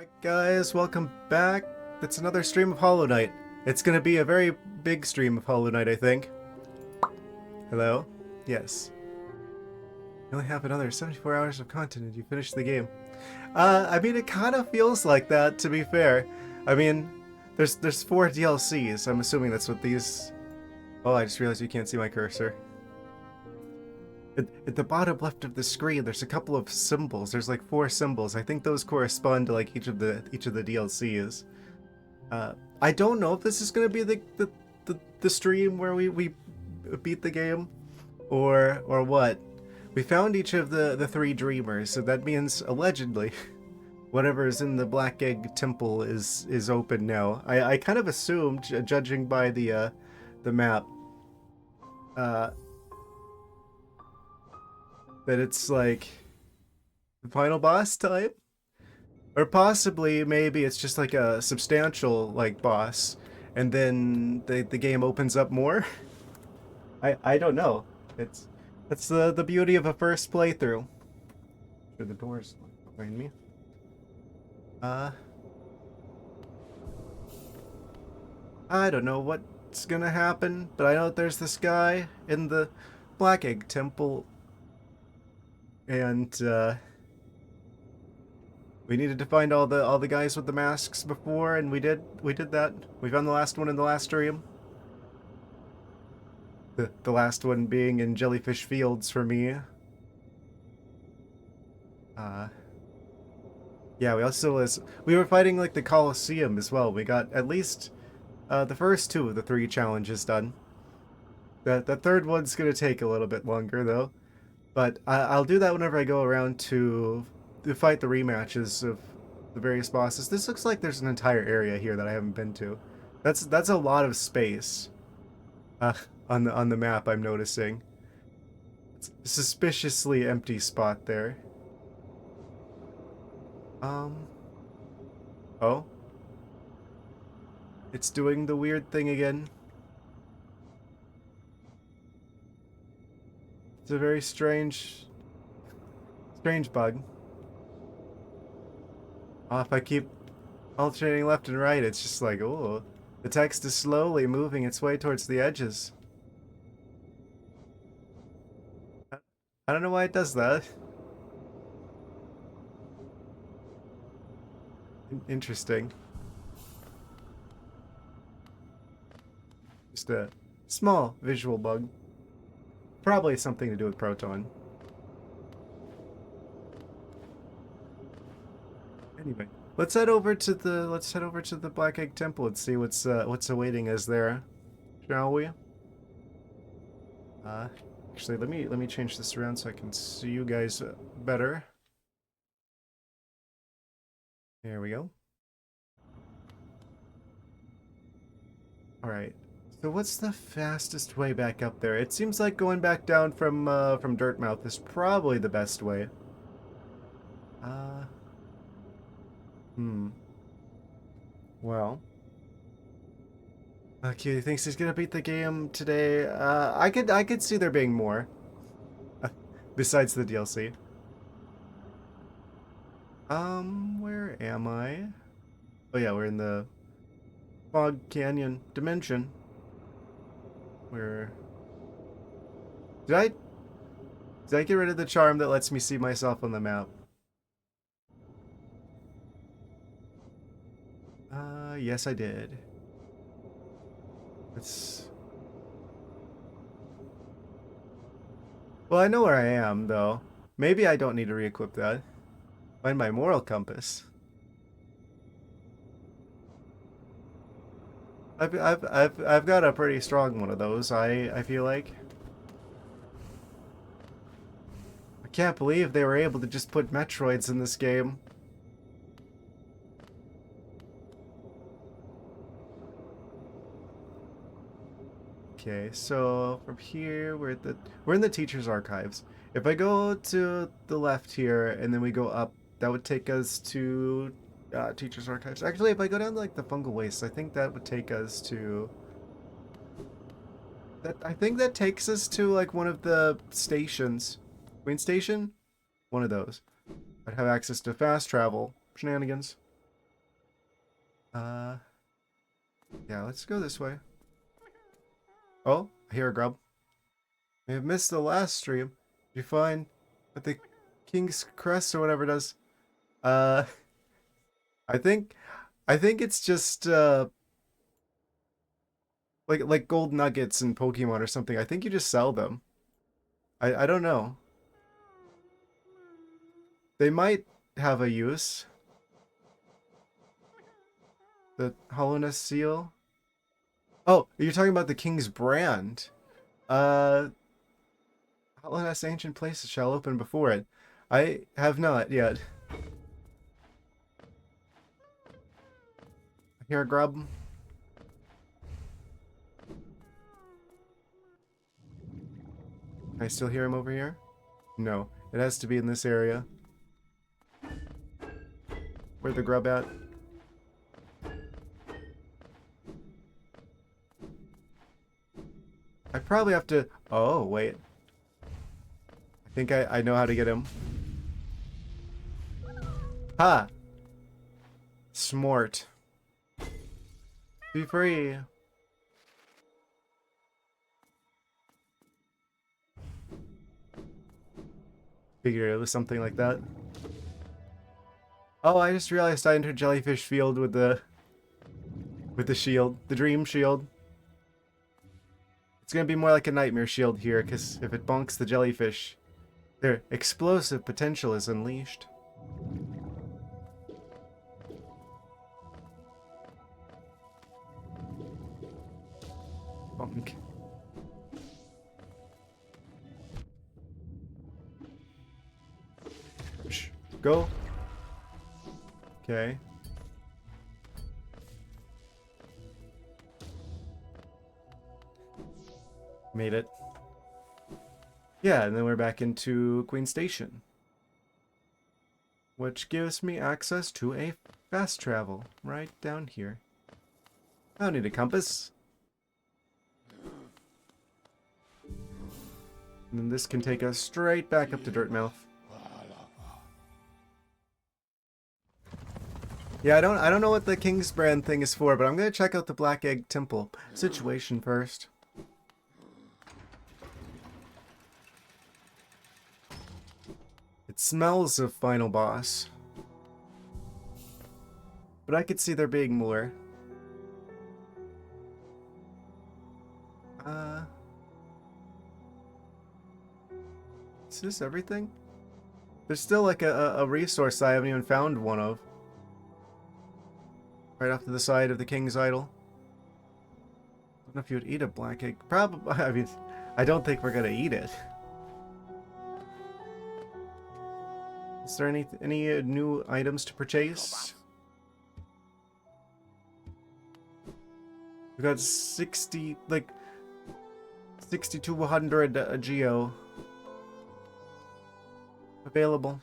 Alright guys, welcome back. It's another stream of Hollow Knight. It's gonna be a very big stream of Hollow Knight, I think. Hello? Yes. You only have another 74 hours of content and you finish the game. I mean, it kind of feels like that, to be fair. I mean, there's 4 DLCs. I'm assuming that's what these... Oh, I just realized you can't see my cursor. At the bottom left of the screen, there's a couple of symbols. There's like 4 symbols. I think those correspond to like each of the DLCs. I don't know if this is gonna be the stream where we beat the game, or what. We found each of the 3 dreamers, so that means allegedly, whatever is in the Black Egg Temple is open now. I kind of assumed, judging by the map, that it's like the final boss type, or possibly maybe it's just like a substantial like boss, and then the game opens up more. I don't know. That's the beauty of a first playthrough. Sure, the doors behind me. I don't know what's gonna happen, but I know that there's this guy in the Black Egg Temple, and we needed to find all the guys with the masks before, and we did that. We found the last one in the last stream. The last one being in Jellyfish Fields for me. Yeah, we were fighting like the Colosseum as well. We got at least the first 2 of the 3 challenges done. The third one's gonna take a little bit longer though, but I'll do that whenever I go around to fight the rematches of the various bosses. This looks like there's an entire area here that I haven't been to. That's a lot of space on the map. I'm noticing it's a suspiciously empty spot there. Oh, it's doing the weird thing again. It's a very strange bug. Oh, if I keep alternating left and right, it's just like, oh, the text is slowly moving its way towards the edges. I don't know why it does that. Interesting. Just a small visual bug. Probably something to do with Proton. Anyway, let's head over to the Black Egg Temple and see what's awaiting us there, shall we? Actually, let me change this around so I can see you guys better. There we go. All right. So what's the fastest way back up there? It seems like going back down from Dirtmouth is probably the best way. Well. Okay, he thinks he's gonna beat the game today. I could see there being more. Besides the DLC. Where am I? Oh yeah, we're in the Fog Canyon dimension. Where did I get rid of the charm that lets me see myself on the map? Yes I did. Well, I know where I am though. Maybe I don't need to re-equip that. Find my moral compass. I've got a pretty strong one of those. I feel like. I can't believe they were able to just put Metroids in this game. Okay, so from here we're in the teacher's archives. If I go to the left here and then we go up, that would take us to teacher's archives. Actually, if I go down to like the fungal wastes, I think that would take us to I think that takes us to like one of the stations. Queen Station? One of those. I'd have access to fast travel shenanigans. Uh, yeah, let's go this way. Oh, I hear a grub. We have missed the last stream. Did you find what the King's Crest or whatever does? Uh, I think, I think it's just like gold nuggets in Pokemon or something. I think you just sell them. I don't know. They might have a use. The Hollowness Seal. Oh, you're talking about the King's Brand. Uh, Hollowness Ancient Places shall open before it. I have not yet. I hear a grub. Can I still hear him over here? No, it has to be in this area. Where'd the grub at? I probably have to... Oh, wait. I think I know how to get him. Ha! Smart. Be free. Figured it was something like that. Oh, I just realized I entered Jellyfish Field with the shield, the Dream Shield. It's gonna be more like a Nightmare Shield here, because if it bonks the jellyfish, their explosive potential is unleashed. Bonk. Shh. Go. Okay. Made it. Yeah, and then we're back into Queen Station, which gives me access to a fast travel right down here. I don't need a compass. And then this can take us straight back up to Dirtmouth. Yeah, I don't know what the King's Brand thing is for, but I'm gonna check out the Black Egg Temple situation first. It smells of final boss, but I could see there being more. Is this everything? There's still like a resource I haven't even found one of. Right off to the side of the King's Idol. I don't know if you would eat a black egg. Probably. I mean, I don't think we're gonna eat it. Is there any new items to purchase? We got 60, like 6,200 Geo available.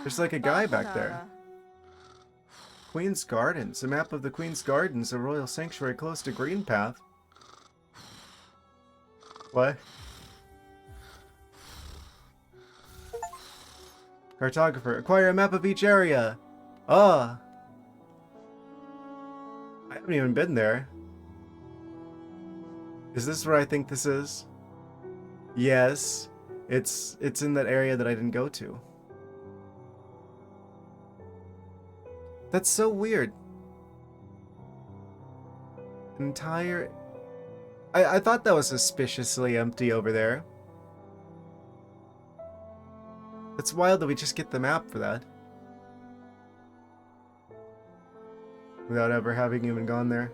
There's like a guy back there. Queen's Gardens. A map of the Queen's Gardens, a royal sanctuary close to Green Path. What? Cartographer. Acquire a map of each area. Ah. I haven't even been there. Is this where I think this is? Yes. It's in that area that I didn't go to. That's so weird. Entire... I thought that was suspiciously empty over there. It's wild that we just get the map for that. Without ever having even gone there.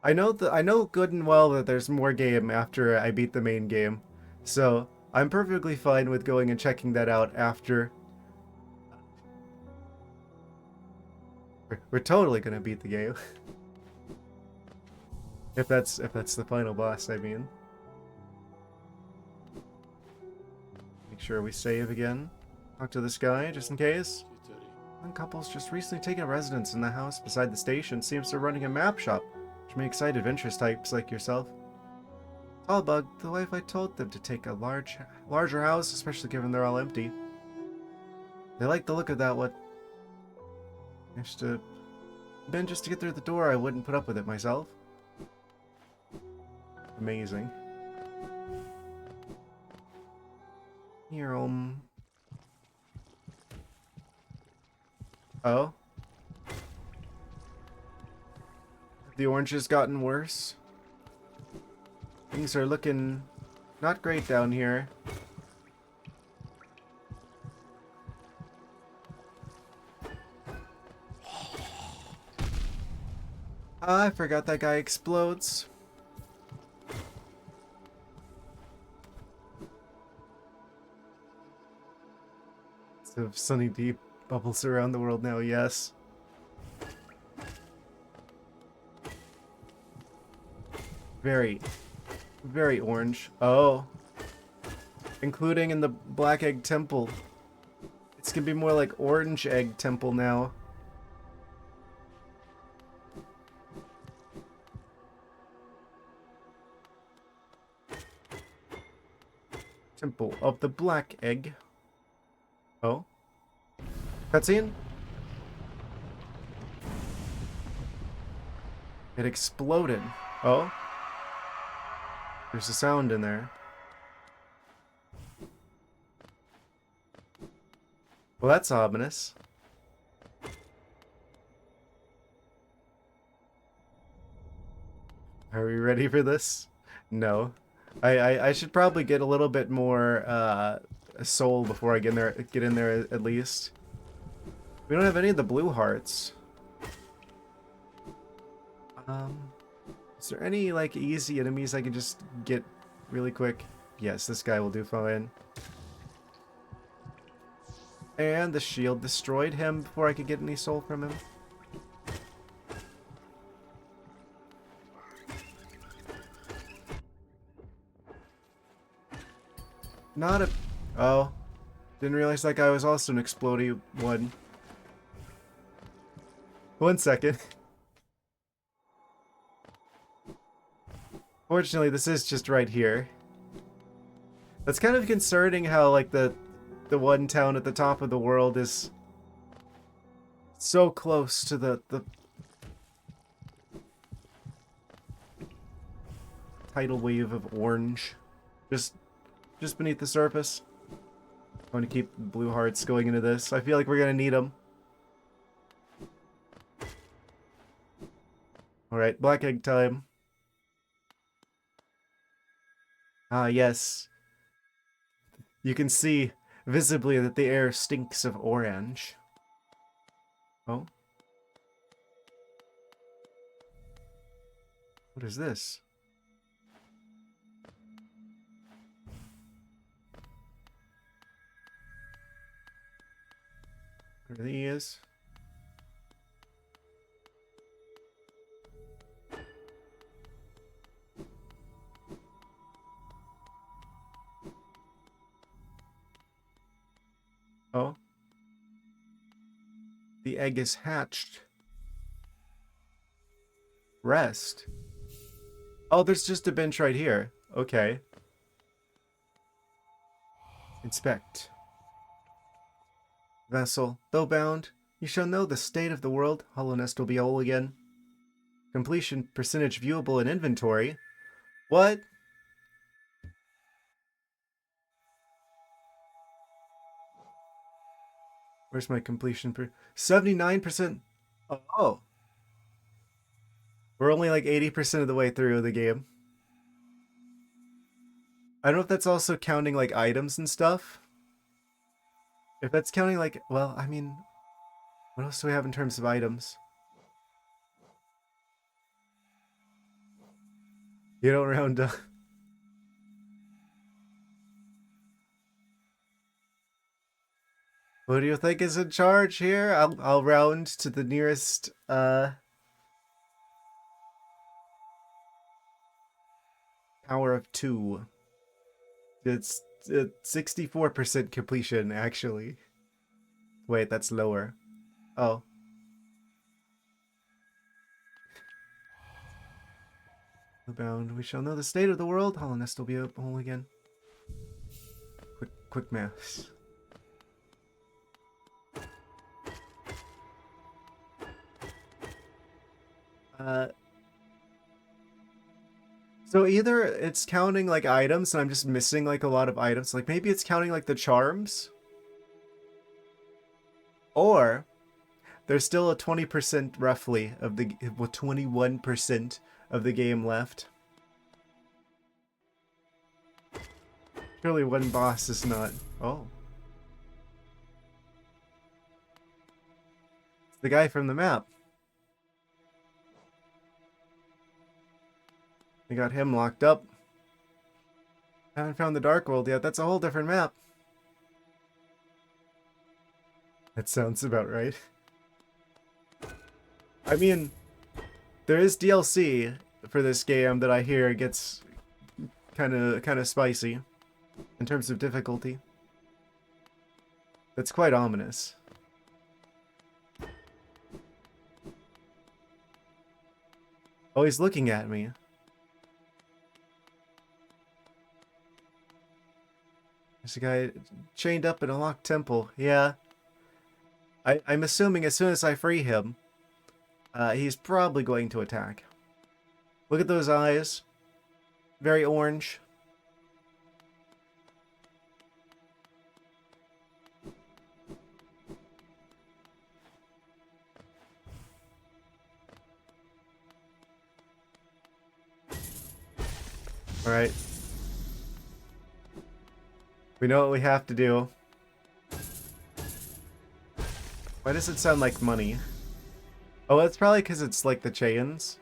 I know good and well that there's more game after I beat the main game. So, I'm perfectly fine with going and checking that out after. We're totally gonna beat the game. if that's the final boss, I mean. Make sure we save again. Talk to this guy, just in case. One couple's just recently taken residence in the house beside the station. Seems they're running a map shop, which may excite adventurous types like yourself. Bug, the wife I told them to take a larger house, especially given they're all empty. They like the look of that one. Just to get through the door, I wouldn't put up with it myself. Amazing. Here, Oh? Have the oranges gotten worse? Things are looking not great down here. I forgot that guy explodes. So Sunny Deep bubbles around the world now, yes. Very, very orange. Oh. Including in the Black Egg Temple. It's gonna be more like Orange Egg Temple now. Temple of the Black Egg. Oh. Cutscene? It exploded. Oh. There's a sound in there. Well, that's ominous. Are we ready for this? No. I should probably get a little bit more soul before I get in there at least. We don't have any of the blue hearts. Is there any like easy enemies I can just get really quick? Yes, this guy will do fine. And the shield destroyed him before I could get any soul from him. Not a... Oh. Didn't realize that guy was also an explodey one. 1 second. Fortunately, this is just right here. That's kind of concerning how, like, the one town at the top of the world is so close to the tidal wave of orange. Just beneath the surface. I'm going to keep blue hearts going into this. I feel like we're going to need them. Alright, black egg time. Ah, yes. You can see visibly that the air stinks of orange. Oh? What is this? There he is. Oh. The egg is hatched. Rest. Oh, there's just a bench right here. Okay. Inspect. Vessel, though bound, you shall know the state of the world. Hollow nest will be whole again. Completion percentage viewable in inventory. What? Where's my completion per 79%? Oh. We're only like 80% of the way through the game. I don't know if that's also counting like items and stuff. If that's counting like, well, I mean, what else do we have in terms of items? You don't round up. What do you think is in charge here? I'll round to the nearest power of 2. It's 64% completion actually. Wait, that's lower. Oh. Bound, we shall know the state of the world. Hollownest will be up whole again. Quick maths. So either it's counting like items and I'm just missing like a lot of items. Like maybe it's counting like the charms. Or there's still a 20% roughly of the 21% of the game left. Surely one boss is not. Oh. It's the guy from the map. We got him locked up. Haven't found the Dark World yet. That's a whole different map. That sounds about right. I mean, there is DLC for this game that I hear gets kind of spicy in terms of difficulty. That's quite ominous. Oh, he's looking at me. There's a guy chained up in a locked temple. Yeah. I'm assuming as soon as I free him, he's probably going to attack. Look at those eyes. Very orange. Alright. We know what we have to do. Why does it sound like money? Oh, it's probably because it's like the chains.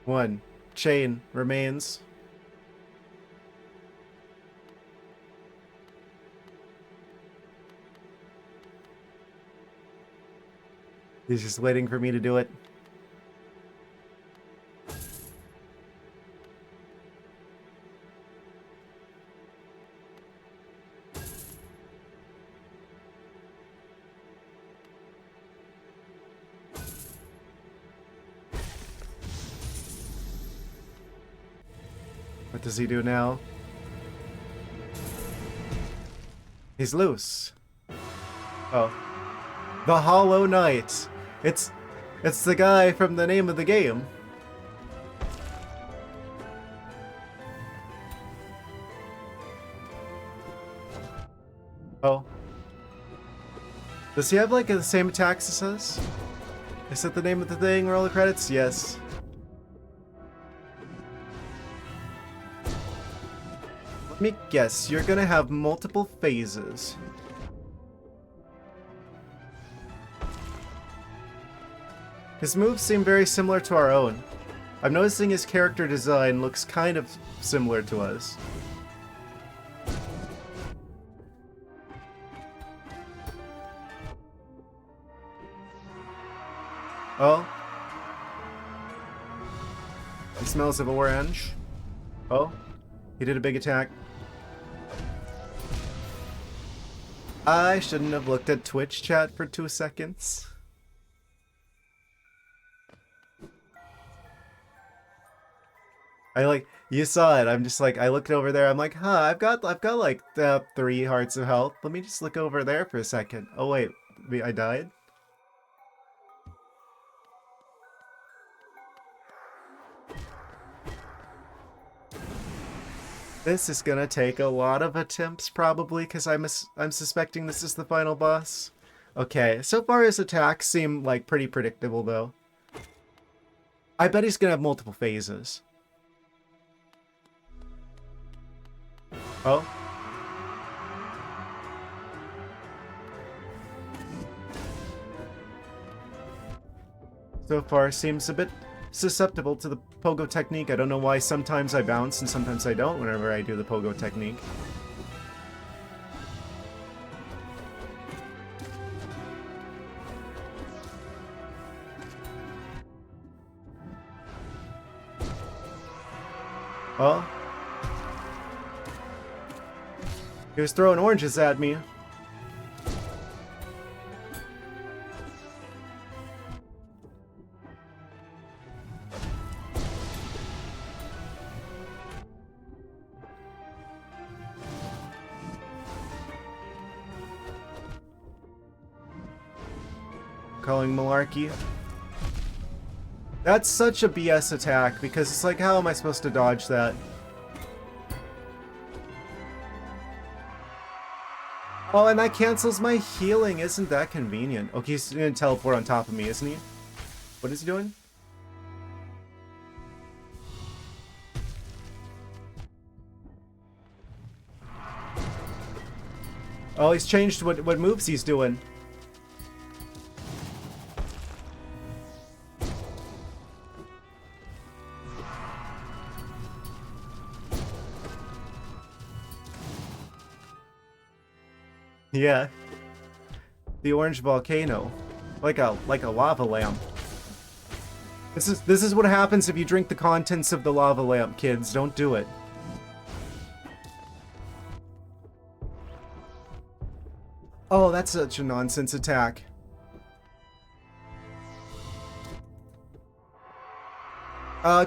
One chain remains. He's just waiting for me to do it. What does he do now? He's loose. Oh. The Hollow Knight. It's the guy from the name of the game. Oh. Does he have like the same attacks as us? Is that the name of the thing? Roll the credits? Yes. Let me guess, you're gonna have multiple phases. His moves seem very similar to our own. I'm noticing his character design looks kind of similar to us. Oh. He smells of orange. Oh. He did a big attack. I shouldn't have looked at Twitch chat for 2 seconds. You saw it. I'm just like, I looked over there. I'm like, huh, I've got like 3 hearts of health. Let me just look over there for a second. Oh wait, I died? This is gonna take a lot of attempts probably, because I'm suspecting this is the final boss. Okay, so far his attacks seem like pretty predictable though. I bet he's gonna have multiple phases. Oh. So far seems a bit susceptible to the pogo technique. I don't know why sometimes I bounce and sometimes I don't whenever I do the pogo technique. Oh. He was throwing oranges at me. calling malarkey. That's such a BS attack, because it's like, how am I supposed to dodge that? Oh, and that cancels my healing. Isn't that convenient? Okay, he's gonna teleport on top of me, isn't he? What is he doing? Oh, he's changed what moves he's doing. Yeah. The orange volcano. Like a lava lamp. This is what happens if you drink the contents of the lava lamp, kids. Don't do it. Oh, that's such a nonsense attack.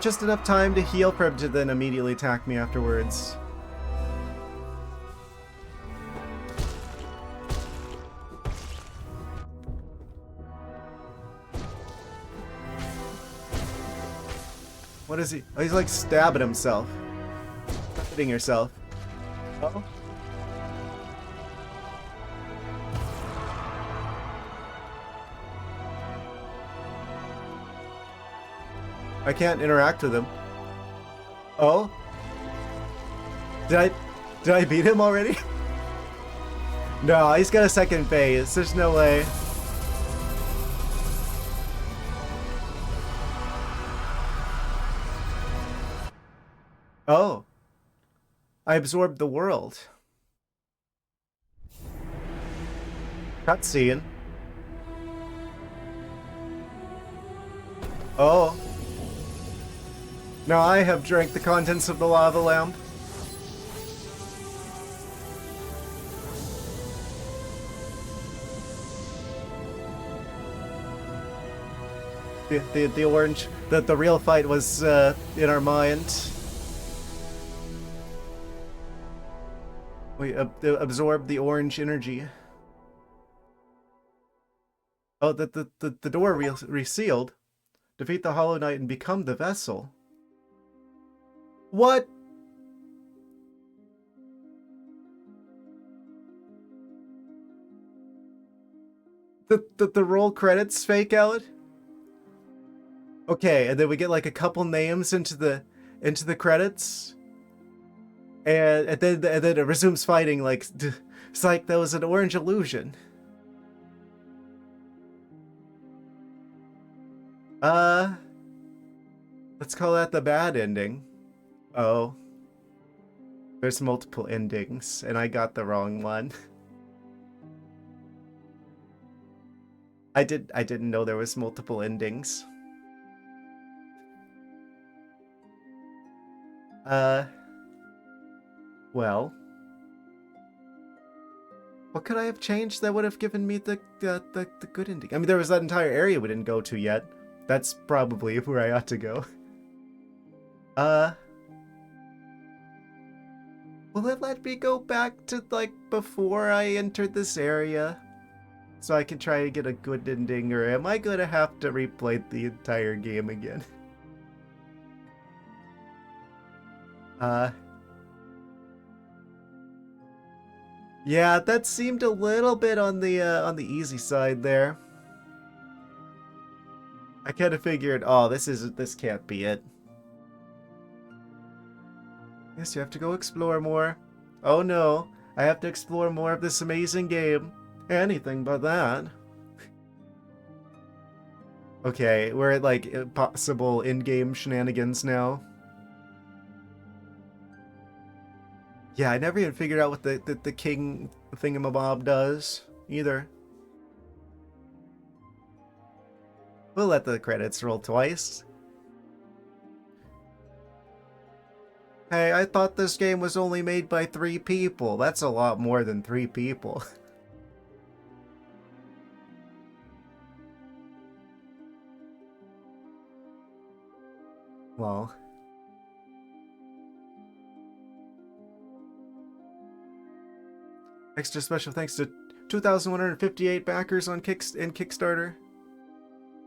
Just enough time to heal for him to then immediately attack me afterwards. What is he? Oh, he's like stabbing himself. Hitting yourself. Uh-oh. I can't interact with him. Oh? Did I beat him already? No, he's got a second phase. There's no way. Oh. I absorbed the world. Cutscene. Oh. Now I have drank the contents of the lava lamp. The orange, the real fight was in our mind. We absorbed the orange energy. Oh, the door resealed. Defeat the Hollow Knight and become the vessel. What? The roll credits fake out? Okay, and then we get like a couple names into the credits. And then it resumes fighting like it's like that was an orange illusion. Let's call that the bad ending. Oh. There's multiple endings, and I got the wrong one. I didn't know there was multiple endings. Well. What could I have changed that would have given me the good ending? I mean, there was that entire area we didn't go to yet. That's probably where I ought to go. Will it let me go back to, like, before I entered this area? So I can try to get a good ending, or am I gonna have to replay the entire game again? Yeah, that seemed a little bit on the easy side there. I kind of figured, oh, this can't be it. Yes, you have to go explore more. Oh no, I have to explore more of this amazing game. Anything but that. Okay, we're at like possible in-game shenanigans now. Yeah, I never even figured out what the king thingamabob does either. We'll let the credits roll twice. Hey, I thought this game was only made by 3 people. That's a lot more than 3 people. Well. Extra special thanks to 2,158 backers on Kickstarter.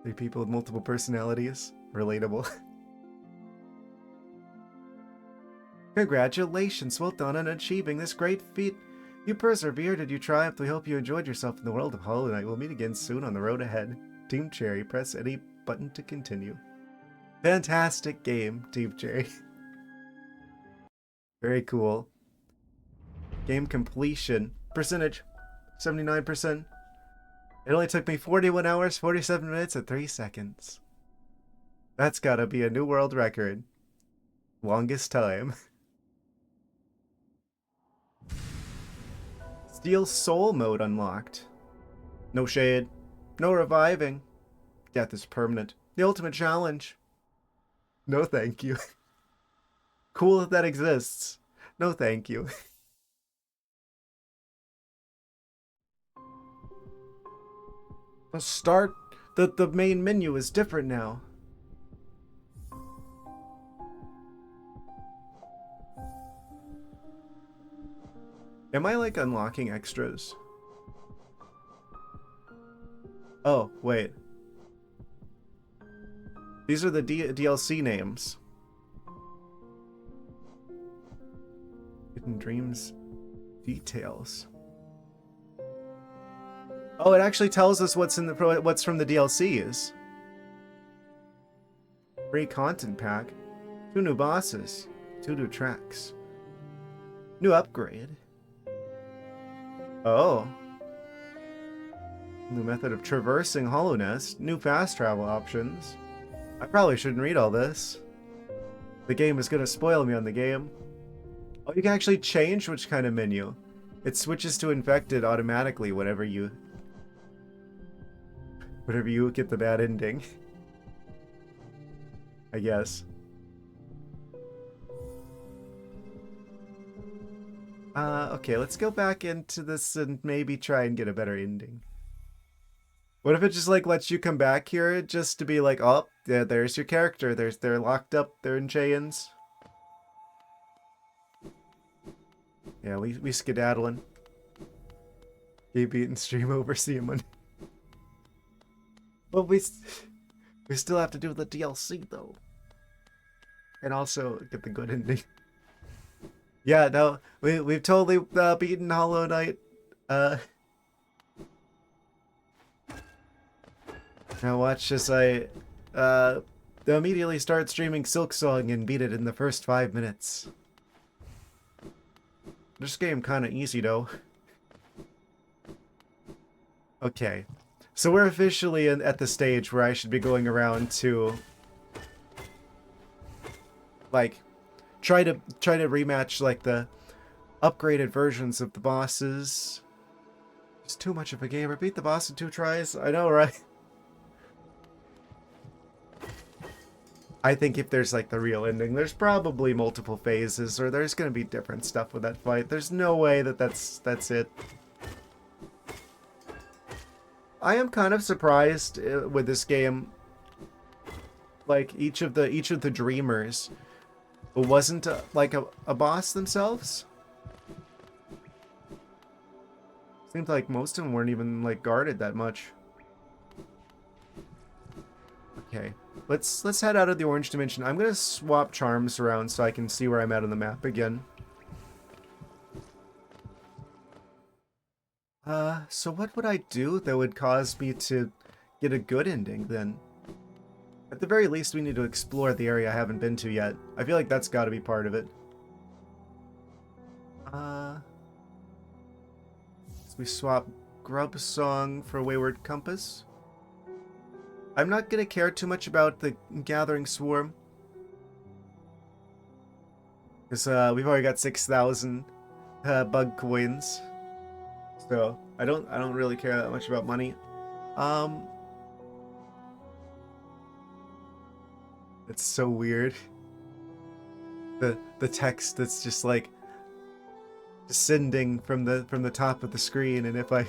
3 people with multiple personalities. Relatable. Congratulations, well done on achieving this great feat. You persevered and you triumphed. We hope you enjoyed yourself in the world of Hollow Knight. We'll meet again soon on the road ahead. Team Cherry, press any button to continue. Fantastic game, Team Cherry. Very cool. Game completion. Percentage, 79%. It only took me 41 hours, 47 minutes, and 3 seconds. That's gotta be a new world record. Longest time. Steel Soul mode unlocked. No shade. No reviving. Death is permanent. The ultimate challenge. No thank you. Cool that that exists. No thank you. The main menu is different now. Am I like unlocking extras? Oh, wait. These are the DLC names. Hidden Dreams details. Oh, it actually tells us what's from the DLCs. Free content pack, 2 new bosses, 2 new tracks, new upgrade. Oh. New method of traversing Hollow Nest, new fast travel options. I probably shouldn't read all this. The game is gonna spoil me on the game. Oh, you can actually change which kind of menu. It switches to infected automatically whenever you get the bad ending. I guess. Okay, let's go back into this and maybe try and get a better ending. What if it just like lets you come back here just to be like, oh, yeah, there's your character. They're locked up. They're in chains. Yeah, we skedaddling. Game beating stream over, see him on. But we still have to do the DLC though, and also get the good ending. Yeah, no, we've totally beaten Hollow Knight. Now watch as I immediately start streaming Silksong and beat it in the first 5 minutes. This game kind of easy though. Okay, so we're officially at the stage where I should be going around to like try to rematch like the upgraded versions of the bosses. It's too much of a game. I beat the boss in 2 tries. I know, right? I think if there's like the real ending, there's probably multiple phases, or there's gonna be different stuff with that fight. There's no way that that's it. I am kind of surprised with this game. Like each of the dreamers wasn't like a boss themselves. Seems like most of them weren't even like guarded that much. Okay, let's head out of the orange dimension. I'm gonna swap charms around so I can see where I'm at on the map again. So what would I do that would cause me to get a good ending then? At the very least, we need to explore the area I haven't been to yet. I feel like that's got to be part of it. So we swap Grub Song for Wayward Compass. I'm not gonna care too much about the Gathering Swarm, because we've already got 6,000 bug coins, so I don't really care that much about money. It's so weird. The text that's just like descending from the top of the screen, and if I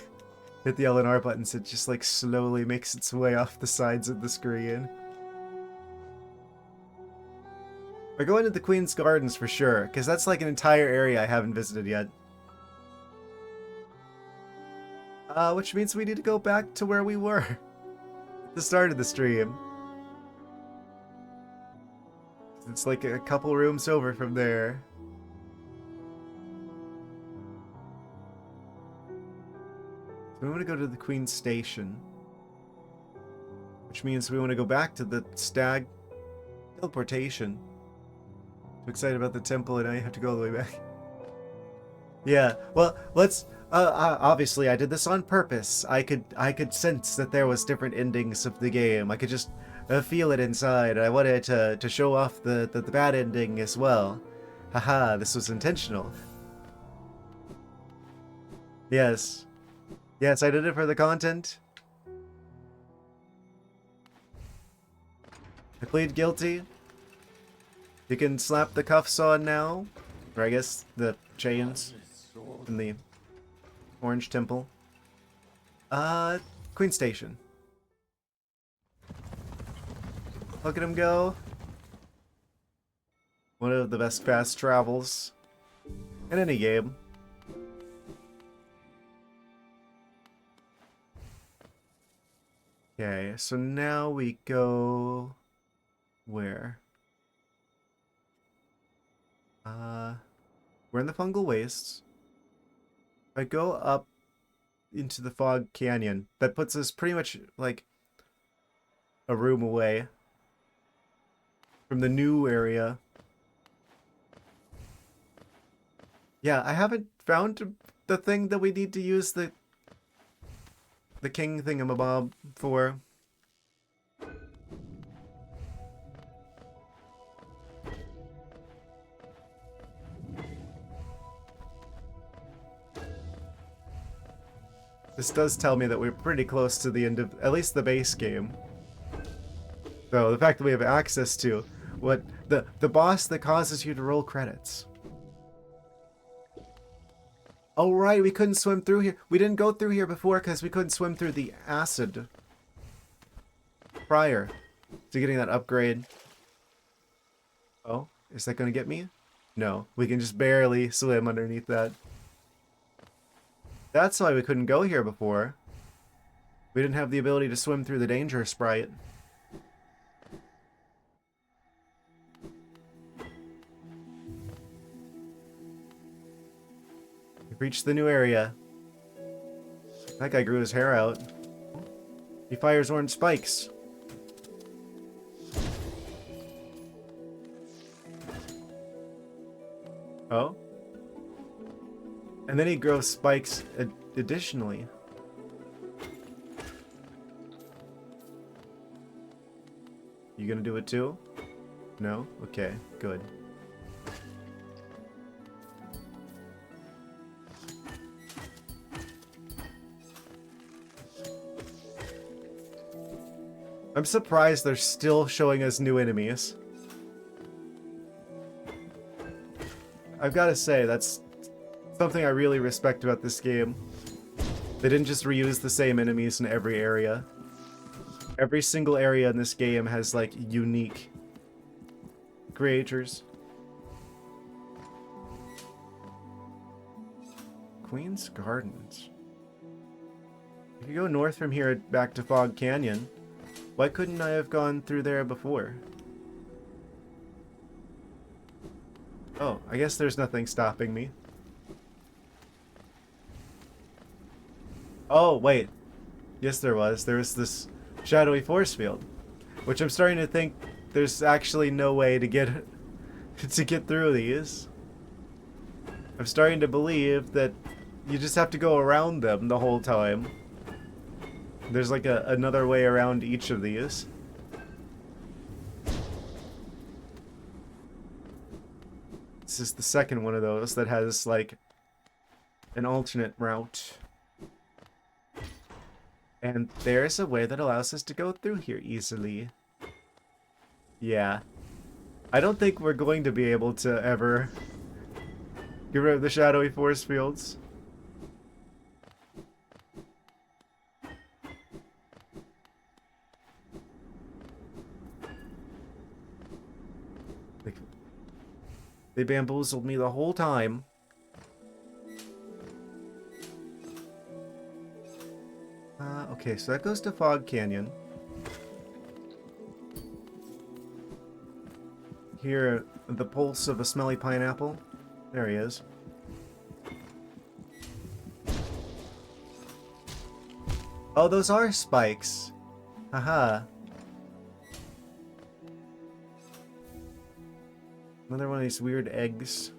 hit the L and R buttons, it just like slowly makes its way off the sides of the screen. We're going to the Queen's Gardens for sure, because that's like an entire area I haven't visited yet. Which means we need to go back to where we were. the start of the stream. It's like a couple rooms over from there. So we want to go to the Queen's Station. Which means we want to go back to the stag teleportation. I'm excited about the temple and I have to go all the way back. Yeah, well, let's... obviously, I did this on purpose. I could sense that there was different endings of the game. I could just feel it inside. I wanted to show off the bad ending as well. Haha, this was intentional. Yes. Yes, I did it for the content. I plead guilty. You can slap the cuffs on now. Or I guess the chains in the Orange Temple. Queen Station. Look at him go. One of the best fast travels in any game. Okay, so now we go... Where? We're in the Fungal Wastes. If I go up into the Fog Canyon, that puts us pretty much, like, a room away from the new area. Yeah, I haven't found the thing that we need to use the king thingamabob for. This does tell me that we're pretty close to the end of at least the base game. So the fact that we have access to what the boss that causes you to roll credits. Oh right, we couldn't swim through here. We didn't go through here before because we couldn't swim through the acid prior to getting that upgrade. Oh, is that gonna get me? No, we can just barely swim underneath that. That's why we couldn't go here before. We didn't have the ability to swim through the danger sprite. We've reached the new area. That guy grew his hair out. He fires orange spikes. Oh? And then he grows spikes additionally. You gonna do it too? No? Okay, good. I'm surprised they're still showing us new enemies. I've gotta say, that's something I really respect about this game. They didn't just reuse the same enemies in every area. Every single area in this game has, like, unique creatures. Queen's Gardens. If you go north from here back to Fog Canyon, why couldn't I have gone through there before? Oh, I guess there's nothing stopping me. Oh, wait. Yes, there was. There was this shadowy force field, which I'm starting to think there's actually no way to get through these. I'm starting to believe that you just have to go around them the whole time. There's like another way around each of these. This is the second one of those that has like an alternate route. And there's a way that allows us to go through here easily. Yeah. I don't think we're going to be able to ever get rid of the shadowy force fields. They bamboozled me the whole time. Okay, so that goes to Fog Canyon. hear the pulse of a smelly pineapple. There he is. Oh, those are spikes. Haha. Another one of these weird eggs.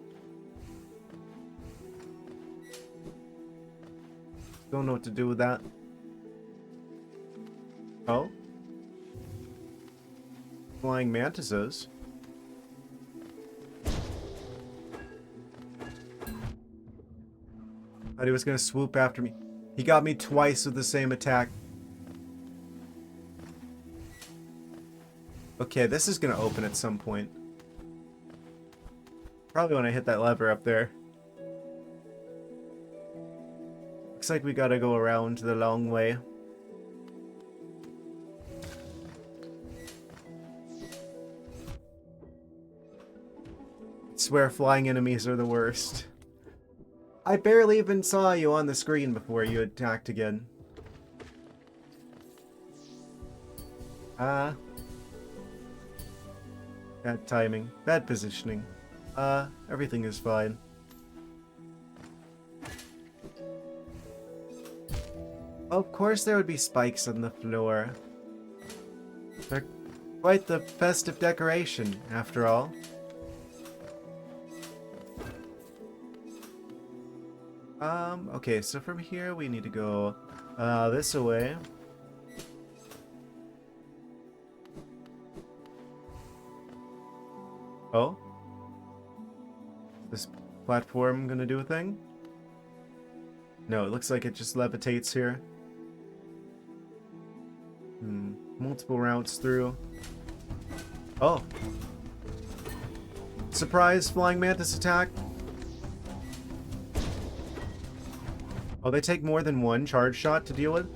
Don't know what to do with that. Oh? Flying mantises. Thought he was gonna swoop after me. He got me twice with the same attack. Okay, this is gonna open at some point. Probably when I hit that lever up there. Looks like we gotta go around the long way. I swear flying enemies are the worst. I barely even saw you on the screen before you attacked again. Bad timing. Bad positioning. Everything is fine. Of course there would be spikes on the floor. They're quite the festive decoration, after all. Okay, so from here we need to go, this way. Oh? This platform gonna do a thing? No, it looks like it just levitates here. Multiple routes through. Oh. Surprise flying mantis attack. Oh, they take more than one charge shot to deal with?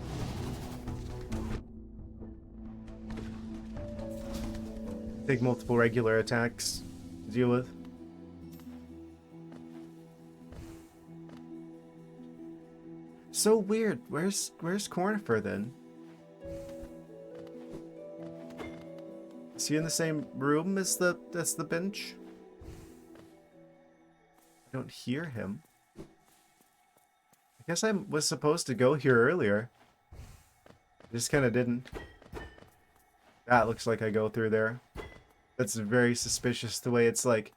Take multiple regular attacks to deal with. So weird. Where's Cornifer then? Is he in the same room as the bench? I don't hear him. I guess I was supposed to go here earlier. I just kind of didn't. That looks like I go through there. That's very suspicious the way it's like...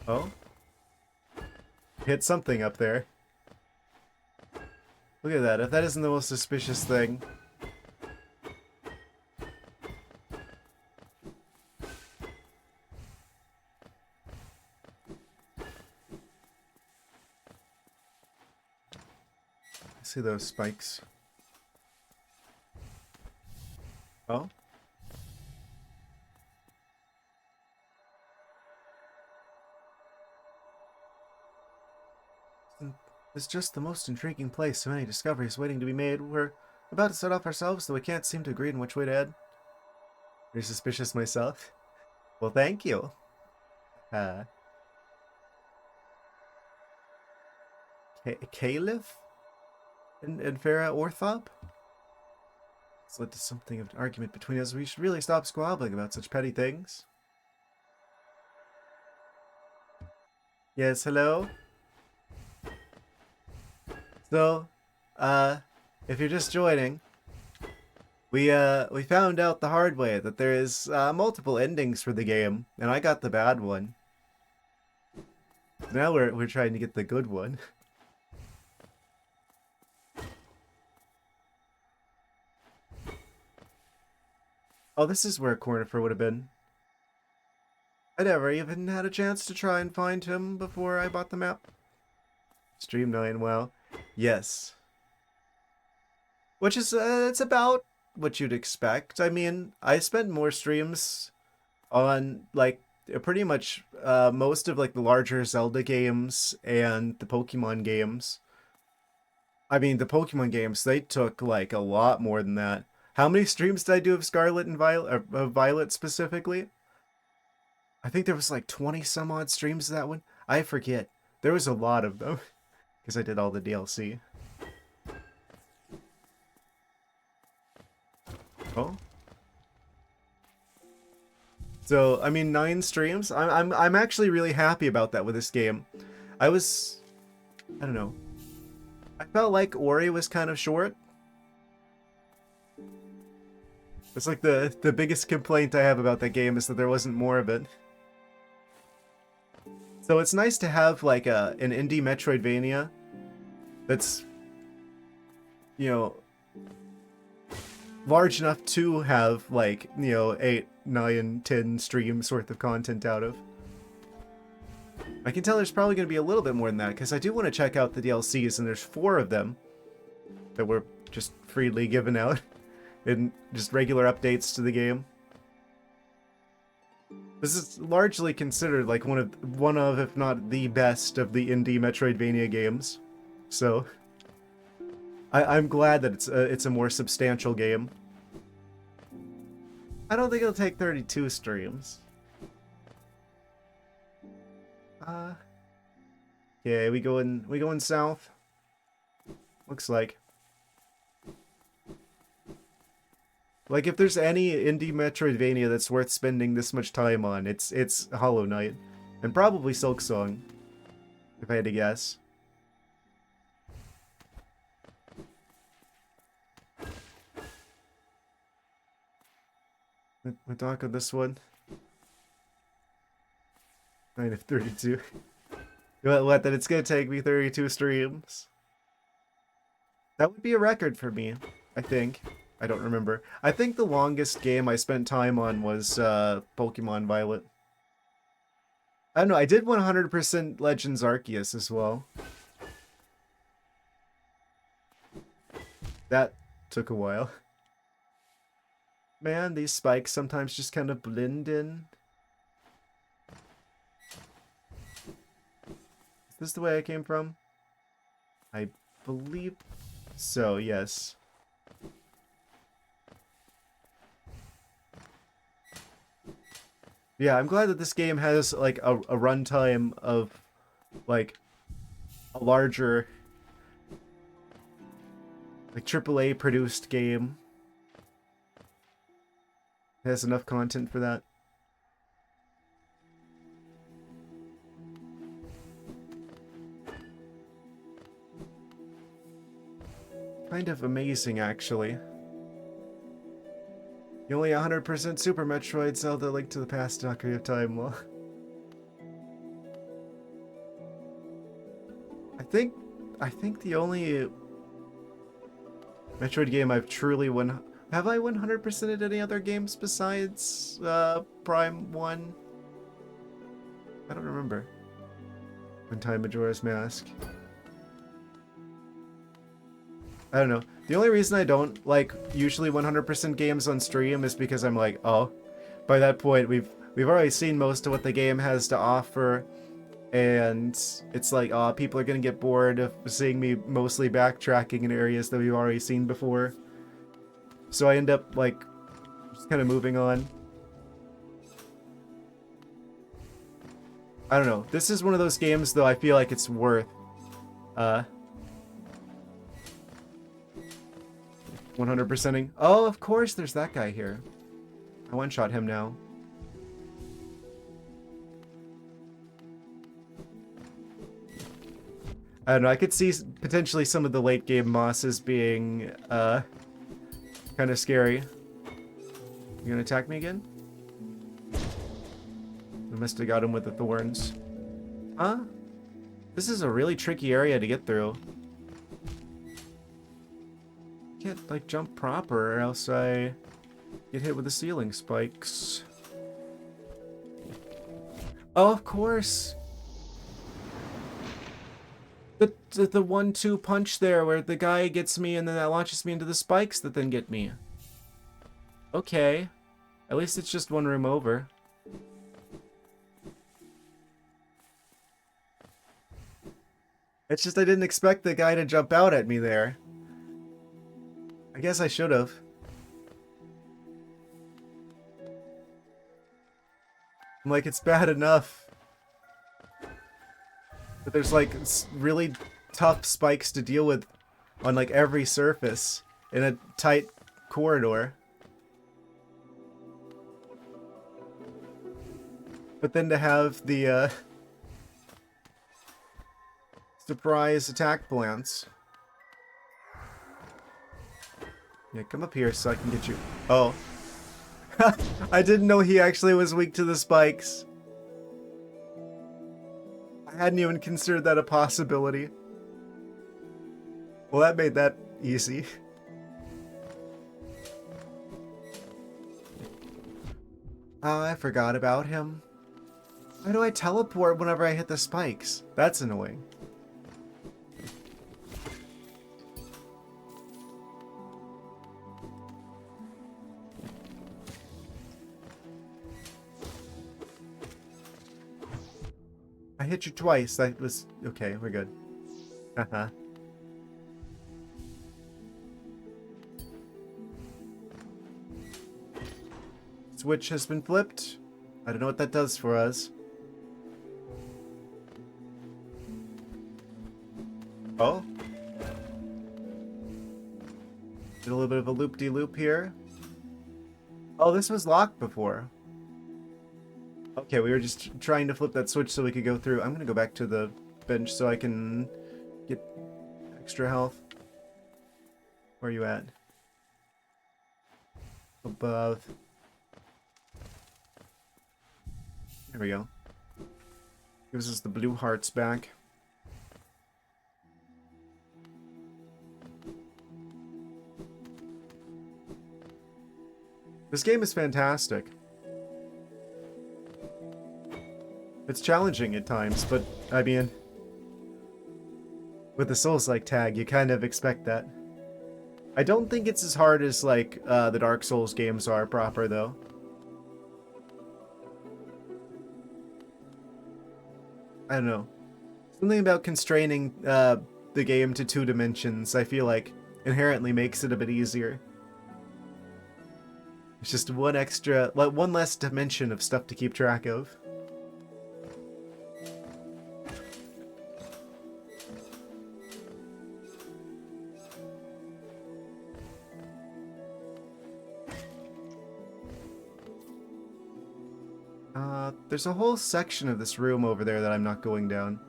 Oh? Hit something up there. Look at that. If that isn't the most suspicious thing... See those spikes. Oh? It's just the most intriguing place. So many discoveries waiting to be made. We're about to set off ourselves, though we can't seem to agree on which way to head. You're suspicious myself? Well, thank you. Caliph? And Farah Orthop? It's led to something of an argument between us. We should really stop squabbling about such petty things. Yes, hello? So, if you're just joining, we found out the hard way that there is multiple endings for the game, and I got the bad one. Now we're trying to get the good one. Oh, this is where Cornifer would have been. I never even had a chance to try and find him before I bought the map. Stream9, well, yes. Which is, it's about what you'd expect. I mean, I spent more streams on, like, pretty much most of, like, the larger Zelda games and the Pokemon games. I mean, the Pokemon games, they took, like, a lot more than that. How many streams did I do of Scarlet and Violet, of Violet specifically? I think there was like 20 some odd streams of that one. I forget. There was a lot of them. Because I did all the DLC. Oh? So I mean, 9 streams. I'm actually really happy about that with this game. I don't know. I felt like Ori was kind of short. It's like the biggest complaint I have about that game is that there wasn't more of it. So it's nice to have like an indie Metroidvania that's, you know, large enough to have like, 8, 9, 10 streams worth of content out of. I can tell there's probably going to be a little bit more than that because I do want to check out the DLCs, and there's 4 of them that were just freely given out in just regular updates to the game. This is largely considered like one of, if not the best of the indie Metroidvania games. So I'm glad that it's a more substantial game. I don't think it'll take 32 streams. Yeah, we going south. Looks like. Like, if there's any indie Metroidvania that's worth spending this much time on, it's Hollow Knight. And probably Silksong, if I had to guess. We talk on this one. 9 of 32. What, that it's gonna take me 32 streams? That would be a record for me, I think. I don't remember. I think the longest game I spent time on was Pokemon Violet. I don't know, I did 100% Legends Arceus as well. That took a while. Man, these spikes sometimes just kind of blend in. Is this the way I came from? I believe so, yes. Yeah, I'm glad that this game has like a runtime of like a larger like AAA produced game. It has enough content for that. Kind of amazing, actually. The only 100% Super Metroid Zelda Link to the Past Ocarina of Time. Well, I think the only Metroid game I've truly won. Have I 100%ed any other games besides Prime 1? I don't remember. One time Majora's Mask. I don't know. The only reason I don't like usually 100% games on stream is because I'm like, oh, by that point we've already seen most of what the game has to offer, and it's like, oh, people are gonna get bored of seeing me mostly backtracking in areas that we've already seen before. So I end up like just kind of moving on. I don't know. This is one of those games though I feel like it's worth 100%ing. Oh, of course there's that guy here. I one-shot him now. I don't know, I could see potentially some of the late game bosses being kind of scary. You gonna attack me again? I must have got him with the thorns. Huh? This is a really tricky area to get through. Can't like jump proper or else I get hit with the ceiling spikes. Oh, of course. The 1-2 punch there where the guy gets me and then that launches me into the spikes that then get me. Okay. At least it's just one room over. It's just I didn't expect the guy to jump out at me there. I guess I should have. I'm like, it's bad enough but there's like really tough spikes to deal with on like every surface in a tight corridor. But then to have the surprise attack plants. Yeah, come up here so I can get you. Oh. I didn't know he actually was weak to the spikes. I hadn't even considered that a possibility. Well, that made that easy. I forgot about him. Why do I teleport whenever I hit the spikes? That's annoying. I hit you twice. That was... Okay, we're good. Uh-huh. Switch has been flipped. I don't know what that does for us. Oh. Did a little bit of a loop-de-loop here. Oh, this was locked before. Okay, we were just trying to flip that switch so we could go through. I'm gonna go back to the bench so I can get extra health. Where are you at? Above. There we go. Gives us the blue hearts back. This game is fantastic. It's challenging at times, but I mean, with the Souls-like tag, you kind of expect that. I don't think it's as hard as like the Dark Souls games are proper, though. I don't know. Something about constraining the game to 2 dimensions, I feel like, inherently makes it a bit easier. It's just one less dimension of stuff to keep track of. There's a whole section of this room over there that I'm not going down.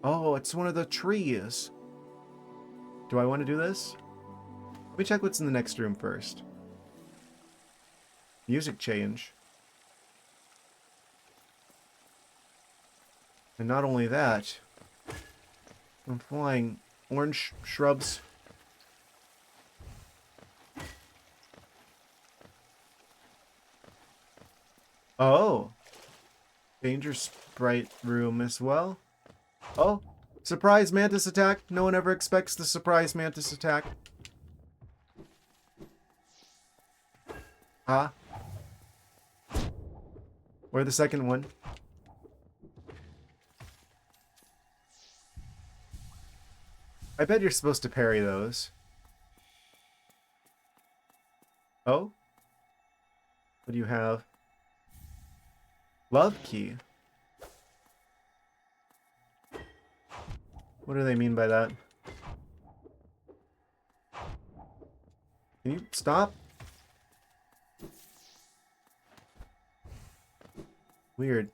Oh, it's one of the trees. Do I want to do this? Let me check what's in the next room first. Music change. And not only that, I'm flying orange shrubs. Oh. Danger Sprite room as well. Oh. Surprise mantis attack. No one ever expects the surprise mantis attack. Huh? Where's the second one? I bet you're supposed to parry those. Oh? What do you have? Love key. What do they mean by that? Can you stop? Weird.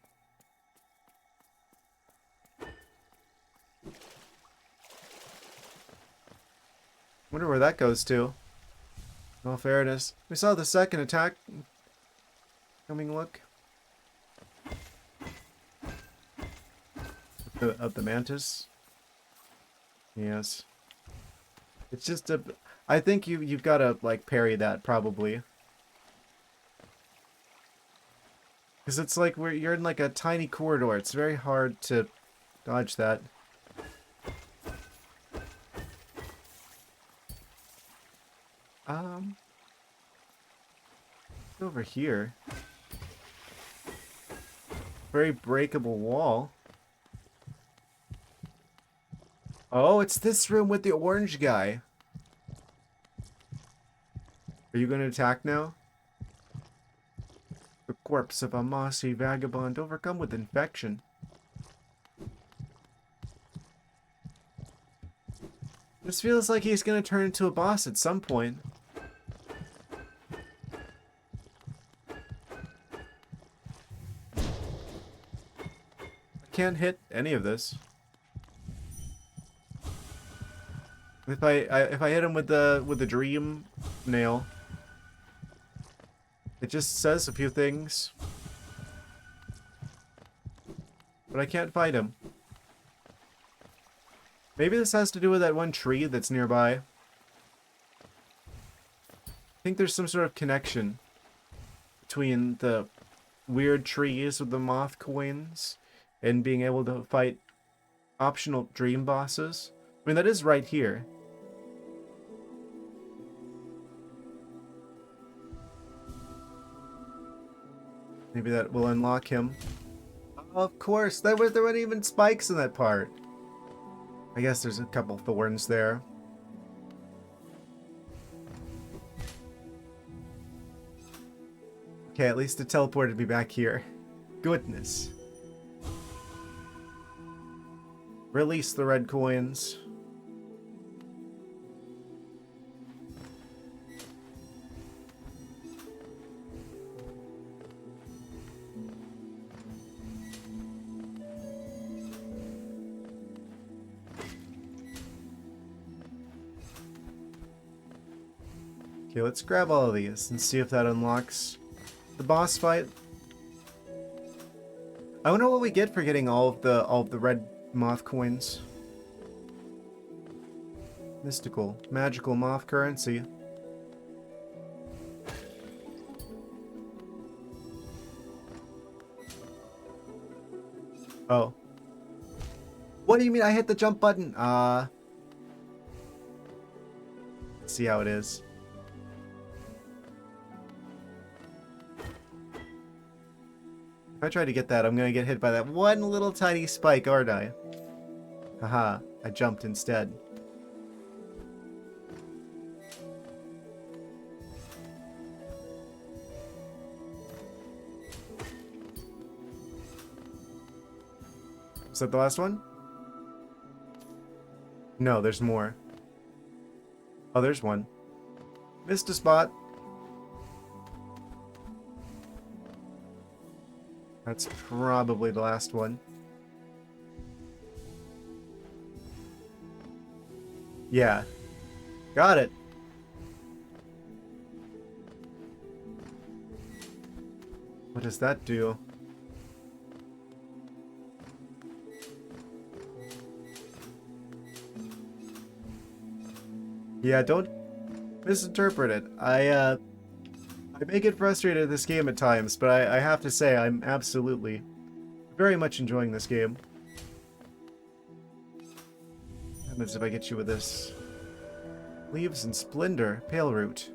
Wonder where that goes to. In all fairness. We saw the second attack coming, look. Of the mantis. Yes. It's just a... I think you've got to, like, parry that, probably. Because it's like you're in, like, a tiny corridor. It's very hard to dodge that. Over here. Very breakable wall. Oh, it's this room with the orange guy. Are you going to attack now? The corpse of a mossy vagabond overcome with infection. This feels like he's going to turn into a boss at some point. can't hit any of this. If I hit him with the dream nail, it just says a few things. But I can't fight him. Maybe this has to do with that one tree that's nearby. I think there's some sort of connection between the weird trees with the moth coins and being able to fight optional dream bosses. I mean, that is right here. Maybe that will unlock him. Of course, there weren't even spikes in that part. I guess there's a couple thorns there. Okay, at least it teleported me back here. Goodness. Release the red coins. Okay, let's grab all of these and see if that unlocks the boss fight. I wonder what we get for getting all of the red moth coins. Mystical, magical moth currency. Oh. What do you mean I hit the jump button? Let's see how it is. If I try to get that, I'm gonna get hit by that one little tiny spike, aren't I? Haha, I jumped instead. Is that the last one? No, there's more. Oh, there's one. Missed a spot. That's probably the last one. Yeah. Got it. What does that do? Yeah, don't misinterpret it. I may get frustrated at this game at times, but I have to say I'm absolutely very much enjoying this game. What happens if I get you with this? Leaves and splendor, pale root.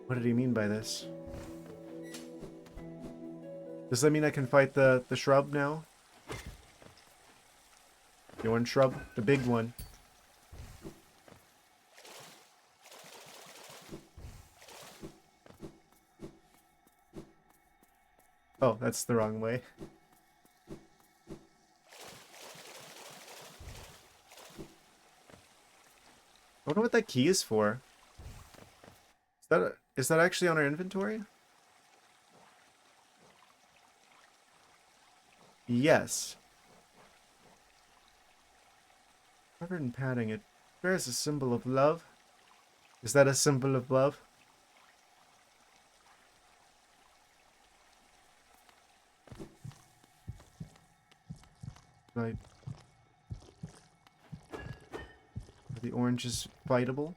What did he mean by this? Does that mean I can fight the shrub now? The orange shrub? The big one. Oh, that's the wrong way. I wonder what that key is for. Is that actually on our inventory? Yes. Covered in padding, it bears a symbol of love. Is that a symbol of love? Right. Are the oranges fightable?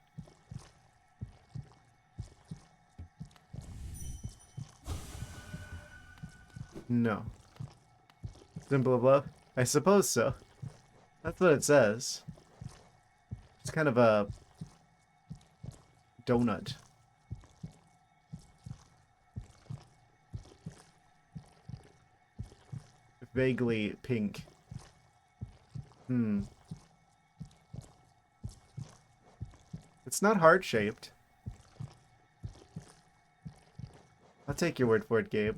No. Symbol of love? I suppose so. That's what it says. It's kind of a donut. Vaguely pink. It's not heart-shaped. I'll take your word for it, Gabe.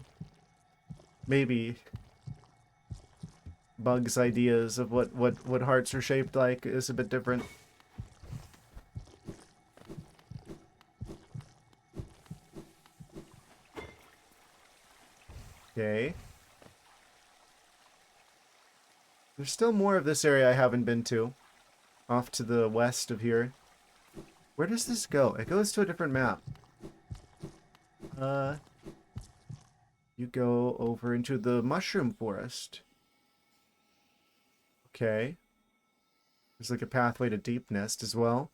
Maybe Bug's ideas of what hearts are shaped like is a bit different. Okay. There's still more of this area I haven't been to. Off to the west of here. Where does this go? It goes to a different map. You go over into the mushroom forest. Okay. There's like a pathway to Deep Nest as well.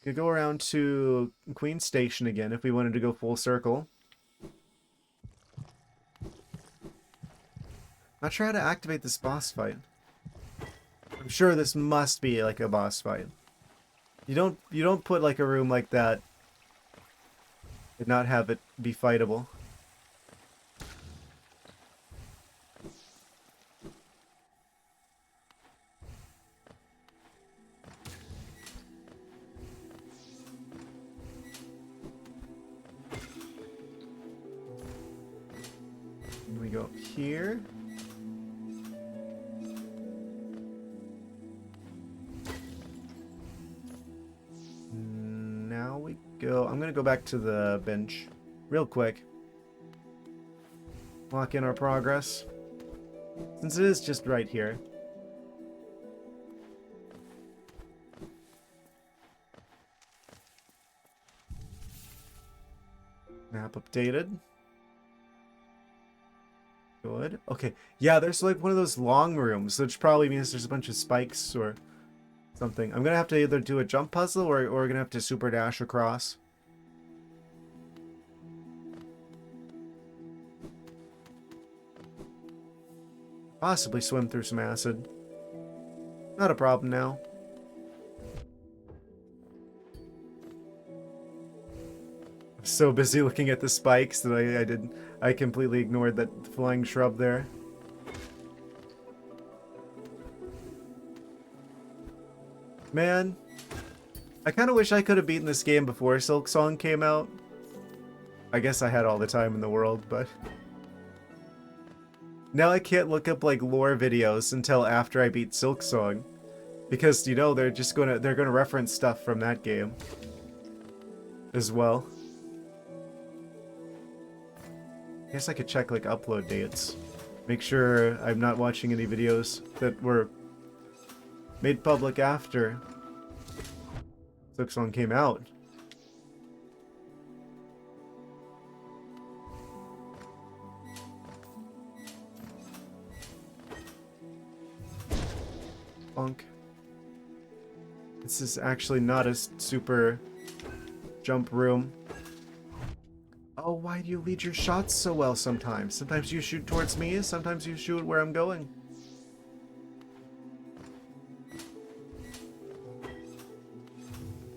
You could go around to Queen Station again if we wanted to go full circle. Not sure how to activate this boss fight. I'm sure this must be like a boss fight. You don't put like a room like that and not have it be fightable. And we go up here. Now we go. I'm gonna go back to the bench real quick. Lock in our progress. Since it is just right here. Map updated. Good. Okay. Yeah, there's like one of those long rooms, which probably means there's a bunch of spikes or something. I'm gonna have to either do a jump puzzle or we're gonna have to super dash across. Possibly swim through some acid. Not a problem now. I'm so busy looking at the spikes that I completely ignored that flying shrub there. Man, I kind of wish I could have beaten this game before Silk Song came out. I guess I had all the time in the world, but now I can't look up like lore videos until after I beat Silk Song, because you know they're gonna reference stuff from that game as well. I guess I could check like upload dates, make sure I'm not watching any videos that were made public after Silk Song came out. Bonk. This is actually not a super jump room. Oh, why do you lead your shots so well sometimes? Sometimes you shoot towards me, sometimes you shoot where I'm going.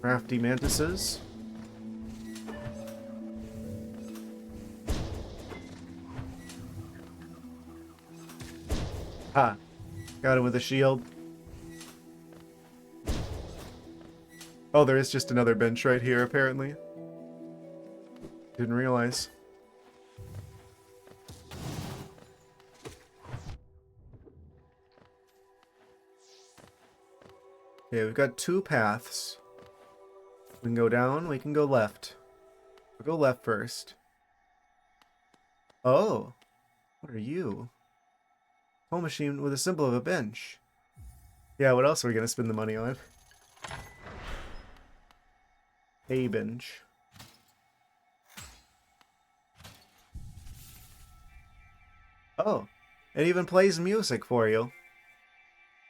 Crafty mantises. Ha! Got him with a shield. Oh, there is just another bench right here, apparently. Didn't realize. Okay, we've got two paths. We can go down, we can go left. We'll go left first. Oh, what are you? Hole machine with a symbol of a bench. Yeah, what else are we gonna spend the money on? A bench. Oh, it even plays music for you.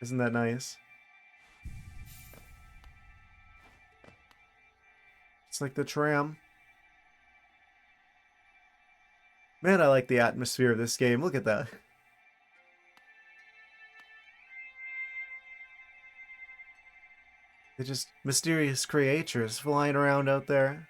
Isn't that nice? It's like the tram. Man, I like the atmosphere of this game. Look at that. They're just mysterious creatures flying around out there.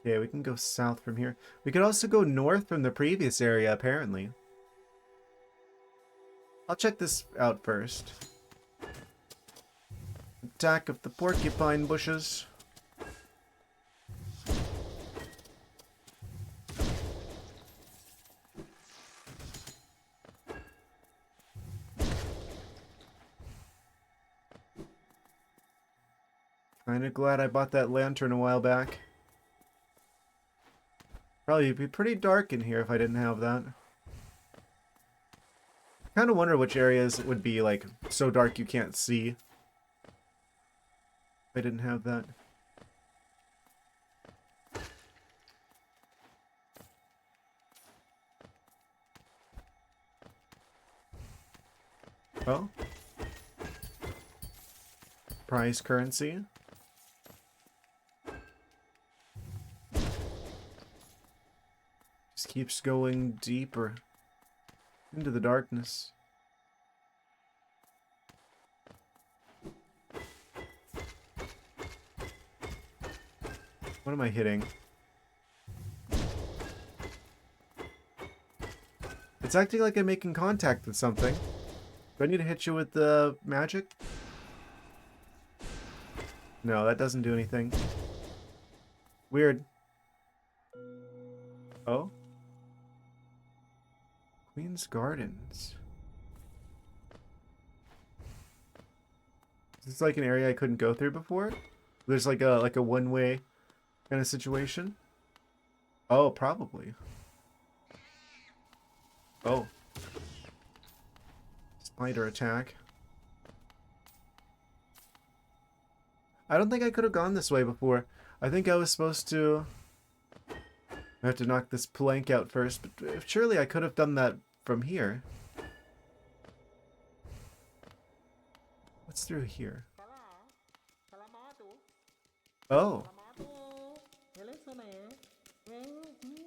Yeah, we can go south from here. We could also go north from the previous area, apparently. I'll check this out first. Attack of the porcupine bushes. Kinda glad I bought that lantern a while back. Probably be pretty dark in here if I didn't have that. Kinda wonder which areas would be like so dark you can't see if I didn't have that. Oh. Prize currency. Just keeps going deeper into the darkness. What am I hitting? It's acting like I'm making contact with something. Do I need to hit you with the magic? No, that doesn't do anything. Weird. Oh? Queen's Gardens. Is this like an area I couldn't go through before? There's like a one-way kind of situation? Oh, probably. Oh. Spider attack. I don't think I could have gone this way before. I think I was supposed to... I have to knock this plank out first, but surely I could have done that from here. What's through here? Oh.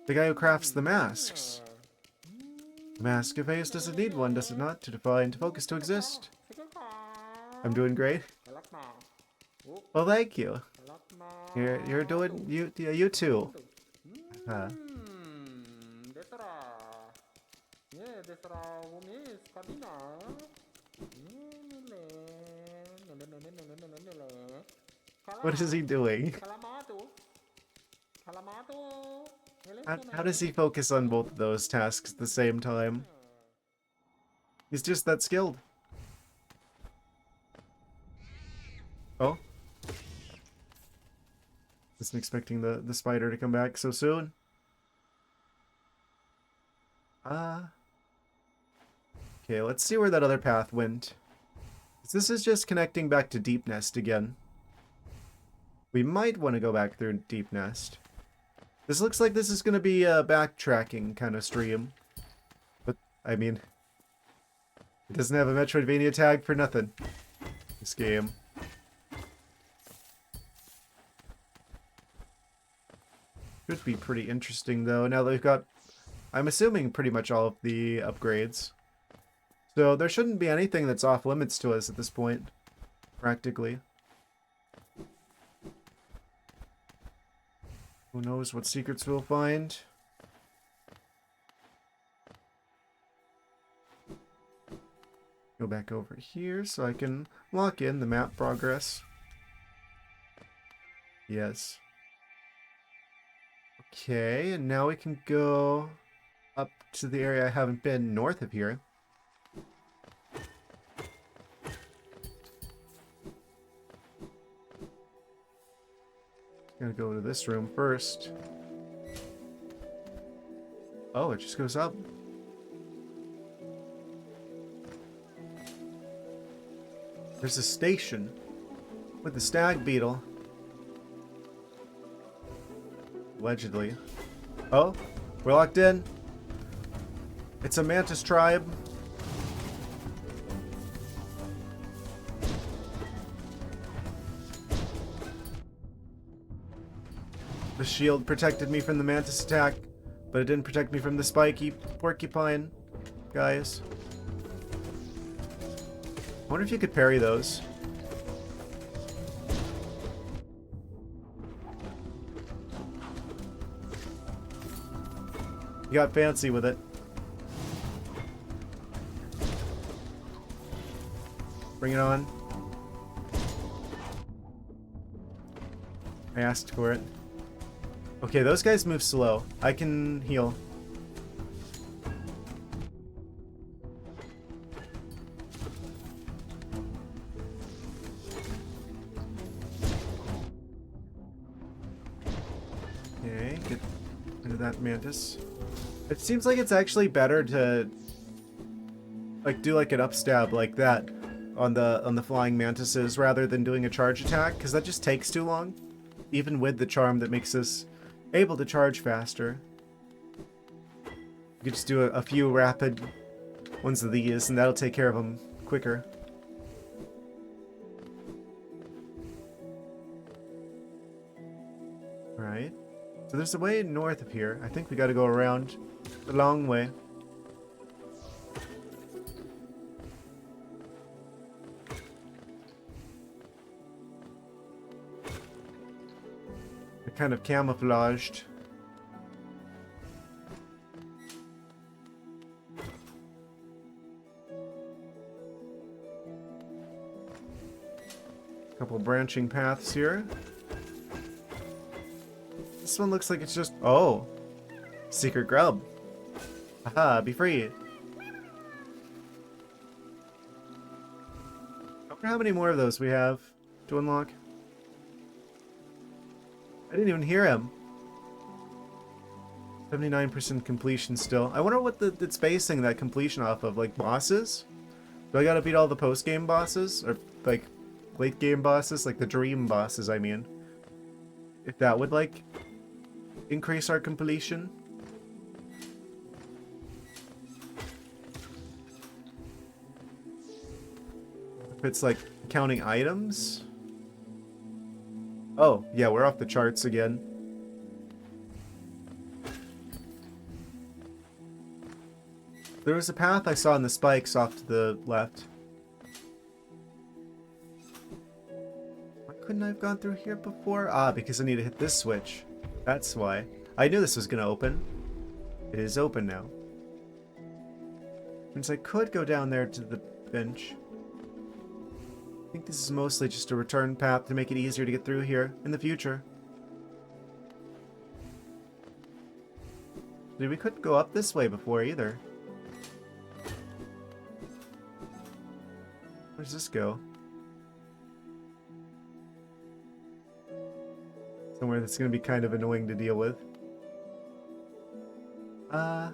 The guy who crafts the masks. The mask of haste doesn't need one, does it not? To define, to focus, to exist. I'm doing great. Well, thank you. You're doing you too. What is he doing? How does he focus on both of those tasks at the same time? He's just that skilled. Oh? Wasn't expecting the spider to come back so soon. Okay, let's see where that other path went. This is just connecting back to Deep Nest again. We might want to go back through Deep Nest. This looks like this is going to be a backtracking kind of stream. But, I mean, it doesn't have a Metroidvania tag for nothing. This game. Should be pretty interesting, though, now that we've got, I'm assuming, pretty much all of the upgrades. So there shouldn't be anything that's off limits to us at this point, practically. Who knows what secrets we'll find? Go back over here so I can lock in the map progress. Yes. Okay, and now we can go up to the area I haven't been north of here. Gotta go to this room first. Oh, it just goes up. There's a station with the stag beetle. Allegedly. Oh, we're locked in. It's a mantis tribe. The shield protected me from the mantis attack, but it didn't protect me from the spiky porcupine guys. I wonder if you could parry those. You got fancy with it. Bring it on. I asked for it. Okay, those guys move slow. I can heal. that mantis. It seems like it's actually better to like do like an upstab like that on the flying mantises rather than doing a charge attack, because that just takes too long, even with the charm that makes us able to charge faster. You could just do a few rapid ones of these, and that'll take care of them quicker. Alright. So there's a way north of here. I think we gotta go around the long way. They're kind of camouflaged. Couple branching paths here. This one looks like it's just... Oh! Secret grub. Haha, be free. I wonder how many more of those we have to unlock. I didn't even hear him. 79% completion still. I wonder what it's basing that completion off of. Like, bosses? Do I gotta beat all the post-game bosses? Or, like, late-game bosses? Like, the dream bosses, I mean. If that would, like, increase our completion. If it's, like, counting items. Oh, yeah, we're off the charts again. There was a path I saw in the spikes off to the left. Why couldn't I have gone through here before? Ah, because I need to hit this switch. That's why. I knew this was going to open. It is open now. Means I could go down there to the bench. I think this is mostly just a return path to make it easier to get through here in the future. Dude, we couldn't go up this way before either. Where does this go? Somewhere that's going to be kind of annoying to deal with. I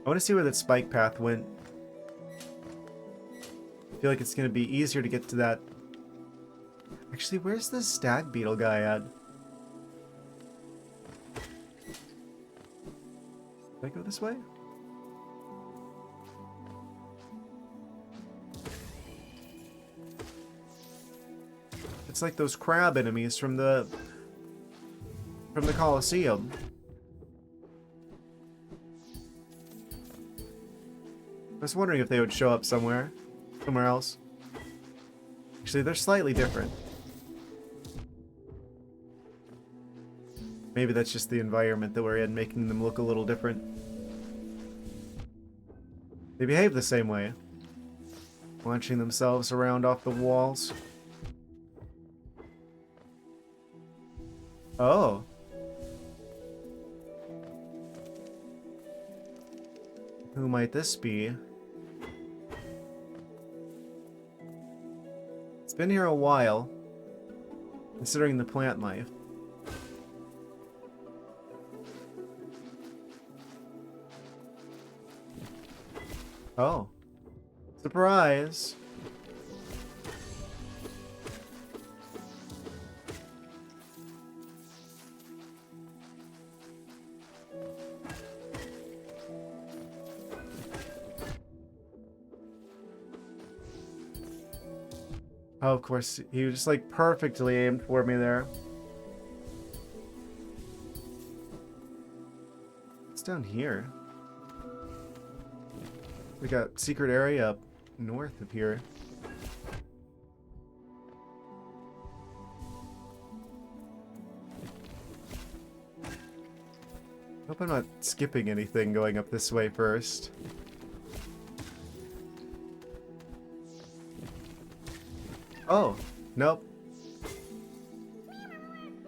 want to see where that spike path went. I feel like it's going to be easier to get to that. Actually, where's the stag beetle guy at? Did I go this way? It's like those crab enemies from the Colosseum. I was wondering if they would show up somewhere else. Actually, they're slightly different. Maybe that's just the environment that we're in, making them look a little different. They behave the same way, launching themselves around off the walls. Oh. Who might this be? It's been here a while, considering the plant life. Oh. Surprise! Oh, of course, he was just like perfectly aimed for me there. What's down here? We got secret area up north of here. Hope I'm not skipping anything going up this way first. Oh, nope.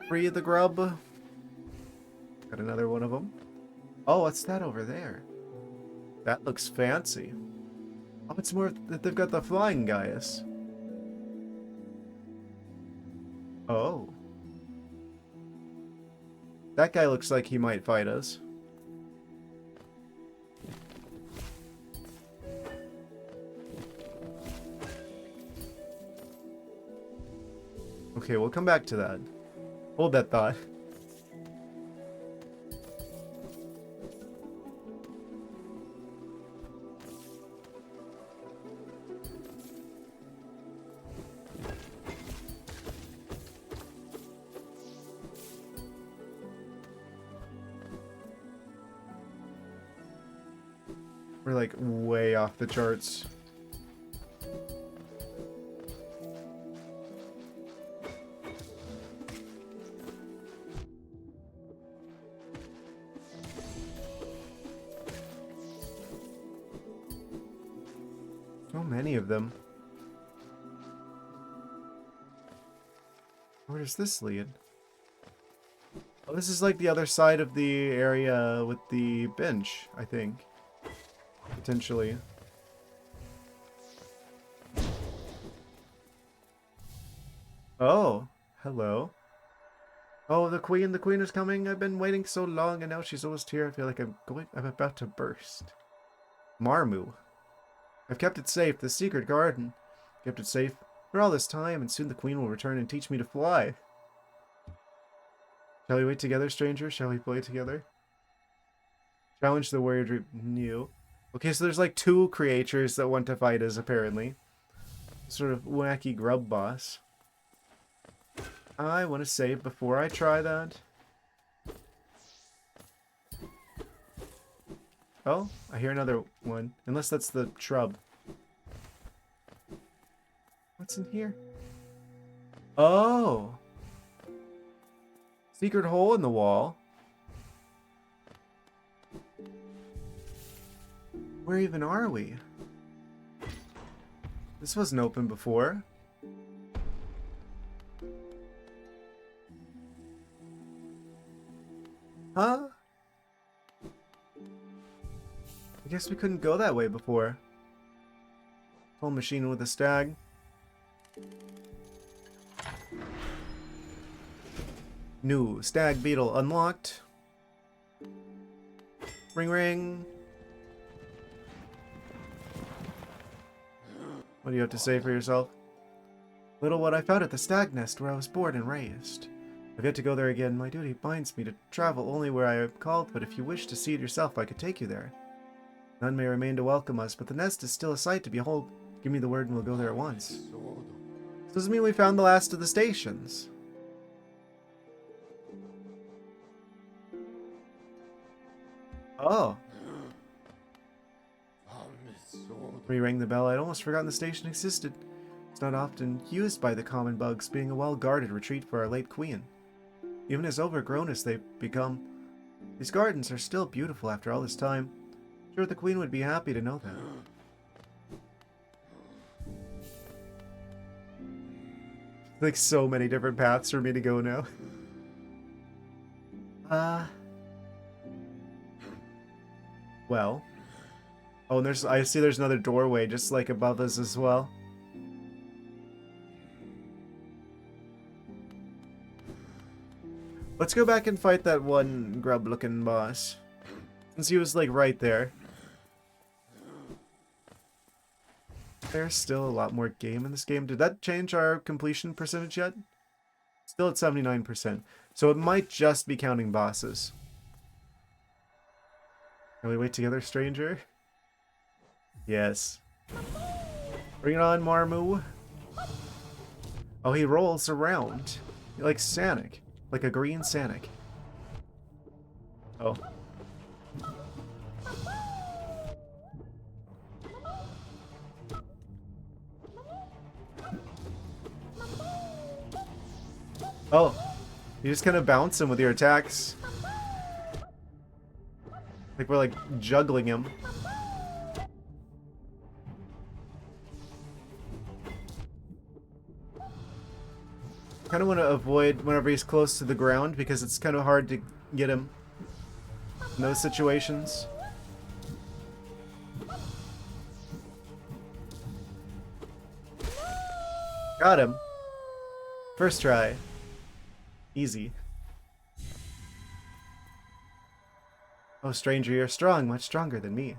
Free the grub. Got another one of them. Oh, what's that over there? That looks fancy. Oh, it's more that they've got the flying guys. Oh. That guy looks like he might fight us. Okay, we'll come back to that. Hold that thought. We're like way off the charts. So many of them. Where does this lead? Oh, this is like the other side of the area with the bench, I think. Potentially. Oh, hello. Oh, the queen is coming. I've been waiting so long and now she's almost here. I feel like I'm about to burst. Marmu. I've kept it safe, the secret garden. Kept it safe for all this time, and soon the queen will return and teach me to fly. Shall we wait together, stranger? Shall we play together? Challenge the warrior dream. New. Okay, so there's like 2 creatures that want to fight us, apparently. Sort of wacky grub boss. I want to save before I try that. Oh, I hear another one. Unless that's the shrub. What's in here? Oh! Secret hole in the wall. Where even are we? This wasn't open before. Huh? I guess we couldn't go that way before. Home machine with a stag. New stag beetle unlocked. Ring ring. What do you have to say for yourself? Little what I found at the stag nest where I was born and raised. I've yet to go there again. My duty binds me to travel only where I am called, but if you wish to see it yourself, I could take you there. None may remain to welcome us, but the nest is still a sight to behold. Give me the word and we'll go there at once. So does it mean we found the last of the stations? Oh. When you rang the bell, I'd almost forgotten the station existed. It's not often used by the common bugs, being a well-guarded retreat for our late queen. Even as overgrown as they've become, these gardens are still beautiful after all this time. Sure, the queen would be happy to know that. Like so many different paths for me to go now. Well. Oh, and I see there's another doorway just like above us as well. Let's go back and fight that one grub-looking boss. Since he was like right there. There's still a lot more game in this game. Did that change our completion percentage yet? Still at 79%. So it might just be counting bosses. Can we wait together, stranger? Yes. Bring it on, Marmu. Oh, he rolls around. Like Sonic. Like a green Sonic. Oh. Oh. You just kind of bounce him with your attacks. Like we're like juggling him. Kind of want to avoid whenever he's close to the ground because it's kind of hard to get him in those situations. Got him. First try. Easy. Oh, stranger, you're strong, much stronger than me.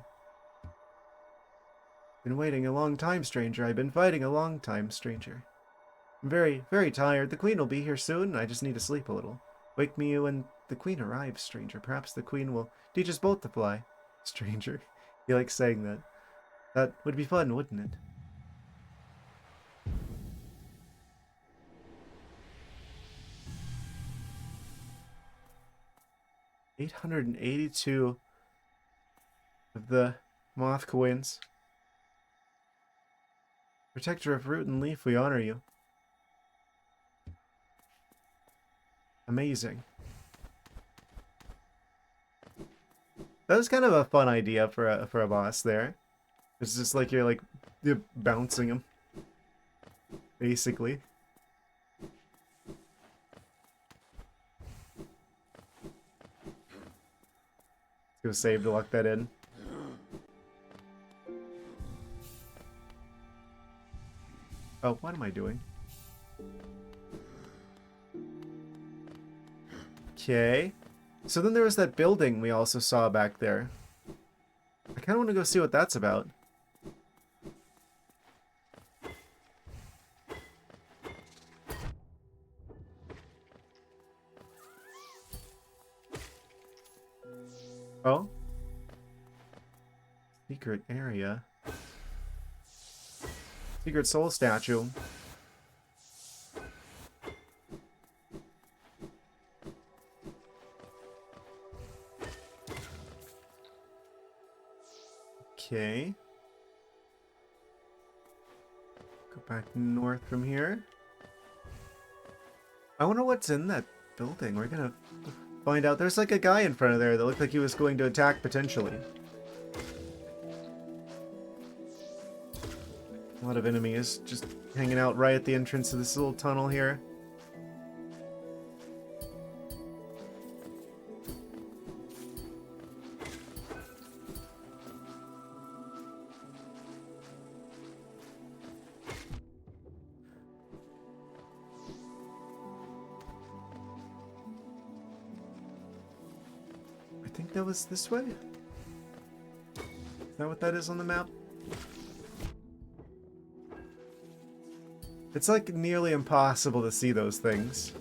Been waiting a long time, stranger. I've been fighting a long time, stranger. I'm very, very tired. The queen will be here soon. I just need to sleep a little. Wake me when the queen arrives, stranger. Perhaps the queen will teach us both to fly. Stranger. He likes saying that. That would be fun, wouldn't it? $882 of the moth coins. Protector of root and leaf, we honor you. Amazing. That was kind of a fun idea for a boss there. It's just like you're bouncing him, basically. Let's go save to lock that in. Oh, what am I doing? Okay. So then there was that building we also saw back there. I kind of want to go see what that's about. Oh? Secret area. Secret soul statue. Okay. Go back north from here. I wonder what's in that building. We're gonna find out. There's like a guy in front of there that looked like he was going to attack potentially. A lot of enemies just hanging out right at the entrance to this little tunnel here. I think that was this way? Is that what that is on the map? It's like nearly impossible to see those things.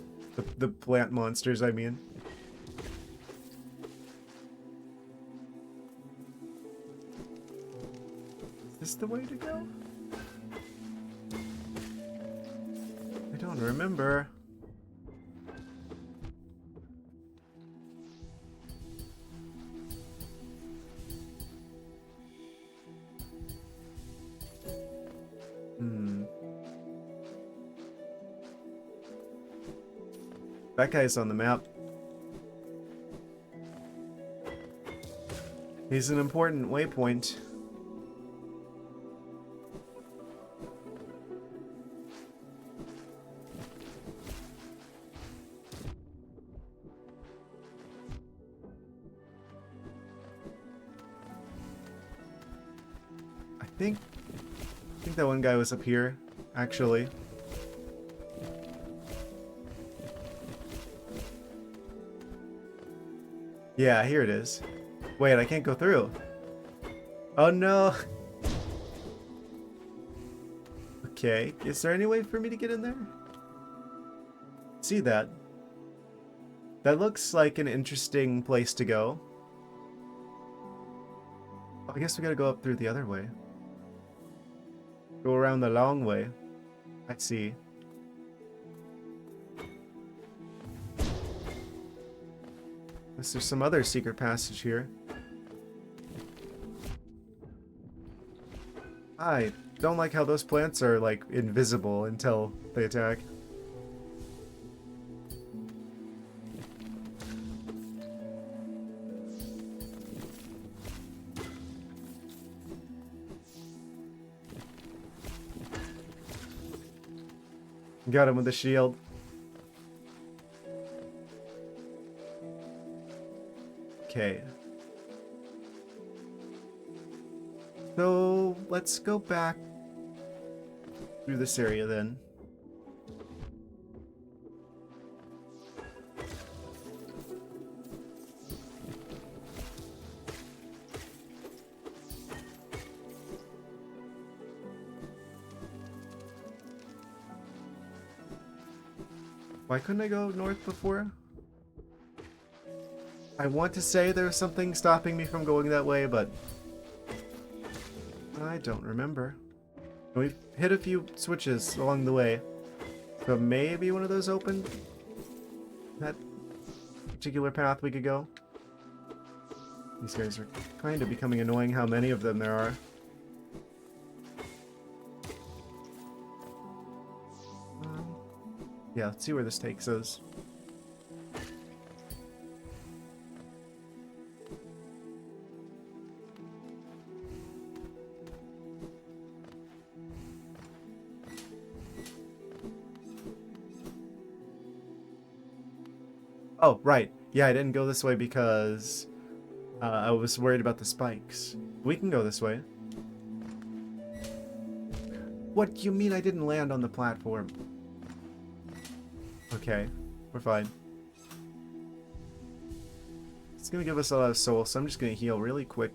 The plant monsters, I mean. Is this the way to go? I don't remember. That guy's on the map. He's an important waypoint. I think that one guy was up here, actually. Yeah, here it is. Wait, I can't go through. Oh no! Okay, is there any way for me to get in there? See that? That looks like an interesting place to go. I guess we gotta go up through the other way. Go around the long way. I see. There's some other secret passage here. I don't like how those plants are, like, invisible until they attack. Got him with the shield. Okay. So, let's go back through this area then. Why couldn't I go north before? I want to say there's something stopping me from going that way, but I don't remember. We've hit a few switches along the way, so maybe one of those opened that particular path we could go. These guys are kind of becoming annoying how many of them there are. Yeah, let's see where this takes us. Oh, right. Yeah, I didn't go this way because I was worried about the spikes. We can go this way. What do you mean I didn't land on the platform? Okay, we're fine. It's gonna give us a lot of soul, so I'm just gonna heal really quick.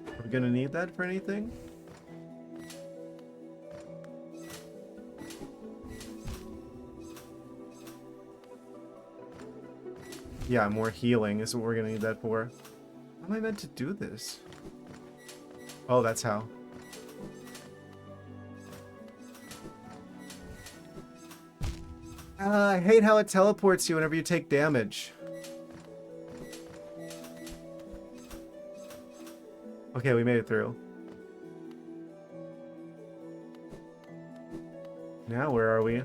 Are we gonna need that for anything? Yeah, more healing is what we're gonna need that for. How am I meant to do this? Oh, that's how. I hate how it teleports you whenever you take damage. Okay, we made it through. Now where are we?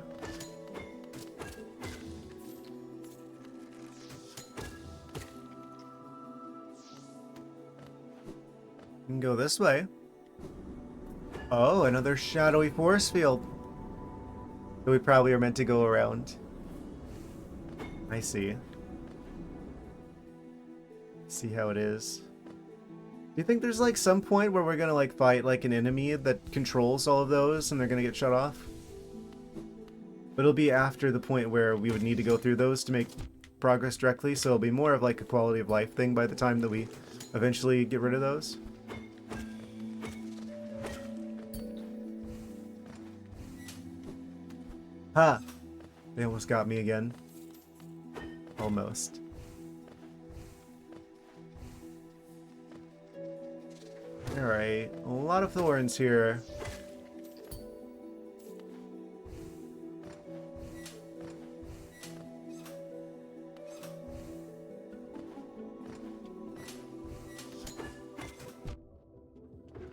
We can go this way. Oh, another shadowy force field. That we probably are meant to go around. I see. See how it is. Do you think there's like some point where we're gonna like fight like an enemy that controls all of those and they're gonna get shut off? But it'll be after the point where we would need to go through those to make progress directly, so it'll be more of like a quality of life thing by the time that we eventually get rid of those. Ha! They almost got me again. Almost. Alright, a lot of thorns here.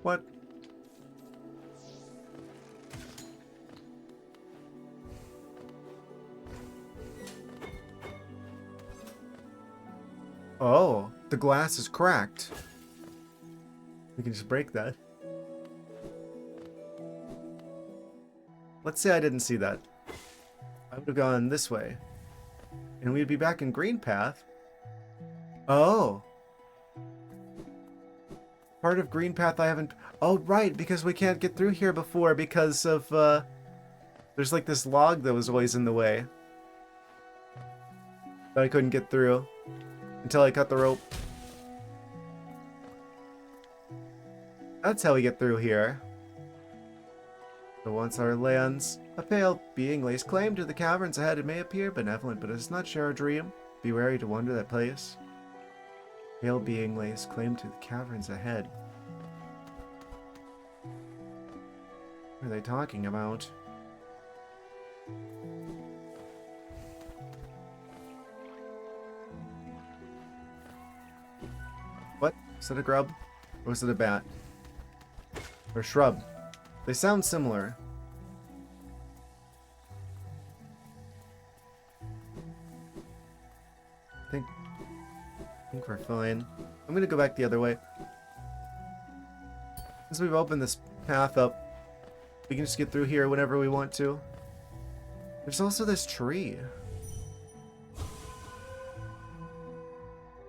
What? Oh, the glass is cracked. We can just break that. Let's say I didn't see that. I would have gone this way. And we'd be back in green path. Oh. Part of green path I haven't... Oh, right, because we can't get through here before because of, there's like this log that was always in the way. That I couldn't get through. Until I cut the rope. That's how we get through here. So once our lands, a pale being lays claim to the caverns ahead. It may appear benevolent, but it does not share our dream. Be wary to wander that place. Pale being lays claim to the caverns ahead. What are they talking about? What? Is that a grub? Or is it a bat? Or shrub? They sound similar. I think we're fine. I'm gonna go back the other way. Since we've opened this path up, we can just get through here whenever we want to. There's also this tree.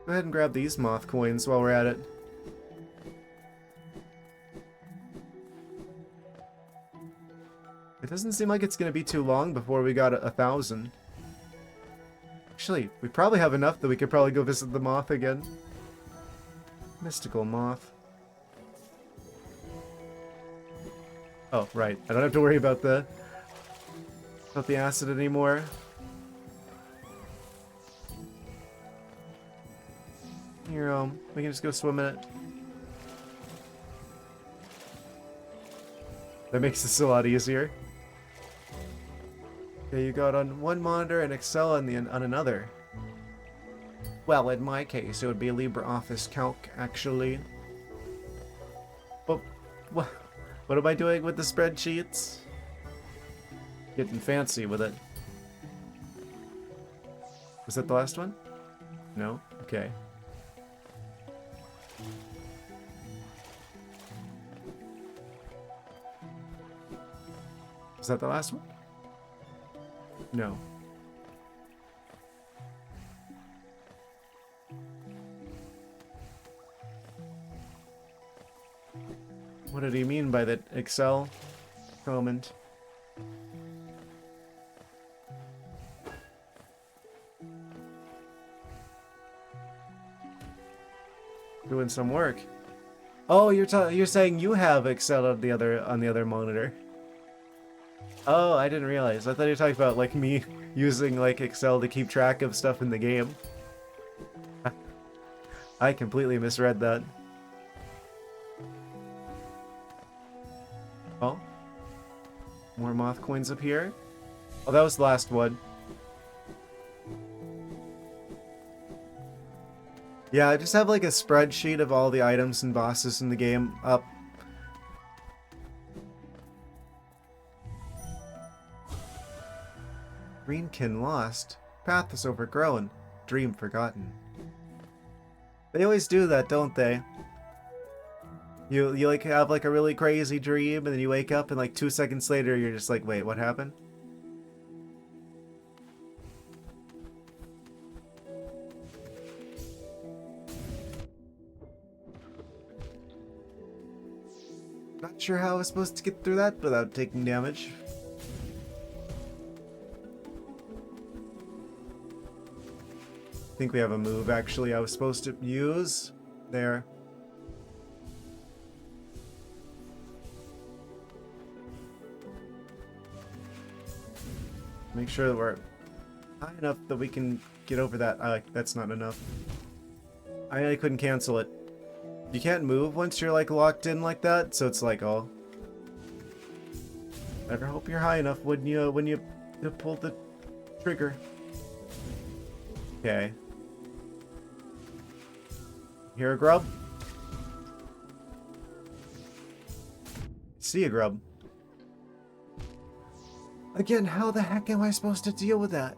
Go ahead and grab these moth coins while we're at it. It doesn't seem like it's going to be too long before we got 1,000. Actually, we probably have enough that we could probably go visit the moth again. Mystical moth. Oh, right. I don't have to worry about the acid anymore. Here, we can just go swim in it. That makes this a lot easier. Okay, you got on one monitor and Excel on another. Well, in my case, it would be LibreOffice Calc, actually. But what am I doing with the spreadsheets? Getting fancy with it. Was that the last one? No? Okay. Was that the last one? No. What did he mean by that Excel comment? Doing some work. Oh, you're saying you have Excel on the other monitor. Oh, I didn't realize. I thought you were talking about like me using like Excel to keep track of stuff in the game. I completely misread that. Oh. More moth coins up here. Oh, that was the last one. Yeah, I just have like a spreadsheet of all the items and bosses in the game up. Greenkin lost. Path is overgrown. Dream forgotten. They always do that, don't they? You like have like a really crazy dream and then you wake up and like 2 seconds later you're just like, wait, what happened? Not sure how I was supposed to get through that without taking damage. I think we have a move actually I was supposed to use. There. Make sure that we're high enough that we can get over that. That's not enough. I couldn't cancel it. You can't move once you're like locked in like that, so it's like, oh. Better hope you're high enough when you pull the trigger. Okay. Hear a grub? See a grub. Again, how the heck am I supposed to deal with that?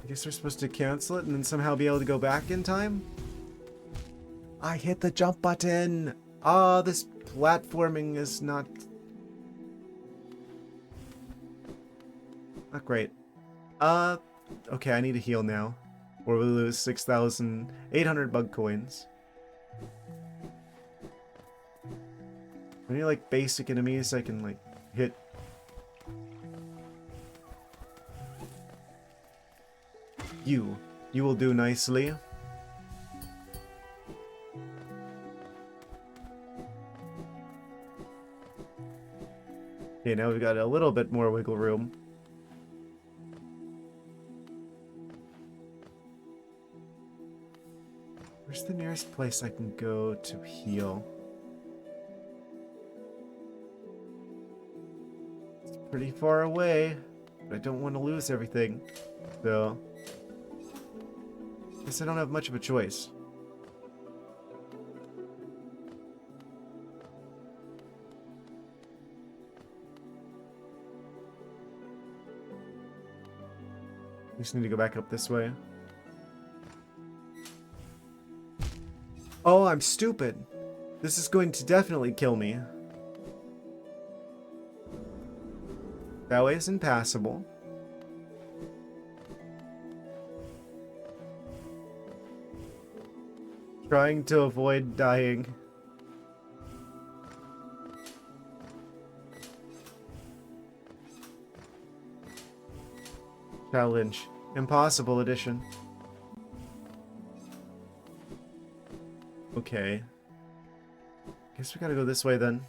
I guess we're supposed to cancel it and then somehow be able to go back in time? I hit the jump button! Ah, this platforming is not great. Okay, I need to heal now. Or we lose 6,800 bug coins. Any like basic enemies I can like hit? You will do nicely. Okay, now we've got a little bit more wiggle room. Where's the nearest place I can go to heal? It's pretty far away, but I don't want to lose everything. So, I guess I don't have much of a choice. I just need to go back up this way. Oh, I'm stupid. This is going to definitely kill me. That way is impassable. Trying to avoid dying. Challenge. Impossible edition. Okay. Guess we gotta go this way then.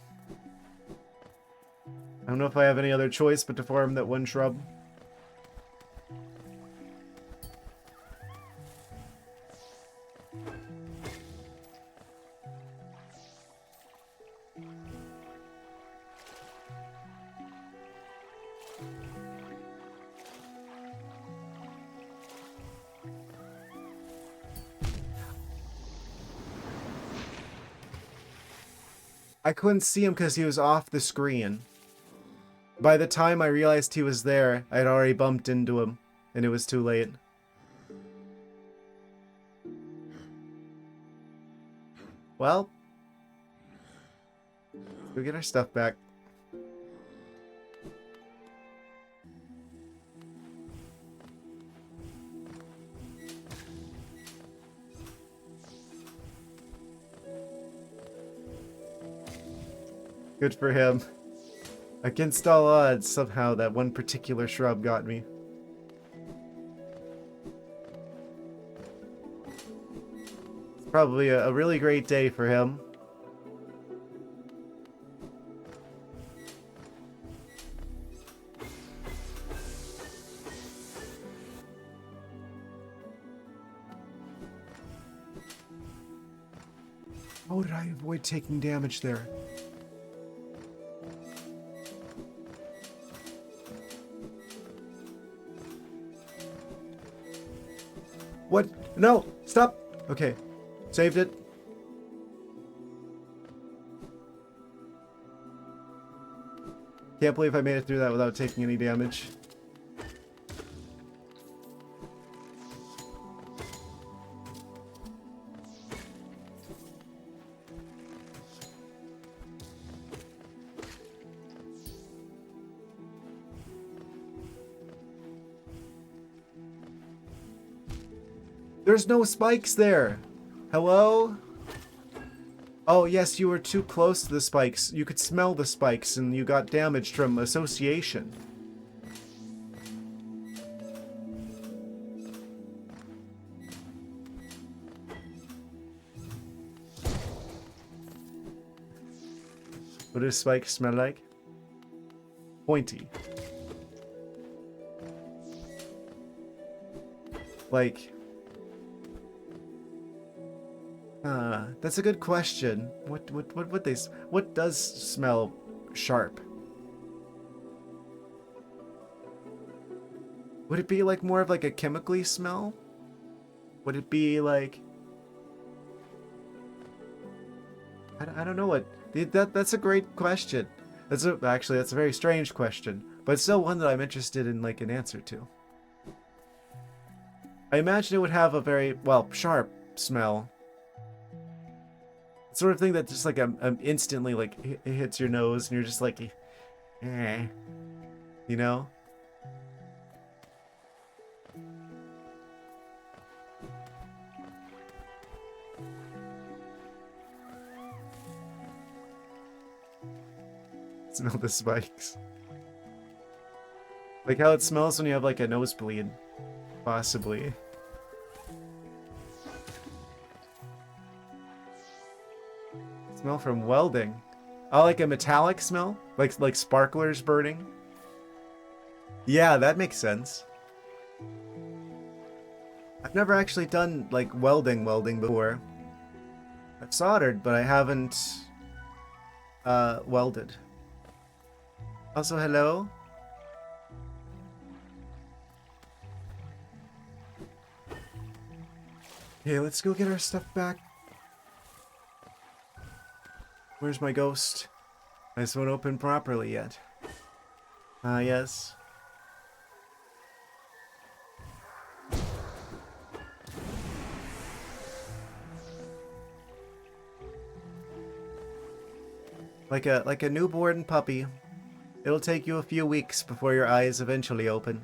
I don't know if I have any other choice but to farm that one shrub. I couldn't see him because he was off the screen. By the time I realized he was there, I'd already bumped into him, and it was too late. Well, let's go get our stuff back. Good for him. Against all odds, somehow that one particular shrub got me. It's probably a really great day for him. How did I avoid taking damage there? What? No! Stop! Okay. Saved it. Can't believe I made it through that without taking any damage. There's no spikes there! Hello? Oh, yes, you were too close to the spikes. You could smell the spikes and you got damaged from association. What do spikes smell like? Pointy. Like... that's a good question. What does smell sharp? Would it be like more of like a chemically smell? Would it be like... I don't know what... That's a great question. Actually, that's a very strange question. But it's still one that I'm interested in like an answer to. I imagine it would have a very, well, sharp smell. Sort of thing that just like instantly like it hits your nose and you're just like, eh, you know? Smell the spikes. Like how it smells when you have like a nosebleed, possibly. Smell from welding. Oh, like a metallic smell? Like sparklers burning? Yeah, that makes sense. I've never actually done like welding before. I've soldered, but I haven't welded. Also, hello? Okay, let's go get our stuff back. Where's my ghost? This won't open properly yet. Ah, yes. Like a newborn puppy. It'll take you a few weeks before your eyes eventually open.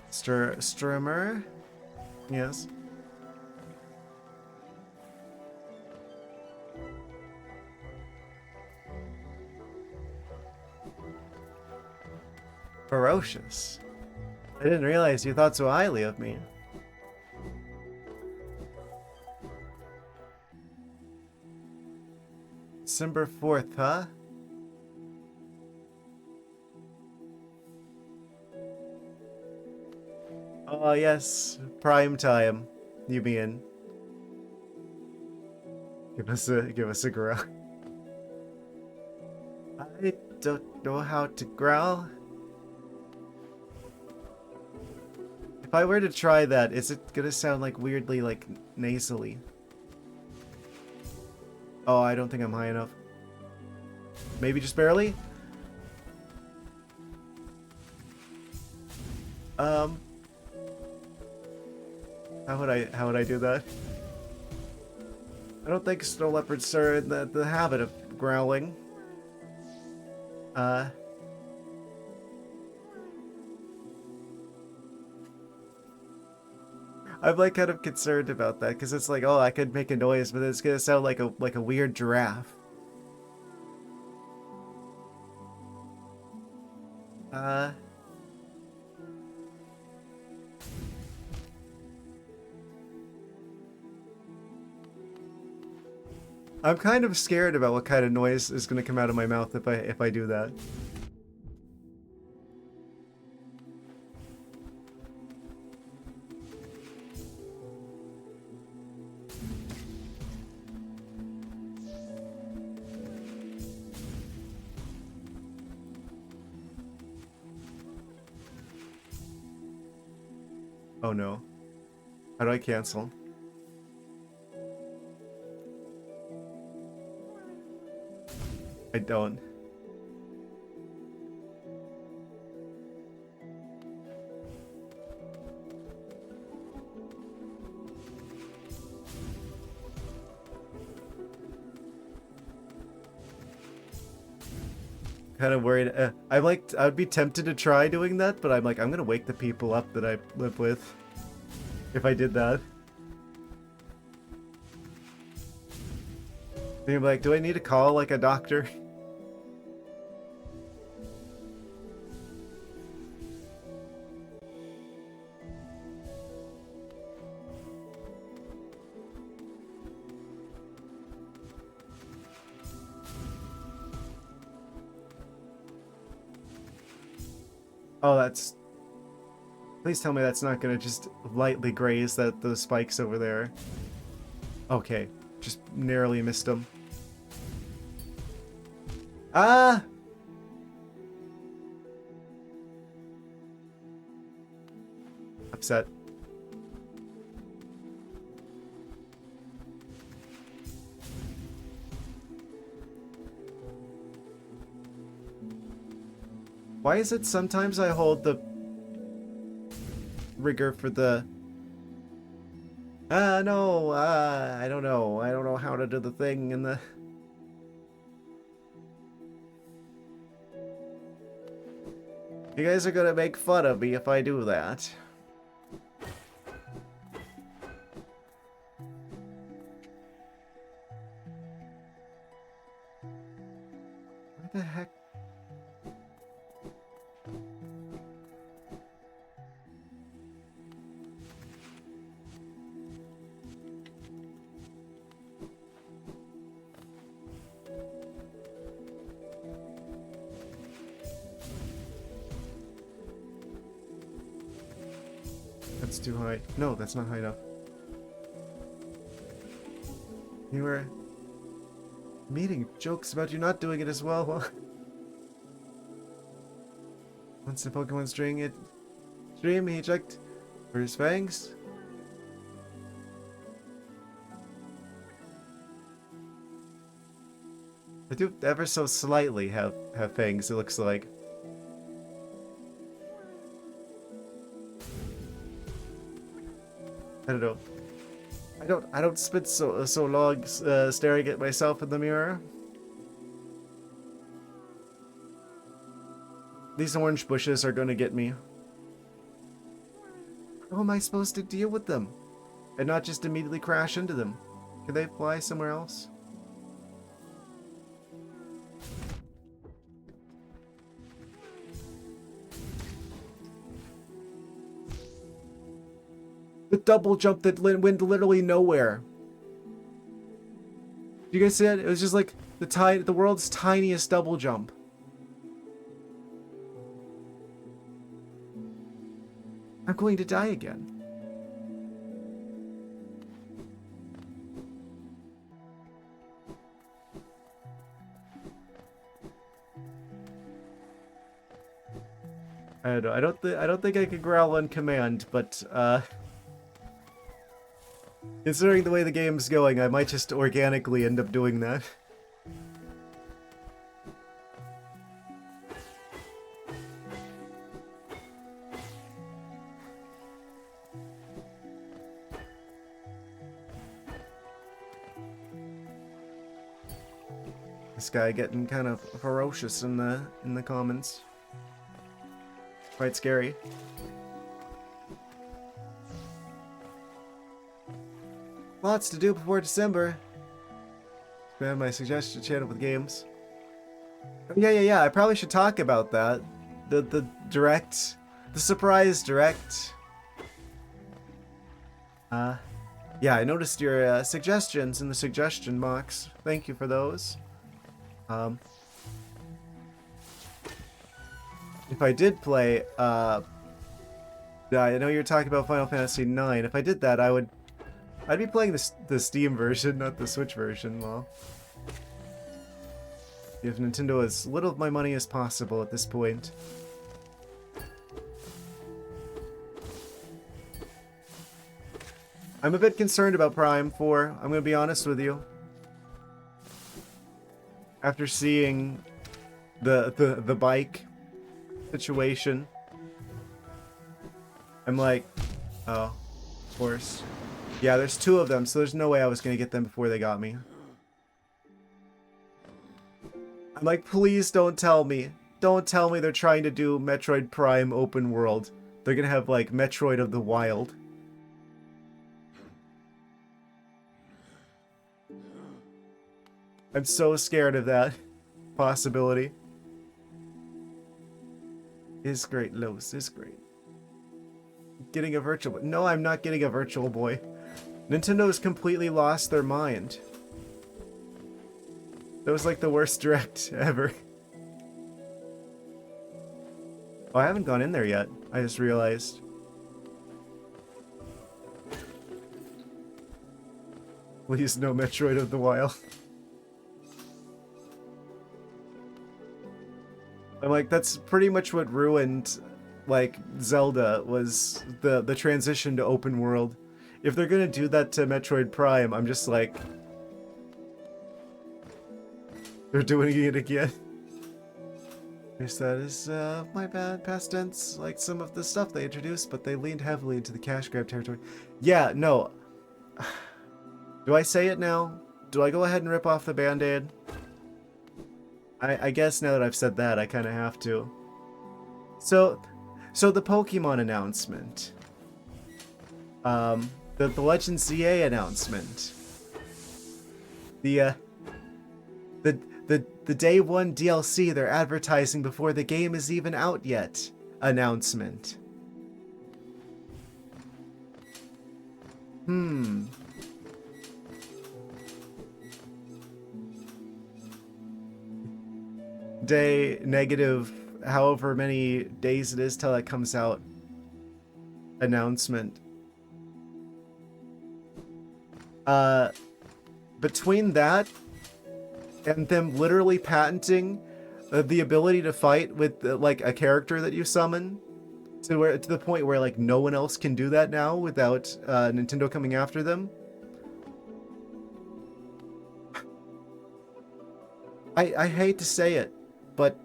Let's Strimmer. Yes. Ferocious. I didn't realize you thought so highly of me. December 4th, huh? Oh, yes. Prime time. You mean. Give us a growl. I don't know how to growl. If I were to try that, is it gonna sound like weirdly like nasally? Oh, I don't think I'm high enough. Maybe just barely? How would I do that? I don't think snow leopards are in the habit of growling. I'm like kind of concerned about that because it's like, oh, I could make a noise, but it's gonna sound like a weird giraffe. I'm kind of scared about what kind of noise is gonna come out of my mouth if I do that. Oh no. How do I cancel? I don't. Kind of worried. I would be tempted to try doing that, but I'm like, I'm gonna wake the people up that I live with if I did that. Then you're like, do I need to call like a doctor? Oh, that's... Please tell me that's not gonna just lightly graze those spikes over there. Okay, just narrowly missed them. Ah! Upset. Why is it sometimes I hold the rigger for the... no, I don't know. I don't know how to do the thing in the... You guys are gonna make fun of me if I do that. What the heck? That's too high. No, that's not high enough. You were making jokes about you not doing it as well. Well, once the Pokemon stream, he checked for his fangs. I do ever so slightly have fangs, it looks like. I don't know. I don't spend so long staring at myself in the mirror. These orange bushes are gonna get me. How am I supposed to deal with them? And not just immediately crash into them? Can they fly somewhere else? The double jump that went literally nowhere. You guys see that? It was just like the world's tiniest double jump. I'm going to die again. I don't know. I don't think I could growl on command, but considering the way the game's going, I might just organically end up doing that. This guy getting kind of ferocious in the comments. Quite scary. Lots to do before December. Spam my suggestion channel with games. Yeah. I probably should talk about that. The direct, the surprise direct. Yeah, I noticed your suggestions in the suggestion box. Thank you for those. If I did play, I know you're talking about Final Fantasy IX. If I did that, I'd be playing the Steam version, not the Switch version. Well, give Nintendo as little of my money as possible at this point. I'm a bit concerned about Prime 4. I'm gonna be honest with you. After seeing the bike situation, I'm like, oh, of course. Yeah, there's 2 of them, so there's no way I was gonna get them before they got me. I'm like, please don't tell me. Don't tell me they're trying to do Metroid Prime open world. They're gonna have, like, Metroid of the Wild. I'm so scared of that possibility. Is great, Los, is great. Getting a virtual... No, I'm not getting a Virtual Boy. Nintendo's completely lost their mind. That was like the worst direct ever. Oh, I haven't gone in there yet. I just realized. Please, no Metroid of the Wild. I'm like, that's pretty much what ruined, like, Zelda, was the transition to open world. If they're gonna do that to Metroid Prime, I'm just like... They're doing it again. Yes, that is, my bad, past tense, like some of the stuff they introduced, but they leaned heavily into the cash grab territory. Yeah, no. Do I say it now? Do I go ahead and rip off the Band-Aid? I guess now that I've said that, I kind of have to. So the Pokemon announcement. The Legend ZA announcement. The day 1 DLC they're advertising before the game is even out yet announcement. Day negative however many days it is till that comes out announcement. Between that and them literally patenting the ability to fight with like a character that you summon to the point where like no one else can do that now without Nintendo coming after them. I hate to say it, but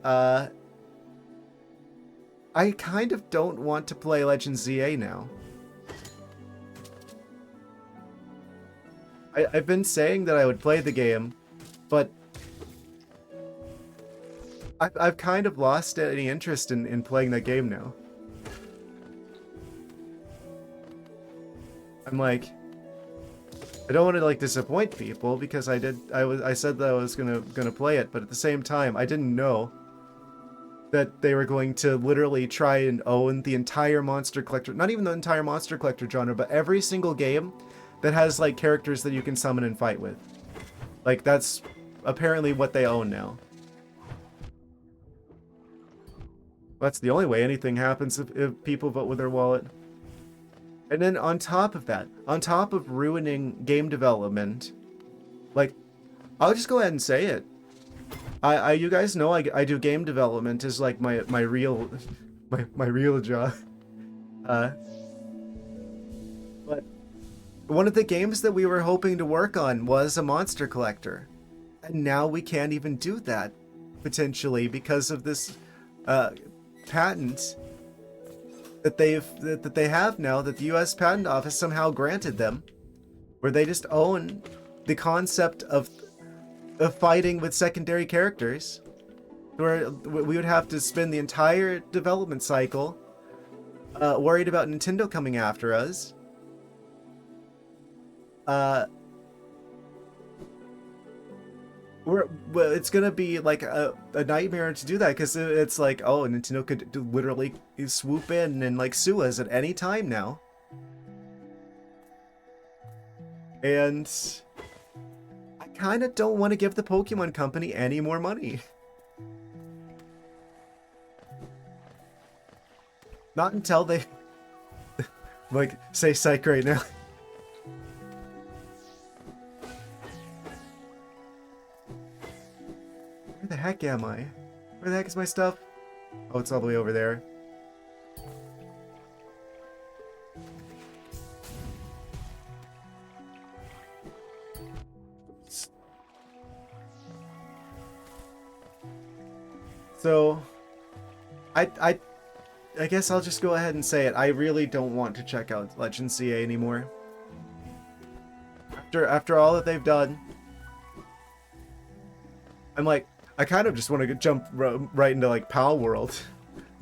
I kind of don't want to play Legend ZA now. I've been saying that I would play the game, but I've kind of lost any interest in playing that game now. I'm like, I don't want to like disappoint people because I said that I was gonna play it, but at the same time, I didn't know that they were going to literally try and own the entire Monster Collector, not even the entire Monster Collector genre, but every single game that has like characters that you can summon and fight with. Like that's apparently what they own now. That's the only way anything happens if people vote with their wallet. And then on top of that, on top of ruining game development, like, I'll just go ahead and say it. You guys know I do game development as like my real my real job. But one of the games that we were hoping to work on was a Monster Collector, and now we can't even do that potentially because of this patent that they have now, that the U.S. Patent Office somehow granted them, where they just own the concept of fighting with secondary characters, where we would have to spend the entire development cycle worried about Nintendo coming after us. It's gonna be like a nightmare to do that, because it's like, oh, Nintendo could literally swoop in and like sue us at any time now. And I kind of don't want to give the Pokemon Company any more money. Not until they like say psych right now. Where the heck am I? Where the heck is my stuff? Oh, it's all the way over there. So, I guess I'll just go ahead and say it. I really don't want to check out Legend CA anymore. After all that they've done, I'm like, I kind of just want to jump right into like Pal World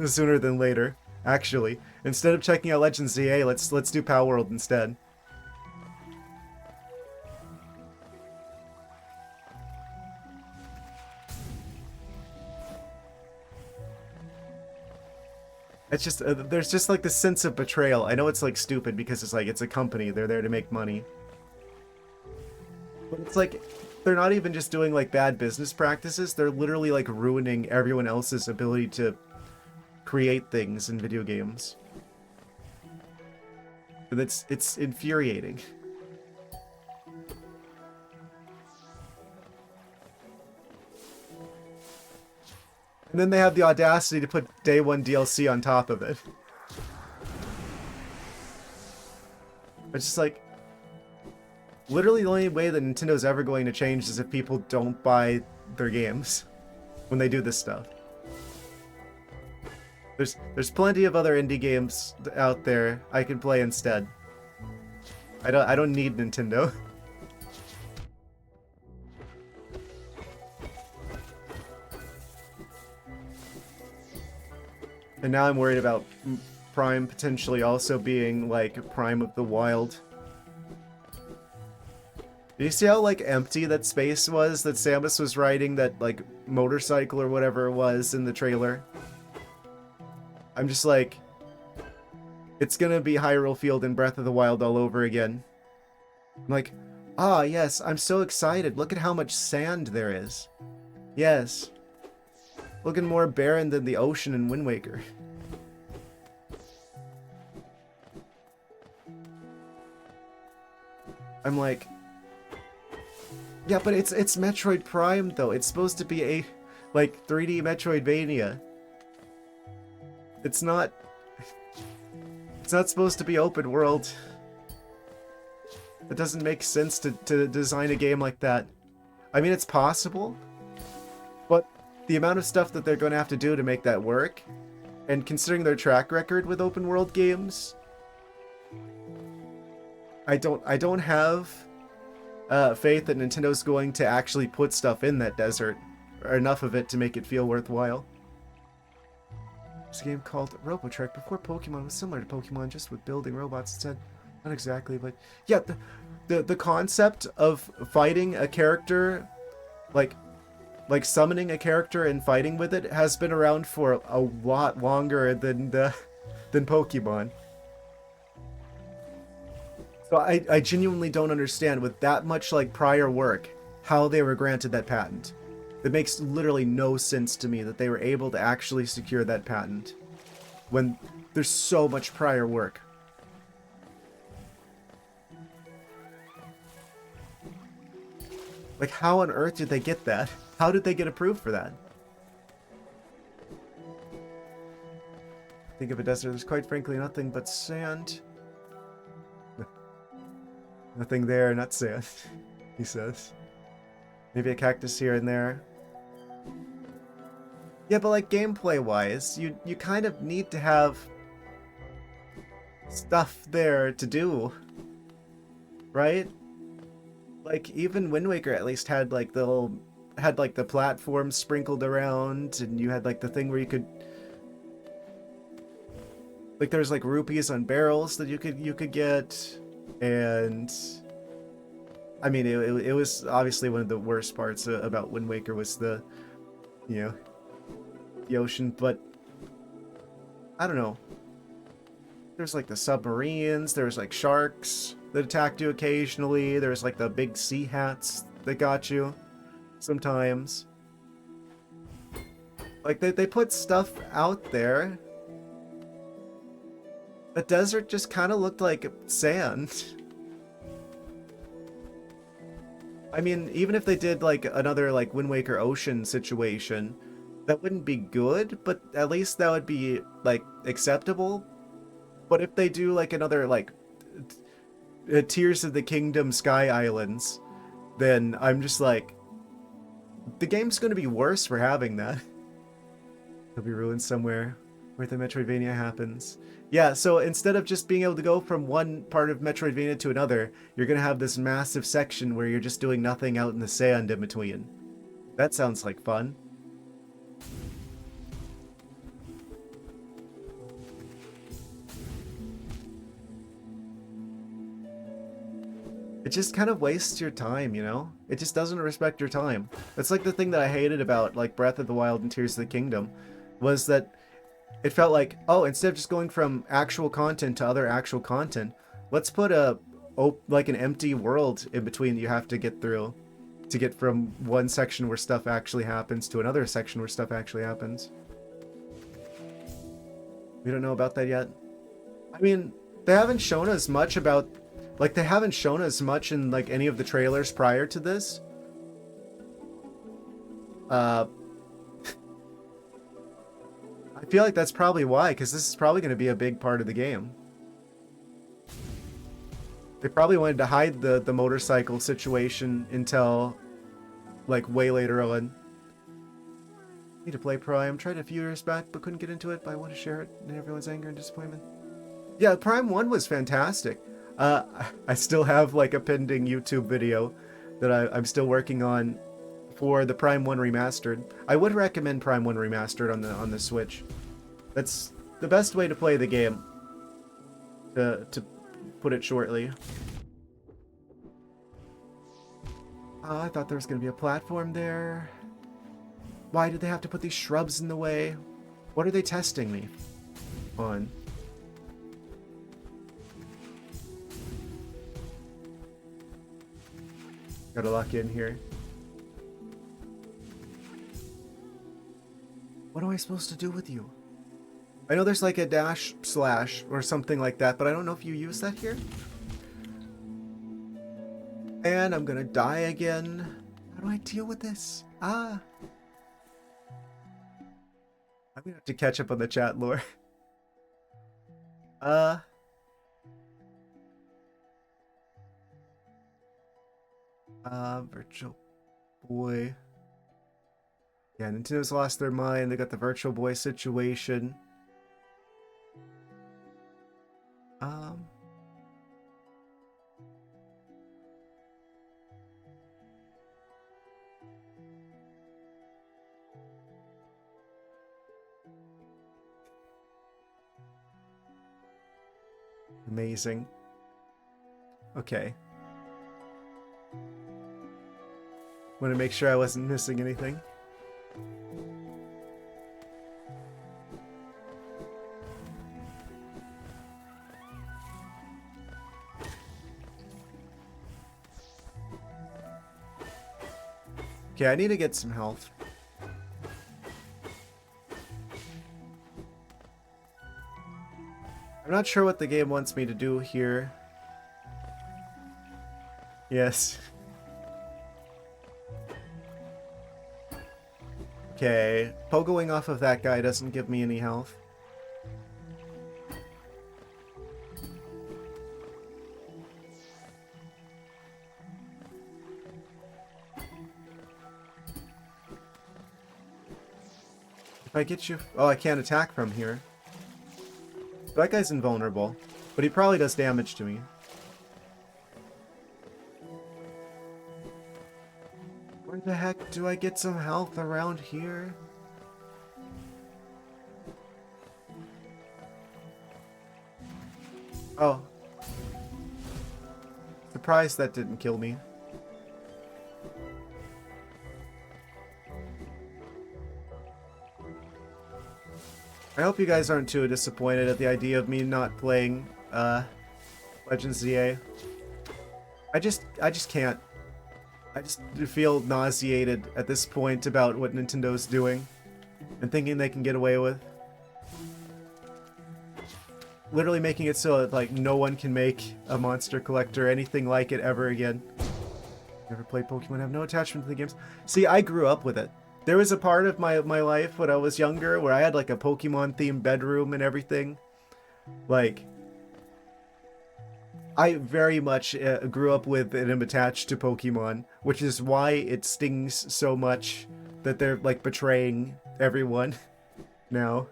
sooner than later. Actually, instead of checking out Legend CA, let's do Pal World instead. It's just, there's just like this sense of betrayal. I know it's like stupid because it's like, it's a company, they're there to make money. But it's like, they're not even just doing like bad business practices, they're literally like ruining everyone else's ability to create things in video games. And it's infuriating. And then they have the audacity to put Day 1 DLC on top of it. It's just like, literally the only way that Nintendo's ever going to change is if people don't buy their games when they do this stuff. There's plenty of other indie games out there I can play instead. I don't need Nintendo. And now I'm worried about Prime potentially also being like Prime of the Wild. Do you see how like empty that space was that Samus was riding that like motorcycle or whatever it was in the trailer? I'm just like, it's gonna be Hyrule Field and Breath of the Wild all over again. I'm like, ah yes, I'm so excited. Look at how much sand there is. Yes. Looking more barren than the ocean in Wind Waker. I'm like, yeah, but it's Metroid Prime though. It's supposed to be a like 3D Metroidvania. It's not supposed to be open world. It doesn't make sense to design a game like that. I mean, it's possible, but the amount of stuff that they're going to have to do to make that work, and considering their track record with open world games, I don't have faith that Nintendo's going to actually put stuff in that desert, or enough of it to make it feel worthwhile. There's a game called RoboTrek. Before Pokemon was similar to Pokemon, just with building robots instead. Not exactly, but yeah, the concept of fighting a character, like summoning a character and fighting with it, has been around for a lot longer than than Pokemon. So I genuinely don't understand, with that much like prior work, how they were granted that patent. It makes literally no sense to me that they were able to actually secure that patent when there's so much prior work. Like, how on earth did they get that? How did they get approved for that? Think of a desert, there's quite frankly nothing but sand. Nothing there, not sand, he says. Maybe a cactus here and there. Yeah, but like gameplay-wise, you kind of need to have stuff there to do, right? Like even Wind Waker at least had like the platforms sprinkled around, and you had like the thing where you could, like, there's like rupees on barrels that you could get, and I mean it was obviously one of the worst parts about Wind Waker was the, you know, the ocean, but I don't know. There's like the submarines, there's like sharks that attacked you occasionally, there's like the big sea hats that got you sometimes. Like they put stuff out there. The desert just kind of looked like sand. I mean, even if they did like another like Wind Waker ocean situation, that wouldn't be good, but at least that would be like acceptable. But if they do like another like Tears of the Kingdom Sky Islands, then I'm just like, the game's going to be worse for having that. It'll be ruined somewhere where the Metroidvania happens. Yeah, so instead of just being able to go from one part of Metroidvania to another, you're going to have this massive section where you're just doing nothing out in the sand in between. That sounds like fun. It just kind of wastes your time, you know? It just doesn't respect your time. That's like the thing that I hated about like Breath of the Wild and Tears of the Kingdom, was that it felt like, oh, instead of just going from actual content to other actual content, let's put like an empty world in between that you have to get through to get from one section where stuff actually happens to another section where stuff actually happens. We don't know about that yet. I mean, they haven't shown us much about, like, they haven't shown us much in like any of the trailers prior to this. I feel like that's probably why, because this is probably going to be a big part of the game. They probably wanted to hide the motorcycle situation until like way later on. Need to play Prime. Tried a few years back, but couldn't get into it. But I want to share it in everyone's anger and disappointment. Yeah, Prime 1 was fantastic. I still have like a pending YouTube video that I'm still working on for the Prime 1 Remastered. I would recommend Prime 1 Remastered on the Switch. That's the best way to play the game, to put it shortly. I thought there was going to be a platform there. Why did they have to put these shrubs in the way? What are they testing me on? Gotta lock in here. What am I supposed to do with you? I know there's like a dash slash or something like that, but I don't know if you use that here. And I'm gonna die again. How do I deal with this? I'm gonna have to catch up on the chat lore. Virtual Boy. Yeah, Nintendo's lost their mind. They got the Virtual Boy situation. Amazing. Okay. Want to make sure I wasn't missing anything. Okay, I need to get some health. I'm not sure what the game wants me to do here. Yes. Okay, pogoing off of that guy doesn't give me any health. If I get you... Oh, I can't attack from here. That guy's invulnerable, but he probably does damage to me. Where the heck do I get some health around here? Oh. Surprised that didn't kill me. I hope you guys aren't too disappointed at the idea of me not playing Legends ZA. I just can't. I just feel nauseated at this point about what Nintendo's doing and thinking they can get away with. Literally making it so that, like, no one can make a Monster Collector anything like it ever again. Never played Pokemon, have no attachment to the games. See, I grew up with it. There was a part of my life when I was younger where I had like a Pokemon themed bedroom and everything. Like, I very much grew up with and am attached to Pokemon, which is why it stings so much that they're like betraying everyone now.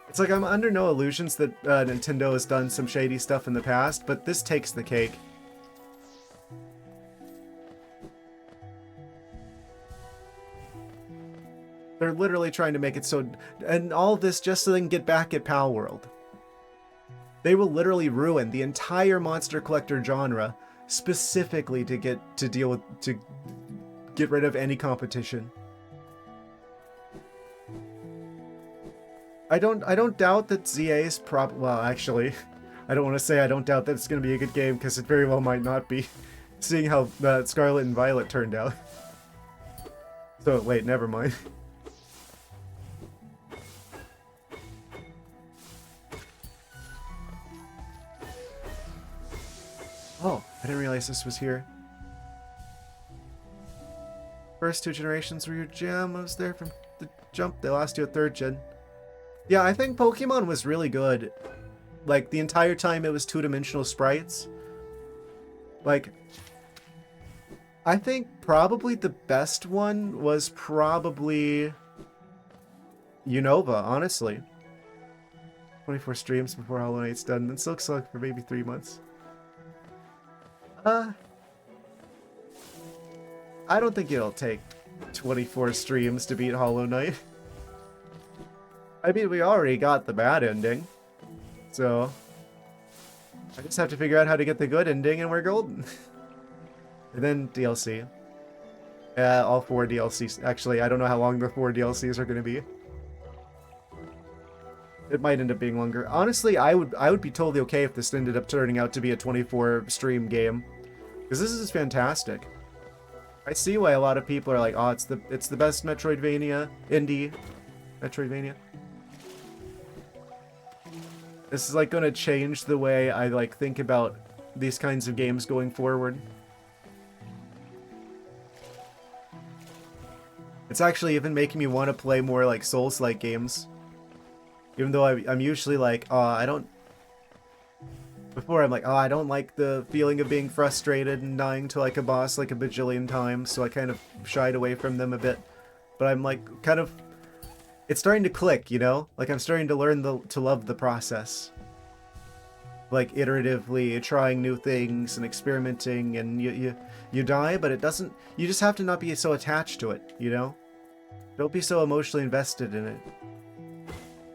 It's like I'm under no illusions that Nintendo has done some shady stuff in the past, but this takes the cake. They're literally trying to make it so... And all of this just so they can get back at Pal World. They will literally ruin the entire Monster Collector genre specifically to get rid of any competition. I don't doubt that ZA's well, actually, I don't want to say I don't doubt that it's going to be a good game, because it very well might not be, seeing how Scarlet and Violet turned out. So, wait, never mind. Oh, I didn't realize this was here. First two generations were your jam. I was there from the jump. They lost you a third gen. Yeah, I think Pokemon was really good. Like, the entire time it was two-dimensional sprites. Like, I think probably the best one was probably Unova, honestly. 24 streams before Hollow Knight's done. And Silk Slug for maybe 3 months. I don't think it'll take 24 streams to beat Hollow Knight. I mean, we already got the bad ending. So, I just have to figure out how to get the good ending and we're golden. And then DLC. All 4 DLCs. Actually, I don't know how long the 4 DLCs are going to be. It might end up being longer. Honestly, I would be totally okay if this ended up turning out to be a 24 stream game. Because this is fantastic. I see why a lot of people are like, oh, it's the best Metroidvania, indie Metroidvania. This is like going to change the way I like think about these kinds of games going forward. It's actually even making me want to play more like Souls-like games. Even though I'm usually like, oh, I don't... Before I'm like, oh, I don't like the feeling of being frustrated and dying to like a boss like a bajillion times, so I kind of shied away from them a bit. But I'm like, kind of... It's starting to click, you know? Like, I'm starting to learn to love the process. Like, iteratively trying new things and experimenting, and you die, but it doesn't... You just have to not be so attached to it, you know? Don't be so emotionally invested in it.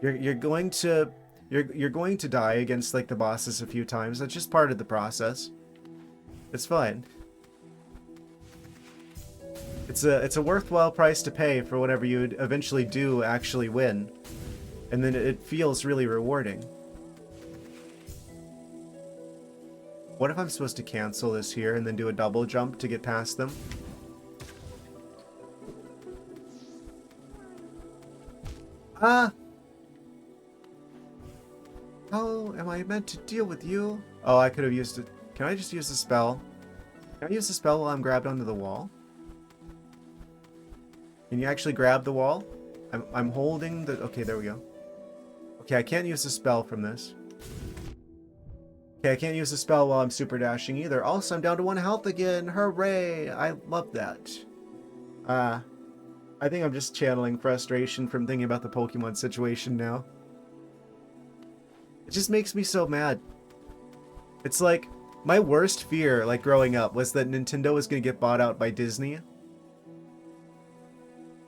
You're going to You're going to die against like the bosses a few times. That's just part of the process. It's fine. It's a worthwhile price to pay for whatever you eventually do actually win. And then it feels really rewarding. What if I'm supposed to cancel this here and then do a double jump to get past them? Ah! How am I meant to deal with you? Oh, I could have used it. Can I just use the spell? Can I use the spell while I'm grabbed onto the wall? Can you actually grab the wall? I'm holding the... Okay, there we go. Okay, I can't use the spell from this. Okay, I can't use the spell while I'm super dashing either. Also, I'm down to 1 health again. Hooray! I love that. I think I'm just channeling frustration from thinking about the Pokemon situation now. It just makes me so mad. It's like, my worst fear, like growing up, was that Nintendo was going to get bought out by Disney.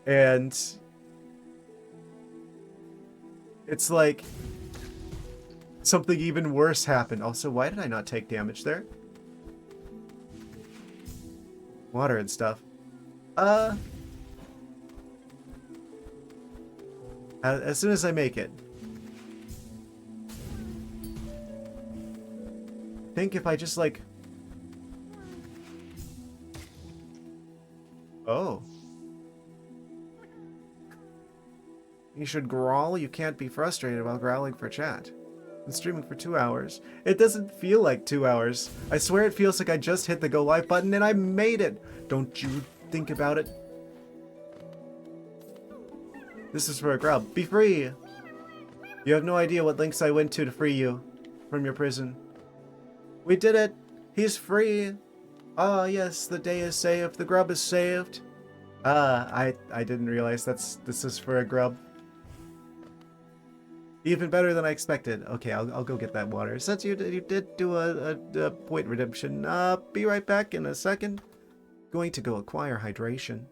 And it's like something even worse happened. Also, why did I not take damage there? Water and stuff. As soon as I make it. I think if I just like... Oh. You should growl. You can't be frustrated while growling for chat. I'm streaming for 2 hours. It doesn't feel like 2 hours. I swear it feels like I just hit the go live button and I made it. Don't you think about it. This is for a grub. Be free. You have no idea what lengths I went to free you from your prison. We did it. He's free. Ah, yes, the day is saved. The grub is saved. I didn't realize this is for a grub. Even better than I expected. Okay, I'll go get that water. Since you did do a point redemption, be right back in a second. Going to go acquire hydration.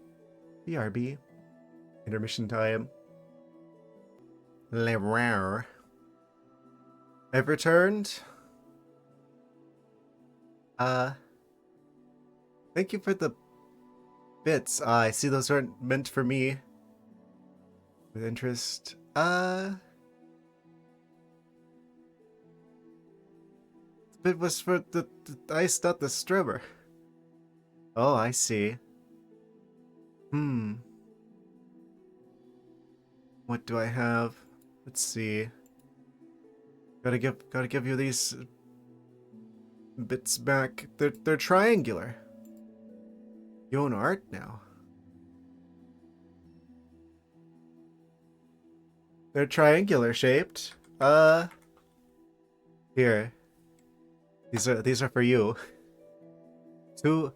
BRB. Intermission time. Le rare. I've returned. Thank you for the bits. I see those aren't meant for me. With interest. It was for the ice, not the strimmer. Oh, I see. What do I have? Let's see. Gotta give you these bits back. They're triangular. You own art now. They're triangular shaped. Here. These are for you. Two.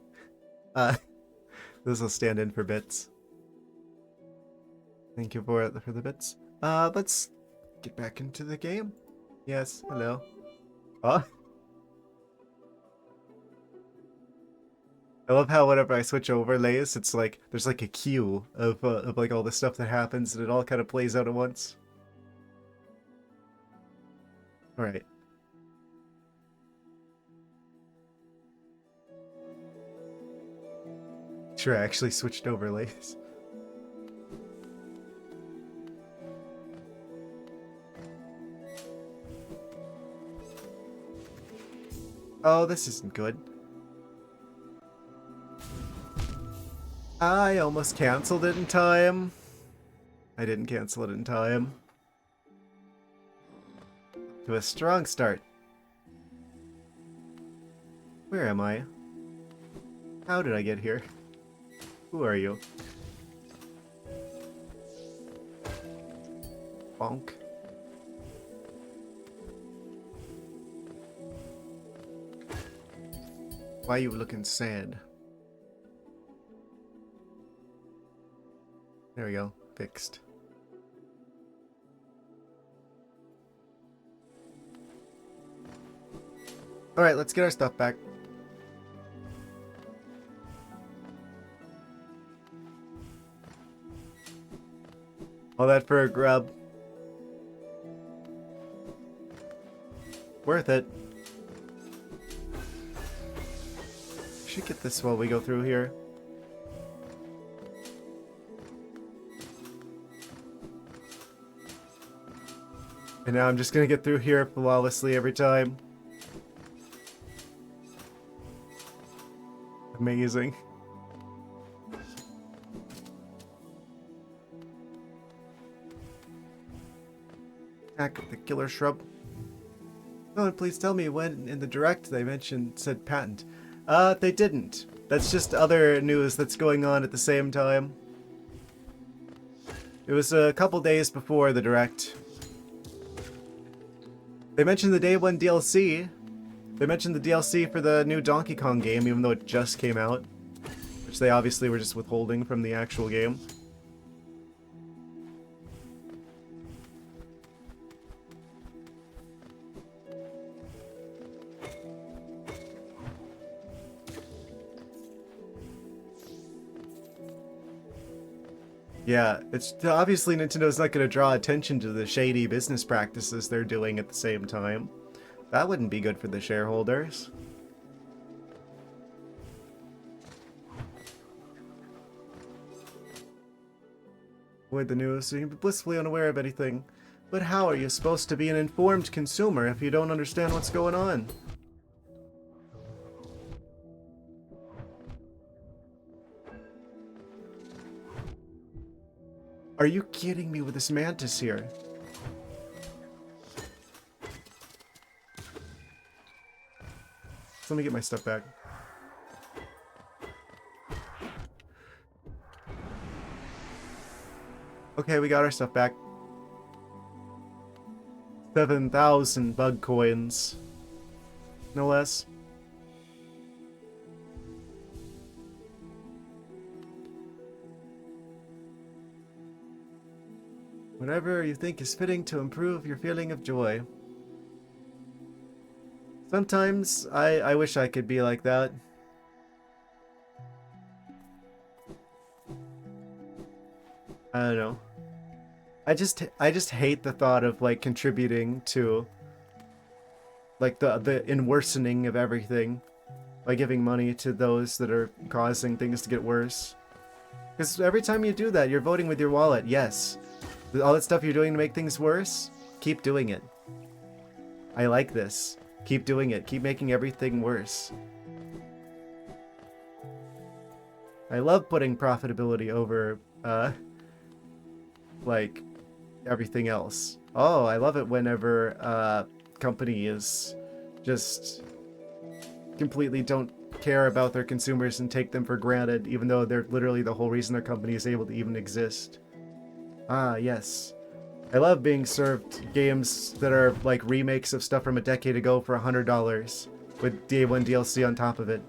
This will stand in for bits. Thank you for the bits. Let's get back into the game. Yes, hello. Oh. I love how whenever I switch overlays, it's like there's like a queue of like all the stuff that happens, and it all kind of plays out at once. All right. Sure, I actually switched overlays. Oh, this isn't good. I almost canceled it in time. I didn't cancel it in time. To a strong start. Where am I? How did I get here? Who are you? Bonk. Why you looking sad? There we go. Fixed. Alright, let's get our stuff back. All that for a grub. Worth it. Should get this while we go through here. And now I'm just gonna get through here flawlessly every time. Amazing. Attack of the killer shrub. Oh, please tell me when in the direct they said patent. They didn't. That's just other news that's going on at the same time. It was a couple days before the direct. They mentioned the day one DLC. They mentioned the DLC for the new Donkey Kong game, even though it just came out. Which they obviously were just withholding from the actual game. Yeah, it's obviously Nintendo's not going to draw attention to the shady business practices they're doing at the same time. That wouldn't be good for the shareholders. Avoid the news so you can be blissfully unaware of anything. But how are you supposed to be an informed consumer if you don't understand what's going on? Are you kidding me with this mantis here? So let me get my stuff back. Okay, we got our stuff back. 7,000 bug coins. No less. Whatever you think is fitting to improve your feeling of joy. Sometimes I wish I could be like that. I don't know. I just hate the thought of like contributing to like the worsening of everything by giving money to those that are causing things to get worse. Because every time you do that, you're voting with your wallet. Yes. All that stuff you're doing to make things worse, keep doing it. I like this. Keep doing it. Keep making everything worse. I love putting profitability over, like, everything else. Oh, I love it whenever a company is just completely don't care about their consumers and take them for granted, even though they're literally the whole reason their company is able to even exist. Ah, yes. I love being served games that are like remakes of stuff from a decade ago for $100 with day one DLC on top of it.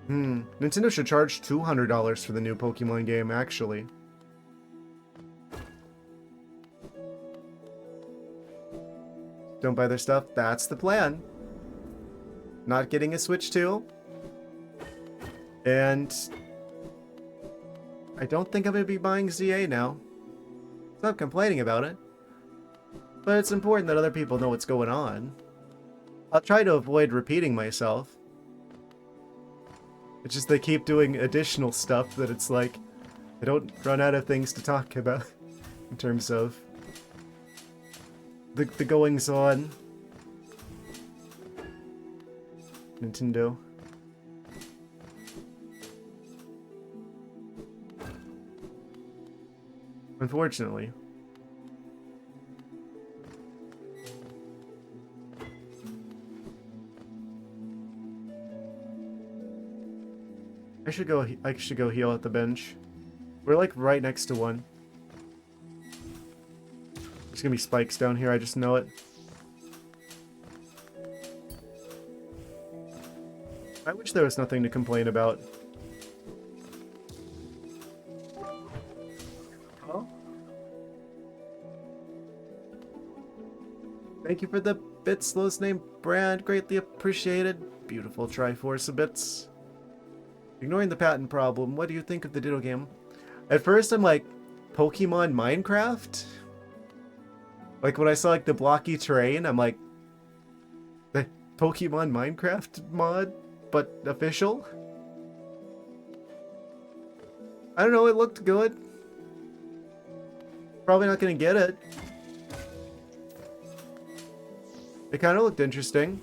Nintendo should charge $200 for the new Pokemon game, actually. Don't buy their stuff? That's the plan. Not getting a Switch 2. And I don't think I'm going to be buying ZA now. Stop complaining about it. But it's important that other people know what's going on. I'll try to avoid repeating myself. It's just they keep doing additional stuff that it's like I don't run out of things to talk about in terms of the goings on. Nintendo. Unfortunately. I should go heal at the bench. We're like right next to one. There's gonna be spikes down here, I just know it. I wish there was nothing to complain about. Thank you for the bits, lowest name brand. Greatly appreciated. Beautiful Triforce of bits. Ignoring the patent problem, what do you think of the Ditto game? At first I'm like, Pokemon Minecraft? Like when I saw like the blocky terrain, I'm like, the Pokemon Minecraft mod, but official? I don't know, it looked good. Probably not gonna get it. It kind of looked interesting.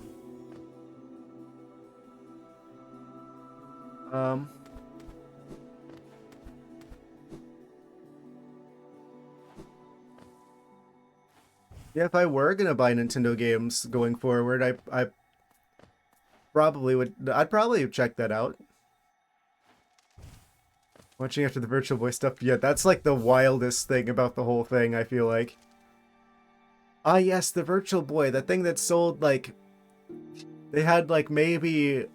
Yeah, if I were gonna buy Nintendo games going forward, I probably would. I'd probably check that out. Watching after the Virtual Boy stuff, yeah, that's like the wildest thing about the whole thing, I feel like. Ah, yes, the Virtual Boy, that thing that sold, like, they had, like, maybe,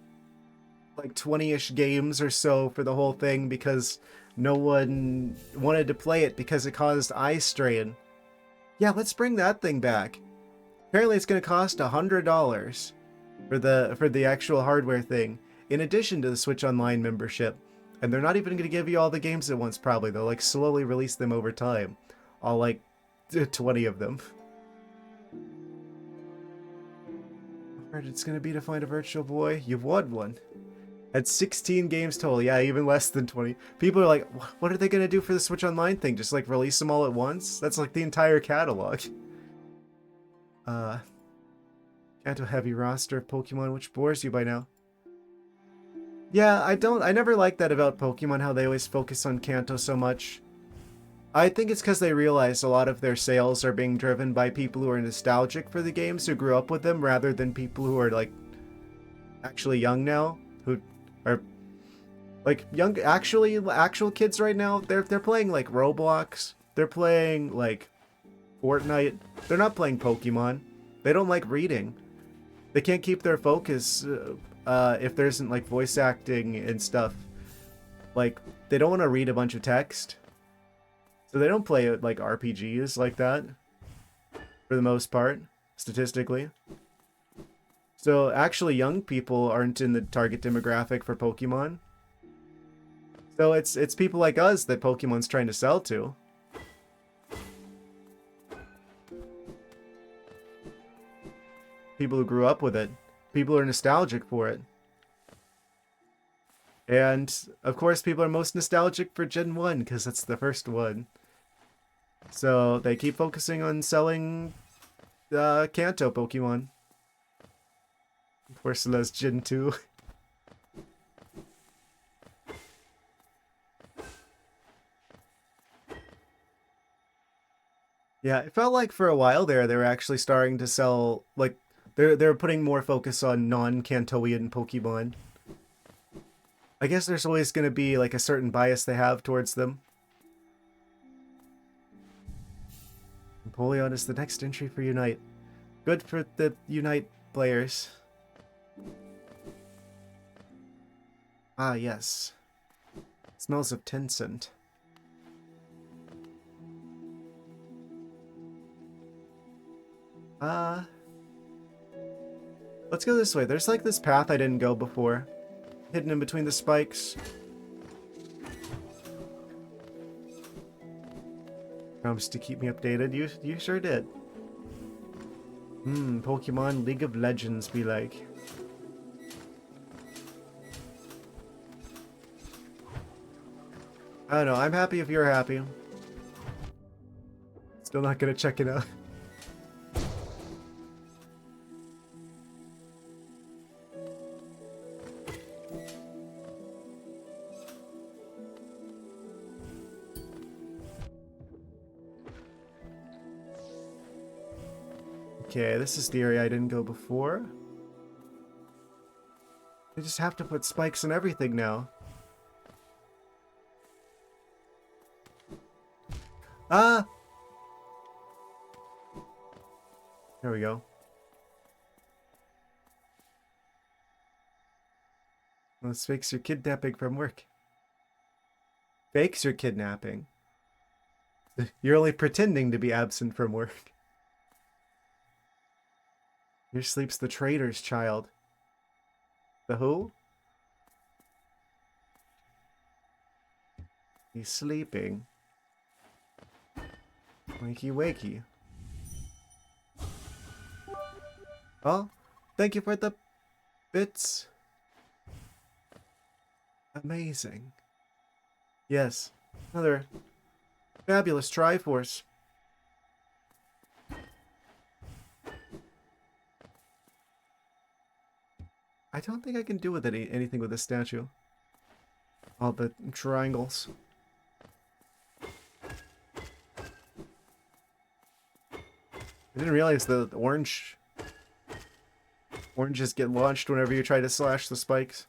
like, 20-ish games or so for the whole thing because no one wanted to play it because it caused eye strain. Yeah, let's bring that thing back. Apparently it's going to cost $100 for the actual hardware thing, in addition to the Switch Online membership. And they're not even going to give you all the games at once, probably. They'll, like, slowly release them over time. All, like, 20 of them. How hard it's going to be to find a Virtual Boy? You've won one. At 16 games total. Yeah, even less than 20. People are like, what are they going to do for the Switch Online thing? Just, like, release them all at once? That's, like, the entire catalog. Kanto heavy roster of Pokemon, which bores you by now? Yeah, I never liked that about Pokemon, how they always focus on Kanto so much. I think it's because they realize a lot of their sales are being driven by people who are nostalgic for the games, who grew up with them, rather than people who are, like, actually young now, who are, like, young, actual kids right now. They're playing, like, Roblox. They're playing, like, Fortnite. They're not playing Pokemon. They don't like reading. They can't keep their focus if there isn't, like, voice acting and stuff. Like, they don't want to read a bunch of text. So they don't play, like, RPGs like that. For the most part, statistically. So, actually, young people aren't in the target demographic for Pokemon. So it's people like us that Pokemon's trying to sell to. People who grew up with it. People who are nostalgic for it. And, of course, people are most nostalgic for Gen 1, because that's the first one. So, they keep focusing on selling Kanto Pokemon. Of course, there's Gen 2. Yeah, it felt like for a while there, they were actually starting to sell, like, they're putting more focus on non-Kantoian Pokemon. I guess there's always going to be, like, a certain bias they have towards them. Empoleon is the next entry for Unite. Good for the Unite players. Ah, yes. Smells of Tencent. Let's go this way. There's like this path I didn't go before. Hidden in between the spikes. Promised to keep me updated. You sure did. Pokemon League of Legends be like. I don't know. I'm happy if you're happy. Still not gonna check it out. Okay, this is the area I didn't go before. They just have to put spikes in everything now. Ah! There we go. Let's fix your kidnapping from work. Fakes your kidnapping. You're only pretending to be absent from work. Here sleeps the traitor's child. The who? He's sleeping. Wakey wakey. Oh, thank you for the bits. Amazing. Yes, another fabulous Triforce. I don't think I can do with anything with this statue. All the triangles. I didn't realize the oranges get launched whenever you try to slash the spikes.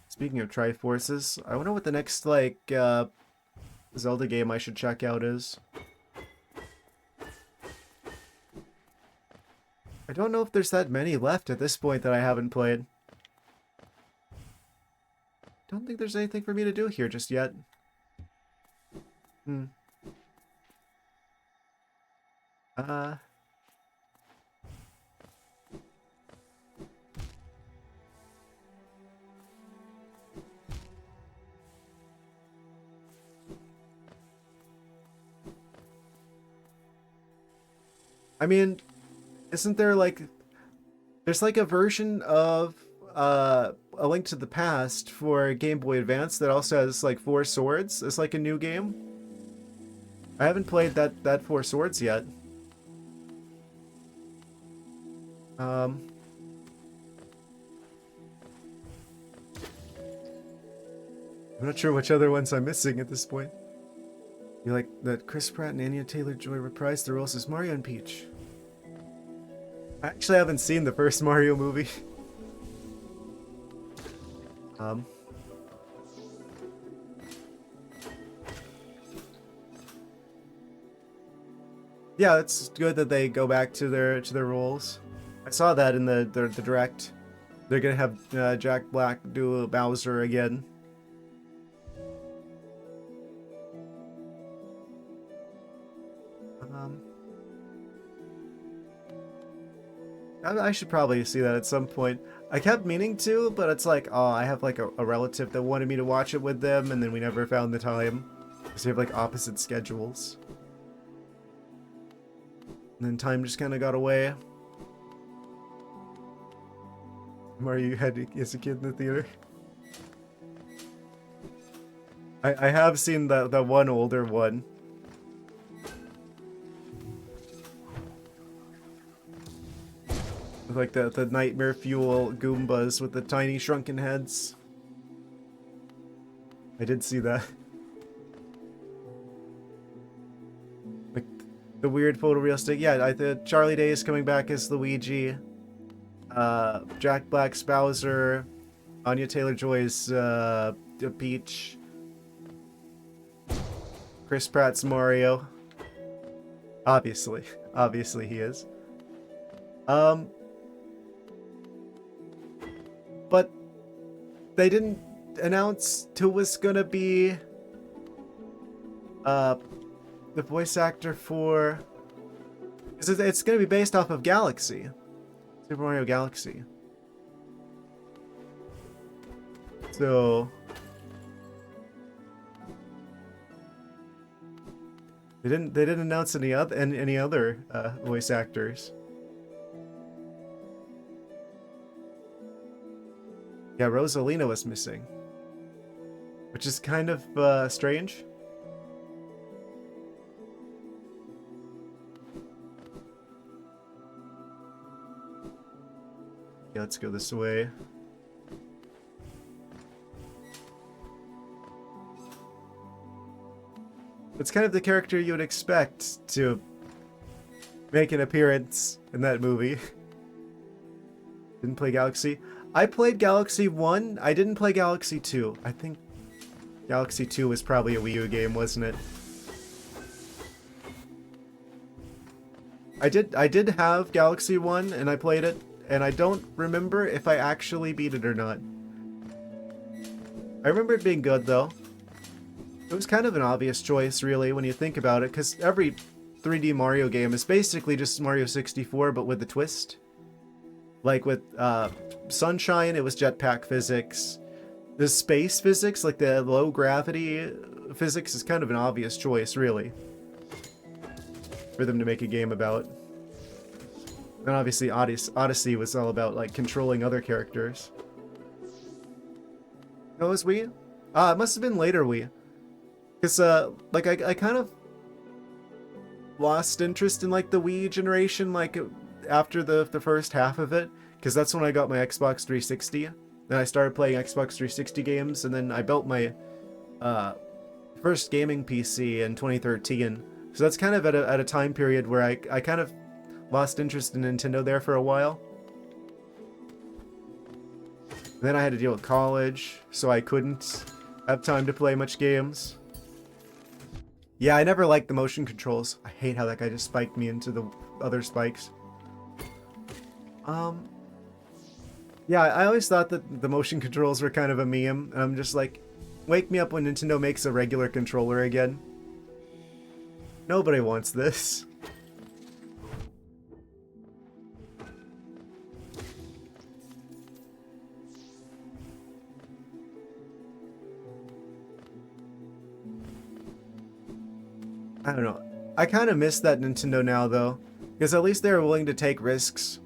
Speaking of Triforces, I wonder what the next, like, Zelda game I should check out is. I don't know if there's that many left at this point that I haven't played. Don't think there's anything for me to do here just yet. I mean, isn't there like... There's like a version of A Link to the Past for Game Boy Advance that also has like 4 swords. It's like a new game. I haven't played that 4 swords yet. I'm not sure which other ones I'm missing at this point. You like that Chris Pratt and Anya Taylor-Joy reprised their roles as Mario and Peach. I actually haven't seen the first Mario movie. Yeah, it's good that they go back to their roles. I saw that in the direct. They're gonna have Jack Black do Bowser again. I should probably see that at some point. I kept meaning to, but it's like, oh, I have like a relative that wanted me to watch it with them, and then we never found the time. Because we have like opposite schedules. And then time just kind of got away. Mario, you had as a kid in the theater? I have seen the one older one. Like the Nightmare Fuel Goombas with the tiny shrunken heads. I did see that. Like the weird photorealistic. Yeah, Charlie Day is coming back as Luigi. Jack Black's Bowser. Anya Taylor-Joy's Peach. Chris Pratt's Mario. Obviously he is. But they didn't announce who was gonna be the voice actor for... It's gonna be based off of Galaxy. Super Mario Galaxy. So... They didn't announce any other voice actors. Yeah, Rosalina was missing. Which is kind of strange. Yeah, let's go this way. It's kind of the character you would expect to make an appearance in that movie. Didn't play Galaxy. I played Galaxy 1. I didn't play Galaxy 2. I think Galaxy 2 was probably a Wii U game, wasn't it? I did have Galaxy 1 and I played it, and I don't remember if I actually beat it or not. I remember it being good though. It was kind of an obvious choice really when you think about it, because every 3D Mario game is basically just Mario 64 but with a twist. Like with Sunshine, it was jetpack physics. The space physics, like the low gravity physics, is kind of an obvious choice, really, for them to make a game about. And obviously Odyssey was all about like controlling other characters. Oh, was Wii? It must have been later Wii. Because like I kind of lost interest in like the Wii generation, like after the first half of it, because that's when I got my Xbox 360. Then I started playing Xbox 360 games, and then I built my first gaming PC in 2013. So that's kind of at a time period where I kind of lost interest in Nintendo there for a while. And then I had to deal with college, so I couldn't have time to play much games. Yeah, I never liked the motion controls. I hate how that guy just spiked me into the other spikes. Yeah, I always thought that the motion controls were kind of a meme, and I'm just like, wake me up when Nintendo makes a regular controller again. Nobody wants this. I don't know. I kind of miss that Nintendo now, though, because at least they were willing to take risks.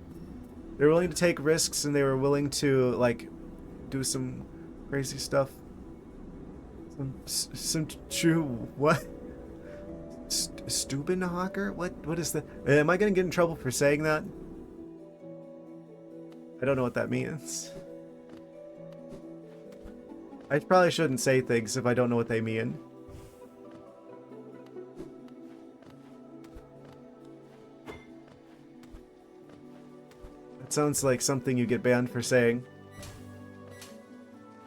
They were willing to take risks, and they were willing to like do some crazy stuff. Some true what? Stubenhocker? What is that? Am I gonna get in trouble for saying that? I don't know what that means. I probably shouldn't say things if I don't know what they mean. It sounds like something you get banned for saying.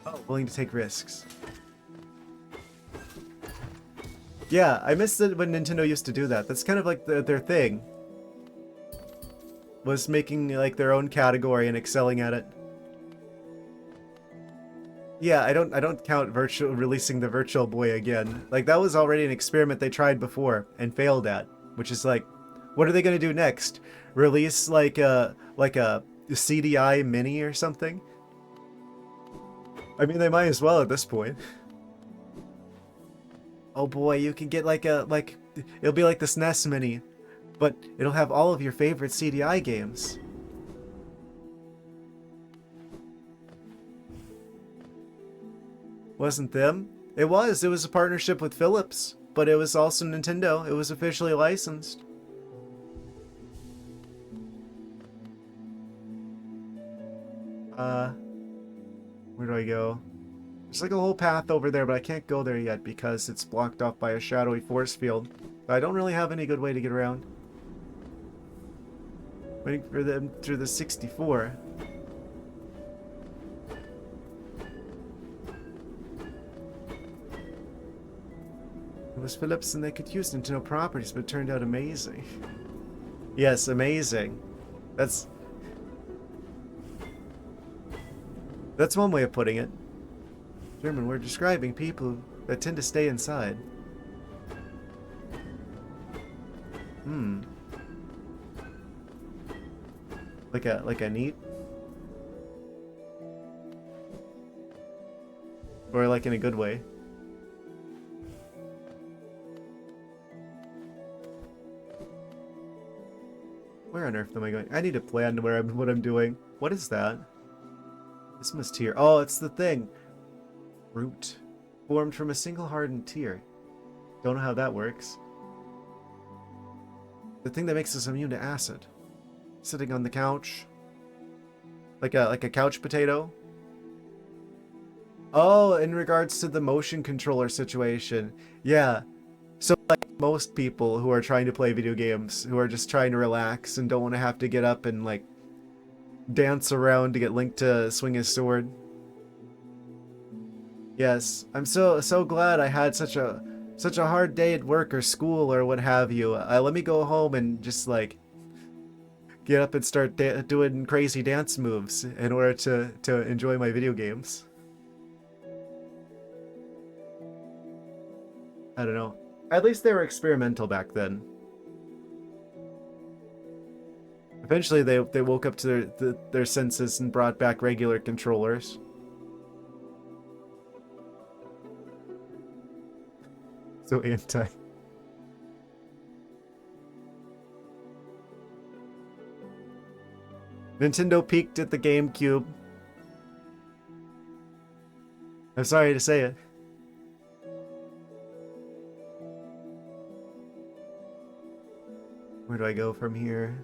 Oh, willing to take risks. Yeah, I missed it when Nintendo used to do that. That's kind of like their thing. Was making like their own category and excelling at it. Yeah, I don't count releasing the Virtual Boy again. Like that was already an experiment they tried before and failed at, which is like, what are they gonna do next? Release like a CDI mini or something? I mean, they might as well at this point. Oh boy, you can get it'll be like the SNES mini, but it'll have all of your favorite CDI games. Wasn't them? It was a partnership with Philips, but it was also Nintendo. It was officially licensed. Where do I go? There's like a whole path over there, but I can't go there yet because it's blocked off by a shadowy force field. I don't really have any good way to get around. Waiting for them through the 64. It was Philips and they could use Nintendo properties, but it turned out amazing. Yes, amazing. That's one way of putting it. German, we're describing people that tend to stay inside. Like a neat? Or like in a good way? Where on earth am I going? I need to plan what I'm doing. What is that? Isthmus tier. Oh, it's the thing. Root. Formed from a single hardened tier. Don't know how that works. The thing that makes us immune to acid. Sitting on the couch. Like a couch potato. Oh, in regards to the motion controller situation. Yeah. So like most people who are trying to play video games, who are just trying to relax and don't want to have to get up and like dance around to get Link to swing his sword. Yes, I'm so glad I had such a hard day at work or school or what have you. Let me go home and just like get up and start doing crazy dance moves in order to enjoy my video games. I don't know. At least they were experimental back then. Eventually, they woke up to their senses and brought back regular controllers. So anti. Nintendo peaked at the GameCube. I'm sorry to say it. Where do I go from here?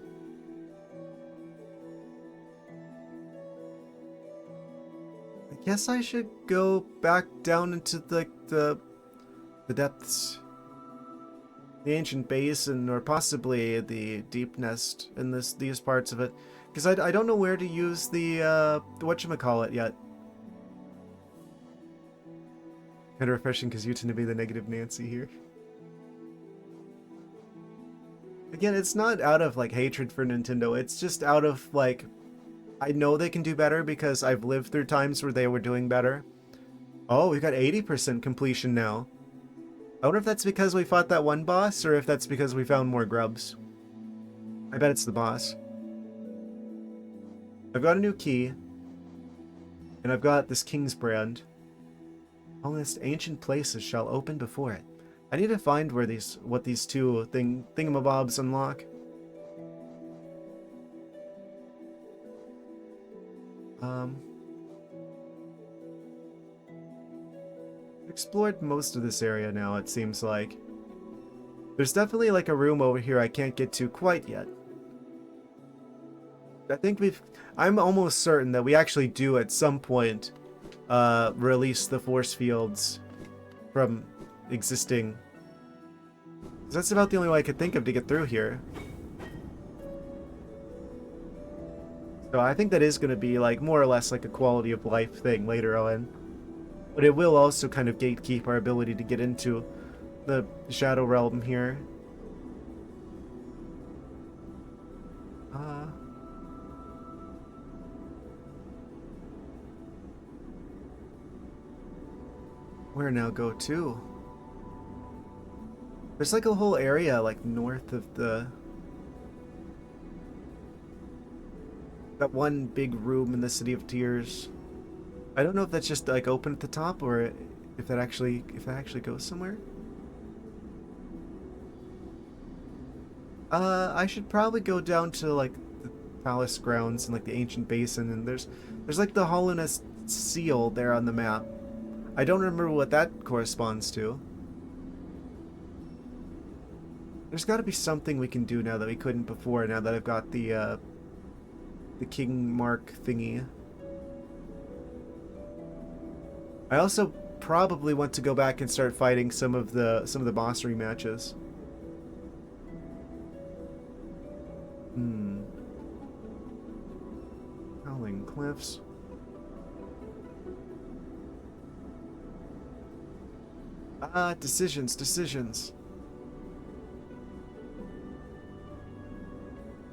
I guess I should go back down into the depths. The ancient basin, or possibly the deep nest in these parts of it. Because I don't know where to use the whatchamacallit yet. Kind of refreshing because you tend to be the negative Nancy here. Again, it's not out of like hatred for Nintendo, it's just out of like, I know they can do better because I've lived through times where they were doing better. Oh, we've got 80% completion now. I wonder if that's because we fought that one boss, or if that's because we found more grubs. I bet it's the boss. I've got a new key. And I've got this King's Brand. All this ancient places shall open before it. I need to find where what these two thingamabobs unlock. Explored most of this area now, it seems like. There's definitely like a room over here I can't get to quite yet. I think I'm almost certain that we actually do at some point release the force fields from existing. That's about the only way I could think of to get through here. So I think that is going to be like more or less like a quality of life thing later on. But it will also kind of gatekeep our ability to get into the Shadow Realm here. Where now go to? There's like a whole area like north of that one big room in the City of Tears. I don't know if that's just like open at the top or if that actually goes somewhere. I should probably go down to like the palace grounds and like the ancient basin, and there's like the Hollowness seal there on the map. I don't remember what that corresponds to. There's got to be something we can do now that we couldn't before, now that I've got the King Mark thingy. I also probably want to go back and start fighting some of the boss rematches. Howling Cliffs. Decisions.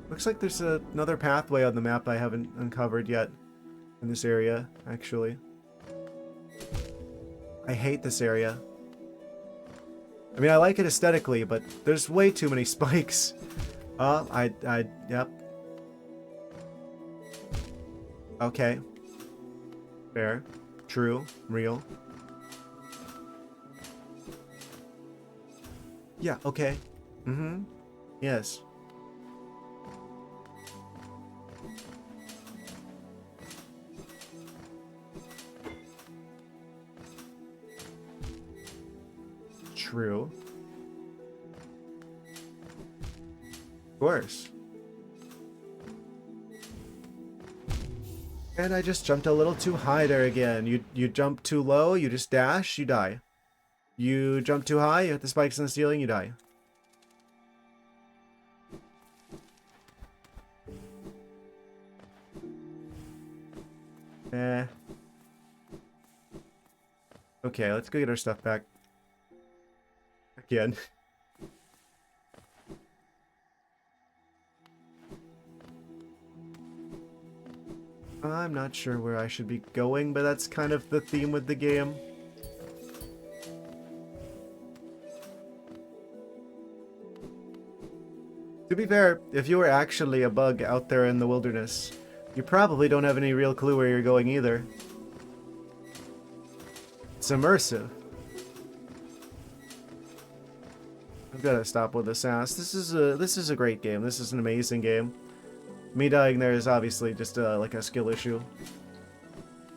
Looks like there's another pathway on the map I haven't uncovered yet in this area, actually. I hate this area. I mean, I like it aesthetically, but there's way too many spikes. Yep. Okay. Fair. True. Real. Yeah, okay. Yes. True. Of course. And I just jumped a little too high there again. You jump too low, you just dash, you die. You jump too high, you hit the spikes in the ceiling, you die. Okay, let's go get our stuff back. Again. I'm not sure where I should be going, but that's kind of the theme with the game. To be fair, if you were actually a bug out there in the wilderness, you probably don't have any real clue where you're going either. It's immersive. I've got to stop with this ass. This is a great game. This is an amazing game. Me dying there is obviously just like a skill issue.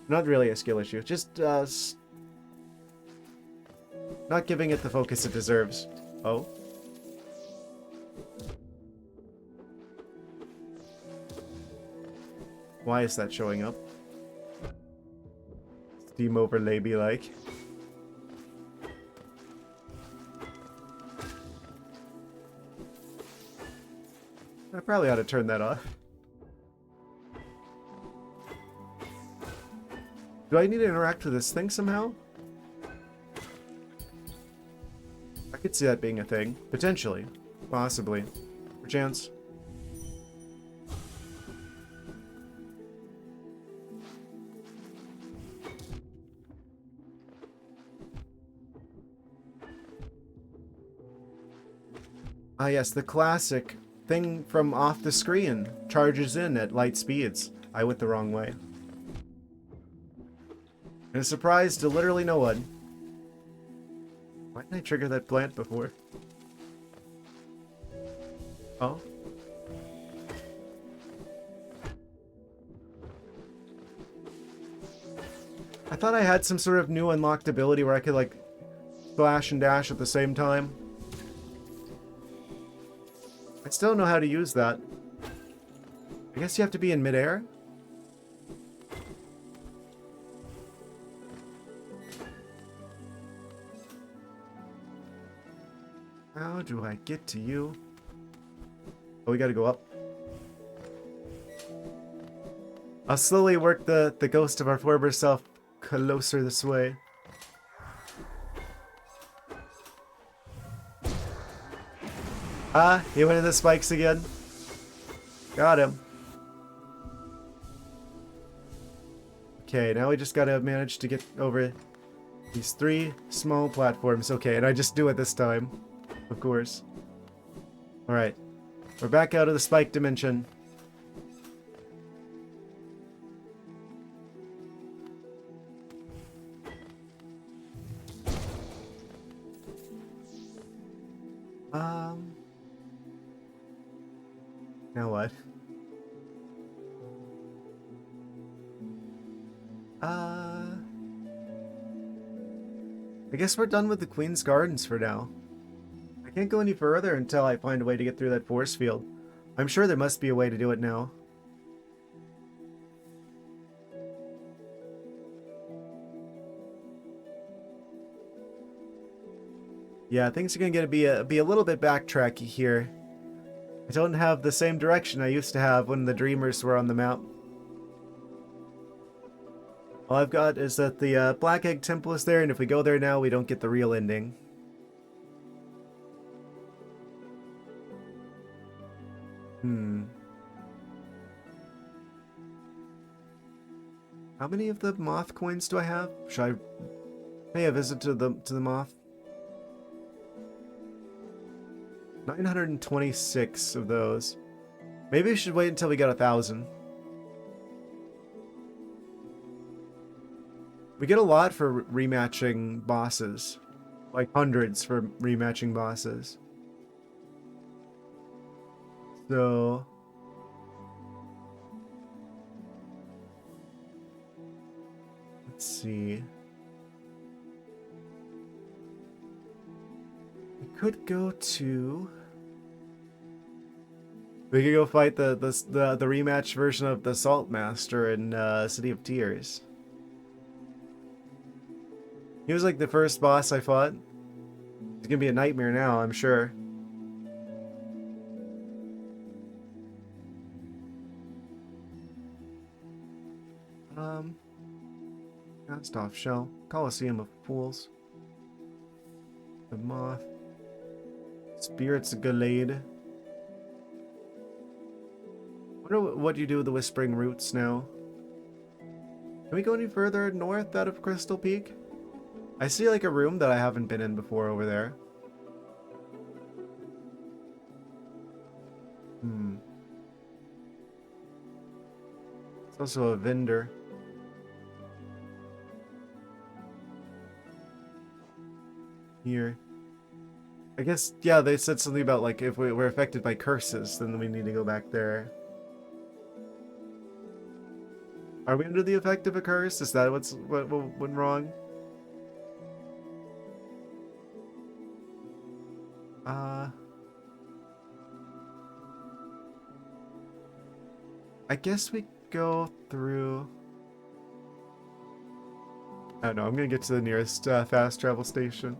Not really a skill issue. Just not giving it the focus it deserves. Oh. Why is that showing up? Steam overlay be like. I probably ought to turn that off. Do I need to interact with this thing somehow? I could see that being a thing. Potentially. Possibly. Perchance. Ah yes, the classic thing from off the screen charges in at light speeds. I went the wrong way. And a surprise to literally no one. Why didn't I trigger that plant before? Oh. I thought I had some sort of new unlocked ability where I could like slash and dash at the same time. I still don't know how to use that. I guess you have to be in midair? How do I get to you? Oh, we gotta go up. I'll slowly work the ghost of our former self closer this way. Ah, he went in the spikes again. Got him. Okay, now we just gotta manage to get over these 3 small platforms. Okay, and I just do it this time. Of course. Alright. We're back out of the spike dimension. Now what? I guess we're done with the Queen's Gardens for now. I can't go any further until I find a way to get through that force field. I'm sure there must be a way to do it now. Yeah, things are gonna be a little bit backtracky here. I don't have the same direction I used to have when the Dreamers were on the map. All I've got is that the Black Egg Temple is there, and if we go there now, we don't get the real ending. How many of the moth coins do I have? Should I pay a visit to the moth? 926 of those. Maybe we should wait until we get 1,000. We get a lot for rematching bosses. Like hundreds for rematching bosses. So... let's see. We could go to... we could go fight the rematch version of the Salt Master in City of Tears. He was like the first boss I fought. It's gonna be a nightmare now, I'm sure. Cast off shell. Coliseum of Fools. The Moth. Spirits Glade. Wonder what you do with the Whispering Roots now. Can we go any further north out of Crystal Peak? I see like a room that I haven't been in before over there. It's also a vendor. Here. I guess, yeah, they said something about, like, if we're affected by curses, then we need to go back there. Are we under the effect of a curse? Is that what went wrong? I guess we go through... I don't know, I'm gonna get to the nearest fast travel station.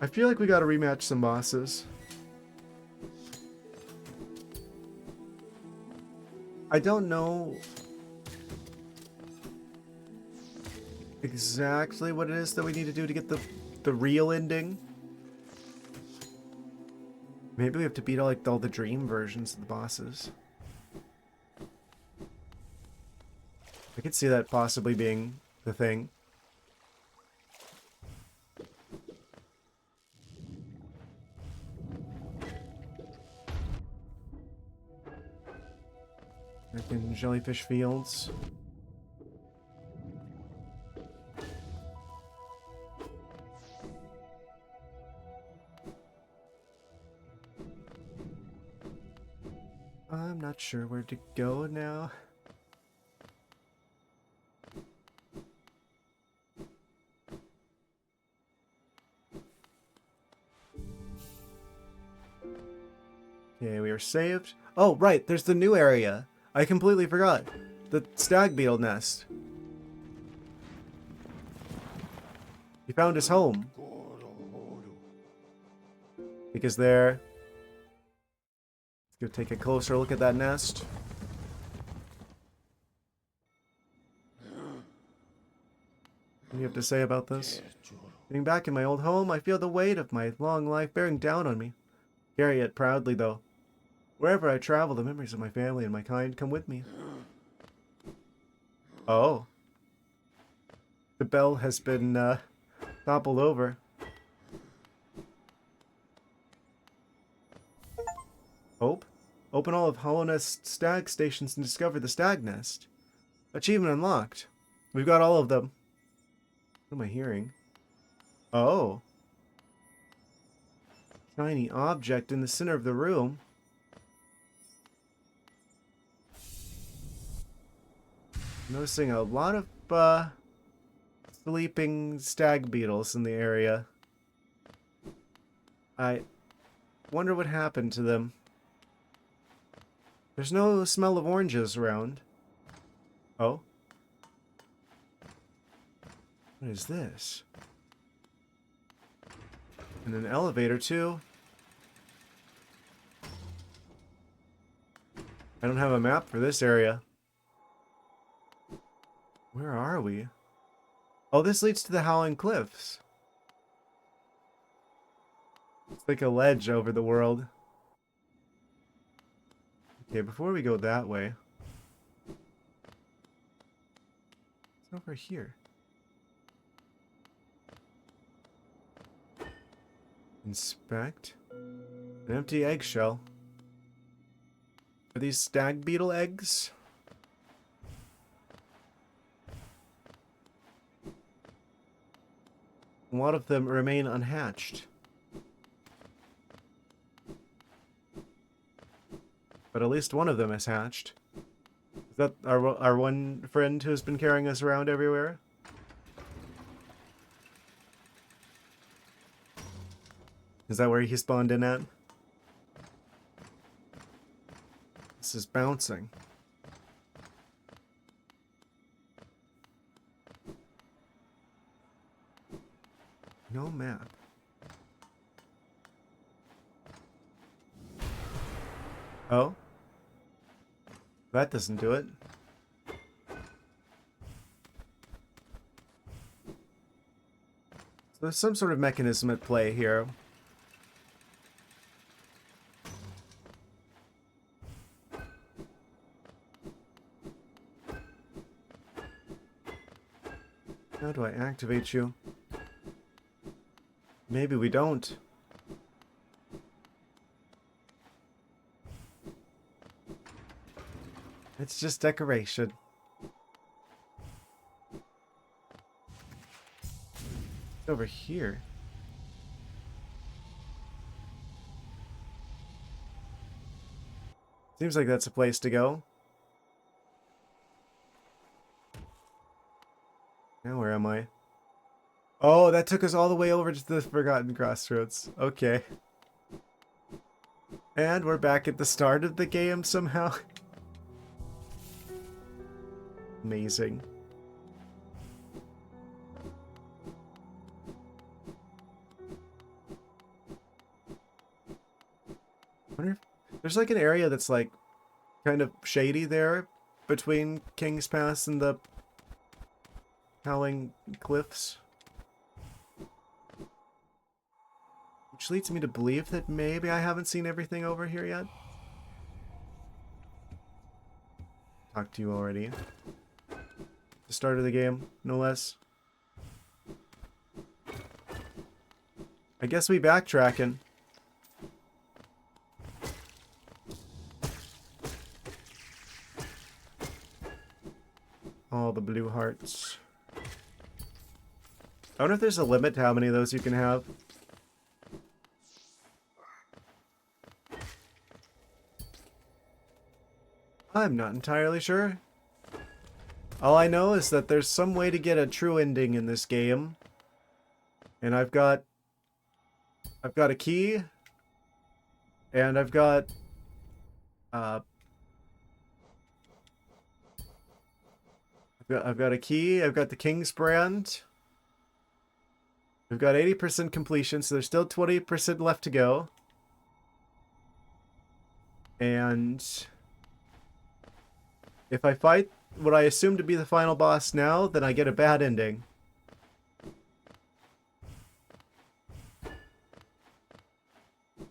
I feel like we gotta rematch some bosses. I don't know exactly what it is that we need to do to get the real ending. Maybe we have to beat all the dream versions of the bosses. I could see that possibly being the thing. Back in Jellyfish Fields. I'm not sure where to go now. Okay, we are saved. Oh, right, there's the new area. I completely forgot. The stag beetle nest. He found his home. Because there... Let's go take a closer look at that nest. What do you have to say about this? Getting back in my old home, I feel the weight of my long life bearing down on me. Carry it proudly, though. Wherever I travel, the memories of my family and my kind come with me. Oh. The bell has been, toppled over. Hope? Open all of Hollow Nest stag stations and discover the stag nest. Achievement unlocked. We've got all of them. What am I hearing? Oh. Shiny object in the center of the room. Noticing a lot of, sleeping stag beetles in the area. I wonder what happened to them. There's no smell of oranges around. Oh? What is this? And an elevator, too. I don't have a map for this area. Where are we? Oh, this leads to the Howling Cliffs. It's like a ledge over the world. Okay, before we go that way... It's over here. Inspect. An empty eggshell. Are these stag beetle eggs? A lot of them remain unhatched. But at least one of them is hatched. Is that our one friend who's been carrying us around everywhere? Is that where he spawned in at? This is bouncing. No map. Oh? That doesn't do it. So there's some sort of mechanism at play here. How do I activate you? Maybe we don't. It's just decoration. Over here. Seems like that's a place to go. Now where am I? Oh, that took us all the way over to the Forgotten Crossroads. Okay. And we're back at the start of the game somehow. Amazing. I wonder if there's like an area that's like kind of shady there between King's Pass and the Howling Cliffs. Which leads me to believe that maybe I haven't seen everything over here yet. Talked to you already. The start of the game, no less. I guess we backtracking. All the blue hearts. I wonder if there's a limit to how many of those you can have. I'm not entirely sure. All I know is that there's some way to get a true ending in this game. And I've got a key. And I've got I've got a key, I've got the King's Brand. We've got 80% completion, so there's still 20% left to go. And if I fight what I assume to be the final boss now, then I get a bad ending.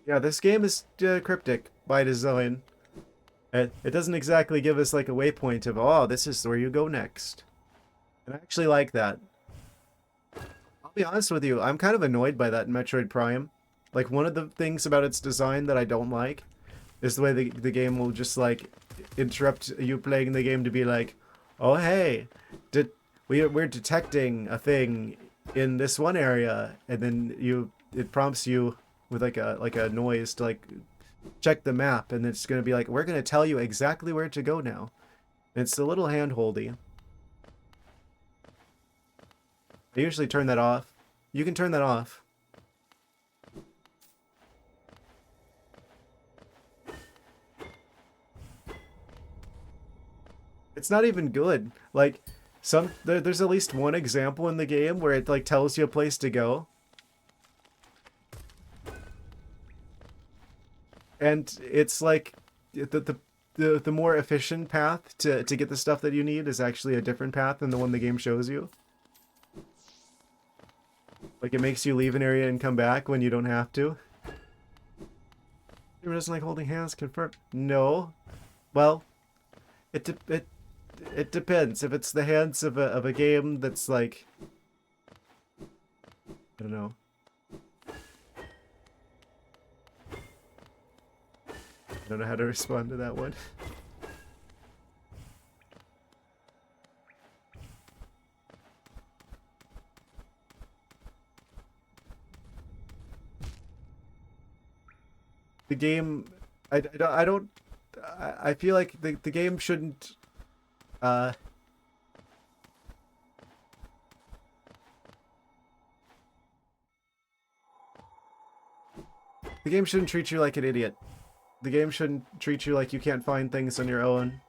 Yeah, this game is cryptic by design. It doesn't exactly give us like a waypoint of, oh, this is where you go next. And I actually like that. I'll be honest with you, I'm kind of annoyed by that in Metroid Prime. Like, one of the things about its design that I don't like is the way the game will just, like, interrupt you playing the game to be like, oh, hey, we're detecting a thing in this one area, and then it prompts you with like a noise to like check the map, and it's gonna be like, we're gonna tell you exactly where to go now. And it's a little hand-holdy. I usually turn that off. You can turn that off. It's not even good. Like, there's at least one example in the game where it like tells you a place to go. And it's like the more efficient path to get the stuff that you need is actually a different path than the one the game shows you. Like, it makes you leave an area and come back when you don't have to. Everyone doesn't like holding hands, confirmed. No. Well, it depends. If it's the hands of a game that's like, I don't know. I don't know how to respond to that one. The game, I feel like the game shouldn't, the game shouldn't treat you like an idiot. The game shouldn't treat you like you can't find things on your own.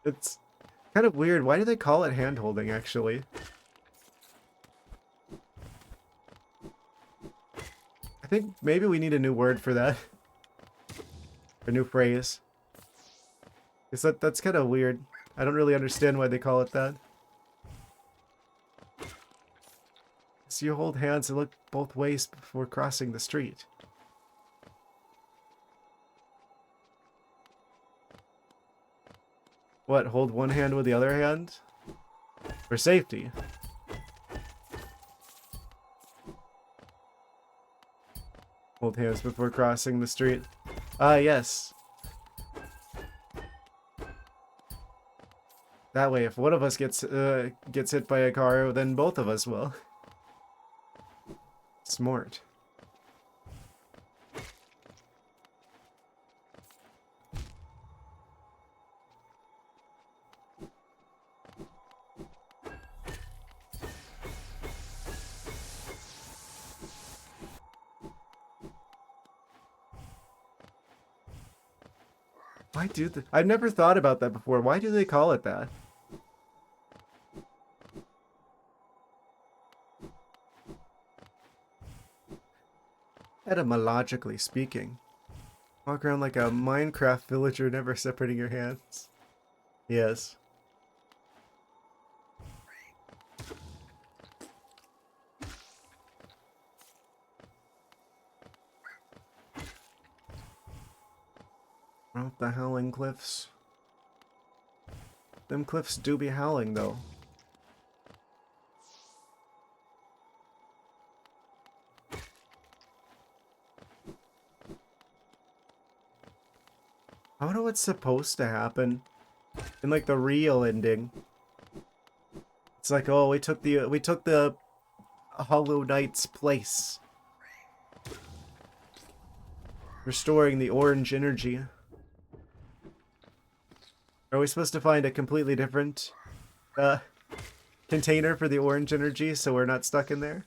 It's kind of weird. Why do they call it hand-holding, actually? I think maybe we need a new word for that. A new phrase. Because that's kind of weird. I don't really understand why they call it that. So you hold hands and look both ways before crossing the street. What, hold one hand with the other hand? For safety. Hold hands before crossing the street. Ah, yes. That way, if one of us gets hit by a car, then both of us will. Smart. Why do the... I've never thought about that before. Why do they call it that? Etymologically speaking. Walk around like a Minecraft villager, never separating your hands. Yes. Oh, the howling cliffs. Them cliffs do be howling, though. I wonder what's supposed to happen in like the real ending. It's like, oh, we took the Hollow Knight's place, restoring the orange energy. Are we supposed to find a completely different container for the orange energy so we're not stuck in there?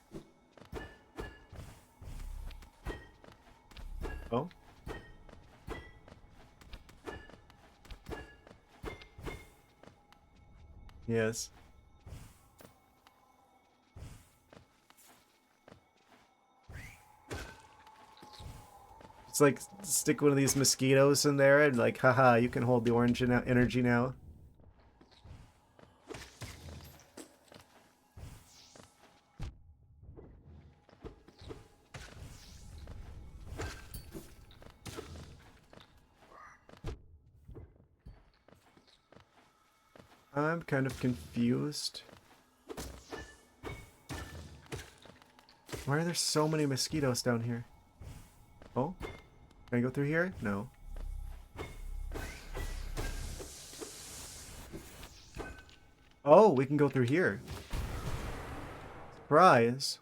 Oh. Yes. It's like, stick one of these mosquitoes in there and like, haha, you can hold the orange energy now. I'm kind of confused. Why are there so many mosquitoes down here? Oh? Can I go through here? No. Oh, we can go through here. Surprise.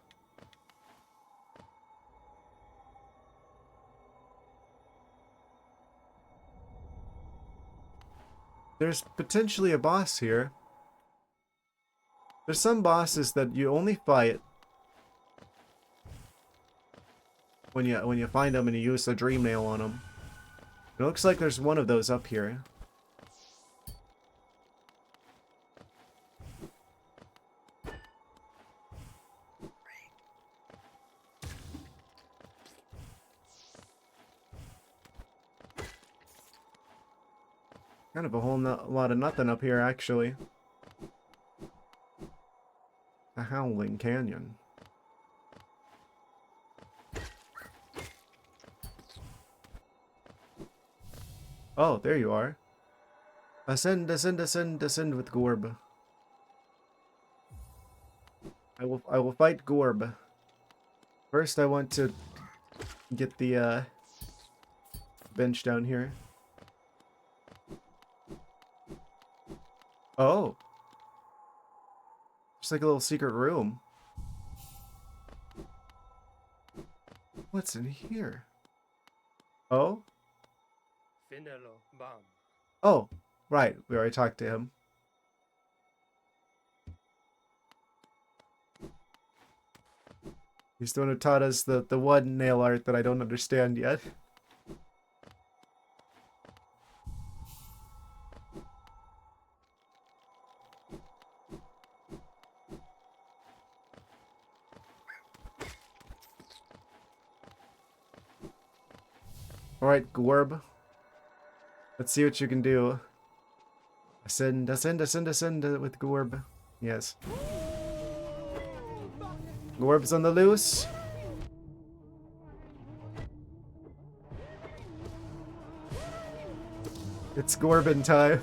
There's potentially a boss here. There's some bosses that you only fight when you find them and you use the dream nail on them. It looks like there's one of those up here. Kind of a whole lot of nothing up here, actually. A howling canyon. Oh, there you are. Ascend, ascend, ascend, ascend with Gorb. I will fight Gorb. First, I want to get the bench down here. Oh. Just like a little secret room. What's in here? Oh? Oh, right. We already talked to him. He's the one who taught us the one nail art that I don't understand yet. Alright, Gorb. Let's see what you can do. Ascend, ascend, ascend, ascend with Gorb. Yes. Gorb's on the loose. It's Gorbin time.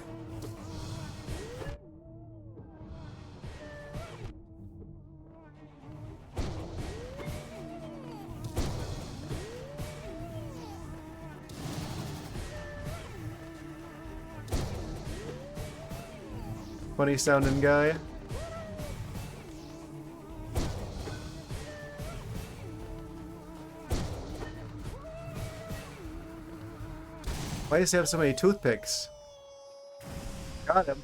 funny sounding guy. Why does he have so many toothpicks? Got him.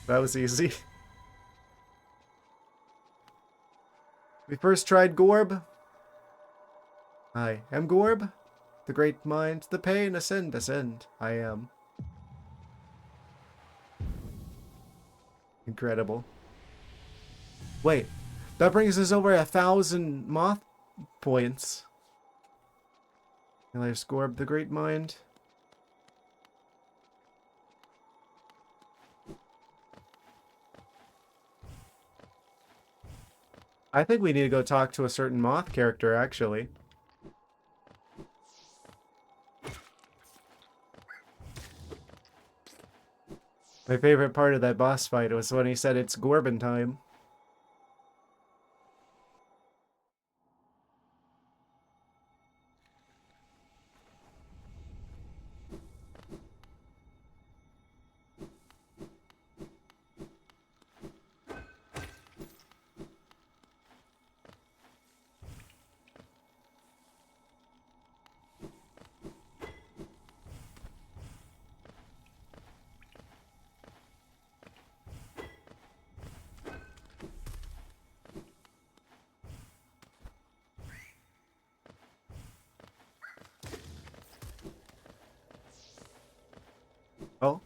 That was easy. We first tried Gorb. I am Gorb, the great mind, the pain, ascend, ascend. I am. Incredible. Wait, that brings us over 1,000 moth points. And there's Gorb, the great mind. I think we need to go talk to a certain moth character, actually. My favorite part of that boss fight was when he said it's Gorbin time. Oh.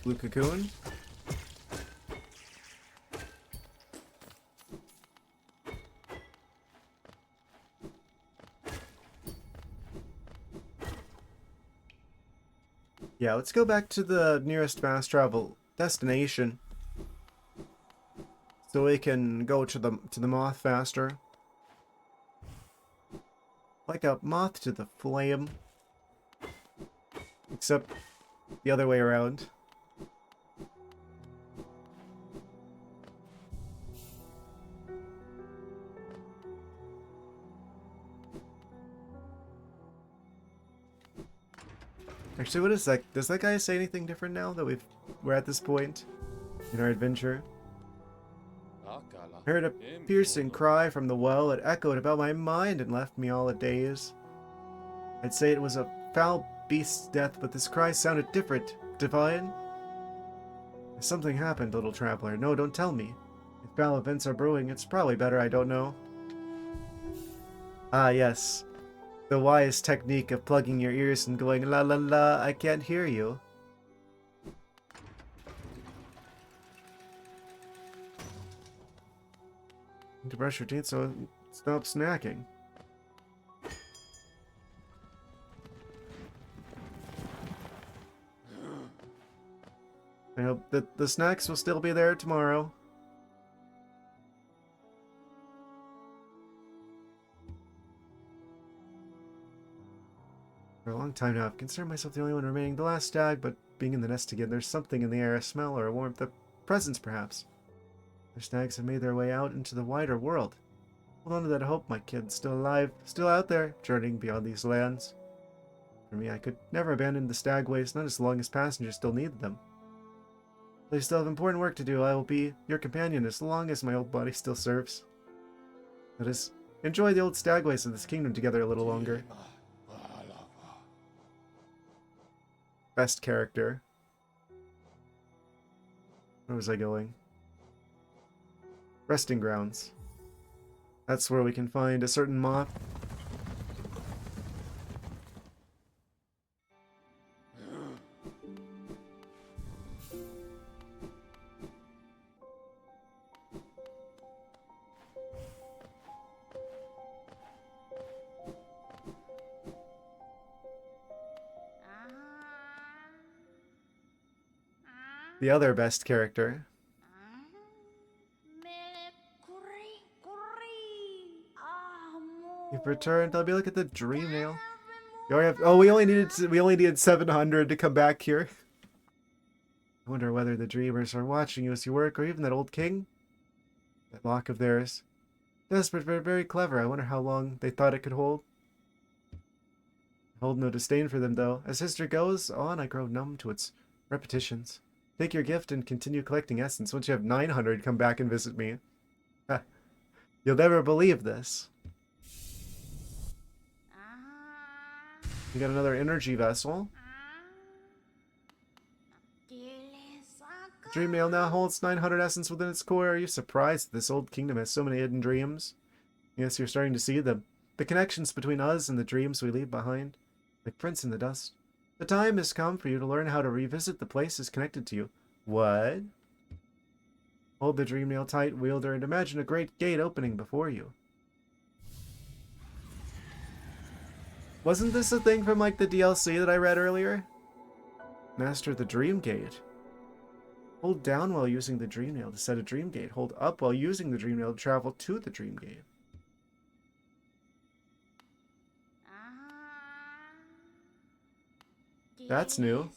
Blue cocoon. Yeah, let's go back to the nearest fast travel destination. So we can go to the moth faster. Like a moth to the flame. Except the other way around. Actually, what is that? Does that guy say anything different now that we're at this point in our adventure? I heard a piercing cry from the well. It echoed about my mind and left me all a daze. I'd say it was a foul beast's death, but this cry sounded different. Divine? Something happened, little traveler. No, don't tell me. If foul events are brewing, it's probably better I don't know. Ah, yes. The wise technique of plugging your ears and going, la la la, I can't hear you. To brush your teeth so stop snacking. I hope that the snacks will still be there tomorrow. For a long time now, I've considered myself the only one remaining. The last stag, but being in the nest again, there's something in the air, a smell or a warmth, a presence perhaps. The stags have made their way out into the wider world. Hold on to that hope, my kid. Still alive, still out there, journeying beyond these lands. For me, I could never abandon the stagways, not as long as passengers still needed them. They still have important work to do. I will be your companion as long as my old body still serves. Let us enjoy the old stagways of this kingdom together a little longer. Best character. Where was I going? Resting grounds. That's where we can find a certain moth. The other best character. You've returned. Let me look at the dream nail. You already have, oh, we only needed 700 to come back here. I wonder whether the dreamers are watching you as you work, or even that old king. That lock of theirs. Desperate, but very clever. I wonder how long they thought it could hold. I hold no disdain for them, though. As history goes on, I grow numb to its Repetitions. Take your gift and continue collecting essence. Once you have 900, come back and visit me. You'll never believe this. You got another energy vessel. Dream Nail now holds 900 essence within its core. Are you surprised that this old kingdom has so many hidden dreams? Yes, you're starting to see them. The connections between us and the dreams we leave behind. Like prints in the dust. The time has come for you to learn how to revisit the places connected to you. What? Hold the Dream Nail tight, wielder, and imagine a great gate opening before you. Wasn't this a thing from like the DLC that I read earlier? Master the Dream Gate. Hold down while using the Dream Nail to set a Dream Gate. Hold up while using the Dream Nail to travel to the Dream Gate. That's new.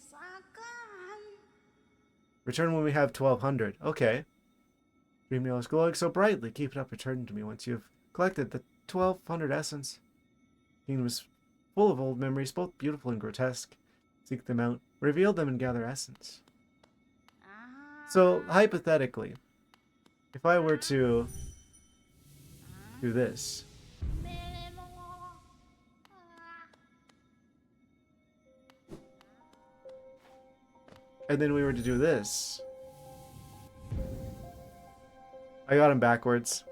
Return when we have 1200. Okay. Dream Nail is glowing so brightly. Keep it up. Return to me once you've collected the 1200 essence. Kingdom is full of old memories, both beautiful and grotesque. Seek them out, reveal them, and gather essence. So, hypothetically, if I were to do this, and then we were to do this, I got him backwards.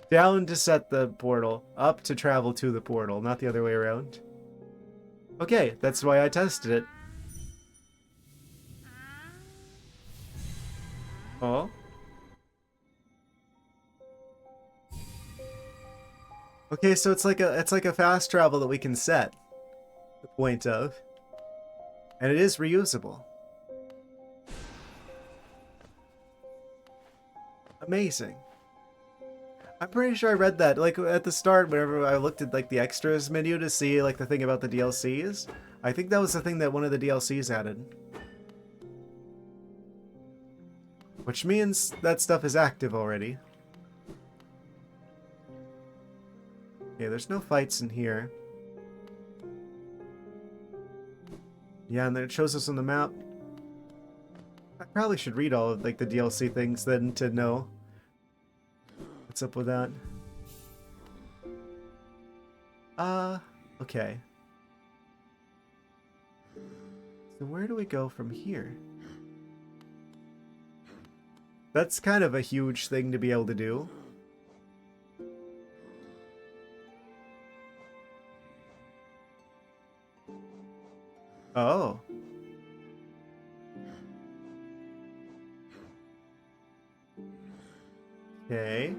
Down to set the portal, up to travel to the portal, not the other way around. Okay, that's why I tested it. Oh. Okay, so it's like a fast travel that we can set the point of. And it is reusable. Amazing. I'm pretty sure I read that like at the start whenever I looked at like the extras menu to see like the thing about the DLCs. I think that was the thing that one of the DLCs added. Which means that stuff is active already. Okay, there's no fights in here. Yeah, and then it shows us on the map. I probably should read all of like the DLC things then to know what's up with that. Okay. So where do we go from here? That's kind of a huge thing to be able to do. Oh. Okay.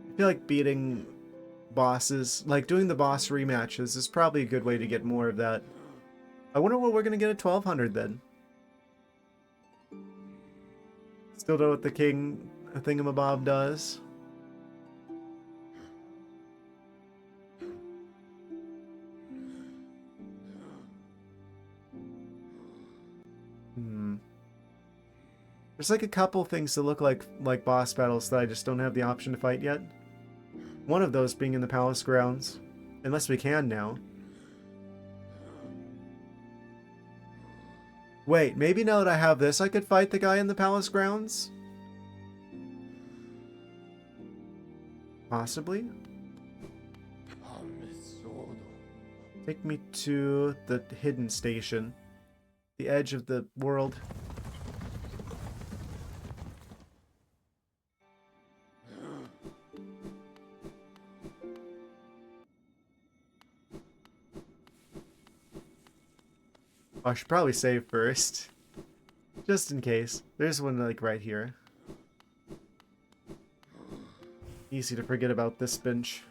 I feel like beating bosses, like doing the boss rematches, is probably a good way to get more of that. I wonder what we're gonna get at 1200 then. Still know what the king thingamabob does. There's like a couple things that look like boss battles that I just don't have the option to fight yet. One of those being in the palace grounds. Unless we can now. Wait, maybe now that I have this I could fight the guy in the palace grounds? Possibly? Take me to the hidden station. The edge of the world. I should probably save first. Just in case. There's one like right here. Easy to forget about this bench.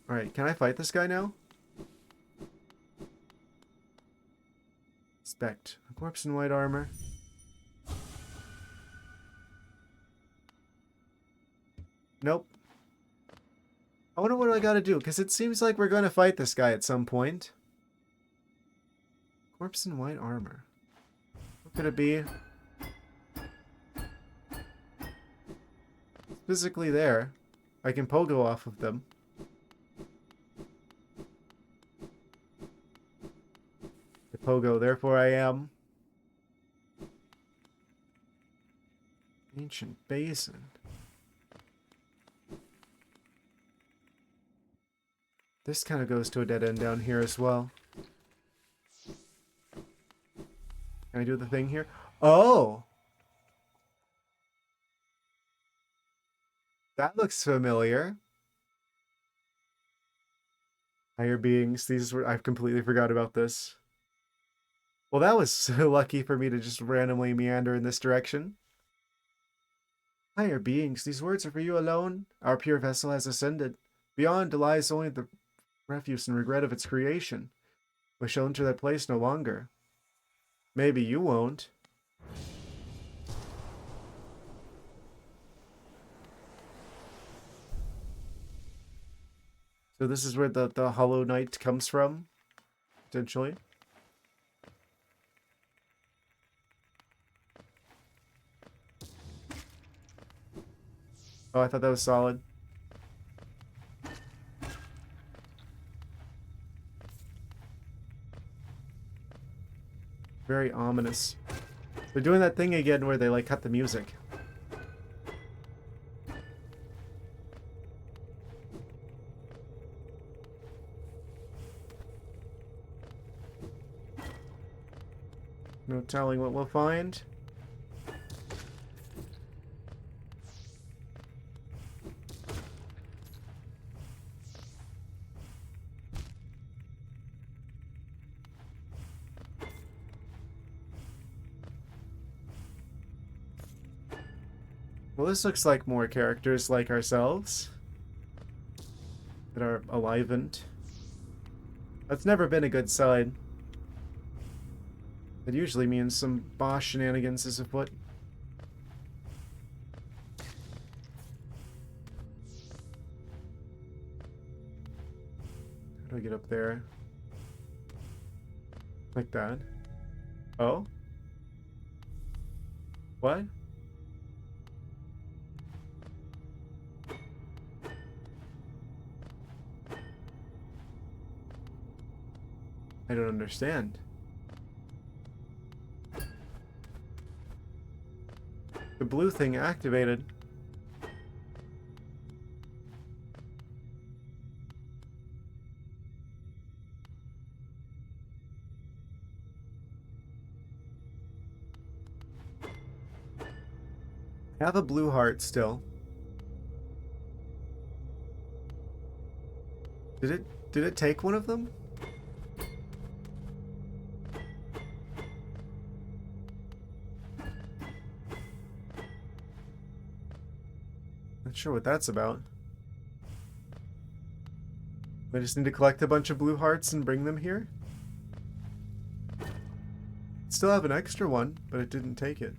Alright, can I fight this guy now? Inspect. A corpse in white armor. Nope. I wonder what I gotta do, because it seems like we're going to fight this guy at some point. Corpse in white armor. What could it be? It's physically there. I can pogo off of them. The pogo, therefore I am. Ancient basin. This kind of goes to a dead end down here as well. Can I do the thing here? Oh! That looks familiar. Higher beings. These were... I've completely forgot about this. Well, that was so lucky for me to just randomly meander in this direction. Higher beings. These words are for you alone. Our pure vessel has ascended. Beyond lies only the refuse and regret of its creation. We shall enter that place no longer. Maybe you won't. So this is where the Hollow Knight comes from, potentially. Oh, I thought that was solid. Very ominous. They're doing that thing again where they like cut the music. No telling what we'll find. Well, this looks like more characters like ourselves that are alivened. That's never been a good sign. It usually means some boss shenanigans is afoot. How do I get up there? Like that. Oh? What? I don't understand. The blue thing activated. I have a blue heart still. Did it take one of them? Not sure what that's about. I just need to collect a bunch of blue hearts and bring them here? Still have an extra one, but it didn't take it.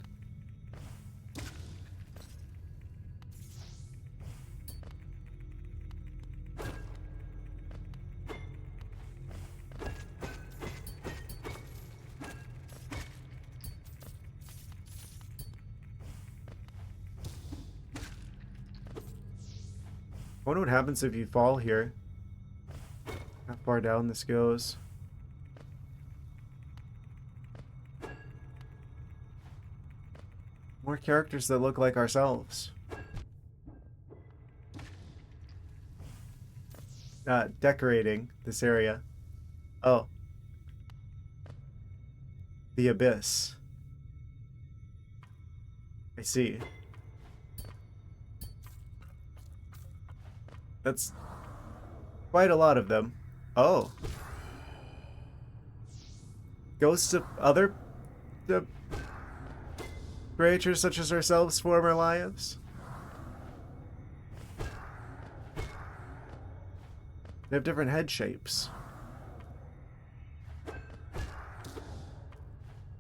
I wonder what happens if you fall here. How far down this goes. More characters that look like ourselves. Decorating this area. Oh. The Abyss. I see. That's quite a lot of them. Oh. Ghosts of other creatures such as ourselves' former lives? They have different head shapes.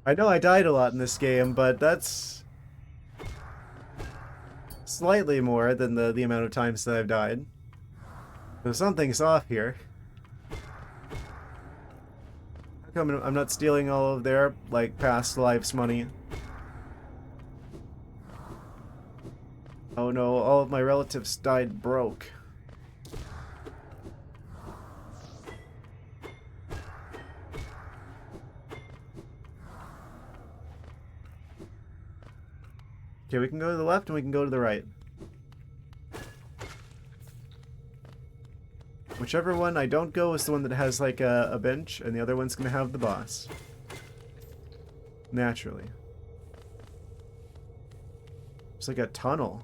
I know I died a lot in this game, but that's slightly more than the amount of times that I've died. So something's off here. I'm not stealing all of their, like, past lives' money. Oh no, all of my relatives died broke. Okay, we can go to the left and we can go to the right. Whichever one I don't go is the one that has like a bench, and the other one's gonna have the boss. Naturally. It's like a tunnel.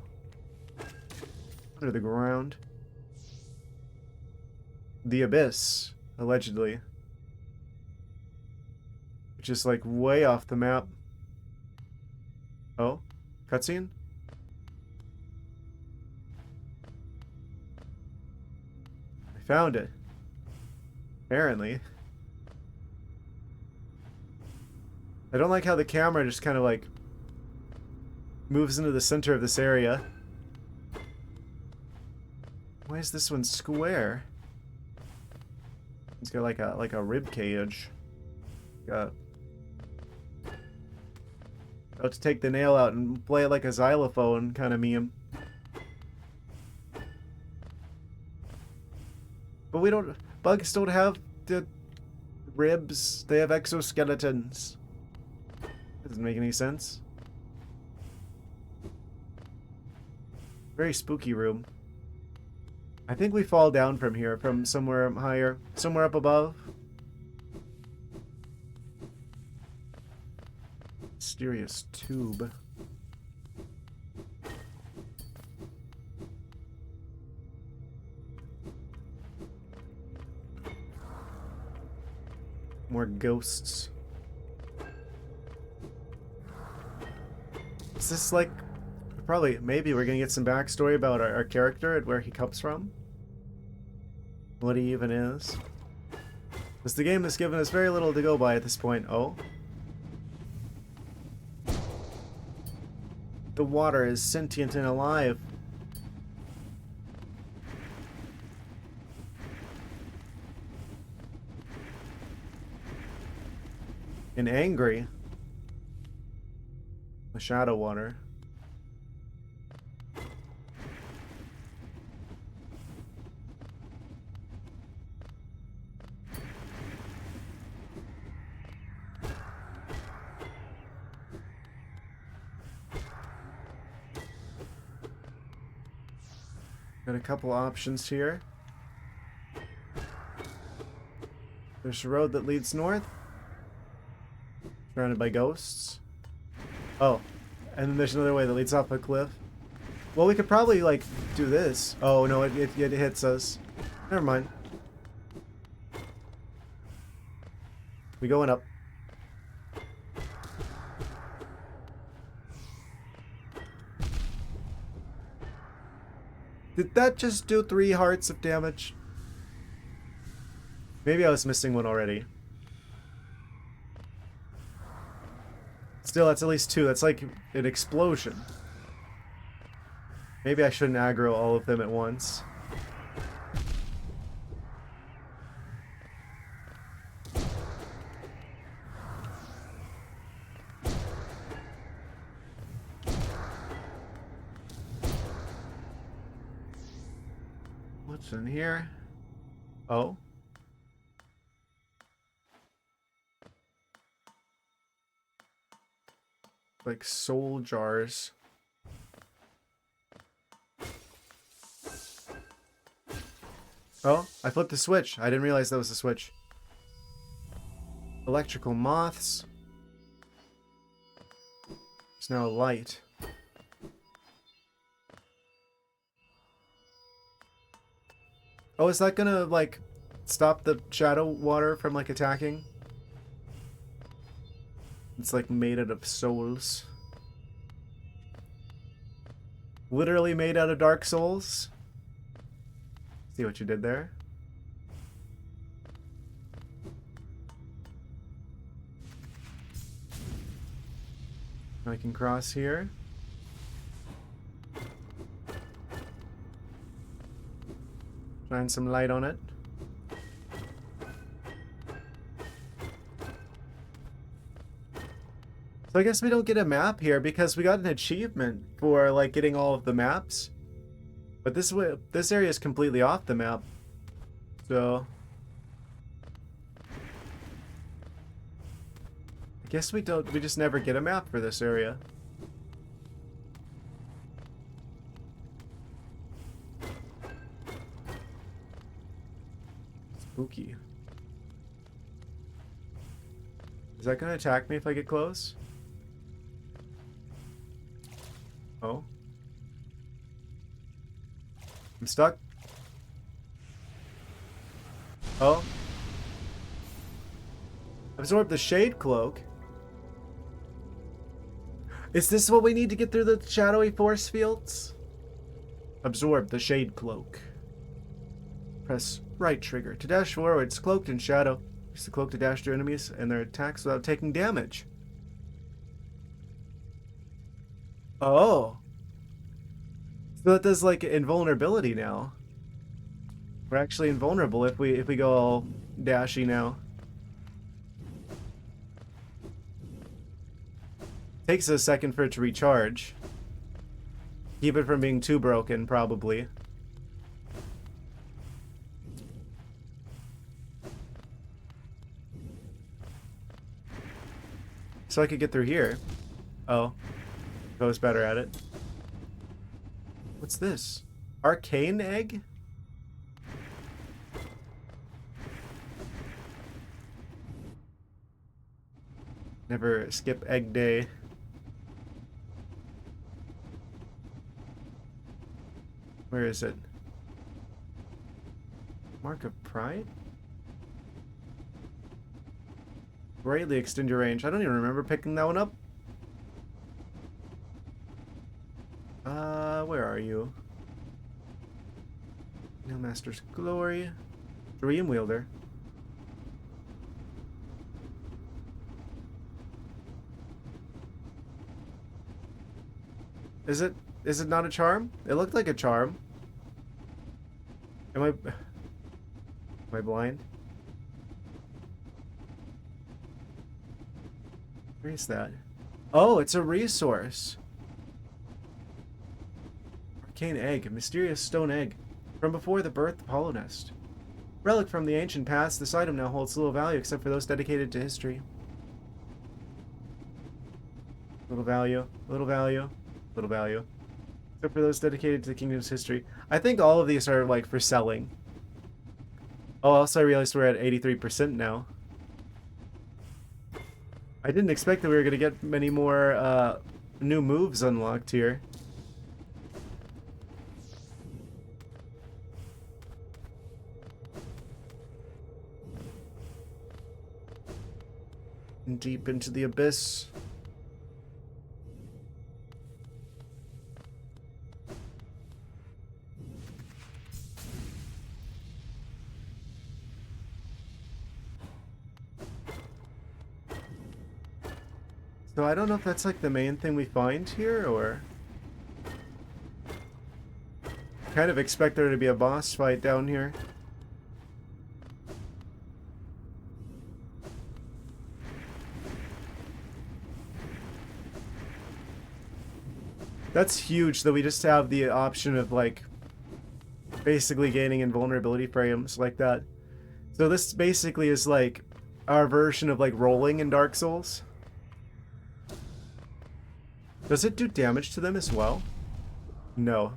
Under the ground. The abyss, allegedly. Which is like way off the map. Oh? Cutscene? Found it. Apparently. I don't like how the camera just kind of like moves into the center of this area. Why is this one square? It's got like a rib cage. Got about to take the nail out and play it like a xylophone kind of meme. But we don't... Bugs don't have the ribs. They have exoskeletons. Doesn't make any sense. Very spooky room. I think we fall down from here, from somewhere higher. Somewhere up above. Mysterious tube. More ghosts. Is this like... Probably, maybe we're gonna get some backstory about our character and where he comes from? What he even is? Because the game has given us very little to go by at this point. Oh. The water is sentient and alive. And angry. The shadow water. Got a couple options here. There's a road that leads north. Surrounded by ghosts. Oh, and then there's another way that leads off a cliff. Well, we could probably, like, do this. Oh, no, it hits us. Never mind. We going up. Did that just do 3 hearts of damage? Maybe I was missing one already. Still, that's at least 2. That's like an explosion. Maybe I shouldn't aggro all of them at once. What's in here? Oh. Like soul jars. Oh, I flipped the switch. I didn't realize that was the switch. Electrical moths. There's now a light. Oh, is that gonna, like, stop the shadow water from, like, attacking? It's, like, made out of souls. Literally made out of Dark Souls. See what you did there? I can cross here. Shine some light on it. So I guess we don't get a map here because we got an achievement for like getting all of the maps. But this area is completely off the map. So I guess we just never get a map for this area. Spooky. Is that gonna attack me if I get close? Oh. I'm stuck. Oh. Absorb the shade cloak. Is this what we need to get through the shadowy force fields? Absorb the shade cloak. Press right trigger to dash forwards, cloaked in shadow. Use the cloak to dash through enemies and their attacks without taking damage. Oh. So that does like invulnerability now. We're actually invulnerable if we go all dashy now. Takes a second for it to recharge. Keep it from being too broken, probably. So I could get through here. Oh. I was better at it. What's this? Arcane egg? Never skip egg day. Where is it? Mark of Pride? Greatly extend your range. I don't even remember picking that one up. Where are you? Master's Glory. Dream Wielder. Is it not a charm? It looked like a charm. Am I blind? Where is that? Oh, it's a resource. Arcane egg, a mysterious stone egg from before the birth of Hollow Nest. Relic from the ancient past, this item now holds little value except for those dedicated to history. Little value, little value, little value. Except for those dedicated to the kingdom's history. I think all of these are like for selling. Oh, also I realized we're at 83% now. I didn't expect that we were going to get many more new moves unlocked here. Deep into the abyss. So I don't know if that's like the main thing we find here, or... kind of expect there to be a boss fight down here. That's huge that we just have the option of like basically gaining invulnerability frames like that. So this basically is like our version of like rolling in Dark Souls. Does it do damage to them as well? No.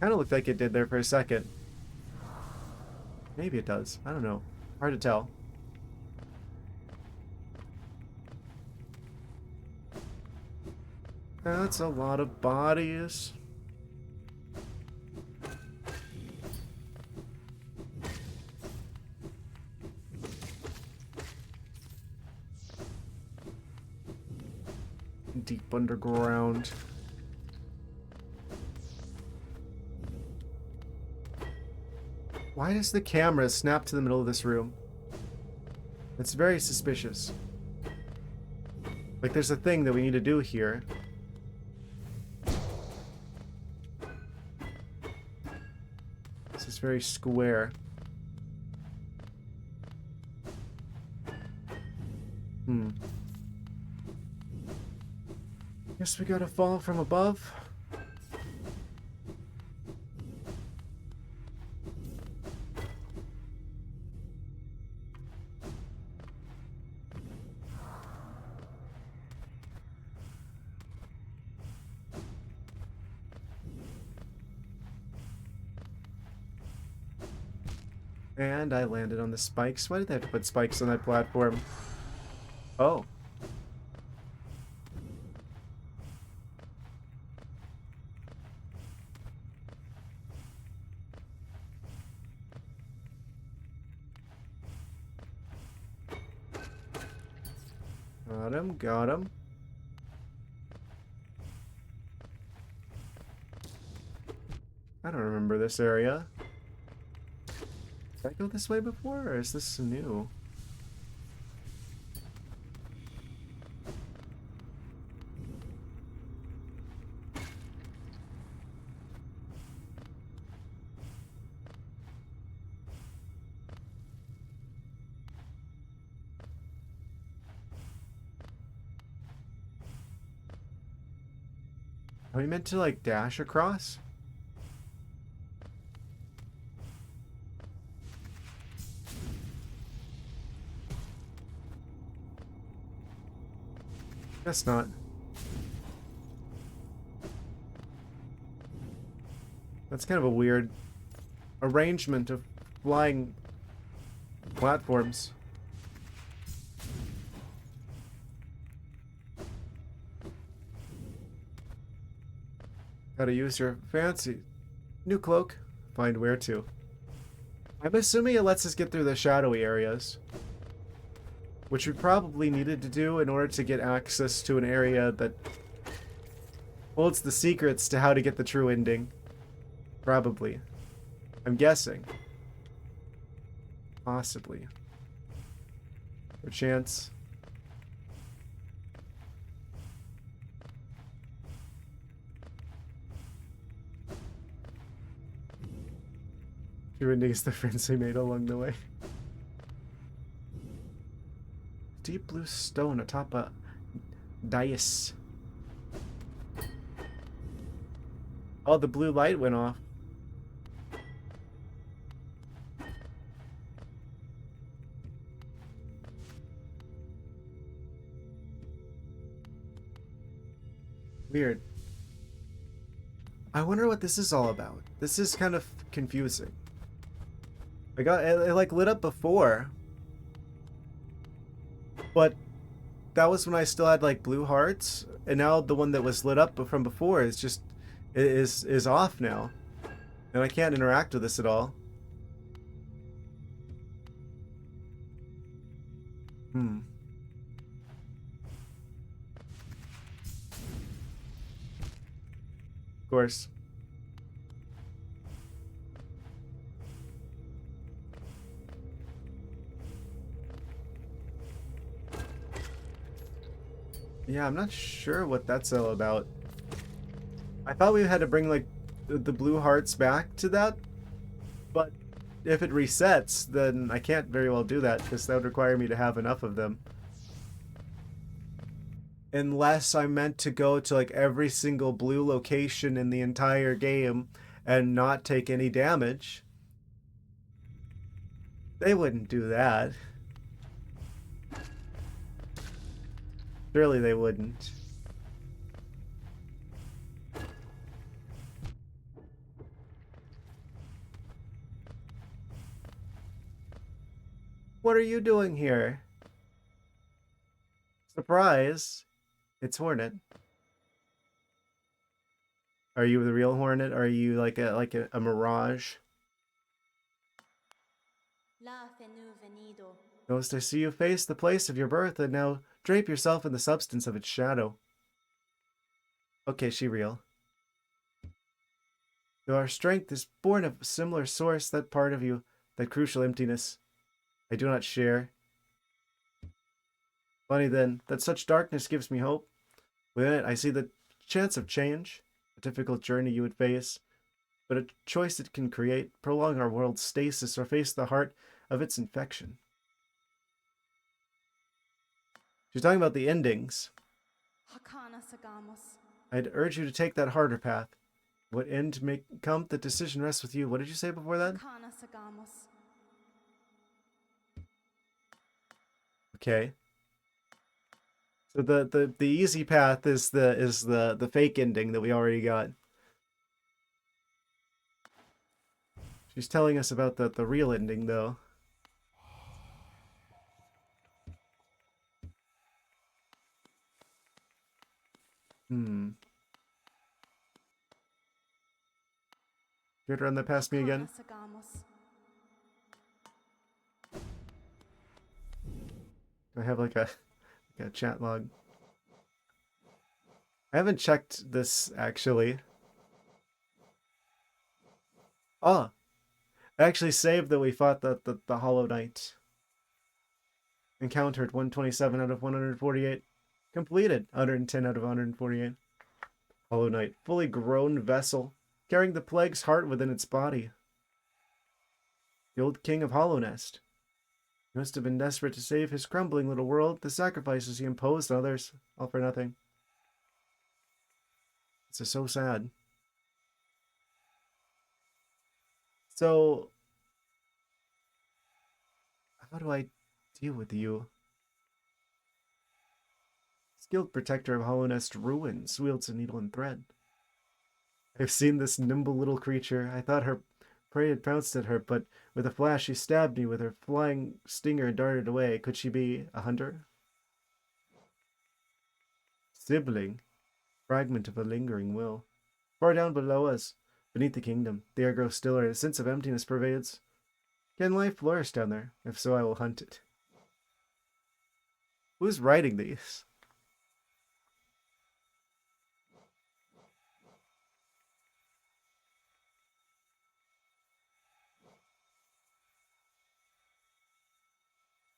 Kind of looked like it did there for a second. Maybe it does. I don't know. Hard to tell. That's a lot of bodies. Deep underground. Why does the camera snap to the middle of this room? It's very suspicious. Like there's a thing that we need to do here. This is very square. Guess we gotta fall from above. And I landed on the spikes. Why did they have to put spikes on that platform? Oh. Got him, got him. I don't remember this area. Did I go this way before, or is this new? Are we meant to, like, dash across? Guess not. That's kind of a weird arrangement of flying platforms. Gotta use your fancy new cloak. Find where to. I'm assuming it lets us get through the shadowy areas, which we probably needed to do in order to get access to an area that holds the secrets to how to get the true ending. Probably. I'm guessing. Possibly. Or chance. True ending is the friends we made along the way. Deep blue stone atop a dais. Oh, the blue light went off. Weird. I wonder what this is all about. This is kind of confusing. It like lit up before, but that was when I still had like blue hearts, and now the one that was lit up from before is just is off now, and I can't interact with this at all. Hmm. Of course. Yeah, I'm not sure what that's all about. I thought we had to bring like the blue hearts back to that, but if it resets, then I can't very well do that because that would require me to have enough of them. Unless I'm meant to go to like every single blue location in the entire game and not take any damage. They wouldn't do that. Surely they wouldn't. What are you doing here? Surprise! It's Hornet. Are you the real Hornet? Or are you like a mirage? Ghost, I see you face the place of your birth and now drape yourself in the substance of its shadow. Okay, she real. Though our strength is born of a similar source, that part of you, that crucial emptiness, I do not share. Funny then, that such darkness gives me hope. Within it, I see the chance of change, a difficult journey you would face, but a choice it can create, prolong our world's stasis, or face the heart of its infection. She's talking about the endings. Hakana Sagamos. I'd urge you to take that harder path. What end may come, the decision rests with you. What did you say before that? Hakana Sagamos. Okay. So the easy path is the fake ending that we already got. She's telling us about the real ending though. Hmm. Here to run that past me again. Hakana Sagamos. Do I have like a chat log? I haven't checked this actually. Oh, I actually saved that we fought the Hollow Knight. Encountered 127 out of 148. Completed 110 out of 148. Hollow Knight, fully grown vessel, carrying the plague's heart within its body. The old king of Hollow Nest. He must have been desperate to save his crumbling little world. The sacrifices he imposed on others, all for nothing. This is so sad. So, how do I deal with you? Skilled protector of Hollow Nest ruins, wields a needle and thread. I've seen this nimble little creature. I thought her prey had pounced at her, but with a flash she stabbed me with her flying stinger and darted away. Could she be a hunter? Sibling, fragment of a lingering will. Far down below us, beneath the kingdom, the air grows stiller and a sense of emptiness pervades. Can life flourish down there? If so, I will hunt it. Who's writing these?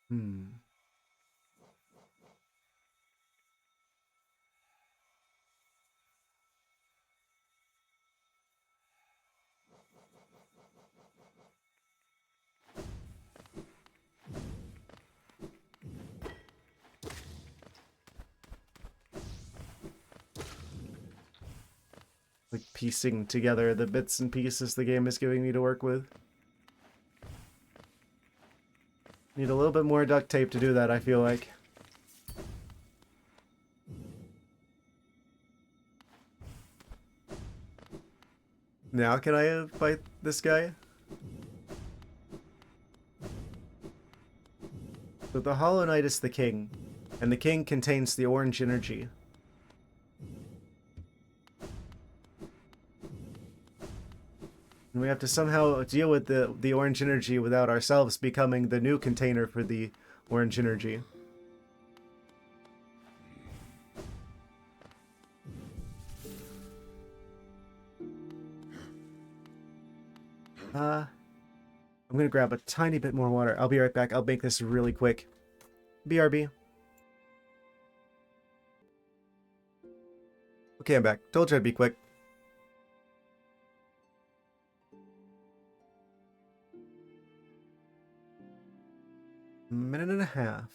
Hmm. Like piecing together the bits and pieces the game is giving me to work with. Need a little bit more duct tape to do that, I feel like. Now can I fight this guy? So the Hollow Knight is the king, and the king contains the orange energy. And we have to somehow deal with the orange energy without ourselves becoming the new container for the orange energy. I'm gonna grab a tiny bit more water. I'll be right back. I'll make this really quick. BRB. Okay, I'm back. Told you I'd be quick. Minute and a half.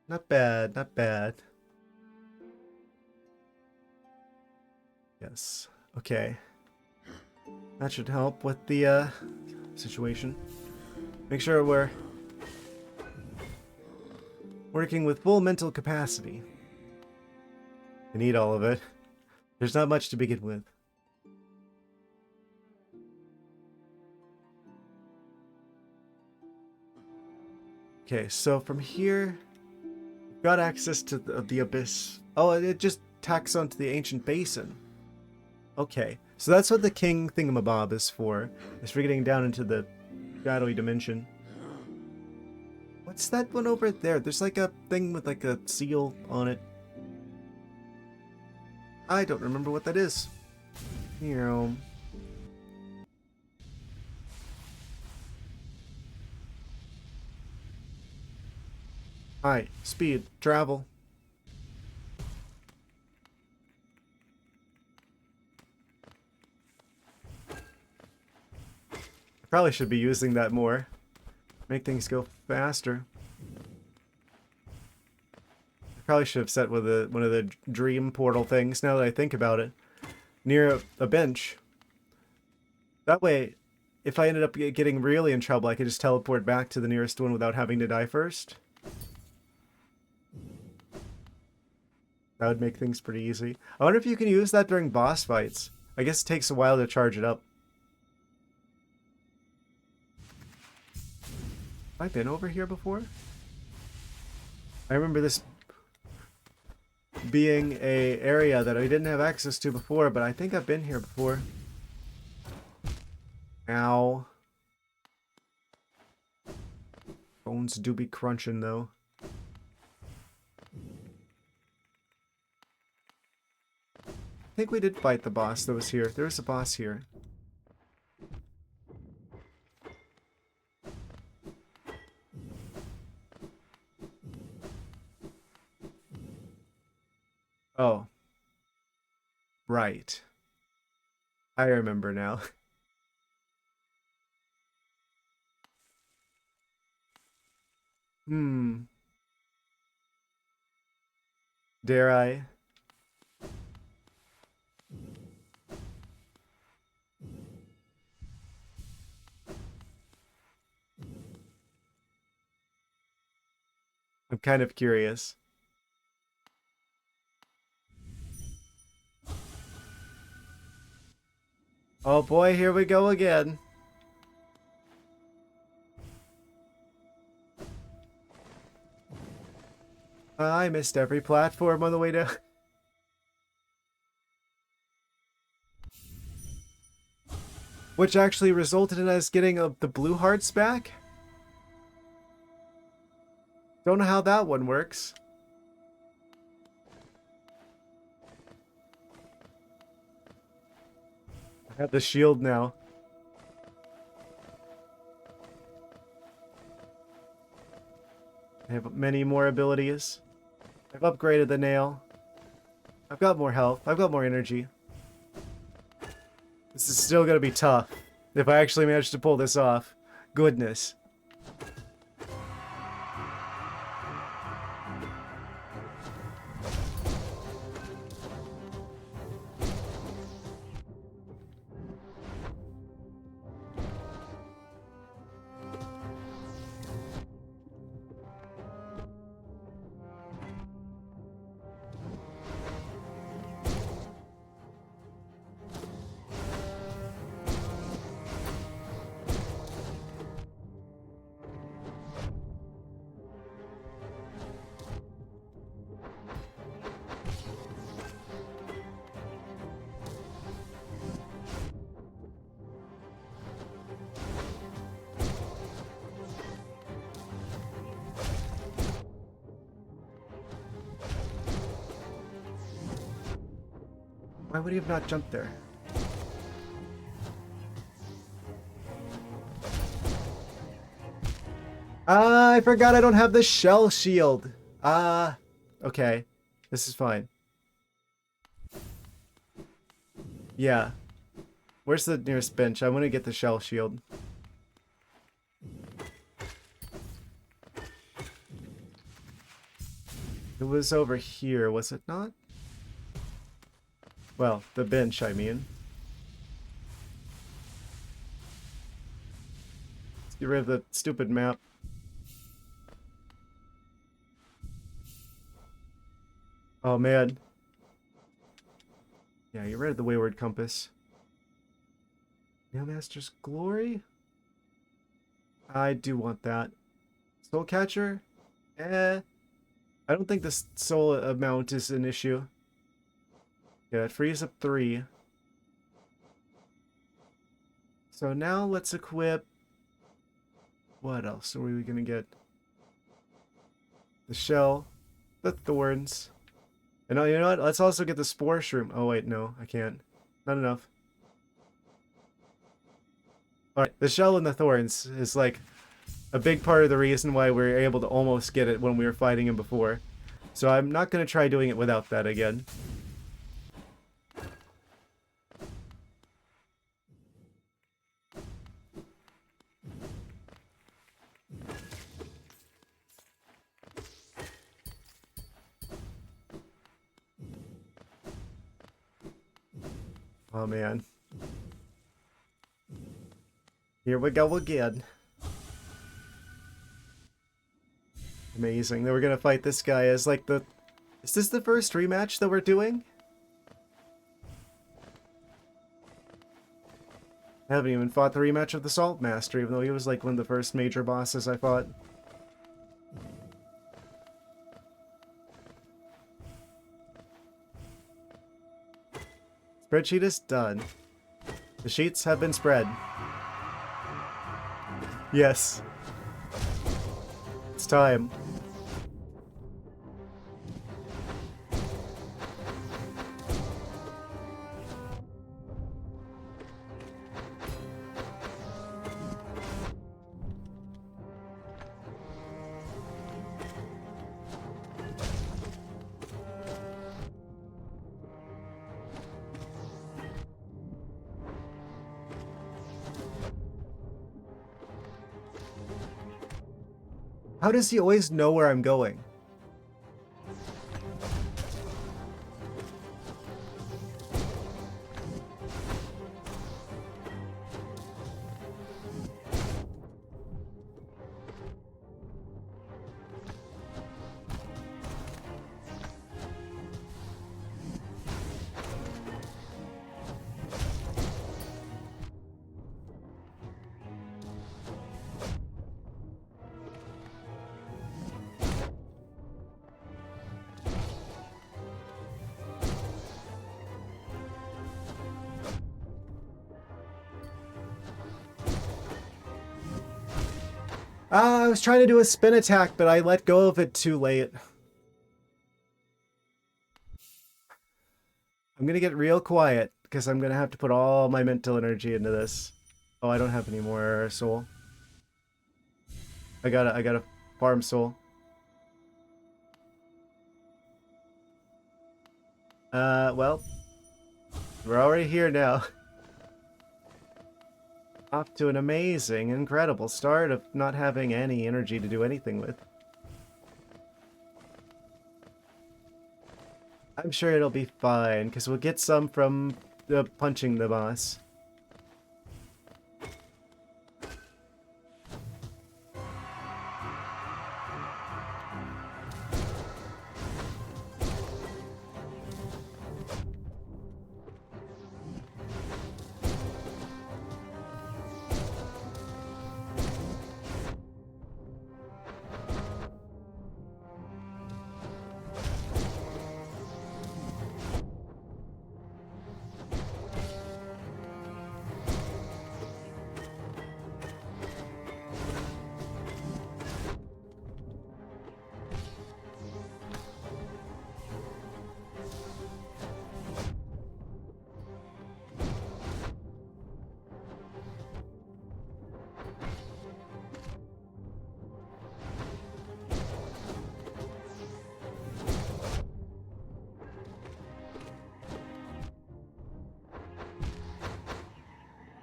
Not bad, not bad. Yes. Okay. That should help with the situation. Make sure we're working with full mental capacity. I need all of it. There's not much to begin with. Okay, so from here, we've got access to the abyss. Oh, it just tacks onto the ancient basin. Okay, so that's what the king thingamabob is for getting down into the shadowy dimension. What's that one over there? There's like a thing with like a seal on it. I don't remember what that is. Here. Hi, speed, travel. I probably should be using that more. Make things go faster. Probably should have set with one of the dream portal things now that I think about it. Near a bench. That way, if I ended up getting really in trouble, I could just teleport back to the nearest one without having to die first. That would make things pretty easy. I wonder if you can use that during boss fights. I guess it takes a while to charge it up. Have I been over here before? I remember this being a area that I didn't have access to before, but I think I've been here before. Ow. Bones do be crunching, though. I think we did fight the boss that was here. There was a boss here. Oh. Right. I remember now. Hmm. Dare I? I'm kind of curious. Oh boy, here we go again. I missed every platform on the way down. Which actually resulted in us getting the blue hearts back? Don't know how that one works. I have the shield now. I have many more abilities. I've upgraded the nail. I've got more health. I've got more energy. This is still gonna be tough. If I actually manage to pull this off. Goodness. Why would he have not jumped there? Ah, I forgot I don't have the shell shield. Ah, okay. This is fine. Yeah. Where's the nearest bench? I want to get the shell shield. It was over here, was it not? Well, the bench, I mean. Let's get rid of the stupid map. Oh, man. Yeah, get rid of the wayward compass. Mailmaster's Glory? I do want that. Soul Catcher? Eh. I don't think the soul amount is an issue. Yeah, it frees up 3. So now let's equip... What else are we gonna get? The shell. The thorns. And you know what? Let's also get the spore shroom. Oh wait, no, I can't. Not enough. Alright, the shell and the thorns is like a big part of the reason why we were able to almost get it when we were fighting him before. So I'm not going to try doing it without that again. Oh man. Here we go again. Amazing. Then we're gonna fight this guy as like the... Is this the first rematch that we're doing? I haven't even fought the rematch of the Salt Master, even though he was like one of the first major bosses I fought. Spreadsheet is done. The sheets have been spread. Yes. It's time. How does he always know where I'm going? I was trying to do a spin attack, but I let go of it too late. I'm gonna get real quiet, because I'm gonna have to put all my mental energy into this. Oh, I don't have any more soul. I gotta farm soul. Well, we're already here now. Off to an amazing, incredible start of not having any energy to do anything with. I'm sure it'll be fine, because we'll get some from punching the boss.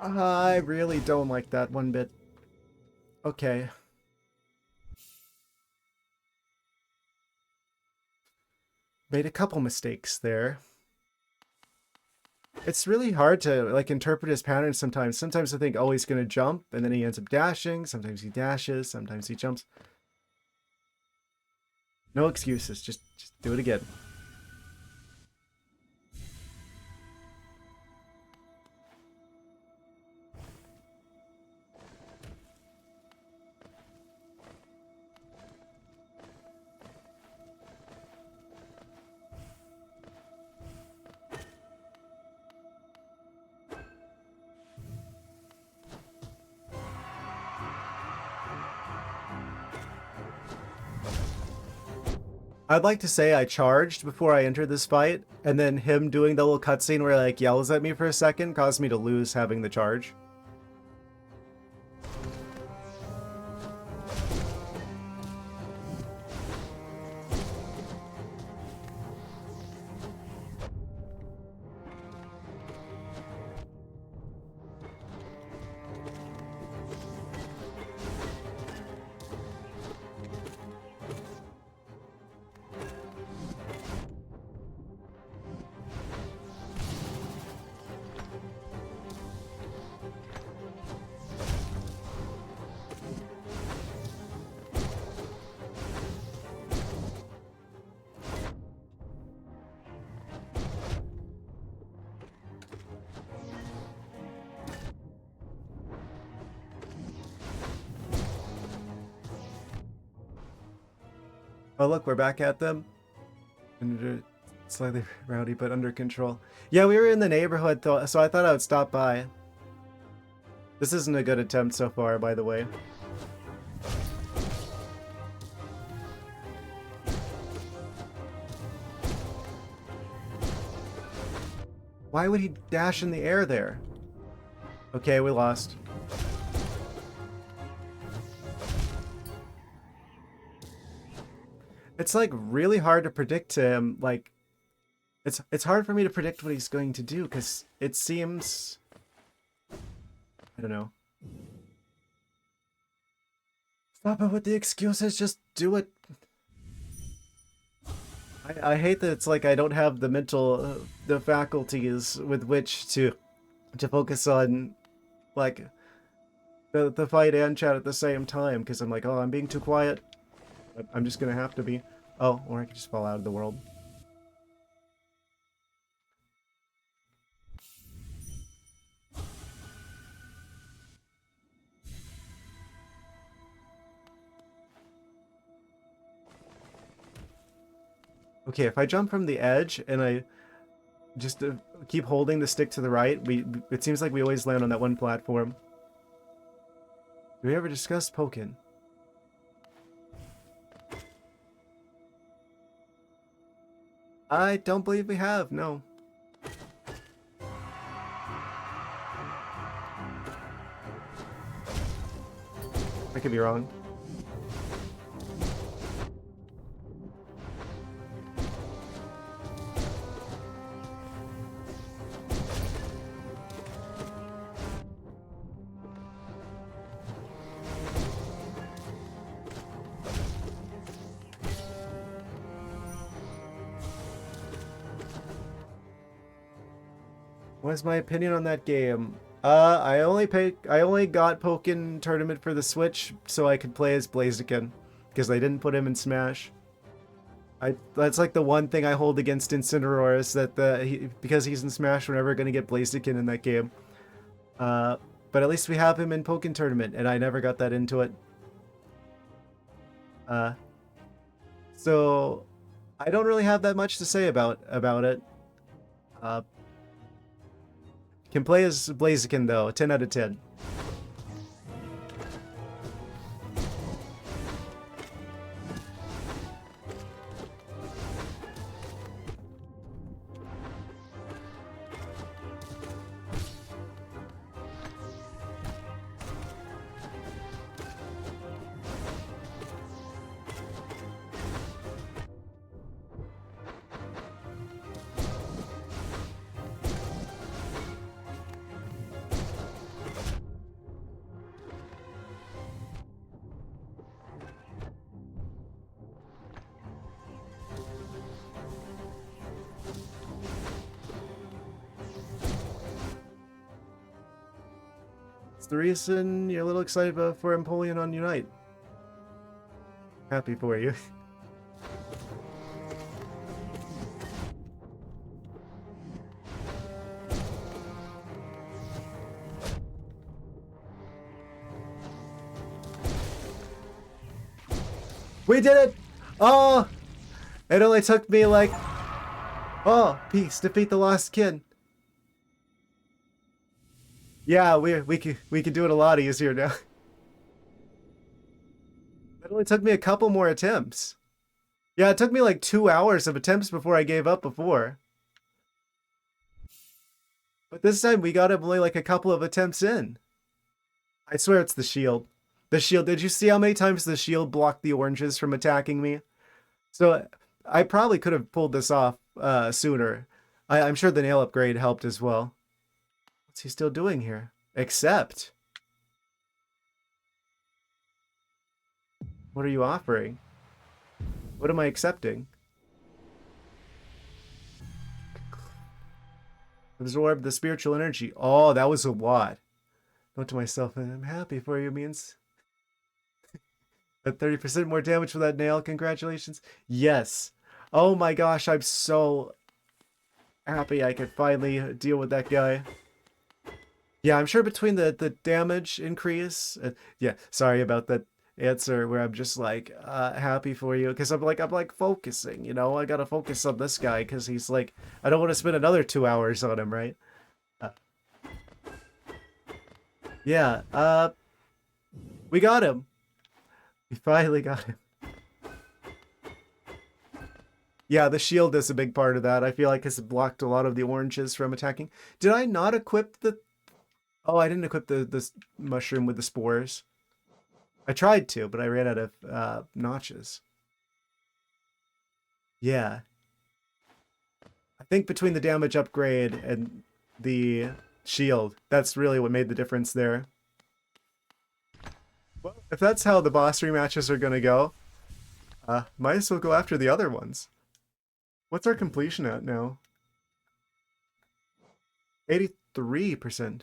I really don't like that one bit. Okay. Made a couple mistakes there. It's really hard to like interpret his patterns sometimes. Sometimes I think, oh, he's gonna jump, and then he ends up dashing. Sometimes he dashes, sometimes he jumps. No excuses, just do it again. I'd like to say I charged before I entered this fight, and then him doing the little cutscene where he like yells at me for a second caused me to lose having the charge. Oh look, we're back at them. And slightly rowdy, but under control. Yeah, we were in the neighborhood, though, so I thought I would stop by. This isn't a good attempt so far, by the way. Why would he dash in the air there? Okay, we lost. It's like really hard to predict him. Like, it's hard for me to predict what he's going to do because it seems, I don't know. Stop it with the excuses. Just do it. I hate that it's like I don't have the mental, the faculties with which to focus on, like, the fight and chat at the same time because I'm like, oh, I'm being too quiet. I'm just gonna have to be. Oh, or I could just fall out of the world. Okay, if I jump from the edge and I just keep holding the stick to the right, it seems like we always land on that one platform. Do we ever discuss Pokken? I don't believe we have, no. I could be wrong. What's my opinion on that game? I only got Pokken Tournament for the Switch so I could play as Blaziken because they didn't put him in Smash. That's like the one thing I hold against Incineroar is that because he's in Smash, we're never gonna get Blaziken in that game. But at least we have him in Pokken Tournament, and I never got that into it. So I don't really have that much to say about it. Can play as Blaziken though, 10 out of 10. It's the reason you're a little excited for Empoleon on Unite. Happy for you. We did it! Oh! It only took me like... Oh, peace, defeat the lost kid. Yeah, we can do it a lot easier now. It only took me a couple more attempts. Yeah, it took me like 2 hours of attempts before I gave up before. But this time we got him only like a couple of attempts in. I swear it's the shield. The shield, did you see how many times the shield blocked the oranges from attacking me? So I probably could have pulled this off sooner. I'm sure the nail upgrade helped as well. What's he still doing here? Accept. What are you offering? What am I accepting? Absorb the spiritual energy. Oh, that was a lot. Note to myself, I'm happy for you means at 30% more damage for that nail. Congratulations. Yes. Oh my gosh, I'm so happy I could finally deal with that guy. Yeah, I'm sure between the damage increase... yeah, sorry about that. answer where I'm just like happy for you because I'm like focusing, you know. I gotta focus on this guy because he's like I don't want to spend another 2 hours on him, right? Uh, yeah, we got him. We finally got him. Yeah, the shield is a big part of that. I feel like it's blocked a lot of the oranges from attacking. Did I not equip the? Oh, I didn't equip the mushroom with the spores. I tried to, but I ran out of notches. Yeah, I think between the damage upgrade and the shield, that's really what made the difference there. Well, if that's how the boss rematches are gonna go, might as well go after the other ones. What's our completion at now? 83%.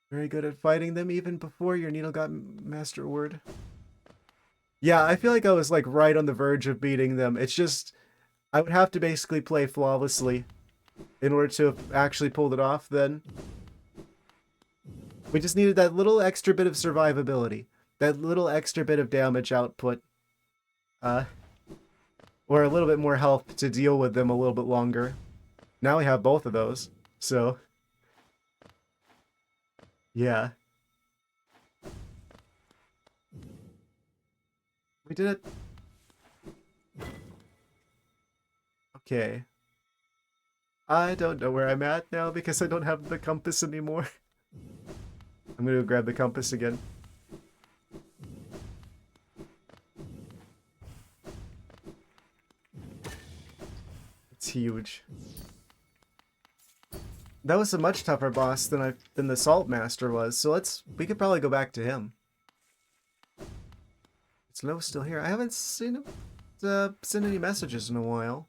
Very good at fighting them even before your needle got Master Word. Yeah, I feel like I was like right on the verge of beating them. It's just I would have to basically play flawlessly in order to have actually pulled it off then. We just needed that little extra bit of survivability. That little extra bit of damage output. Uh, or a little bit more health to deal with them a little bit longer. Now we have both of those. So, yeah. We did it. Okay. I don't know where I'm at now because I don't have the compass anymore. I'm gonna go grab the compass again. It's huge. That was a much tougher boss than the Salt Master was, so we could probably go back to him. Snow's still here. I haven't seen him send any messages in a while.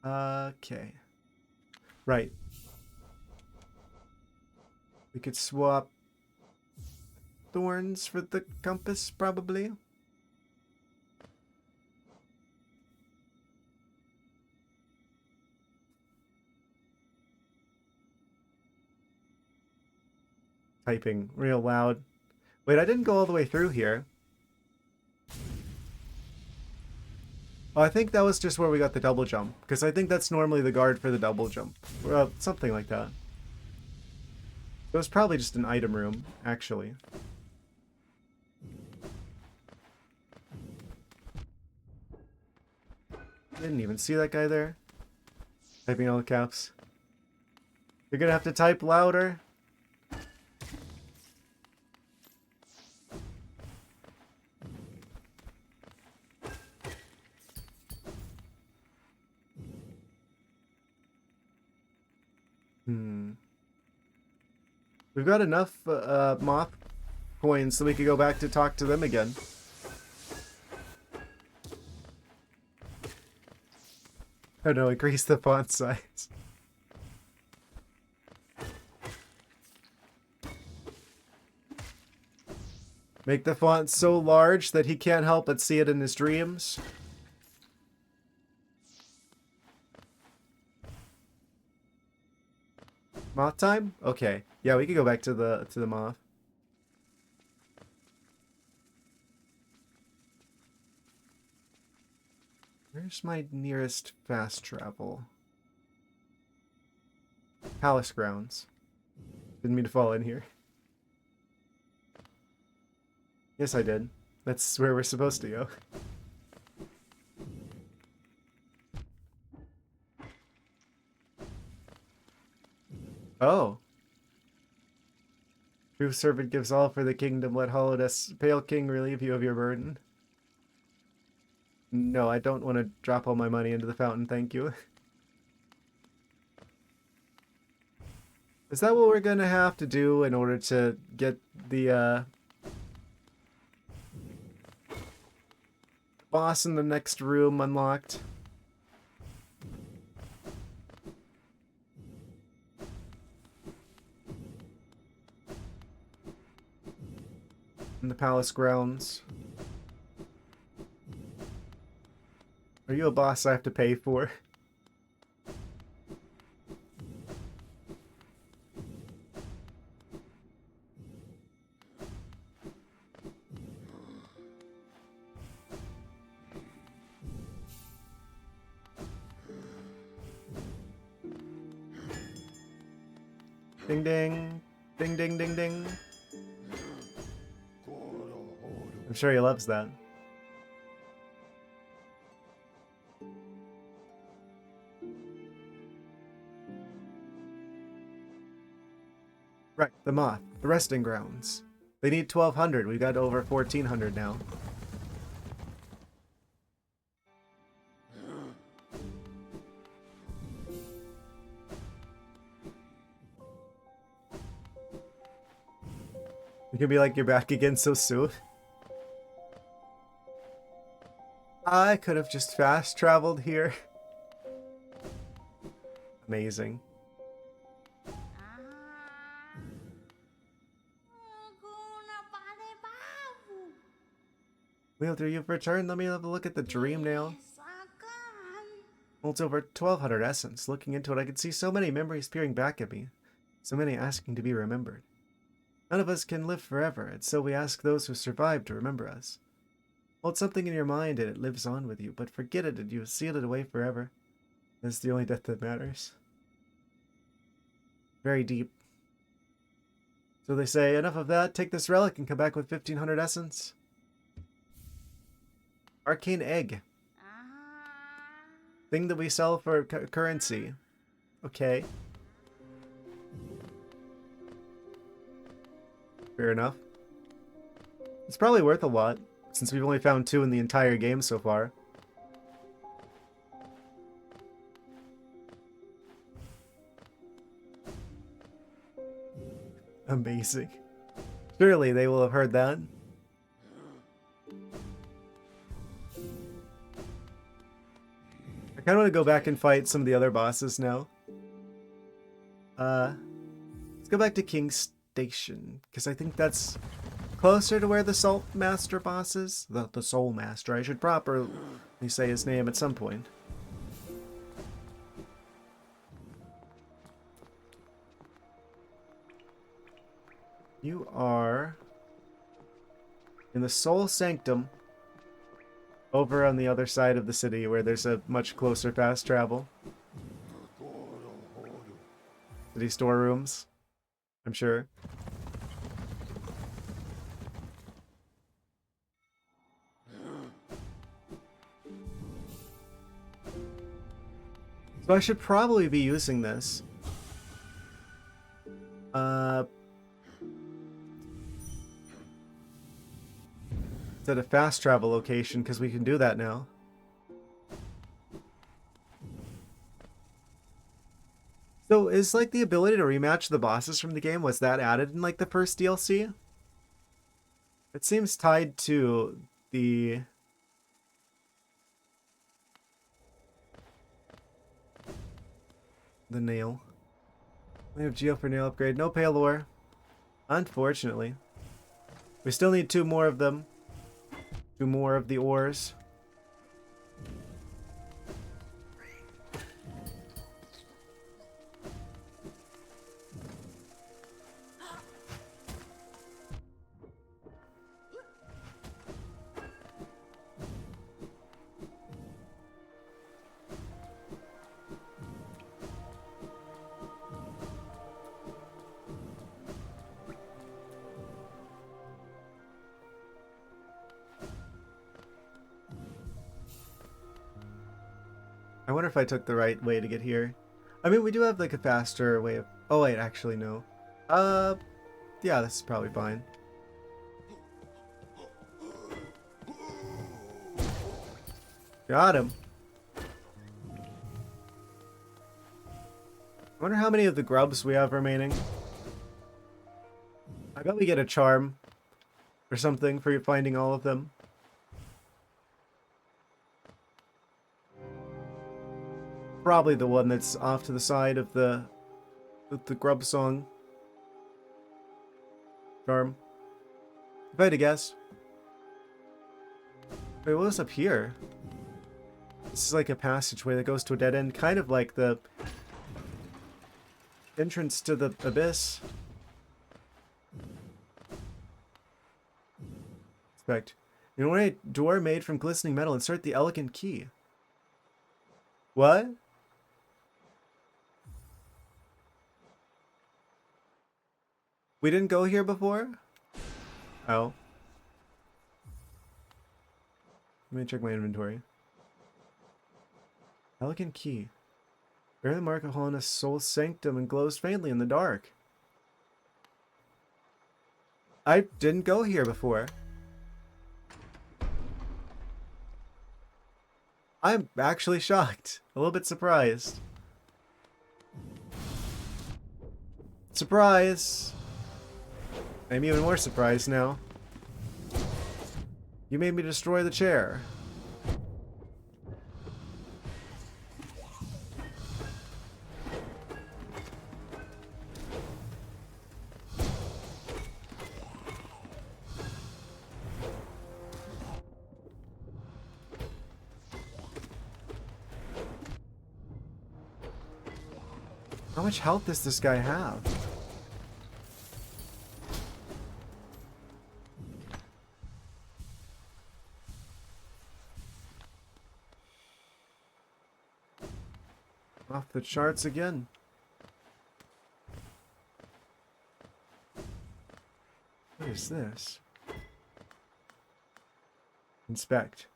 Okay. Right. We could swap thorns for the compass, probably. Typing real loud. Wait, I didn't go all the way through here. Oh, I think that was just where we got the double jump, because I think that's normally the guard for the double jump. Or, something like that. It was probably just an item room, actually. Didn't even see that guy there. Typing all caps. You're gonna have to type louder. We've got enough moth coins so we could go back to talk to them again. Oh no, increase the font size. Make the font so large that he can't help but see it in his dreams. Moth time? Okay. Yeah, we could go back to the moth. Where's my nearest fast travel? Palace grounds. Didn't mean to fall in here. Yes, I did. That's where we're supposed to go. Oh. True servant gives all for the kingdom. Let Holodas, pale king, relieve you of your burden. No, I don't want to drop all my money into the fountain, thank you. Is that what we're gonna have to do in order to get the boss in the next room unlocked? In the palace grounds. Are you a boss I have to pay for? Ding ding. Ding ding ding ding. I'm sure he loves that. Right, the moth. The resting grounds. They need 1,200. We got over 1,400 now. You can be like, you're back again so soon. I could have just fast traveled here. Amazing. Wielder, you've returned. Let me have a look at the dream now. Well, it's over 1,200 essence. Looking into it, I could see so many memories peering back at me. So many asking to be remembered. None of us can live forever, and so we ask those who survived to remember us. Hold something in your mind and it lives on with you, but forget it and you have sealed it away forever. That's the only death that matters. Very deep. So they say, enough of that, take this relic and come back with 1,500 essence. Arcane egg. Thing that we sell for currency. Okay. Fair enough. It's probably worth a lot, since we've only found 2 in the entire game so far. Amazing. Surely they will have heard that. I kind of want to go back and fight some of the other bosses now. Let's go back to King's Station, because I think that's closer to where the Salt Master boss is. The Soul Master. I should properly say his name at some point. You are in the Soul Sanctum, over on the other side of the city where there's a much closer fast travel. City storerooms, I'm sure. So I should probably be using this. At a fast travel location, because we can do that now. So is like the ability to rematch the bosses from the game, was that added in like the first DLC? It seems tied to the nail. We have Geo for nail upgrade. No pale ore. Unfortunately. We still need 2 more of them. 2 more of the ores. I wonder if I took the right way to get here. I mean, we do have like a faster way of... Oh wait, actually no. Yeah, this is probably fine. Got him. I wonder how many of the grubs we have remaining. I bet we get a charm or something for finding all of them. Probably the one that's off to the side of the grub song charm. If I had to guess. Wait, what was up here? This is like a passageway that goes to a dead end, kind of like the entrance to the abyss. Inspect. In a door made from glistening metal, insert the elegant key. What? We didn't go here before? Oh. Let me check my inventory. Elegant key. Bear the mark of holiness, soul sanctum, and glows faintly in the dark. I didn't go here before. I'm actually shocked. A little bit surprised. Surprise! I'm even more surprised now. You made me destroy the chair. How much health does this guy have? Off the charts again. What is this? Inspect.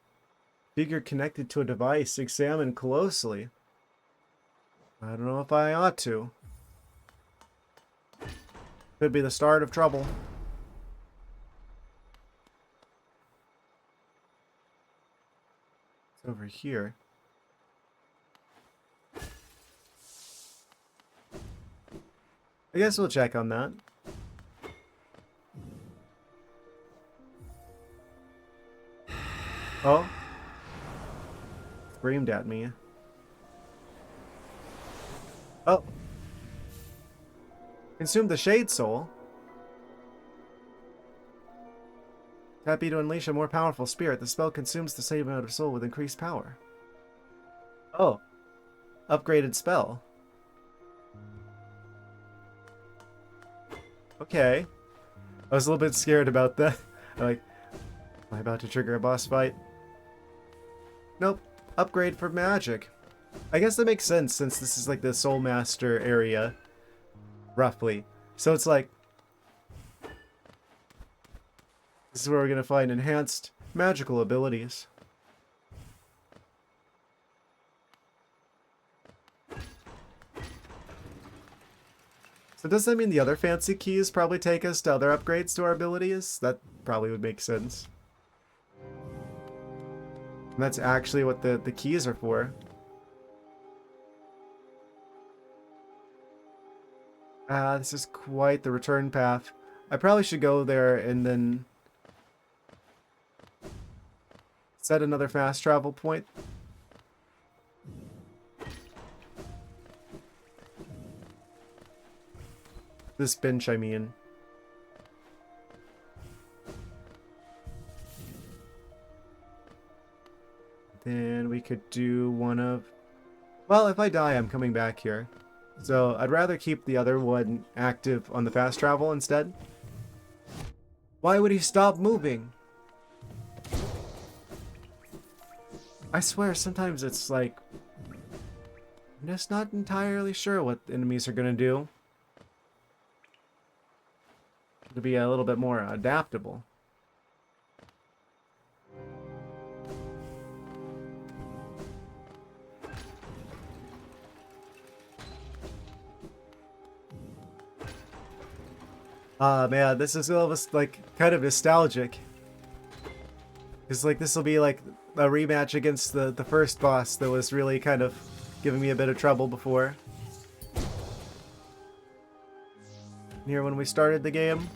Figure connected to a device. Examine closely. I don't know if I ought to. Could be the start of trouble. It's over here. I guess we'll check on that. Oh. Screamed at me. Oh. Consume the Shade Soul. Tap E to unleash a more powerful spirit. The spell consumes the same amount of soul with increased power. Oh. Upgraded spell. Okay. I was a little bit scared about that. Like, am I about to trigger a boss fight? Nope. Upgrade for magic. I guess that makes sense since this is like the Soul Master area. Roughly. So it's like... this is where we're going to find enhanced magical abilities. So does that mean the other fancy keys probably take us to other upgrades to our abilities? That probably would make sense. And that's actually what the keys are for. This is quite the return path. I probably should go there and then set another fast travel point. This bench, I mean. Then we could do one of... well, if I die, I'm coming back here. So I'd rather keep the other one active on the fast travel instead. Why would he stop moving? I swear, sometimes it's like... I'm just not entirely sure what enemies are gonna do. To be a little bit more adaptable. Ah man, this is almost like kind of nostalgic. Cause like this will be like a rematch against the first boss that was really kind of giving me a bit of trouble before. Here when we started the game.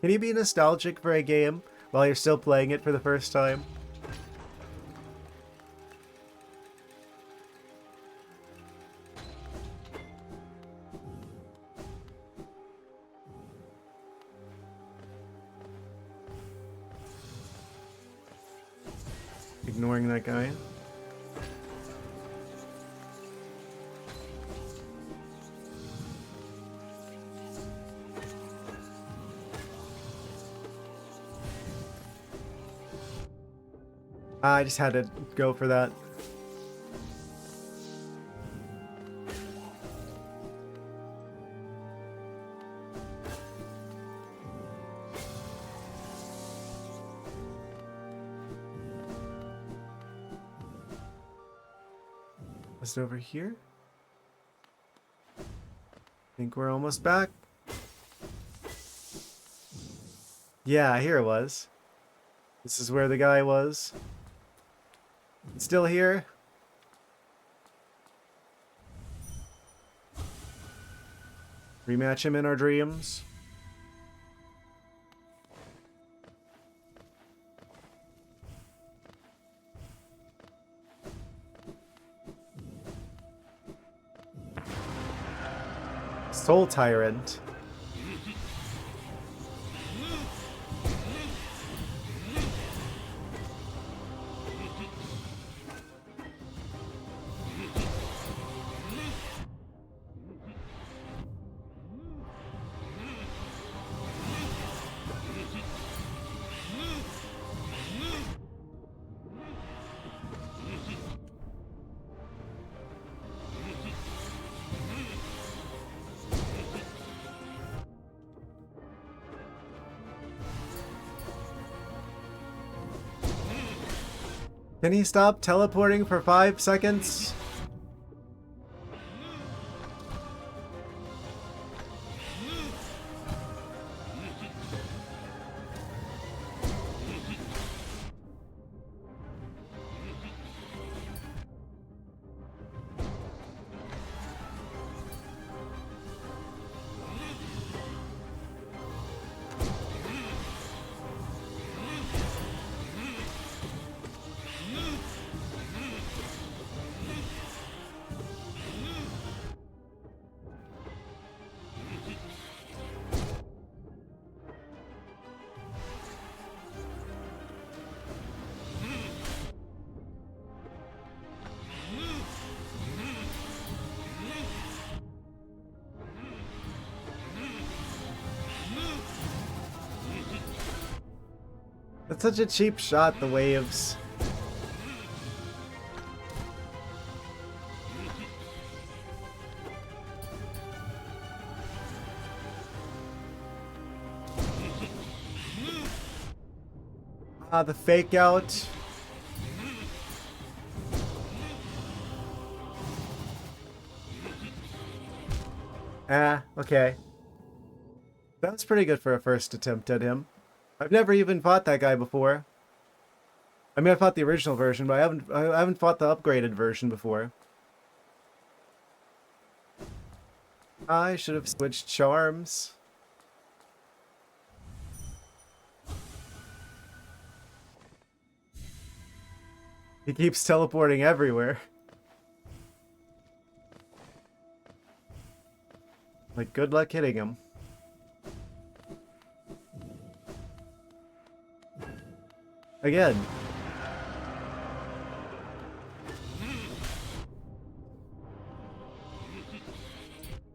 Can you be nostalgic for a game while you're still playing it for the first time? ignoring that guy. I just had to go for that. Was it over here? I think we're almost back. Yeah, here it was. This is where the guy was. Still here? Rematch him in our dreams. Soul Tyrant. Can he stop teleporting for 5 seconds? That's such a cheap shot, the waves. Ah, the fake out. Ah, okay. That was pretty good for a first attempt at him. I've never even fought that guy before. I mean, I fought the original version, but I haven't fought the upgraded version before. I should have switched charms. He keeps teleporting everywhere. Like, good luck hitting him. Again.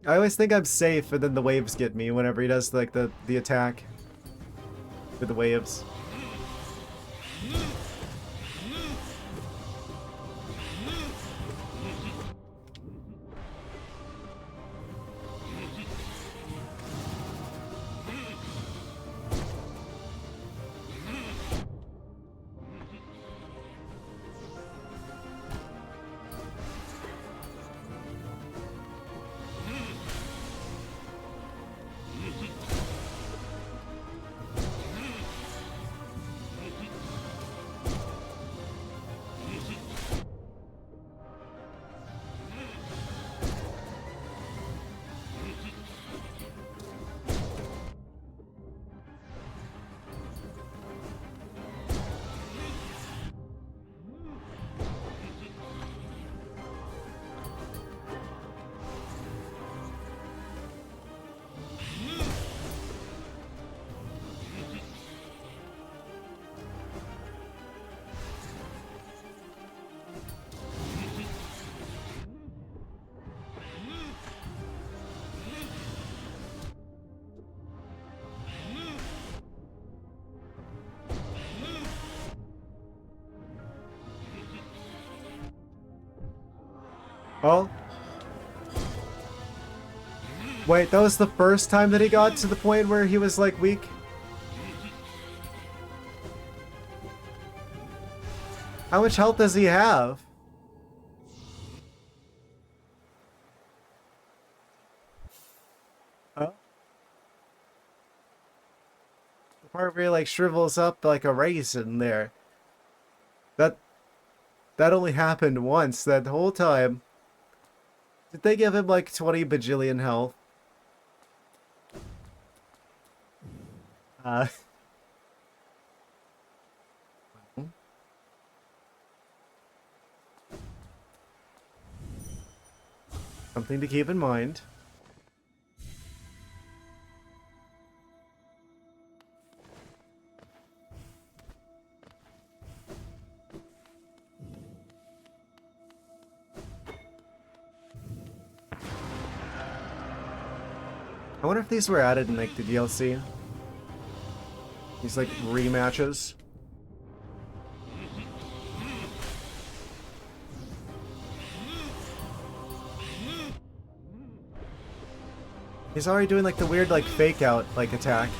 I always think I'm safe, and then the waves get me whenever he does like the attack with the waves. Oh. Wait, that was the first time that he got to the point where he was, like, weak? How much health does he have? Oh. The part where he, like, shrivels up like a raisin there. That only happened once that whole time. Did they give him, like, 20 bajillion health? Uh... Something to keep in mind. I wonder if these were added in, like, the DLC. These, like, rematches. He's already doing, like, the weird, like, fake out, like, attack.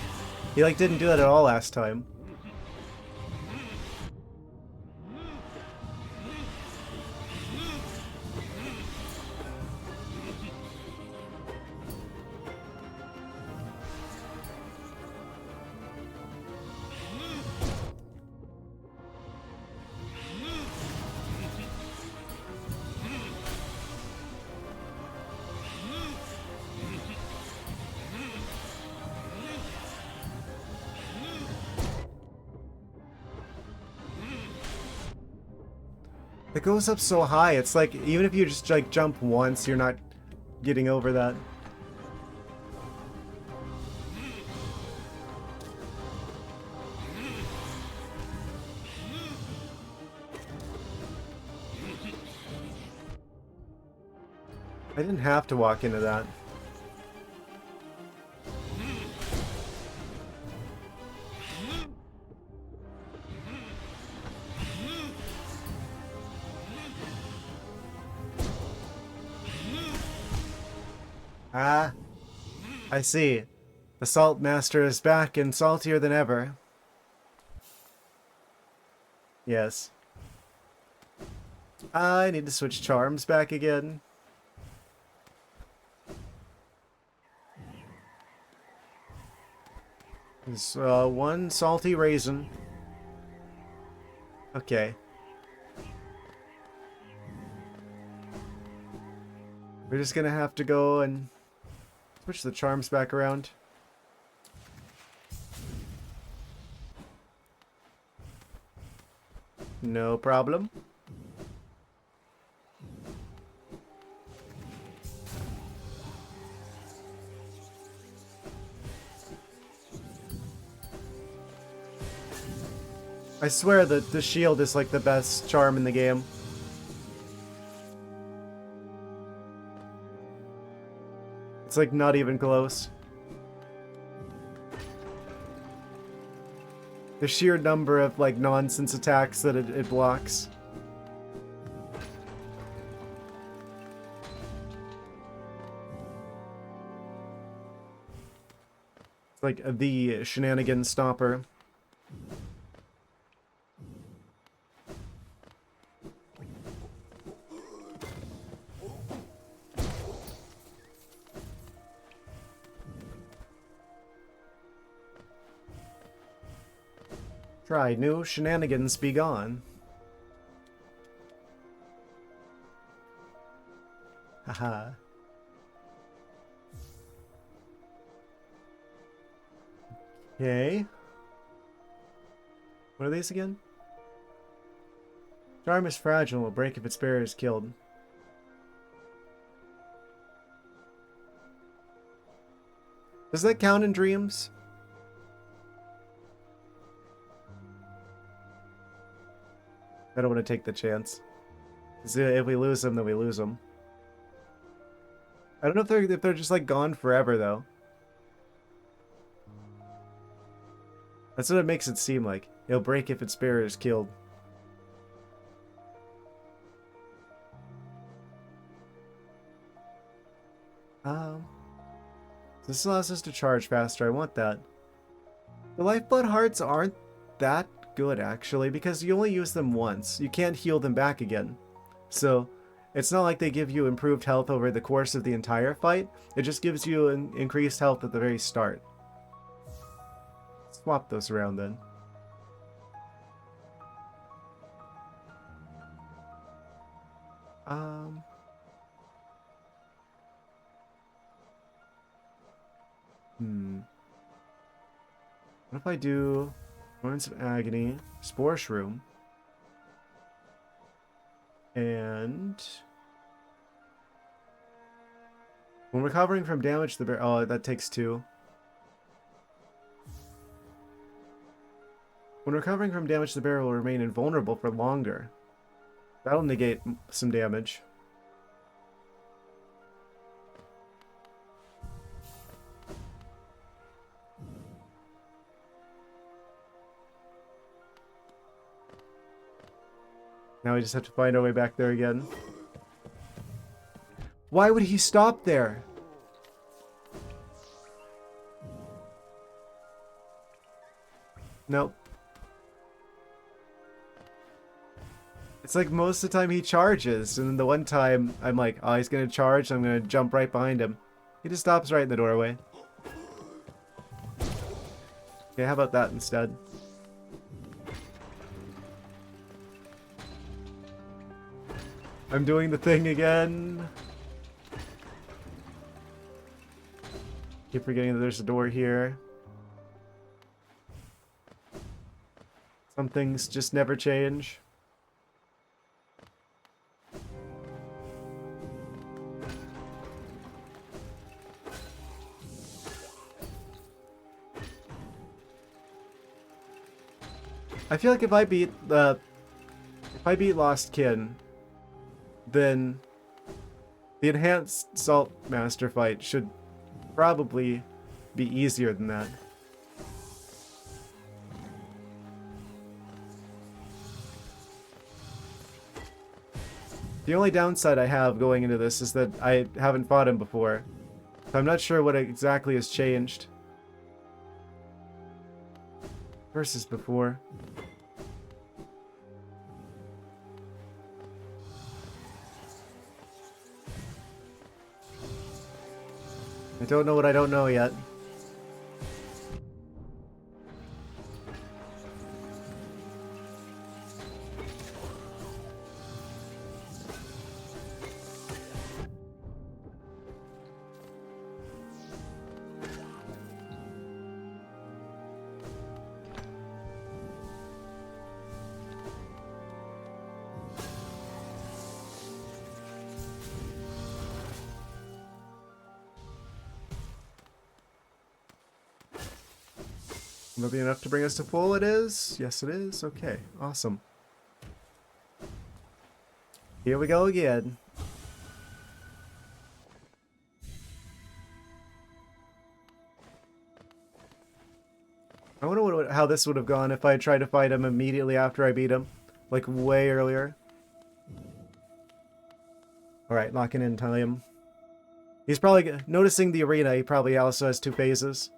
He, like, didn't do that at all last time. It goes up so high, it's like, even if you just, like, jump once, you're not getting over that. I didn't have to walk into that. Ah, I see. The Salt Master is back and saltier than ever. Yes. I need to switch charms back again. There's one salty raisin. Okay. We're just gonna have to go and switch the charms back around. No problem. I swear that the shield is like the best charm in the game. It's like not even close. The sheer number of like nonsense attacks that it blocks. It's like the shenanigan stopper. Try new shenanigans be gone. Haha. Okay. What are these again? Charm is fragile and will break if its bearer is killed. Does that count in dreams? I don't want to take the chance. 'Cause if we lose them, then we lose them. I don't know if they're just like gone forever though. That's what it makes it seem like. It'll break if its bearer is killed. This allows us to charge faster. I want that. The lifeblood hearts aren't that good, actually, because you only use them once. You can't heal them back again. So, it's not like they give you improved health over the course of the entire fight. It just gives you an increased health at the very start. Swap those around then. What if I do Moments of Agony, Spore Shroom, and when recovering from damage to the bear... Oh, that takes 2. When recovering from damage, the bear will remain invulnerable for longer. That'll negate some damage. Now we just have to find our way back there again. Why would he stop there? Nope. It's like most of the time he charges, and then the one time I'm like, oh, he's gonna charge, I'm gonna jump right behind him. He just stops right in the doorway. Okay, how about that instead? I'm doing the thing again. Keep forgetting that there's a door here. Some things just never change. I feel like if I beat Lost Kin, then the enhanced Salt Master fight should probably be easier than that. The only downside I have going into this is that I haven't fought him before. So I'm not sure what exactly has changed versus before. I don't know what I don't know yet. Will that be enough to bring us to full? It is. Yes, it is. Okay, awesome. Here we go again. I wonder how this would have gone if I tried to fight him immediately after I beat him. Like, way earlier. Alright, locking in time. He's probably... Noticing the arena, he probably also has 2 phases.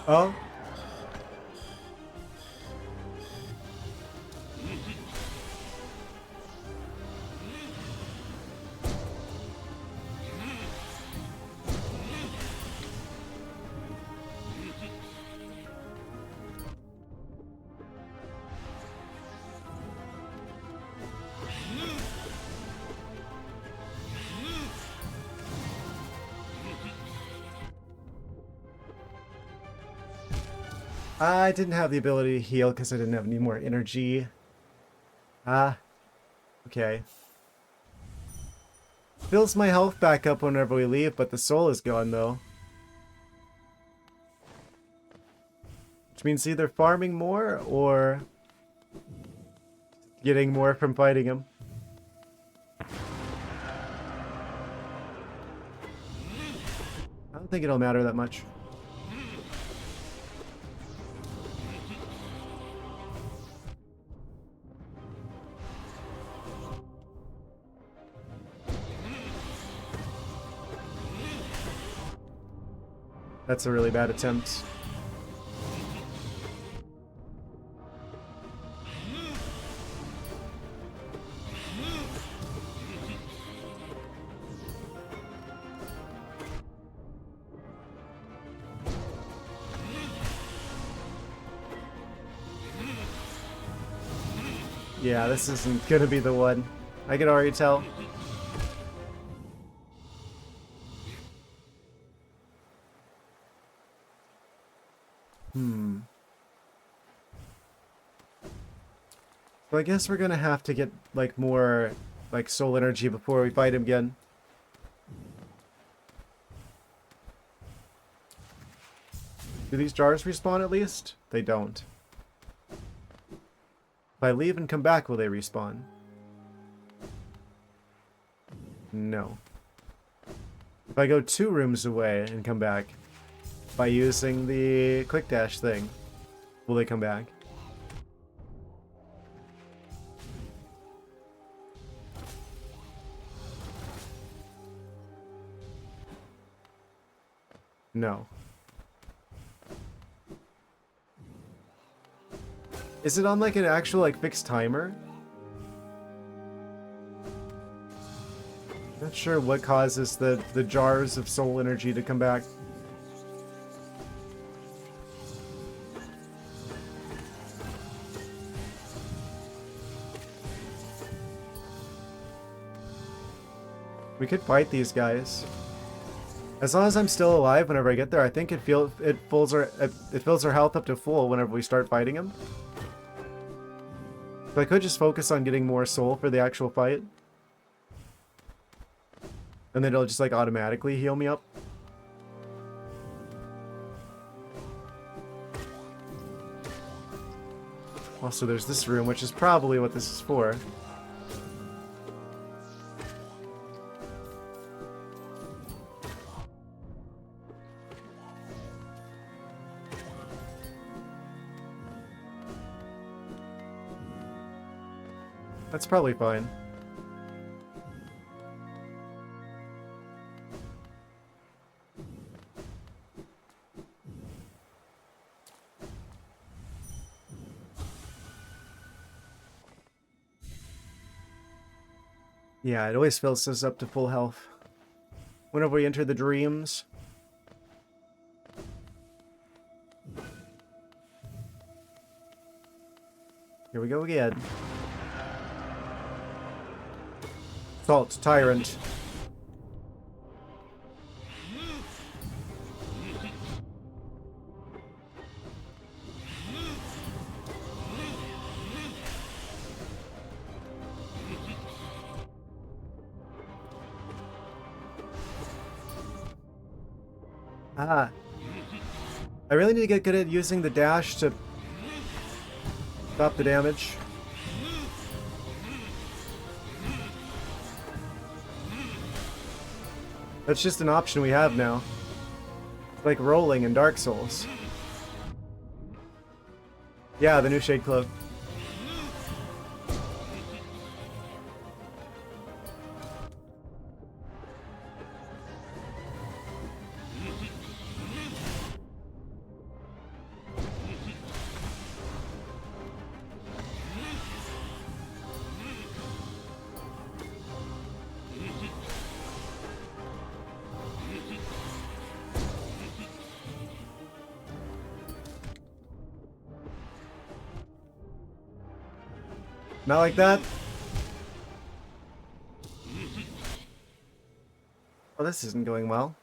Oh. I didn't have the ability to heal because I didn't have any more energy. Ah, okay. Fills my health back up whenever we leave, but the soul is gone though. Which means either farming more or getting more from fighting him. I don't think it'll matter that much. That's a really bad attempt. Yeah, this isn't gonna be the one. I can already tell. So I guess we're gonna have to get like more like soul energy before we fight him again. Do these jars respawn at least? They don't. If I leave and come back, will they respawn? No. If I go 2 rooms away and come back by using the quick dash thing, will they come back? No. Is it on like an actual like fixed timer? Not sure what causes the jars of soul energy to come back. We could fight these guys. As long as I'm still alive whenever I get there, I think it fills our health up to full whenever we start fighting him. So I could just focus on getting more soul for the actual fight. And then it'll just like automatically heal me up. Also, there's this room, which is probably what this is for. That's probably fine. Yeah, it always fills us up to full health. Whenever we enter the dreams. Here we go again. Salt Tyrant. Ah. I really need to get good at using the dash to stop the damage. That's just an option we have now. Like rolling in Dark Souls. Yeah, the new Shade Cloak. Not like that. Oh, this isn't going well.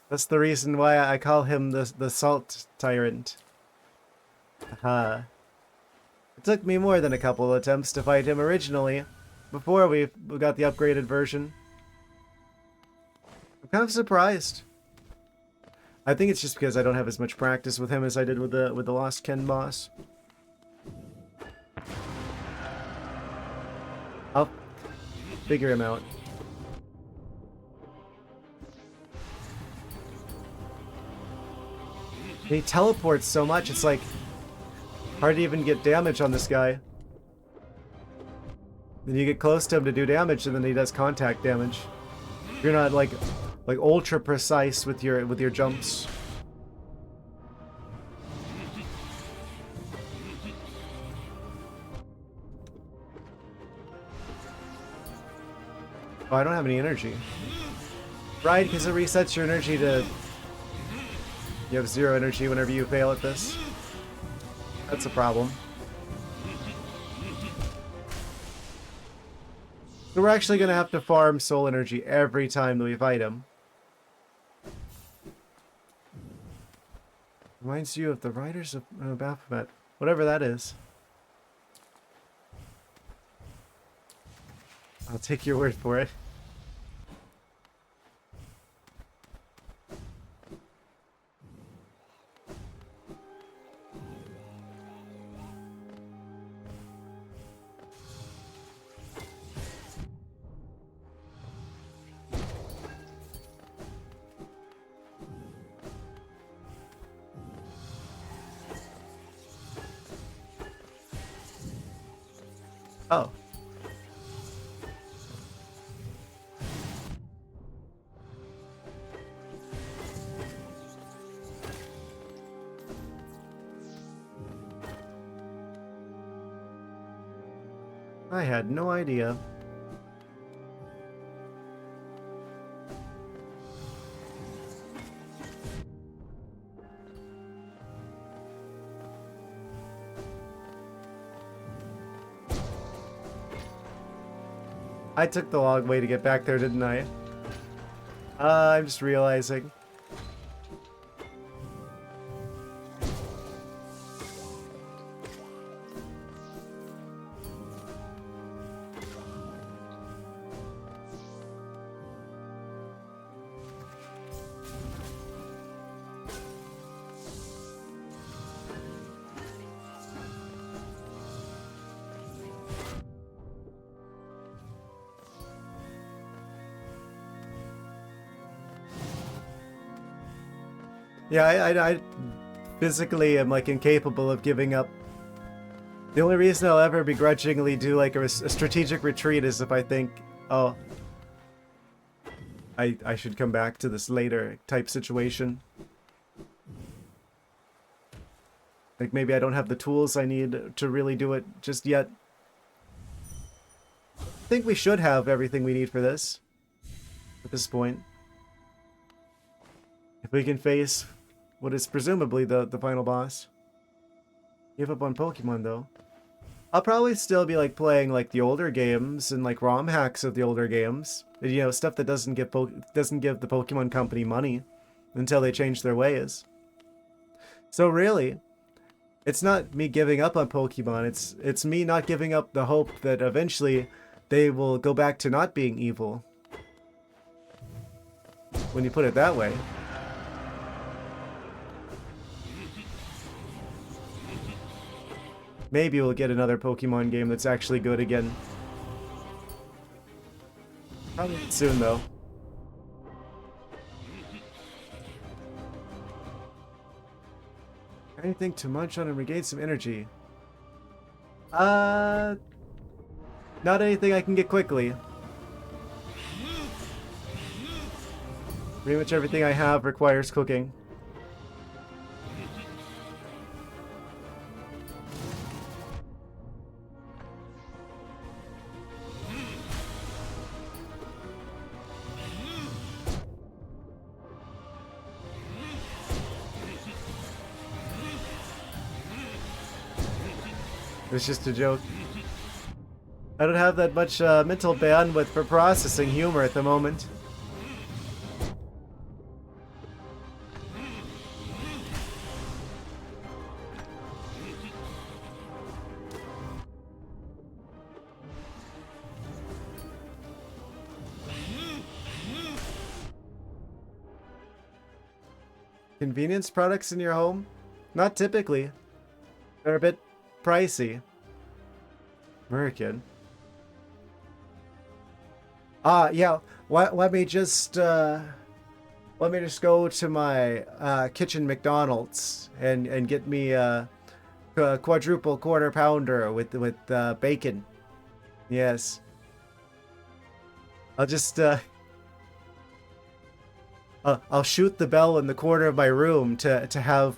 That's the reason why I call him the Salt Tyrant. Aha. It took me more than a couple of attempts to fight him originally, before we got the upgraded version. I'm kind of surprised. I think it's just because I don't have as much practice with him as I did with the Lost Ken boss. I'll figure him out. He teleports so much, it's like hard to even get damage on this guy. Then you get close to him to do damage, and then he does contact damage. You're not like ultra precise with your jumps. Oh, I don't have any energy. Right, because it resets your energy to... You have 0 energy whenever you fail at this. That's a problem. So we're actually going to have to farm soul energy every time that we fight him. Reminds you of the Riders of Baphomet. Whatever that is. I'll take your word for it. Oh. I had no idea. I took the long way to get back there, didn't I? I'm just realizing. Yeah, I physically am like incapable of giving up. The only reason I'll ever begrudgingly do like a strategic retreat is if I think, oh, I should come back to this later type situation. Like maybe I don't have the tools I need to really do it just yet. I think we should have everything we need for this at this point. If we can face what is presumably the final boss. Give up on Pokemon though. I'll probably still be like playing like the older games and like ROM hacks of the older games. You know, stuff that doesn't give the Pokemon Company money until they change their ways. So really, it's not me giving up on Pokemon, it's me not giving up the hope that eventually they will go back to not being evil. When you put it that way. Maybe we'll get another Pokemon game that's actually good again. Probably soon, though. Anything to munch on and regain some energy? Not anything I can get quickly. Pretty much everything I have requires cooking. was just a joke. I don't have that much mental bandwidth for processing humor at the moment. Convenience products in your home? Not typically. They're a bit pricey. American. Yeah. Let me just go to my kitchen McDonald's and get me a quadruple quarter pounder with bacon. Yes. I'll just I'll shoot the bell in the corner of my room to have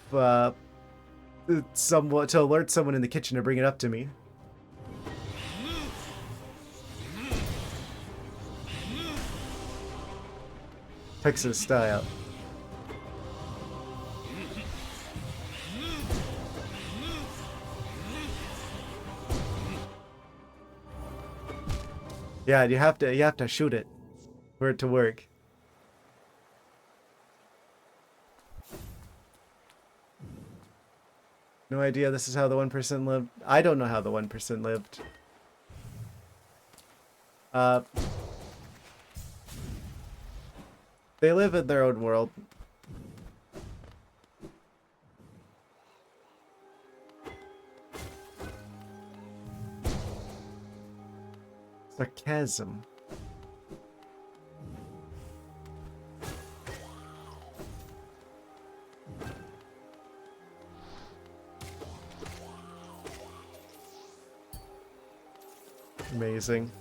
someone to alert someone in the kitchen to bring it up to me. Texas style. Yeah, you have to shoot it for it to work. No idea this is how the 1% lived. I don't know how the 1% lived. They live in their own world. Sarcasm. Amazing.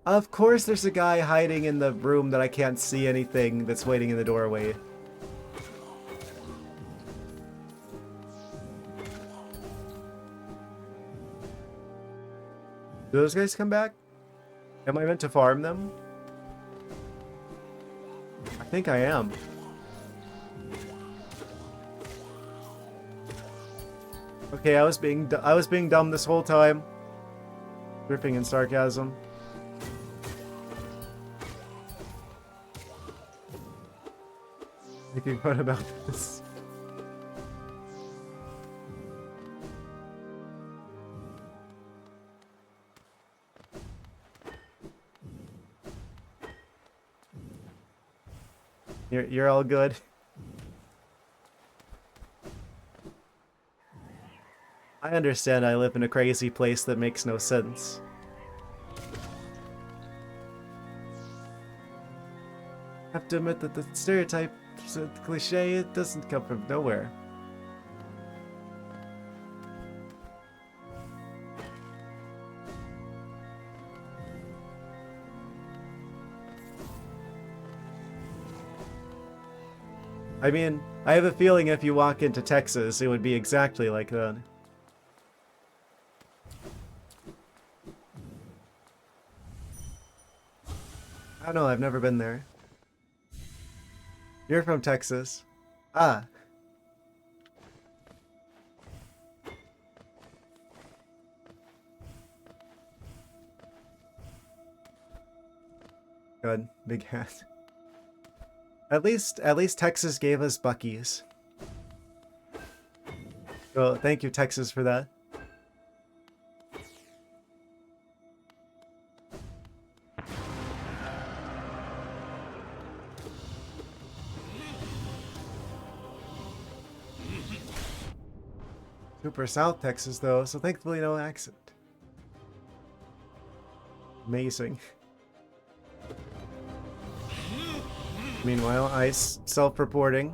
Of course there's a guy hiding in the room that I can't see anything that's waiting in the doorway. Do those guys come back? Am I meant to farm them? I think I am. Okay, I was being dumb this whole time. Ripping in sarcasm. Making fun about this. You're all good. I understand I live in a crazy place that makes no sense. I have to admit that the stereotype, the cliche, it doesn't come from nowhere. I mean, I have a feeling if you walk into Texas, it would be exactly like that. I don't know, I've never been there. You're from Texas. Ah. Good. Big hat. At least Texas gave us Buc-ee's. Well, thank you, Texas, for that. Super South Texas, though, so thankfully no accent. Amazing. Meanwhile, Ice self-reporting.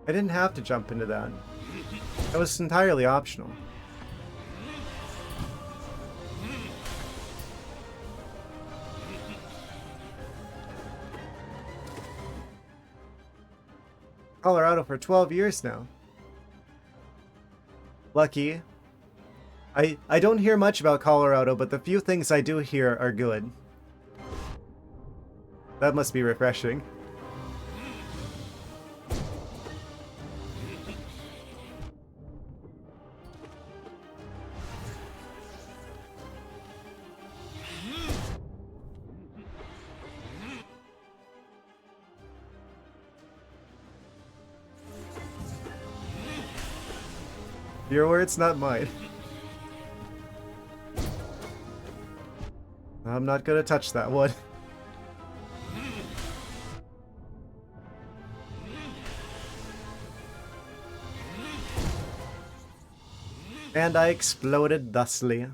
I didn't have to jump into that. That was entirely optional. Colorado for 12 years now. Lucky. I don't hear much about Colorado, but the few things I do hear are good. That must be refreshing. Your words, not mine. I'm not gonna touch that one. And I exploded thusly.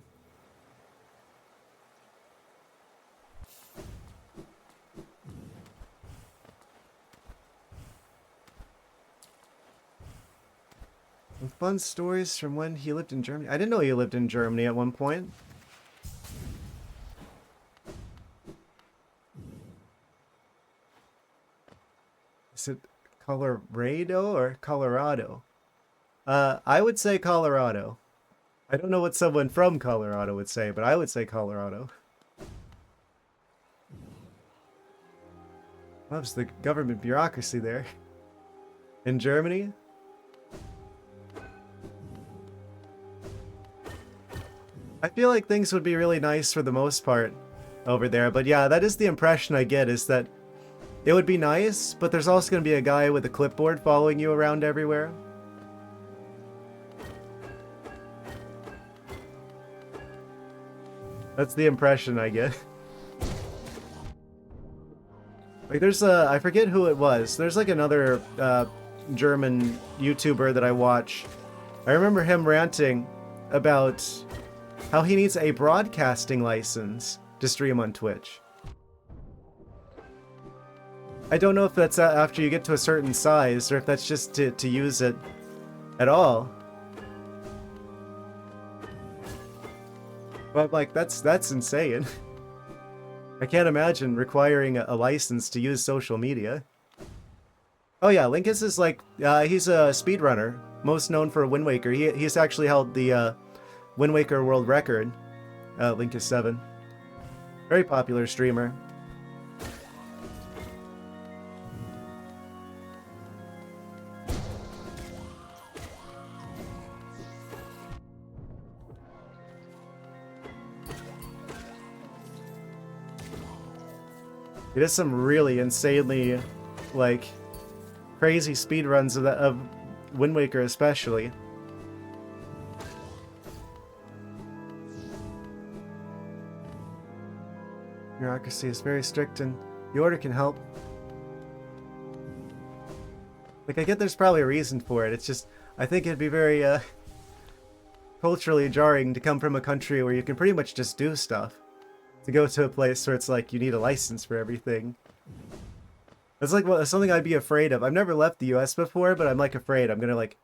Some fun stories from when he lived in Germany. I didn't know he lived in Germany at one point. Is it Colorado or Colorado? I would say Colorado. I don't know what someone from Colorado would say, but I would say Colorado. Loves the government bureaucracy there. In Germany? I feel like things would be really nice for the most part over there, but yeah, that is the impression I get, is that it would be nice, but there's also going to be a guy with a clipboard following you around everywhere. That's the impression I get. Like, there's I forget who it was. There's like another German YouTuber that I watch. I remember him ranting about how he needs a broadcasting license to stream on Twitch. I don't know if that's after you get to a certain size, or if that's just to use it at all. But like, that's insane. I can't imagine requiring a license to use social media. Oh yeah, Linkus is like, he's a speedrunner, most known for Wind Waker. He's actually held the Wind Waker world record, Linkus7. Very popular streamer. He does some really insanely, like, crazy speedruns of Wind Waker especially. Bureaucracy is very strict and the order can help. Like, I get there's probably a reason for it, it's just, I think it'd be very, culturally jarring to come from a country where you can pretty much just do stuff. To go to a place where it's like you need a license for everything. That's like something I'd be afraid of. I've never left the US before, but I'm like afraid. I'm gonna like,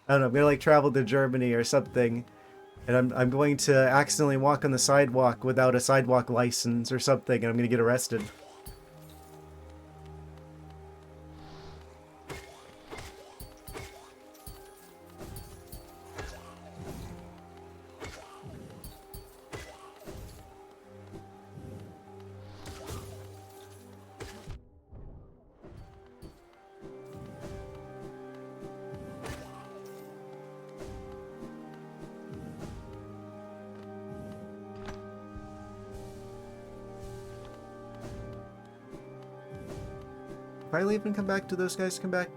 I don't know, I'm gonna like travel to Germany or something, and I'm going to accidentally walk on the sidewalk without a sidewalk license or something, and I'm gonna get arrested. Finally even come back? Do those guys come back?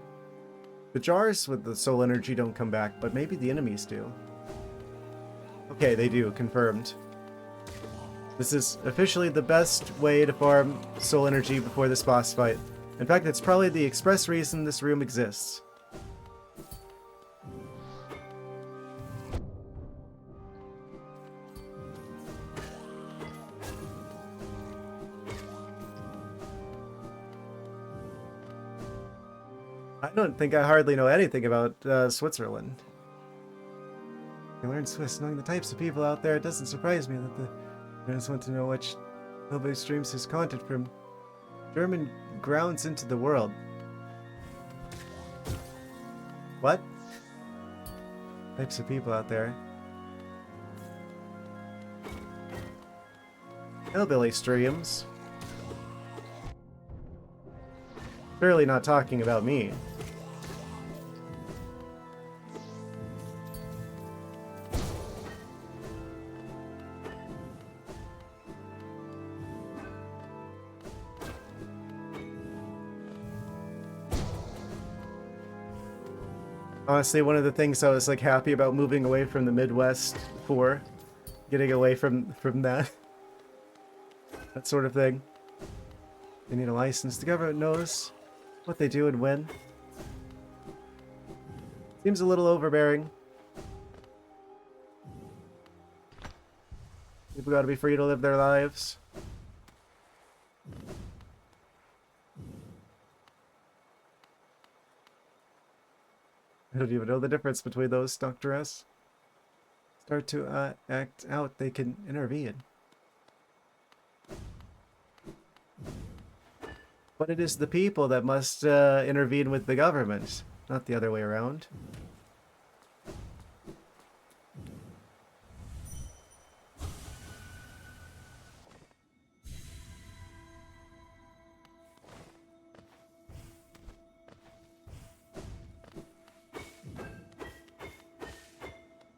The jars with the soul energy don't come back, but maybe the enemies do. Okay, they do. Confirmed. This is officially the best way to farm soul energy before this boss fight. In fact, it's probably the express reason this room exists. I don't think I hardly know anything about Switzerland. I learned Swiss. Knowing the types of people out there, it doesn't surprise me that the parents want to know which nobody streams his content from German grounds into the world. What? Types of people out there. Hillbilly streams. Surely not talking about me. Honestly, one of the things I was like happy about moving away from the Midwest for, getting away from that that sort of thing. They need a license. The government knows what they do and when. Seems a little overbearing. People gotta be free to live their lives. I don't even know the difference between those, Dr. S. Start to act out, they can intervene. But it is the people that must intervene with the government, not the other way around.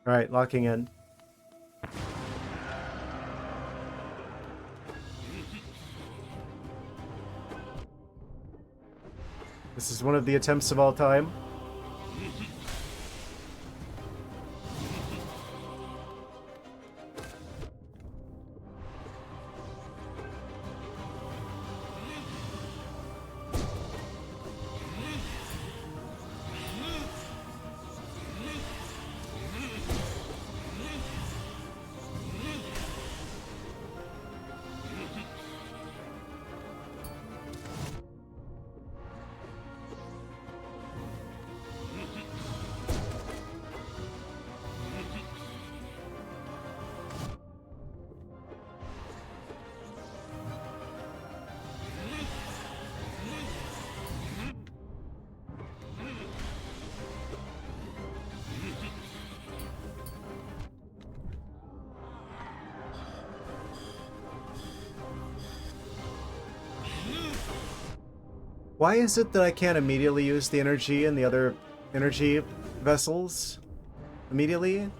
Alright, locking in. This is one of the attempts of all time. Why is it that I can't immediately use the energy in the other energy vessels? Immediately?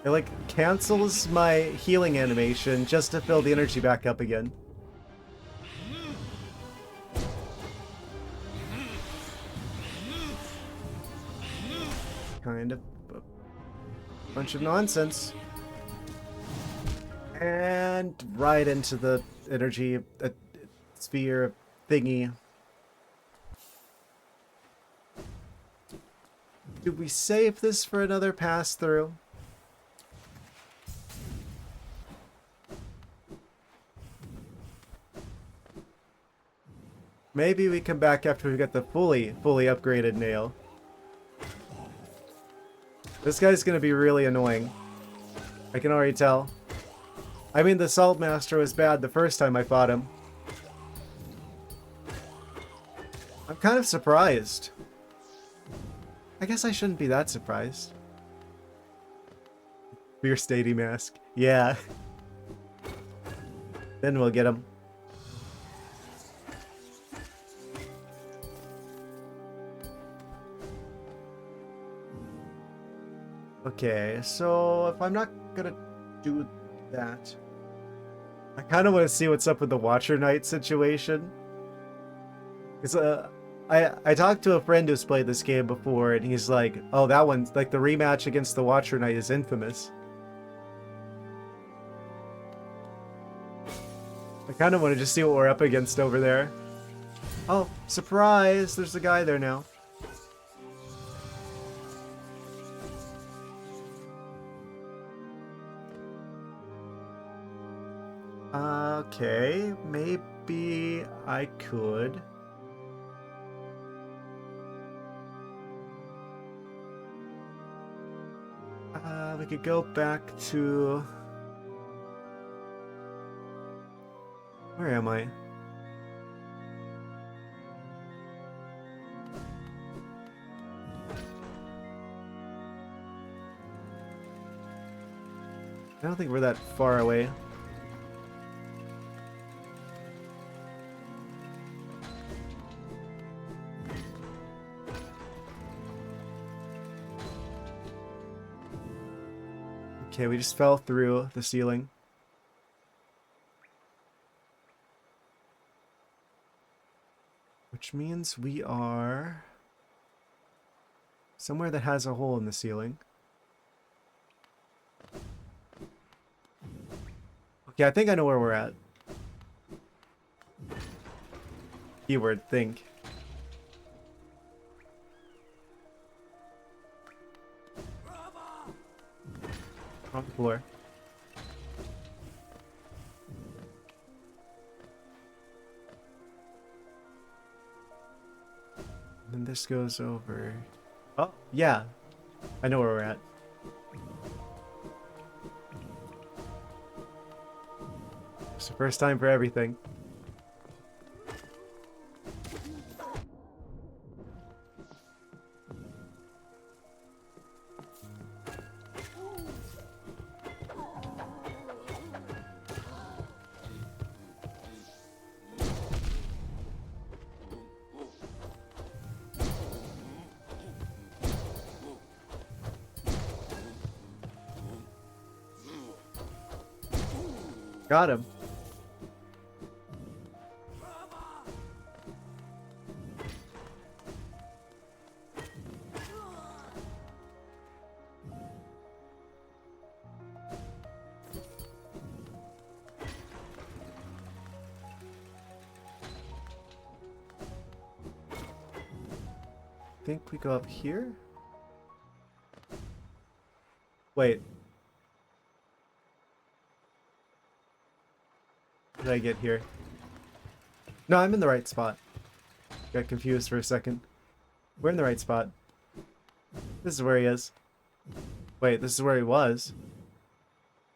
It like cancels my healing animation just to fill the energy back up again. Kind of a bunch of nonsense. And right into the energy sphere thingy. Do we save this for another pass through? Maybe we come back after we get the fully upgraded nail. This guy's gonna be really annoying. I can already tell. I mean, the Salt Master was bad the first time I fought him. I'm kind of surprised. I guess I shouldn't be that surprised. Beer Stady mask. Yeah. Then we'll get him. Okay, so if I'm not gonna do that, I kind of want to see what's up with the Watcher Knight situation. Because I talked to a friend who's played this game before, and he's like, oh, that one's like the rematch against the Watcher Knight is infamous. I kind of want to just see what we're up against over there. Oh, surprise! There's a guy there now. Okay, maybe I could. We could go back to... Where am I? I don't think we're that far away. Okay, we just fell through the ceiling. Which means we are somewhere that has a hole in the ceiling. Okay, I think I know where we're at. Keyword think. On the floor. And then this goes over. Oh, yeah. I know where we're at. It's the first time for everything. Got him. Think we go up here? Wait. How did I get here? No, I'm in the right spot. Got confused for a second. We're in the right spot. This is where he is. Wait, this is where he was.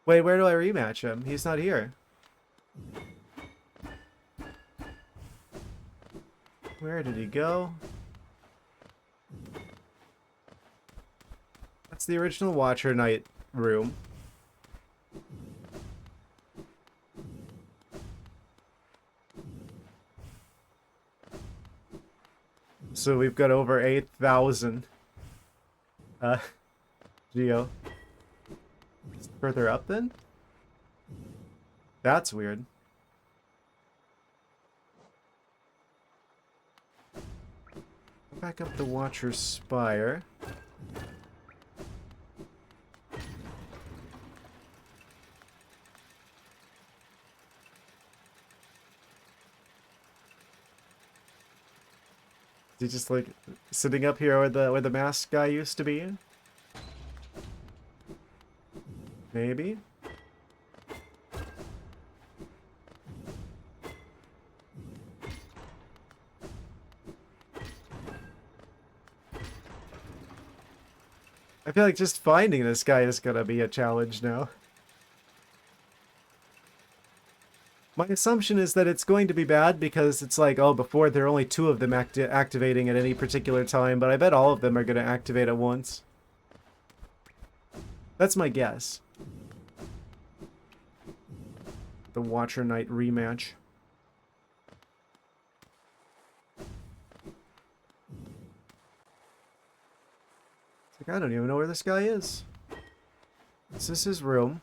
Wait, where do I rematch him? He's not here. Where did he go? That's the original Watcher Knight room. So we've got over 8,000 Geo. Further up then? That's weird. Back up the Watcher's Spire. Is he just like sitting up here where the masked guy used to be? Maybe? I feel like just finding this guy is gonna be a challenge now. My assumption is that it's going to be bad because it's like, oh, before there are only 2 of them activating at any particular time, but I bet all of them are going to activate at once. That's my guess. The Watcher Knight rematch. It's like, I don't even know where this guy is. Is this his room?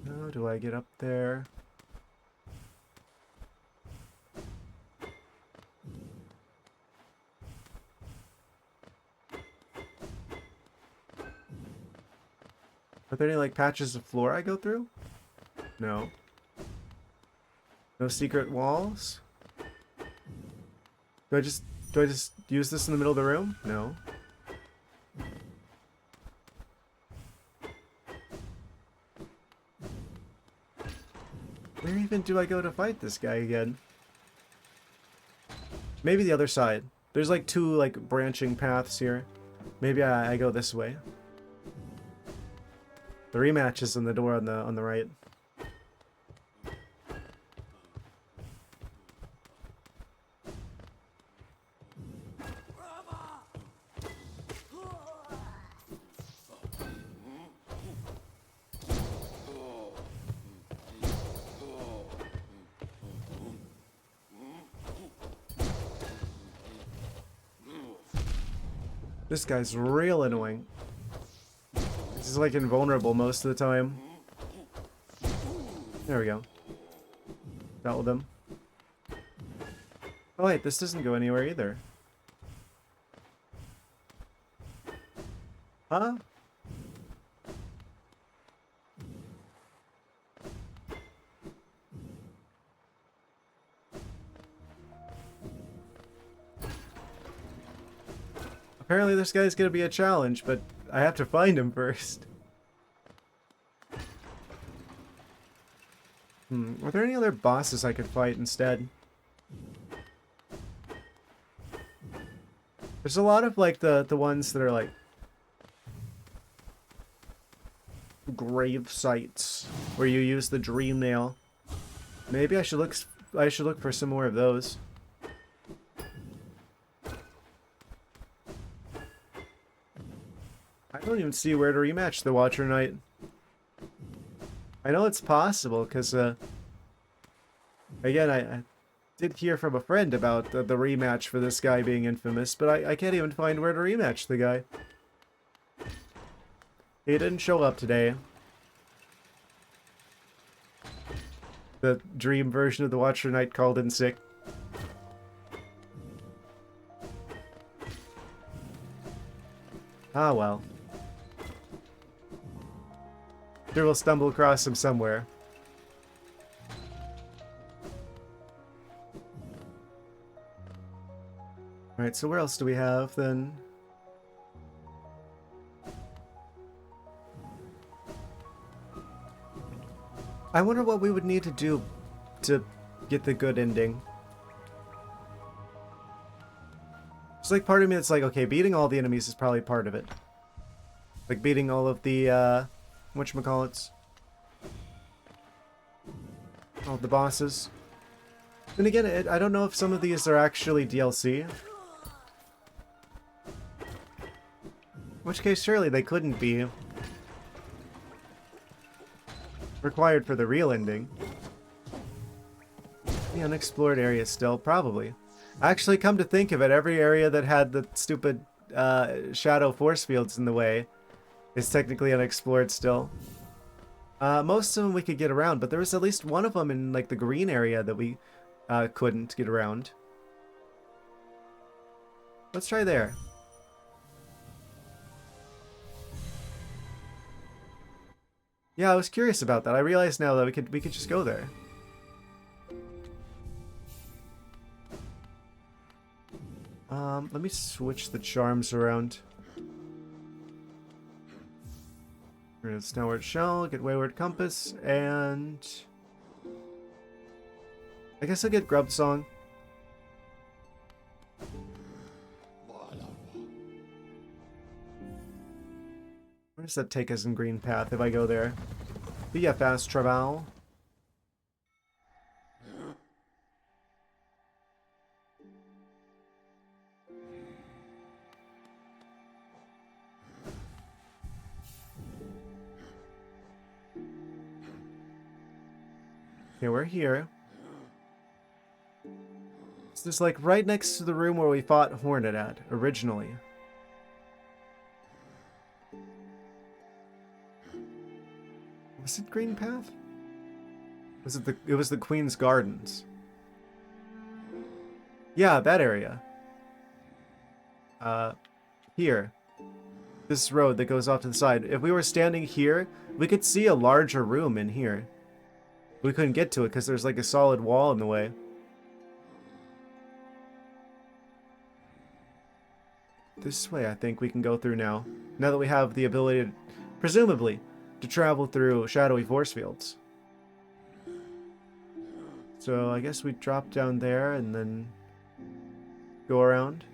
How do I get up there? Are there any like patches of floor I go through? No. No secret walls? Do I just use this in the middle of the room? No. Where even do I go to fight this guy again? Maybe the other side. There's like 2 like branching paths here. Maybe I go this way. The rematch is in the door on the right. This guy's real annoying. He's like invulnerable most of the time. There we go. Dealt with him. Oh wait, this doesn't go anywhere either. Huh? Apparently this guy's gonna be a challenge, but I have to find him first. Are there any other bosses I could fight instead? There's a lot of like the ones that are like grave sites where you use the dream nail. Maybe I should look for some more of those. I don't even see where to rematch the Watcher Knight. I know it's possible because again I did hear from a friend about the rematch for this guy being infamous, but I can't even find where to rematch the guy. He didn't show up today. The dream version of the Watcher Knight called in sick. Ah well. Sure we'll stumble across him somewhere. Alright, so where else do we have then? I wonder what we would need to do to get the good ending. It's like part of me that's like, okay, beating all the enemies is probably part of it. Like beating all of the, whatchamacallits? All the bosses. Then again, I don't know if some of these are actually DLC. In which case, surely they couldn't be required for the real ending. The unexplored area still, probably. Actually, come to think of it, every area that had the stupid shadow force fields in the way is technically unexplored still. Most of them we could get around, but there was at least one of them in like the green area that we couldn't get around. Let's try there. Yeah, I was curious about that. I realize now that we could just go there. Let me switch the charms around. It's Downward Shell, get Wayward Compass, and I guess I'll get Grub Song. Where does that take us in Green Path if I go there? Be a fast travel. Okay, we're here. This is like right next to the room where we fought Hornet at originally. Was it Green Path? Was it it was the Queen's Gardens. Yeah, that area. Here. This road that goes off to the side. If we were standing here, we could see a larger room in here. We couldn't get to it because there's like a solid wall in the way. This way I think we can go through now. Now that we have the ability, to, presumably, to travel through shadowy force fields. So I guess we drop down there and then go around.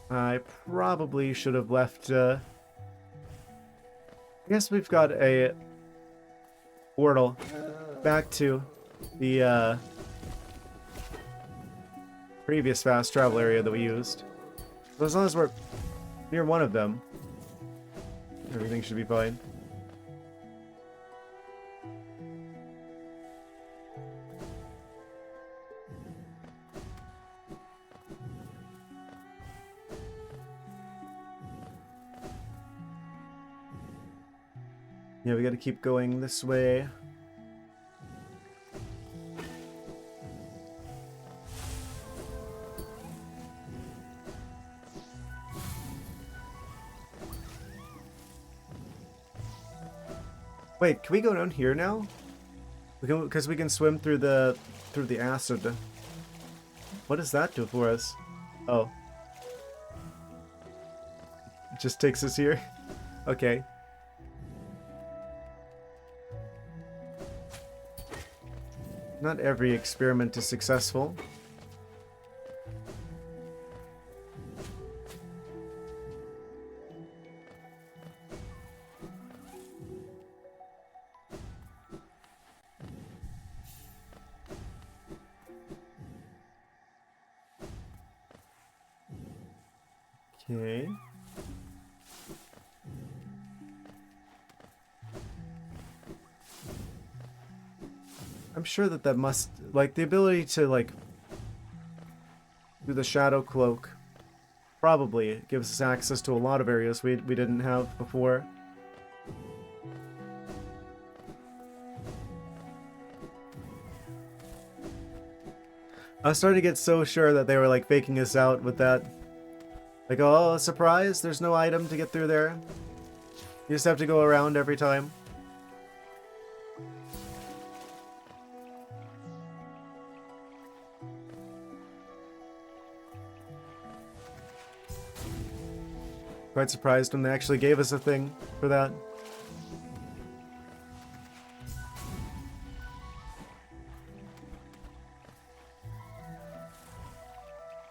I probably should have left, I guess we've got a portal back to the, previous fast travel area that we used. So as long as we're near one of them. Everything should be fine. Yeah, we gotta keep going this way. Wait, can we go down here now? We can, because we can swim through the acid. What does that do for us? Oh. It just takes us here? Okay. Not every experiment is successful. Okay. I'm sure that must, like, the ability to, like, do the shadow cloak probably gives us access to a lot of areas we didn't have before. I was starting to get so sure that they were, like, faking us out with that. Like, oh, surprise, there's no item to get through there. You just have to go around every time. Quite surprised when they actually gave us a thing for that.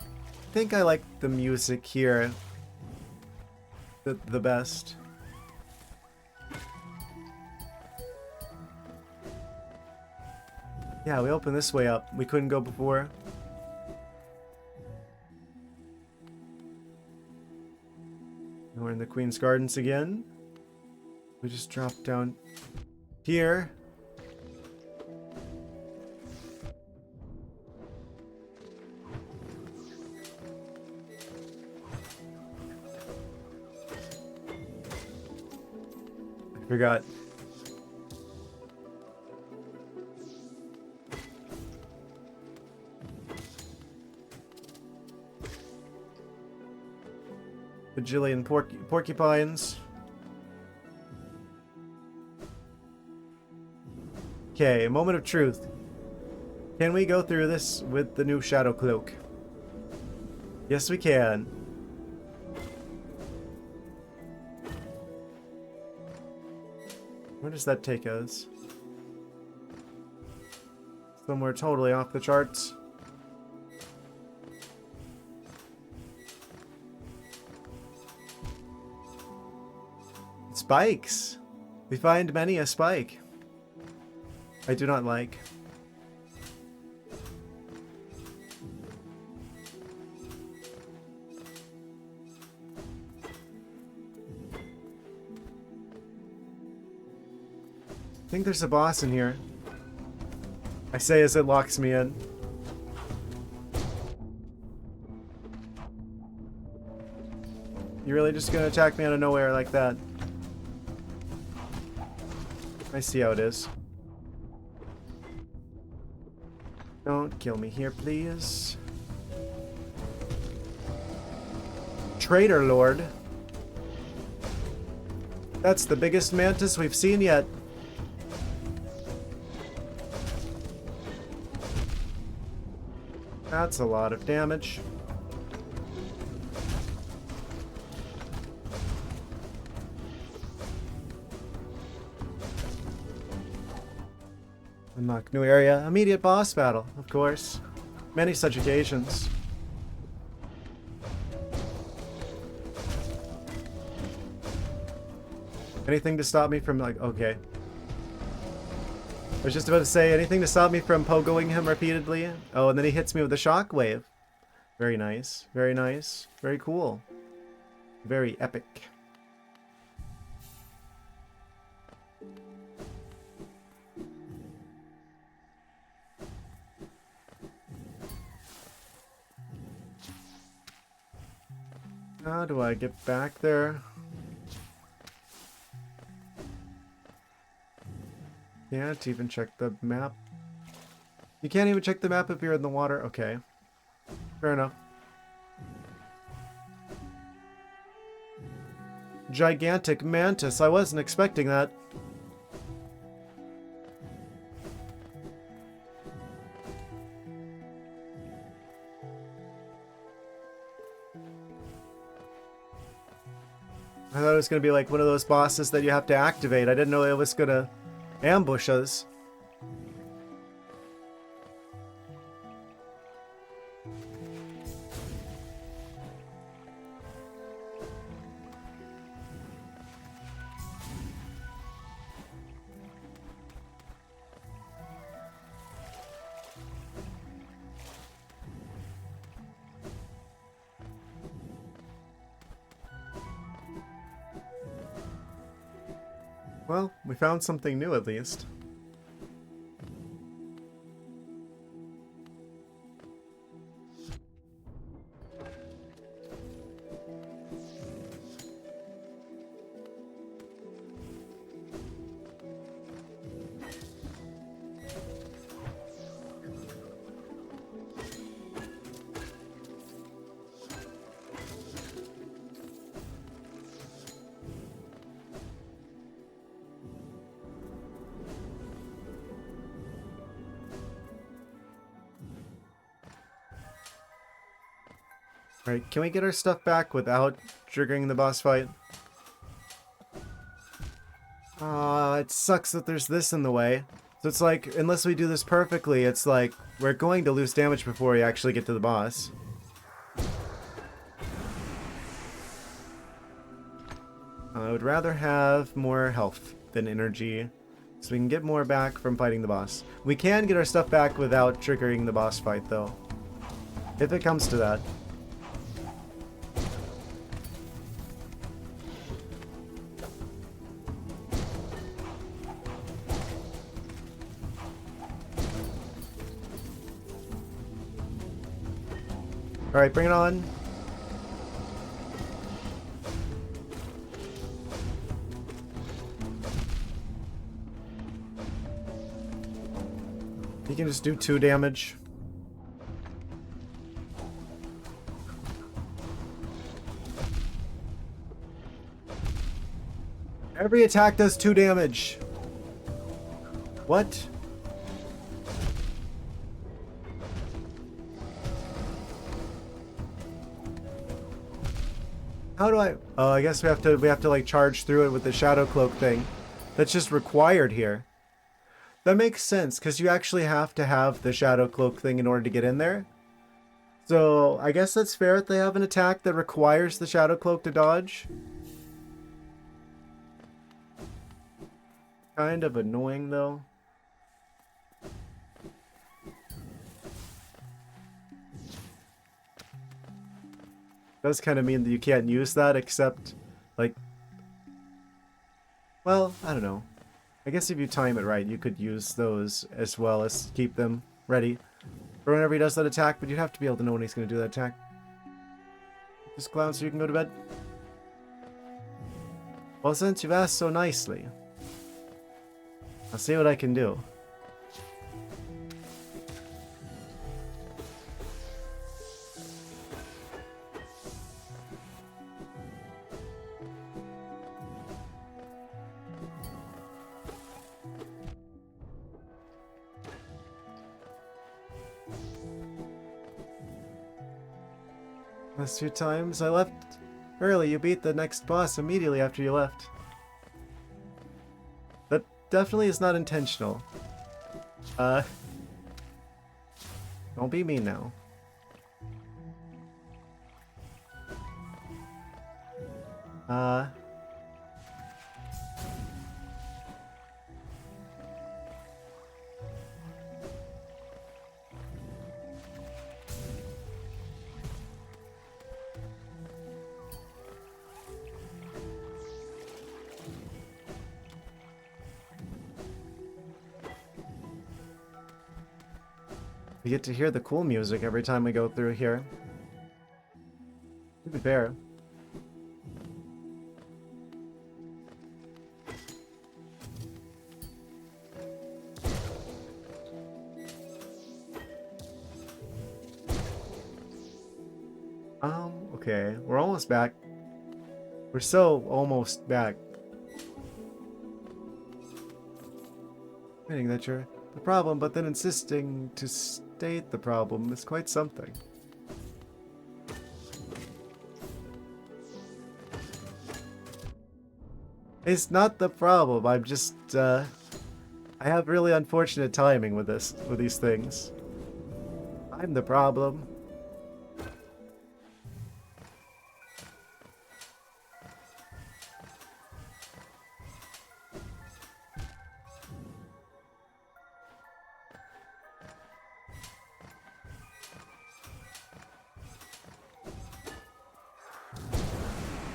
I think I like the music here the best. Yeah, we opened this way up. We couldn't go before. We're in the Queen's Gardens again. We just dropped down here. I forgot. Bajillion porcupines. Okay, a moment of truth. Can we go through this with the new shadow cloak? Yes, we can. Where does that take us? Somewhere totally off the charts. Spikes! We find many a spike. I do not like. I think there's a boss in here. I say as it locks me in. You're really just gonna attack me out of nowhere like that? I see how it is. Don't kill me here, please. Traitor Lord. That's the biggest mantis we've seen yet. That's a lot of damage. Unlock new area. Immediate boss battle, of course. Many such occasions. Anything to stop me from, like, okay. I was just about to say, anything to stop me from pogoing him repeatedly. Oh, and then he hits me with a shockwave. Very nice. Very nice. Very cool. Very epic. How do I get back there? Can't even check the map. You can't even check the map if you're in the water? Okay. Fair enough. Gigantic mantis. I wasn't expecting that. I thought it was going to be like one of those bosses that you have to activate. I didn't know it was going to ambush us. Well, we found something new at least. Right, can we get our stuff back without triggering the boss fight? It sucks that there's this in the way. So it's like, unless we do this perfectly, it's like, we're going to lose damage before we actually get to the boss. I would rather have more health than energy, so we can get more back from fighting the boss. We can get our stuff back without triggering the boss fight, though. If it comes to that. Alright, bring it on. You can just do 2 damage. Every attack does 2 damage. What? How do I... Oh, I guess we have to like charge through it with the shadow cloak thing. That's just required here. That makes sense, because you actually have to have the shadow cloak thing in order to get in there. So, I guess that's fair if they have an attack that requires the shadow cloak to dodge. Kind of annoying, though. Does kind of mean that you can't use that except, like... Well, I don't know. I guess if you time it right, you could use those as well as keep them ready for whenever he does that attack, but you'd have to be able to know when he's going to do that attack. Just clown so you can go to bed. Well, since you've asked so nicely, I'll see what I can do. Last 2 times I left early, you beat the next boss immediately after you left. That definitely is not intentional. Don't be mean now. We get to hear the cool music every time we go through here. To be fair. Okay. We're almost back. We're so almost back. Admitting that you're the problem, but then insisting to state the problem is quite something. It's not the problem. I'm just, I have really unfortunate timing with these things. I'm the problem.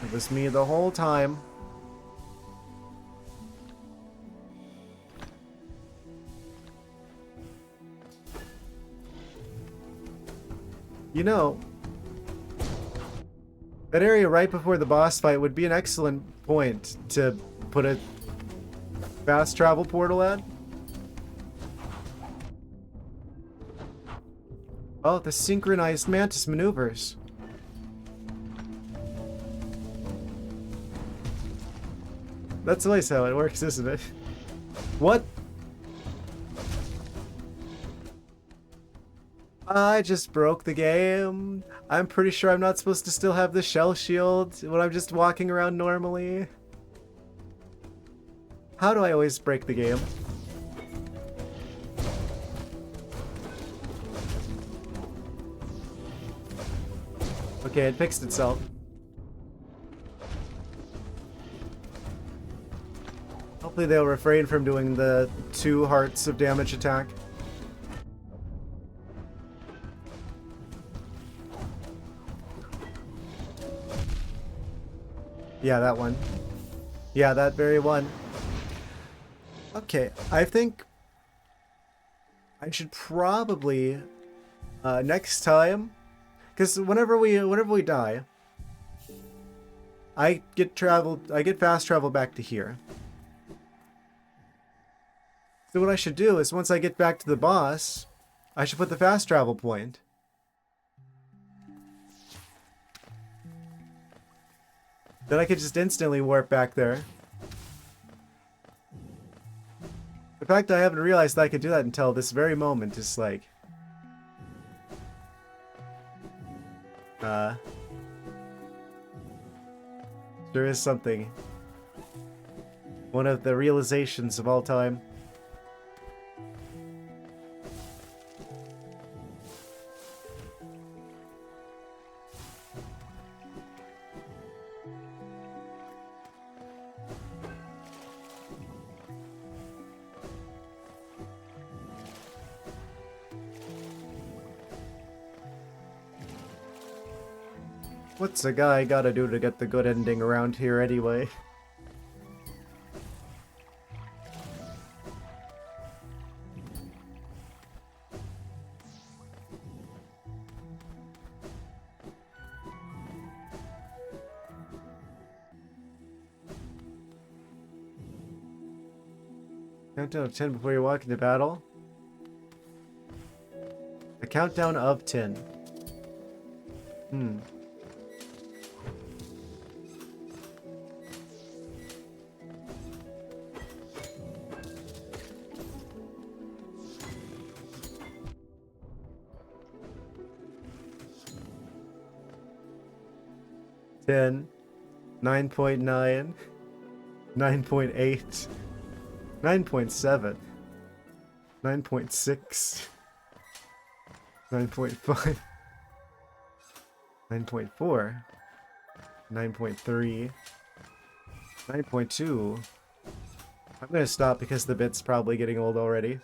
It was me the whole time. You know, that area right before the boss fight would be an excellent point to put a fast travel portal at. Oh, the synchronized mantis maneuvers. That's always how it works, isn't it? What? I just broke the game. I'm pretty sure I'm not supposed to still have the shell shield when I'm just walking around normally. How do I always break the game? Okay, it fixed itself. Hopefully they'll refrain from doing the 2 hearts of damage attack. Yeah, that one. Yeah, that very one. Okay, I think I should probably next time, because whenever we die, I get fast travel back to here. So what I should do is once I get back to the boss, I should put the fast travel point. Then I could just instantly warp back there. The fact I haven't realized that I could do that until this very moment is like... There is something. One of the realizations of all time. What's a guy gotta do to get the good ending around here anyway? Countdown of 10 before you walk into battle? A countdown of 10. Hmm. Ten, 9.9, 9.8, 9.7, 9.6, 9.5, 9.4, 9.3, 9.2. I'm gonna stop because the bit's probably getting old already.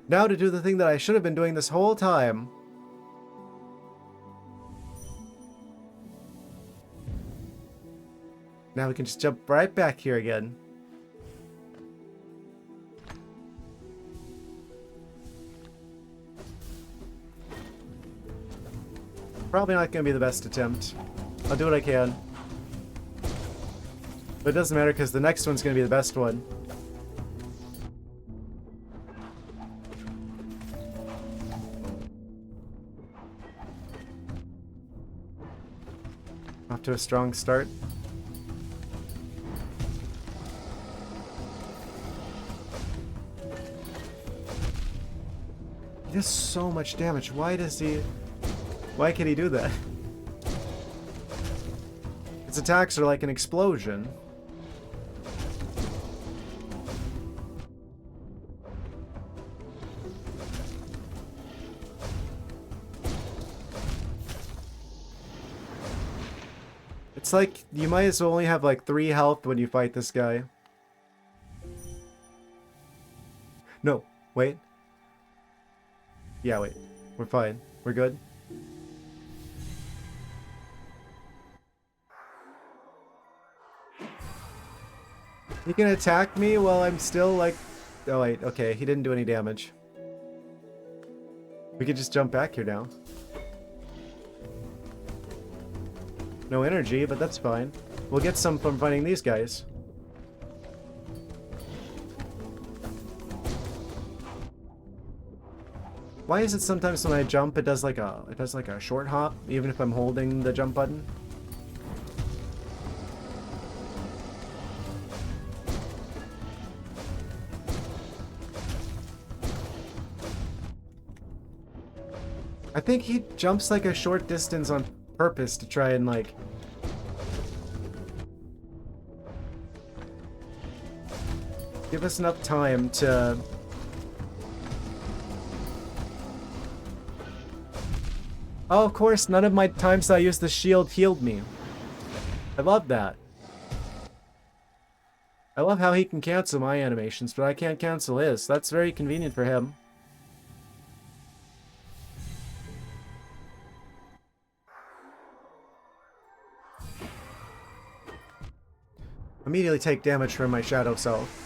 Now to do the thing that I should have been doing this whole time. Now we can just jump right back here again. Probably not going to be the best attempt. I'll do what I can. But it doesn't matter because the next one's going to be the best one. Off to a strong start. He does so much damage. Why can he do that? His attacks are like an explosion. It's like you might as well only have like 3 health when you fight this guy. No, wait. Yeah, wait. We're fine. We're good. He can attack me while I'm still like... Oh wait, okay, he didn't do any damage. We could just jump back here now. No energy, but that's fine. We'll get some from fighting these guys. Why is it sometimes when I jump it does like a short hop, even if I'm holding the jump button? I think he jumps like a short distance on purpose to try and like... give us enough time to... Oh, of course, none of my times I used the shield healed me. I love that. I love how he can cancel my animations, but I can't cancel his. That's very convenient for him. Immediately take damage from my shadow self.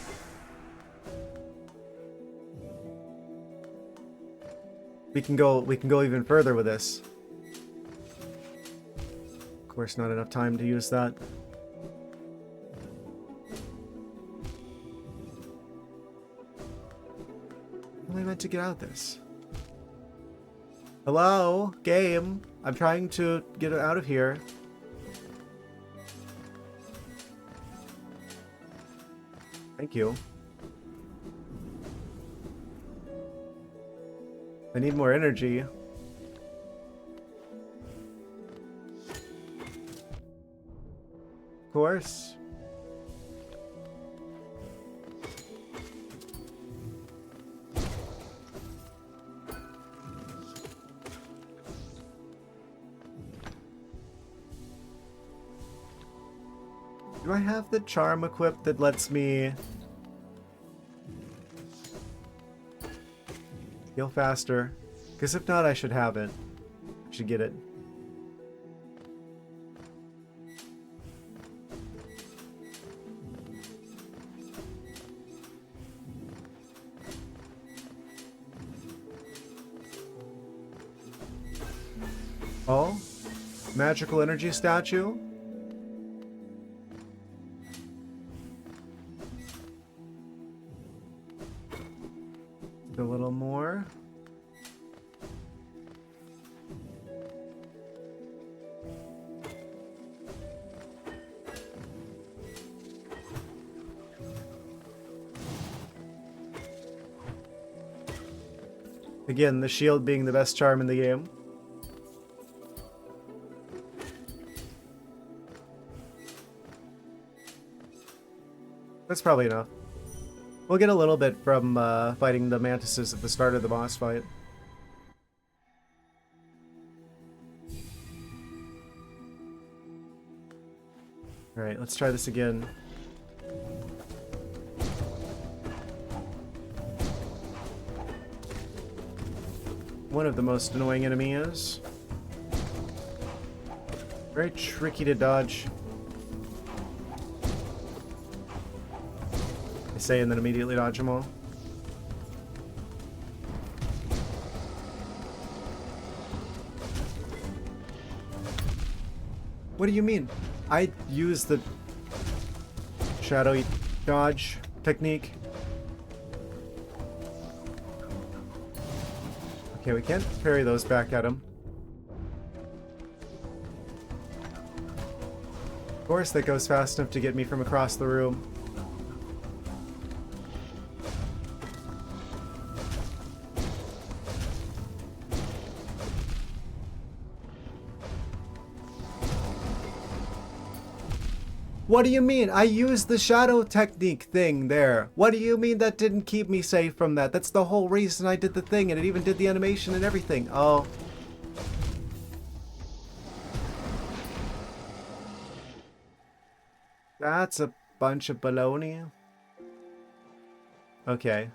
We can go even further with this. Of course, not enough time to use that. How am I meant to get out of this? Hello, game. I'm trying to get out of here. Thank you. I need more energy. Of course. Do I have the charm equipped that lets me heal faster? Because if not, I should have it. I should get it. Oh? Magical energy statue? A little more. Again, the shield being the best charm in the game. That's probably enough. We'll get a little bit from fighting the mantises at the start of the boss fight. Alright, let's try this again. One of the most annoying enemies. Very tricky to dodge. say and then immediately dodge them all. What do you mean? I use the shadowy dodge technique. Okay, we can't parry those back at him. Of course, that goes fast enough to get me from across the room. What do you mean? I used the shadow technique thing there. What do you mean that didn't keep me safe from that? That's the whole reason I did the thing, and it even did the animation and everything. Oh. That's a bunch of baloney. Okay.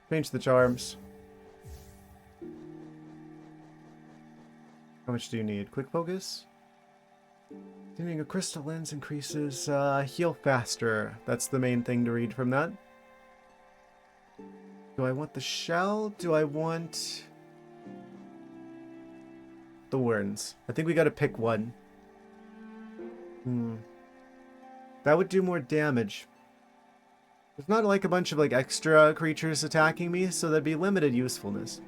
Change the charms. How much do you need? Quick focus? Tuning a crystal lens increases heal faster. That's the main thing to read from that. Do I want the shell? Do I want thorns? I think we gotta pick one. That would do more damage. There's not like a bunch of like extra creatures attacking me, so that'd be limited usefulness.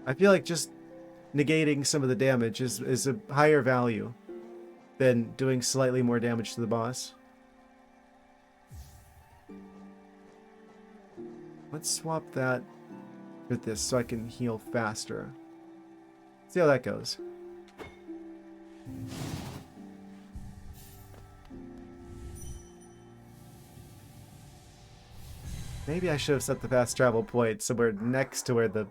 I feel like just negating some of the damage is a higher value than doing slightly more damage to the boss. Let's swap that with this so I can heal faster. See how that goes. Maybe I should have set the fast travel point somewhere next to where the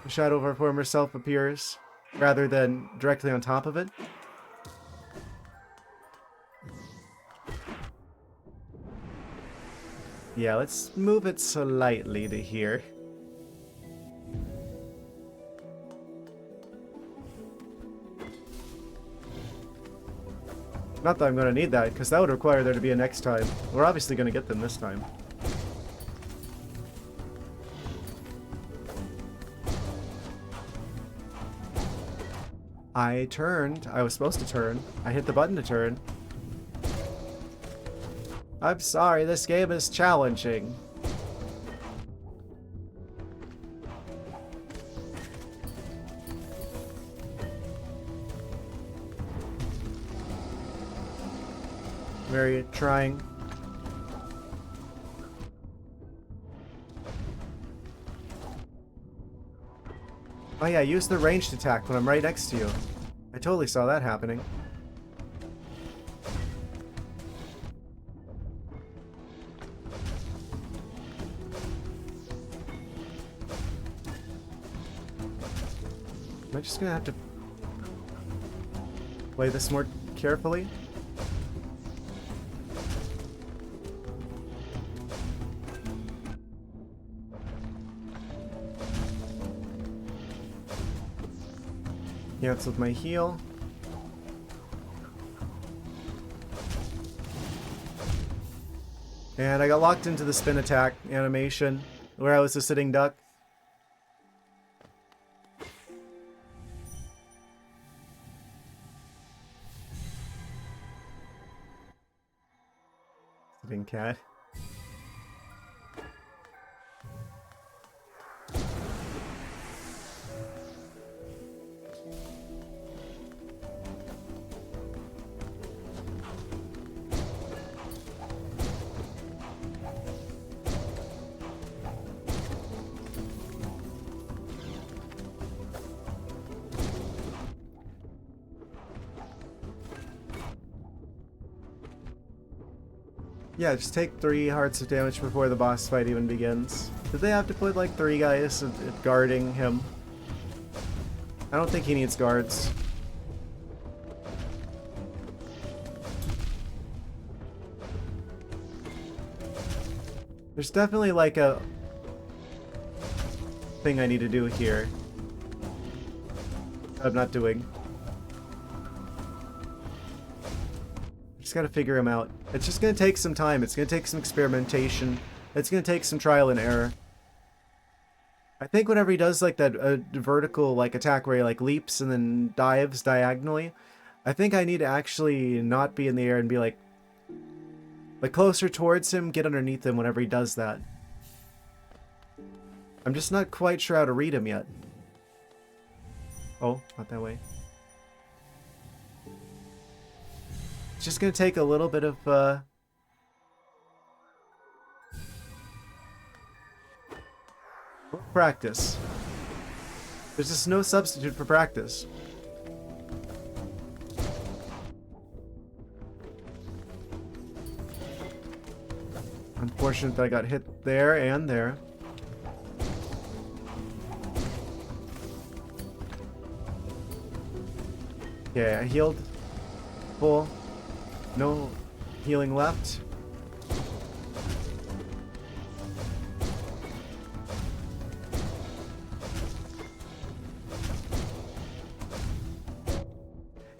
shadow of our former self appears, rather than directly on top of it. Yeah, let's move it slightly to here. Not that I'm going to need that, because that would require there to be a next time. We're obviously going to get them this time. I turned. I was supposed to turn. I hit the button to turn. I'm sorry, this game is challenging. Very trying. Oh yeah, use the ranged attack when I'm right next to you. I totally saw that happening. Am I just gonna have to play this more carefully? Canceled my heal. And I got locked into the spin attack animation where I was a sitting duck. Sitting cat. Yeah, just take 3 hearts of damage before the boss fight even begins. Did they have to put like 3 guys guarding him? I don't think he needs guards. There's definitely like a thing I need to do here that I'm not doing. I'm just just gotta figure him out. It's just gonna take some time. It's gonna take some experimentation. It's gonna take some trial and error. I think whenever he does like that vertical like attack where he like leaps and then dives diagonally, I think I need to actually not be in the air and be like closer towards him, get underneath him whenever he does that. I'm just not quite sure how to read him yet. Oh, not that way. It's just gonna take a little bit of practice. There's just no substitute for practice. Unfortunate that I got hit there and there. Okay, I healed. Full. No healing left.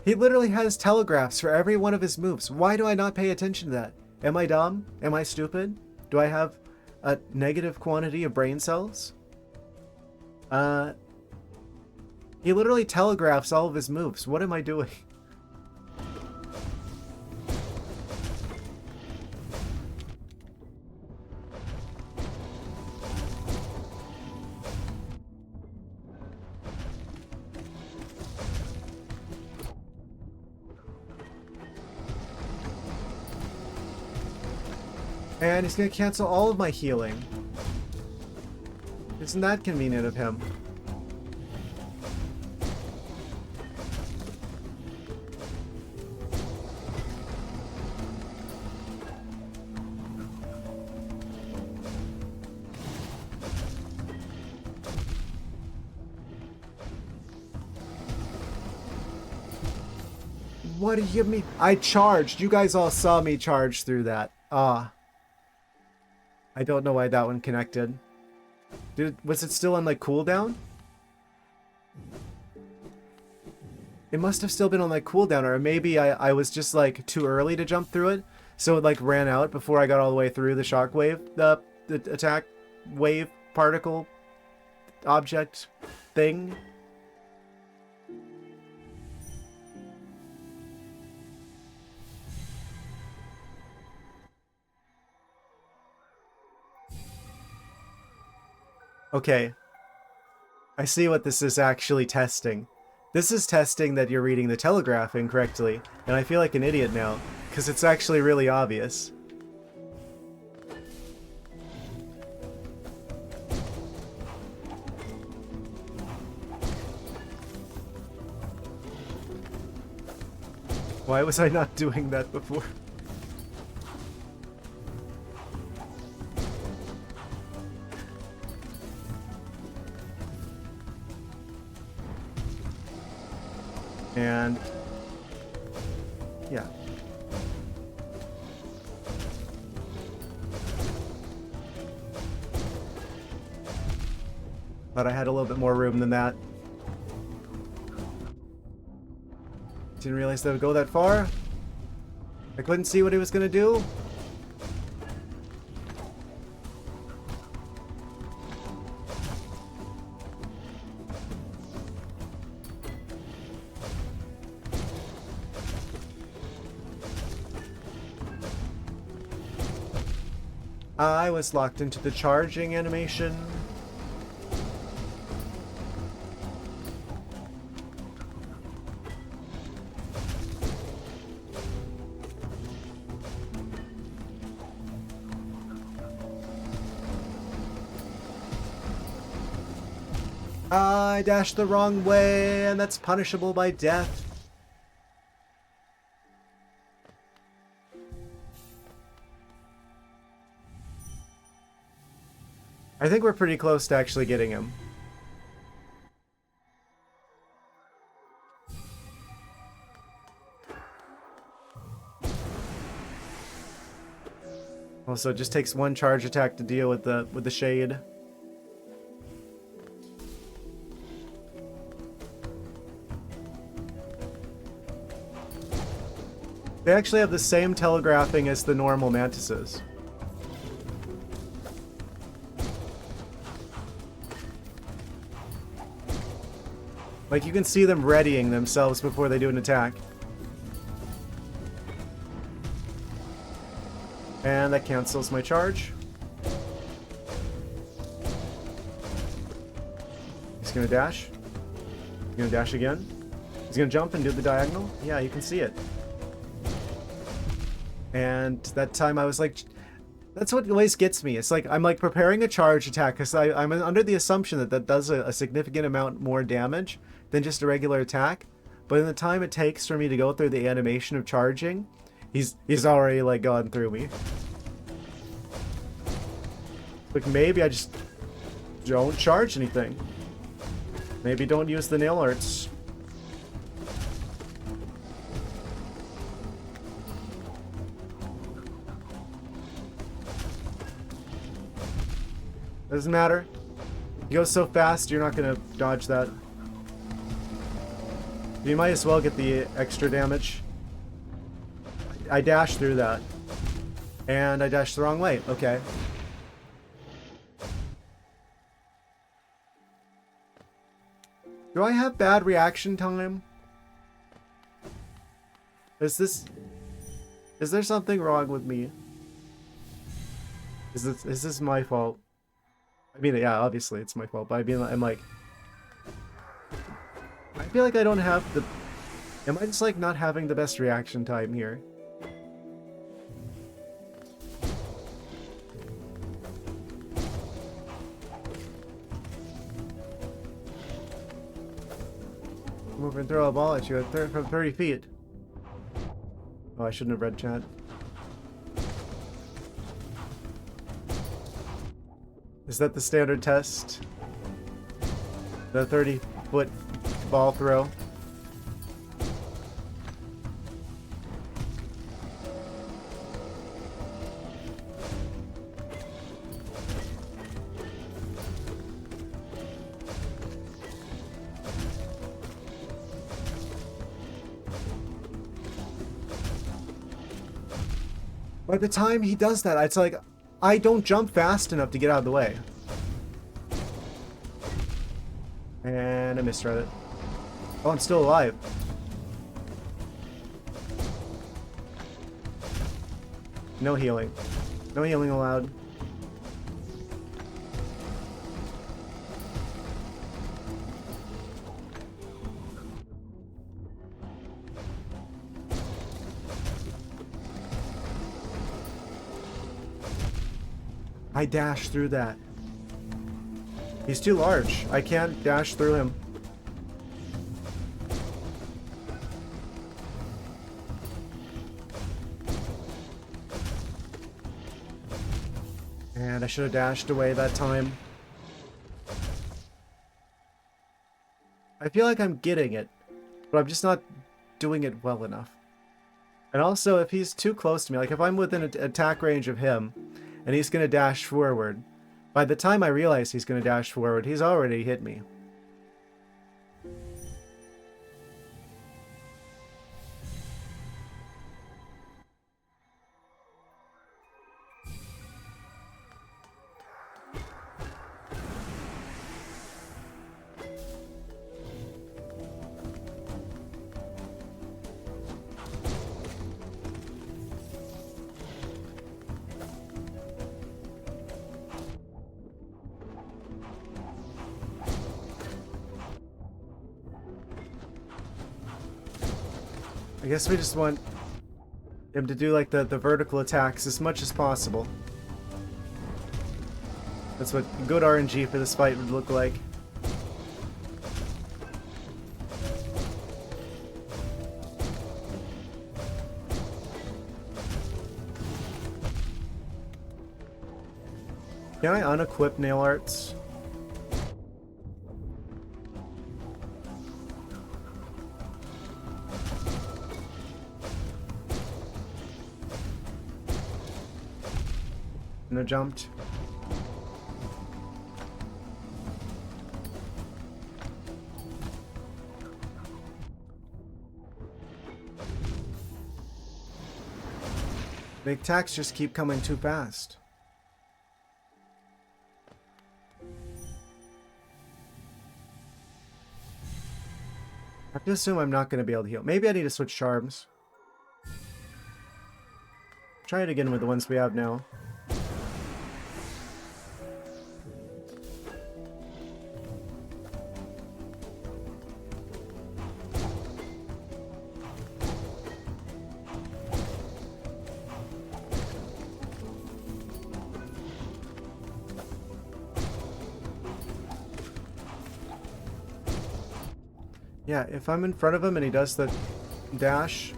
He literally has telegraphs for every one of his moves. Why do I not pay attention to that? Am I dumb? Am I stupid? Do I have a negative quantity of brain cells? He literally telegraphs all of his moves. What am I doing? And he's gonna cancel all of my healing. Isn't that convenient of him? What do you mean? I charged. You guys all saw me charge through that. Ah. I don't know why that one connected. Was it still on like cooldown? It must have still been on like cooldown, or maybe I was just like too early to jump through it, so it like ran out before I got all the way through the shockwave, the attack wave particle object thing. Okay. I see what this is actually testing. This is testing that you're reading the telegraph incorrectly, and I feel like an idiot now, because it's actually really obvious. Why was I not doing that before? And yeah. But I had a little bit more room than that. Didn't realize that would go that far. I couldn't see what he was gonna do. I was locked into the charging animation. I dashed the wrong way, and that's punishable by death. I think we're pretty close to actually getting him. Also, it just takes one charge attack to deal with the shade. They actually have the same telegraphing as the normal mantises. Like, you can see them readying themselves before they do an attack. And that cancels my charge. He's gonna dash. He's gonna dash again. He's gonna jump and do the diagonal. Yeah, you can see it. And that time I was like, that's what always gets me. It's like, I'm like preparing a charge attack because I'm under the assumption that that does a significant amount more damage than just a regular attack. But in the time it takes for me to go through the animation of charging, he's already like gone through me. Like, maybe I just don't charge anything. Maybe don't use the nail arts. Doesn't matter. He goes so fast, you're not gonna dodge that. You might as well get the extra damage. I dashed through that. And I dashed the wrong way. Okay. Do I have bad reaction time? Is there something wrong with me? Is this my fault? I mean, yeah, obviously it's my fault, but I mean, I'm like, I feel like I don't have the, am I just like not having the best reaction time here? Come over and throw a ball at you from 30 feet. Oh, I shouldn't have read chat. Is that the standard test? The 30-foot ball throw? By the time he does that, it's like, I don't jump fast enough to get out of the way. And I misread it. Oh, I'm still alive. No healing. No healing allowed. I dashed through that. He's too large. I can't dash through him. And I should have dashed away that time. I feel like I'm getting it, but I'm just not doing it well enough. And also, if he's too close to me, like if I'm within attack range of him, and he's going to dash forward, by the time I realize he's going to dash forward, he's already hit me. I guess we just want him to do like the vertical attacks as much as possible. That's what good RNG for this fight would look like. Can I unequip nail arts? No jumped. The attacks just keep coming too fast. I have to assume I'm not going to be able to heal. Maybe I need to switch charms. Try it again with the ones we have now. Yeah, if I'm in front of him and he does the dash,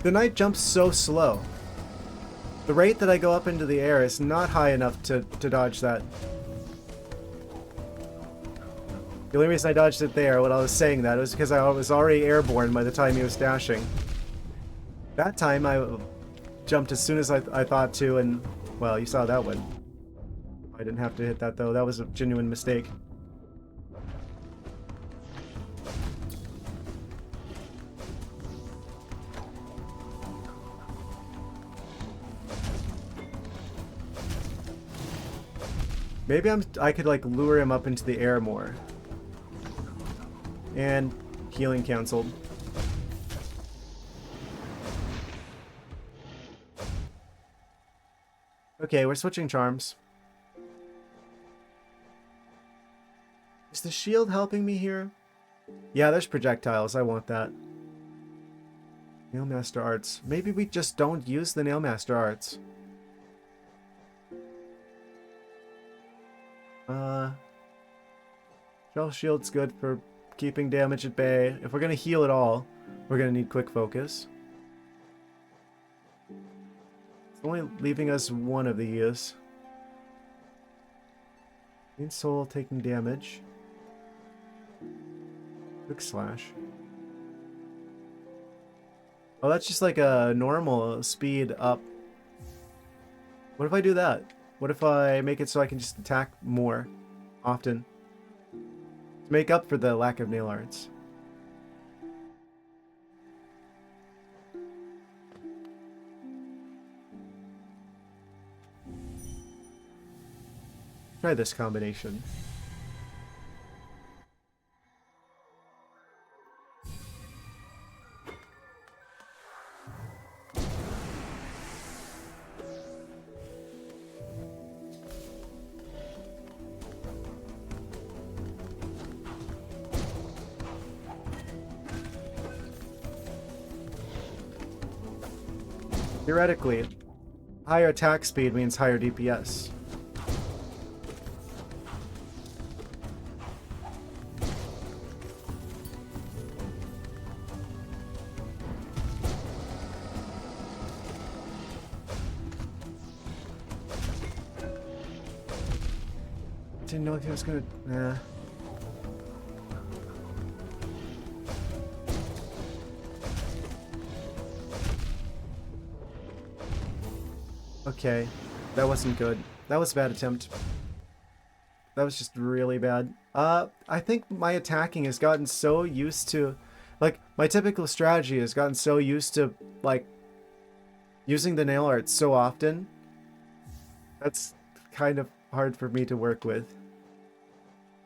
the knight jumps so slow. The rate that I go up into the air is not high enough to dodge that. The only reason I dodged it there when I was saying that was because I was already airborne by the time he was dashing. That time I jumped as soon as I thought to, and, well, you saw that one. I didn't have to hit that though, that was a genuine mistake. Maybe I could like lure him up into the air more. And healing canceled. Okay, we're switching charms. Is the shield helping me here? Yeah, there's projectiles. I want that. Nailmaster Arts. Maybe we just don't use the Nailmaster Arts. Shell Shield's good for keeping damage at bay. If we're gonna heal at all, we're gonna need quick focus. It's only leaving us one of these. Main soul taking damage. Quick slash. Oh, that's just like a normal speed up. What if I do that? What if I make it so I can just attack more often? To make up for the lack of nail arts. Try this combination. Theoretically, higher attack speed means higher DPS. Didn't know if he was gonna... Nah. Okay, that wasn't good. That was a bad attempt. That was just really bad. I think my attacking has gotten so used to... Like, my typical strategy has gotten so used to, like, using the nail arts so often. That's kind of hard for me to work with.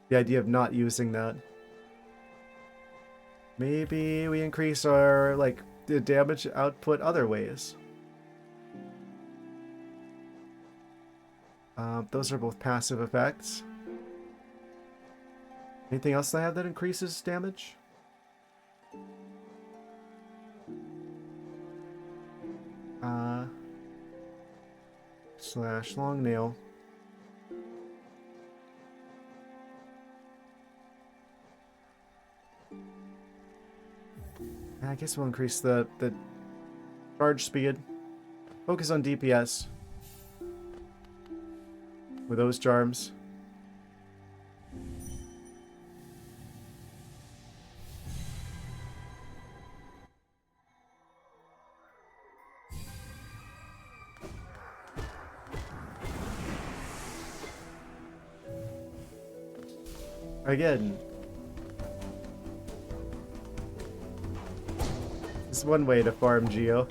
The idea of not using that. Maybe we increase our, like, the damage output other ways. Those are both passive effects. Anything else I have that increases damage? Slash long nail. I guess we'll increase the charge speed. Focus on DPS. With those charms. Again. This is one way to farm Geo.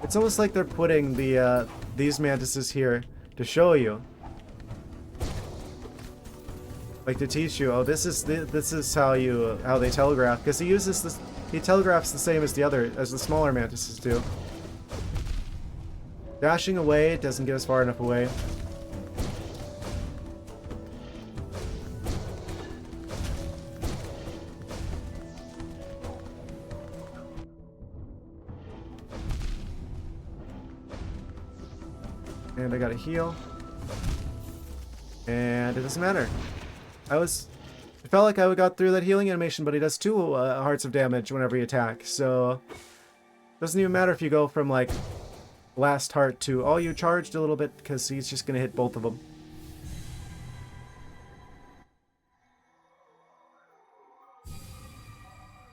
It's almost like they're putting the these mantises here to show you. Like to teach you, oh, this is how you how they telegraph, because he uses this, he telegraphs the same as the smaller mantises do. Dashing away doesn't get us far enough away. And I gotta heal. And it doesn't matter. It felt like I got through that healing animation, but he does 2 hearts of damage whenever he attacks, so it doesn't even matter if you go from like last heart to, oh, you charged a little bit, because he's just gonna hit both of them.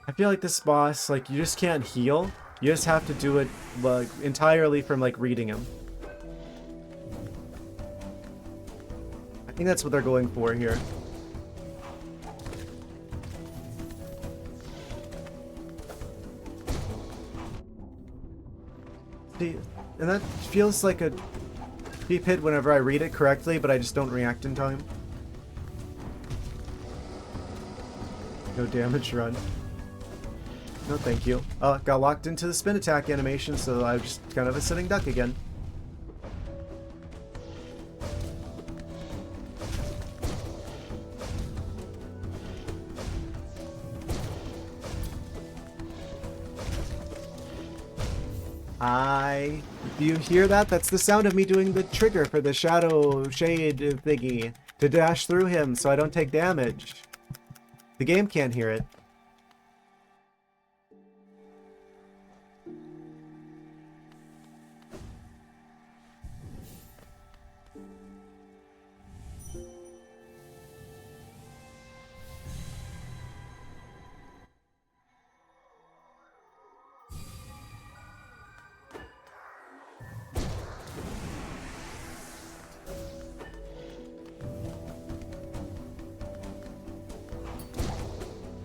I feel like this boss, like, you just can't heal. You just have to do it like entirely from like reading him. I think that's what they're going for here. See, and that feels like a deep hit whenever I read it correctly, but I just don't react in time. No damage run. No thank you. Got locked into the spin attack animation, so I'm just kind of a sitting duck again. Do you hear that? That's the sound of me doing the trigger for the shadow shade thingy to dash through him so I don't take damage. The game can't hear it.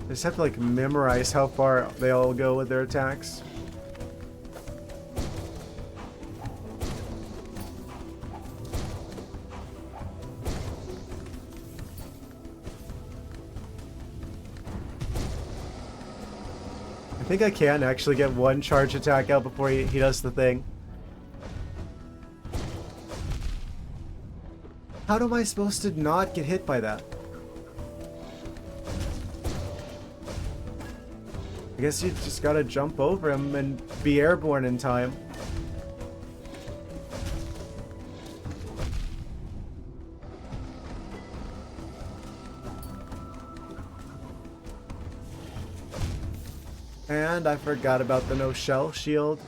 I just have to like memorize how far they all go with their attacks. I think I can actually get 1 charge attack out before he does the thing. How am I supposed to not get hit by that? I guess you just gotta jump over him and be airborne in time. And I forgot about the no shell shield.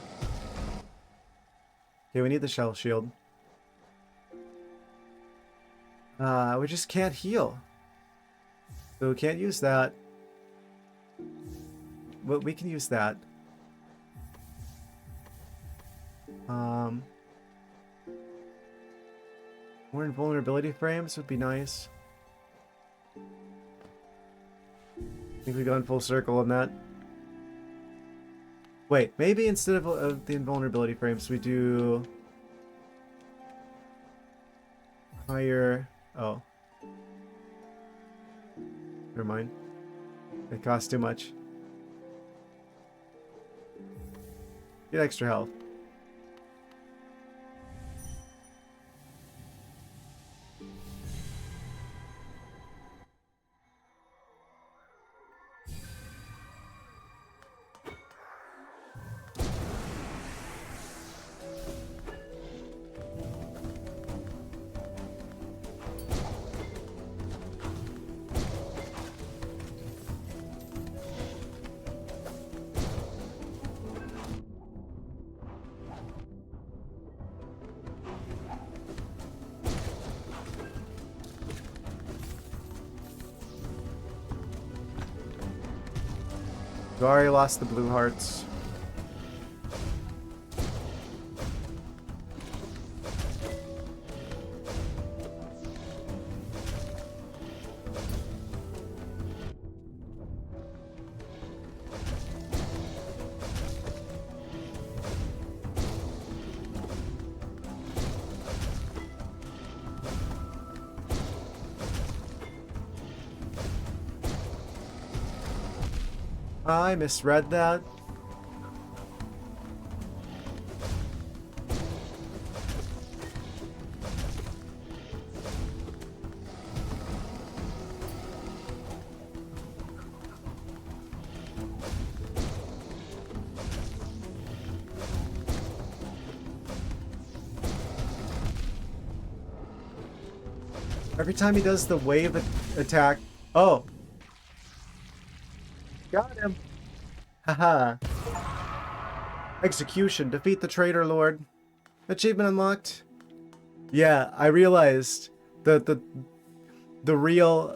Okay, we need the shell shield. We just can't heal. So we can't use that. But we can use that. More invulnerability frames would be nice. I think we've gone full circle on that. Wait, maybe instead of the invulnerability frames, we do higher. Oh, never mind. It costs too much. Get extra health. We already lost the blue hearts. I misread that. Every time he does the wave attack. Oh. Got him. Haha. Execution. Defeat the traitor lord. Achievement unlocked. Yeah, I realized the real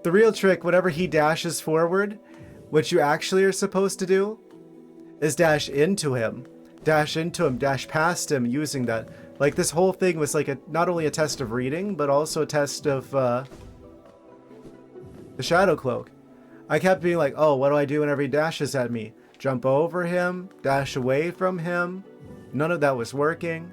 the real trick whenever he dashes forward, what you actually are supposed to do is dash into him. Dash into him, dash past him using that. Like this whole thing was like not only a test of reading, but also a test of the Shadow Cloak. I kept being like, oh, what do I do whenever he dashes at me? Jump over him, dash away from him. None of that was working.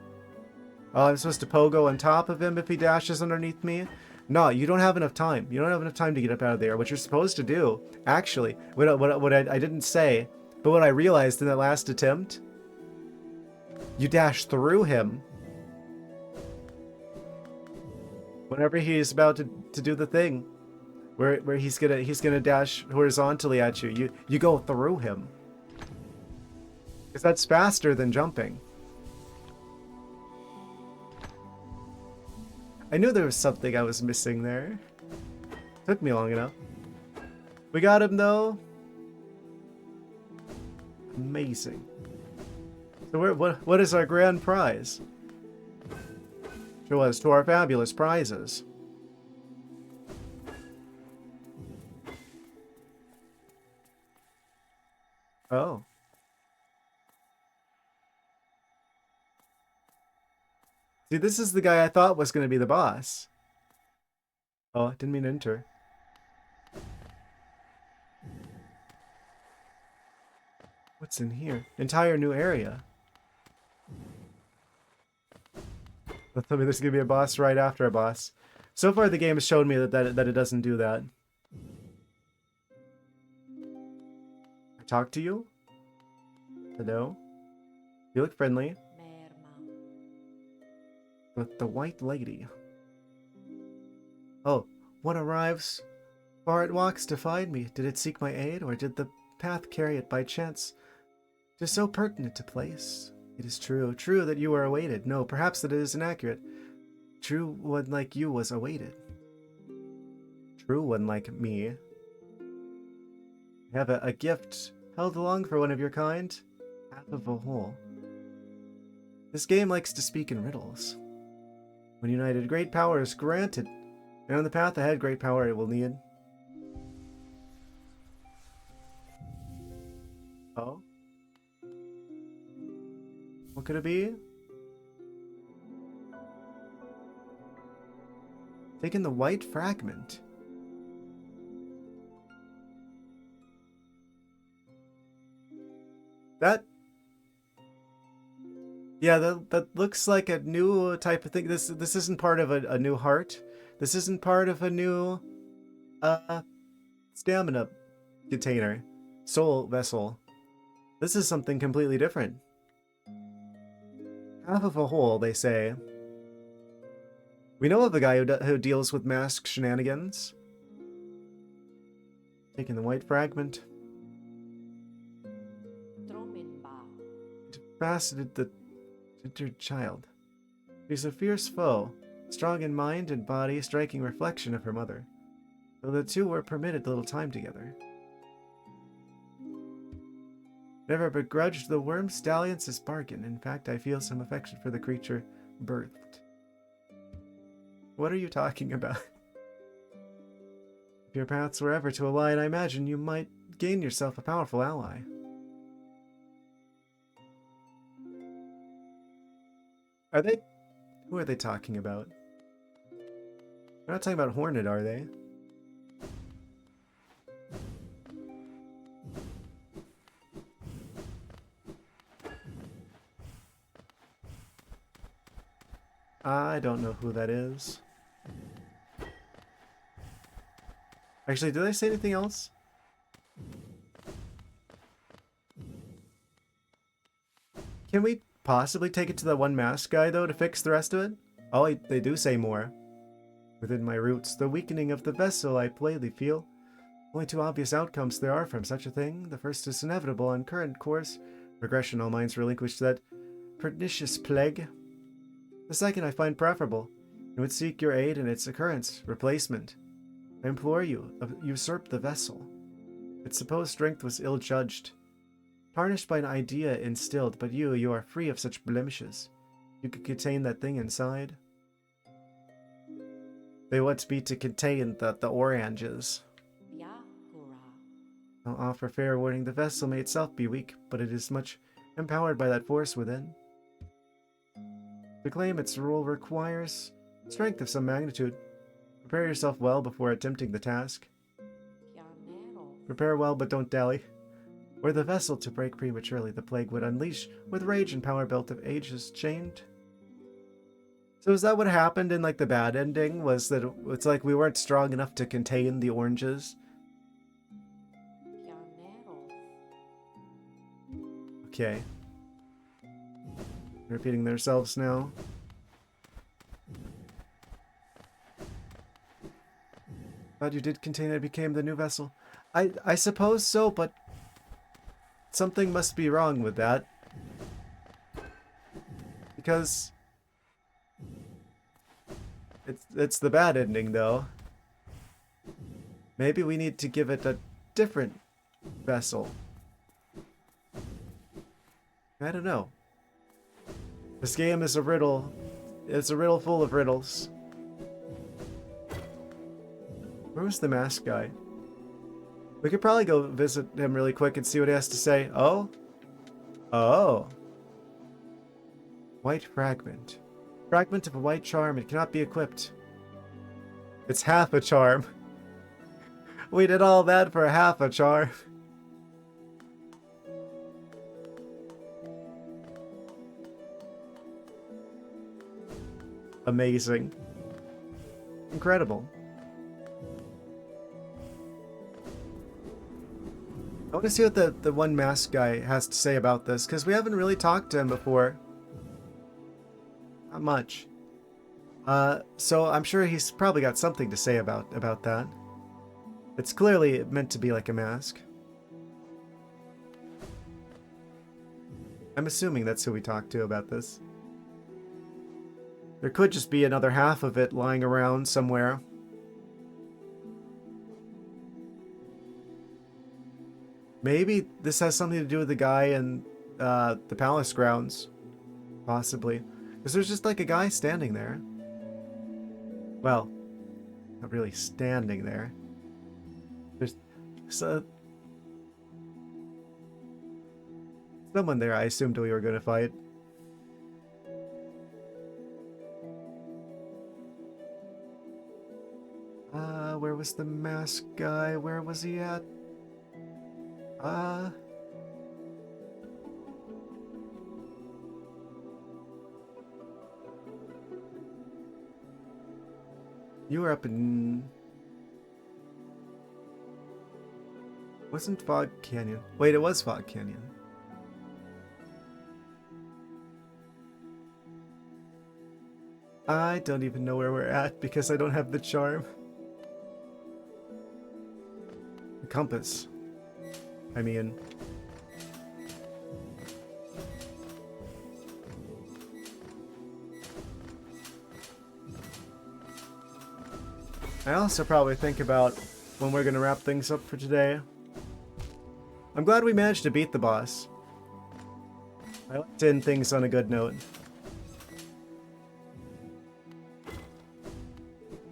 Oh, I'm supposed to pogo on top of him if he dashes underneath me. No, you don't have enough time. You don't have enough time to get up out of there. What you're supposed to do, actually, what I didn't say, but what I realized in that last attempt, you dash through him. Whenever he's about to do the thing, where he's gonna dash horizontally at you, you go through him. Because that's faster than jumping. I knew there was something I was missing there. Took me long enough. We got him though. Amazing. So what is our grand prize? Show us to our fabulous prizes. Oh. See, this is the guy I thought was going to be the boss. Oh, didn't mean to enter. What's in here? Entire new area. Don't tell me there's going to be a boss right after a boss. So far, the game has shown me that it doesn't do that. I talk to you? Hello? You look friendly. The white lady. Oh, one arrives. Far it walks to find me. Did it seek my aid, or did the path carry it by chance? It is so pertinent to place. It is true that you are awaited. No, perhaps that it is inaccurate. True one like you was awaited. True one like me. I have a gift held long for one of your kind. Half of a whole. This game likes to speak in riddles. When united, great power is granted. And on the path ahead, great power it will need. Oh? What could it be? Taking the white fragment. That... Yeah, that looks like a new type of thing. This isn't part of a new heart. This isn't part of a new stamina container. Soul vessel. This is something completely different. Half of a whole, they say. We know of a guy who deals with masked shenanigans. Taking the white fragment. It faceted the injured child. She's a fierce foe, strong in mind and body, striking reflection of her mother. Though the two were permitted little time together. Never begrudged the worm stallions his bargain. In fact, I feel some affection for the creature birthed. What are you talking about? If your paths were ever to align, I imagine you might gain yourself a powerful ally. Are they... Who are they talking about? They're not talking about Hornet, are they? I don't know who that is. Actually, did I say anything else? Can we possibly take it to that one masked guy, though, to fix the rest of it? Oh, they do say more. Within my roots, the weakening of the vessel I plainly feel. Only two obvious outcomes there are from such a thing. The first is inevitable on current course. Regression all minds relinquish to that pernicious plague. The second I find preferable. I would seek your aid in its occurrence, replacement. I implore you, usurp the vessel. Its supposed strength was ill-judged. Tarnished by an idea instilled, but you are free of such blemishes. You could contain that thing inside. They want me to contain the oranges. I'll offer fair warning, the vessel may itself be weak, but it is much empowered by that force within. To claim its rule requires strength of some magnitude. Prepare yourself well before attempting the task. Prepare well, but don't dally. Were the vessel to break prematurely, the plague would unleash with rage and power built of ages chained. So is that what happened in like the bad ending? Was that it's like we weren't strong enough to contain the oranges? Okay. Repeating themselves now. Thought you did contain it became the new vessel. I suppose so, but something must be wrong with that. Because it's the bad ending though. Maybe we need to give it a different vessel. I don't know. This game is a riddle. It's a riddle full of riddles. Where was the mask guy? We could probably go visit him really quick and see what he has to say. Oh? Oh. White fragment. Fragment of a white charm. It cannot be equipped. It's half a charm. We did all that for half a charm. Amazing. Incredible. I want to see what the one mask guy has to say about this, because we haven't really talked to him before. Not much. So I'm sure he's probably got something to say about that. It's clearly meant to be like a mask. I'm assuming that's who we talked to about this. There could just be another half of it lying around somewhere. Maybe this has something to do with the guy in the palace grounds. Possibly. Because there's just like a guy standing there. Well, not really standing there. There's someone there I assumed we were going to fight. Where was the mask guy? Where was he at? You were up in... Wasn't Fog Canyon? Wait, it was Fog Canyon. I don't even know where we're at because I don't have the charm. The compass. I mean... I also probably think about when we're gonna wrap things up for today. I'm glad we managed to beat the boss. I like to end things on a good note.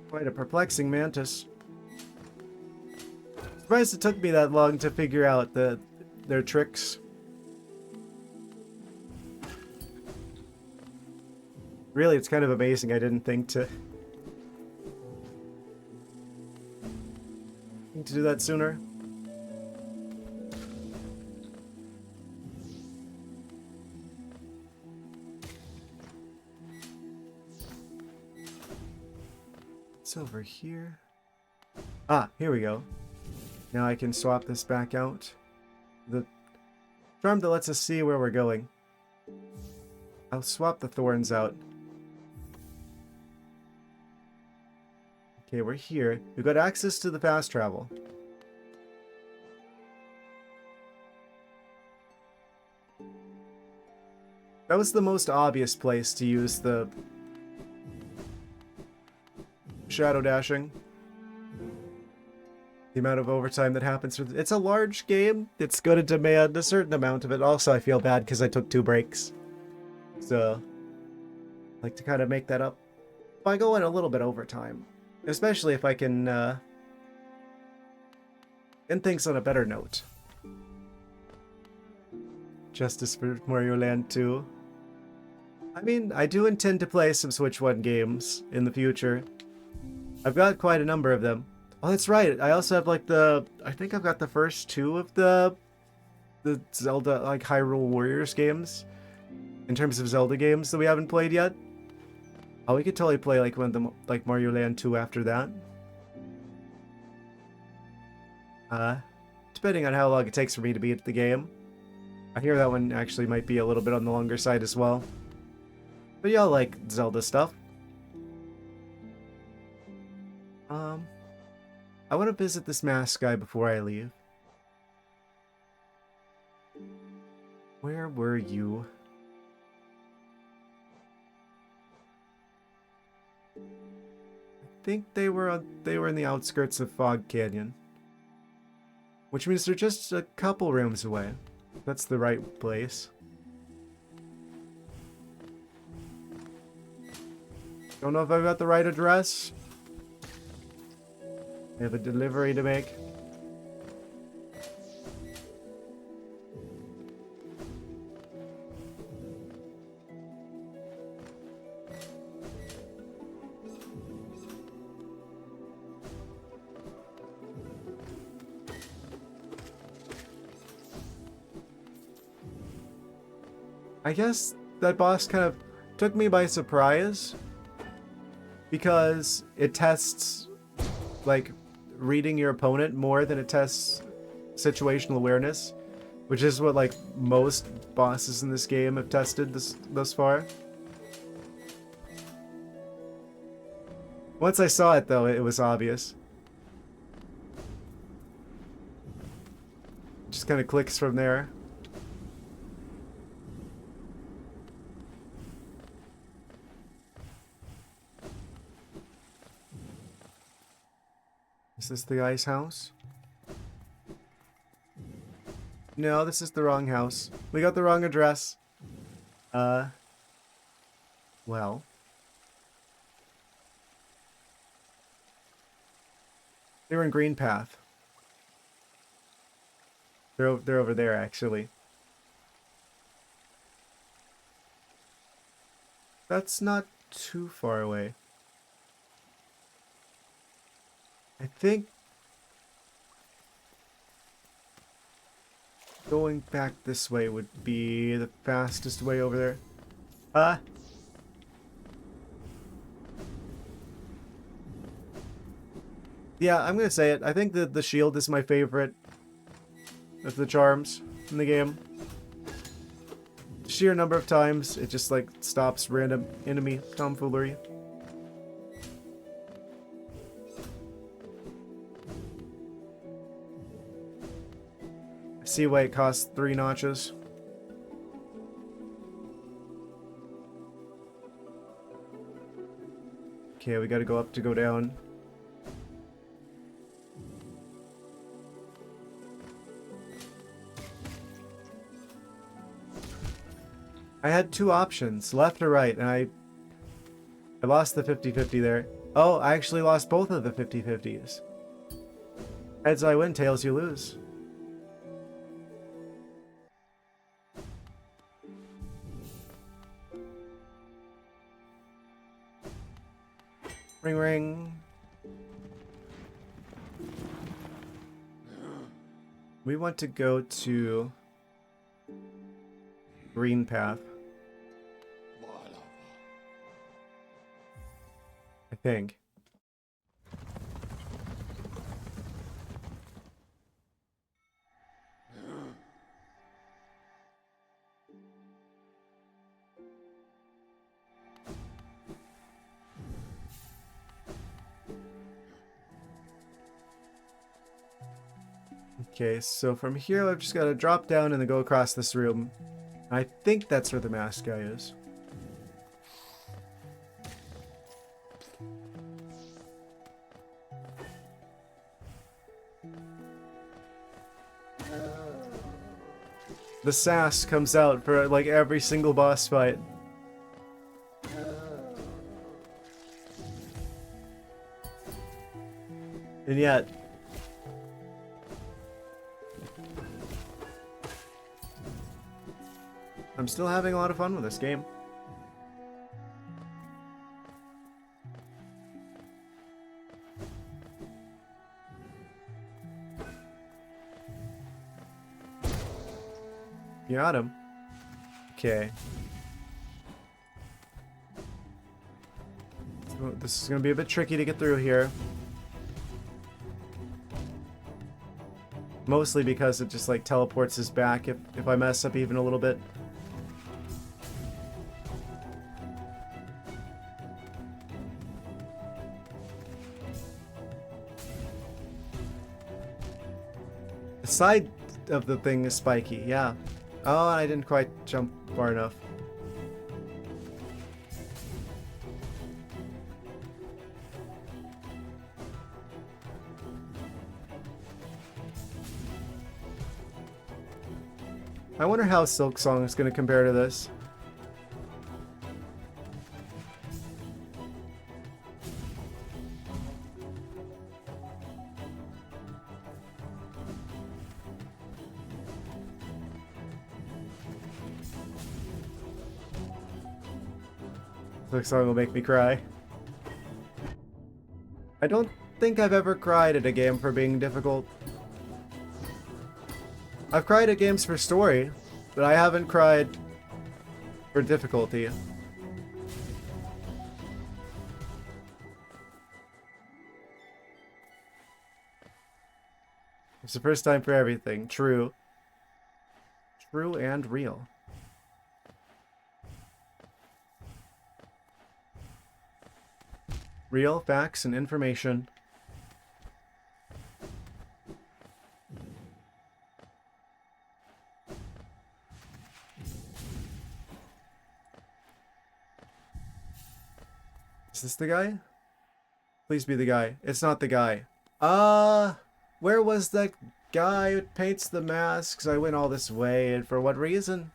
Quite a perplexing mantis. Surprised it took me that long to figure out their tricks. Really, it's kind of amazing I didn't think to do that sooner. It's over here. Ah, here we go. Now I can swap this back out. The charm that lets us see where we're going. I'll swap the thorns out. Okay, we're here. We've got access to the fast travel. That was the most obvious place to use the shadow dashing. The amount of overtime that happens. It's a large game. It's going to demand a certain amount of it. Also, I feel bad because I took 2 breaks. So, I like to kind of make that up by going a little bit overtime. Especially if I can end things on a better note. Justice for Mario Land 2. I mean, I do intend to play some Switch 1 games in the future. I've got quite a number of them. Oh, that's right. I also have like I think I've got the first 2 of the Zelda, like Hyrule Warriors games. In terms of Zelda games that we haven't played yet. Oh, we could totally play like one of the, like Mario Land 2 after that. Depending on how long it takes for me to beat the game. I hear that one actually might be a little bit on the longer side as well. But y'all like Zelda stuff. I want to visit this masked guy before I leave. Where were you? I think they were in the outskirts of Fog Canyon. Which means they're just a couple rooms away. That's the right place. Don't know if I've got the right address. I have a delivery to make. I guess that boss kind of took me by surprise because it tests like reading your opponent more than it tests situational awareness, which is what like most bosses in this game have tested thus far. Once I saw it though, it was obvious. Just kind of clicks from there. Is this the ice house? No, this is the wrong house. We got the wrong address. Well. They were in Green Path. They're over there, actually. That's not too far away. I think going back this way would be the fastest way over there. Yeah, I'm gonna say it. I think that the shield is my favorite of the charms in the game. Sheer number of times it just like stops random enemy tomfoolery. See why it costs 3 notches. Okay, we gotta go up to go down. I had 2 options, left or right, and I lost the 50-50 there. Oh, I actually lost both of the 50-50s. Heads I win, tails you lose. Ring ring. We want to go to Green Path. I think. Okay, so from here I've just got to drop down and then go across this room. I think that's where the mask guy is. The sass comes out for like every single boss fight. And yet, I'm still having a lot of fun with this game. You got him. Okay. So this is going to be a bit tricky to get through here. Mostly because it just like teleports us back if I mess up even a little bit. The side of the thing is spiky, yeah. Oh, I didn't quite jump far enough. I wonder how Silk Song is going to compare to this. Silk Song will make me cry. I don't think I've ever cried at a game for being difficult. I've cried at games for story, but I haven't cried for difficulty. It's the first time for everything. True. True and real. Real facts and information. Is this the guy? Please be the guy. It's not the guy. Where was that guy who paints the masks? I went all this way, and for what reason?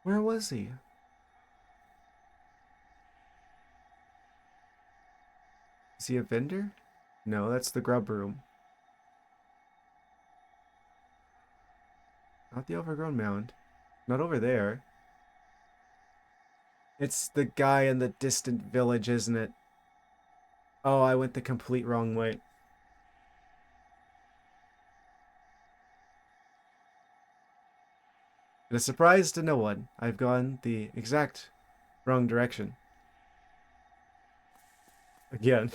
Where was he? Is he a vendor? No, that's the grub room. Not the overgrown mound. Not over there. It's the guy in the distant village, isn't it? Oh, I went the complete wrong way. And a surprise to no one, I've gone the exact wrong direction. Again.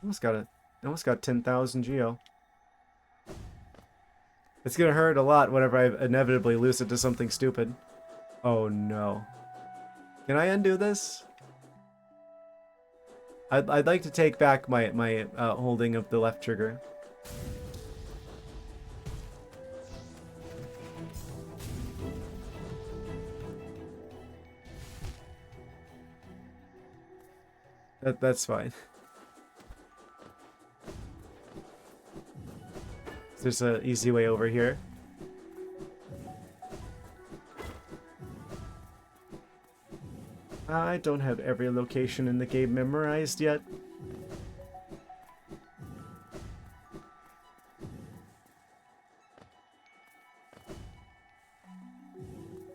Almost got 10,000 geo. It's gonna hurt a lot whenever I inevitably lose it to something stupid. Oh no. Can I undo this? I'd like to take back my holding of the left trigger. That's fine. There's an easy way over here. I don't have every location in the game memorized yet.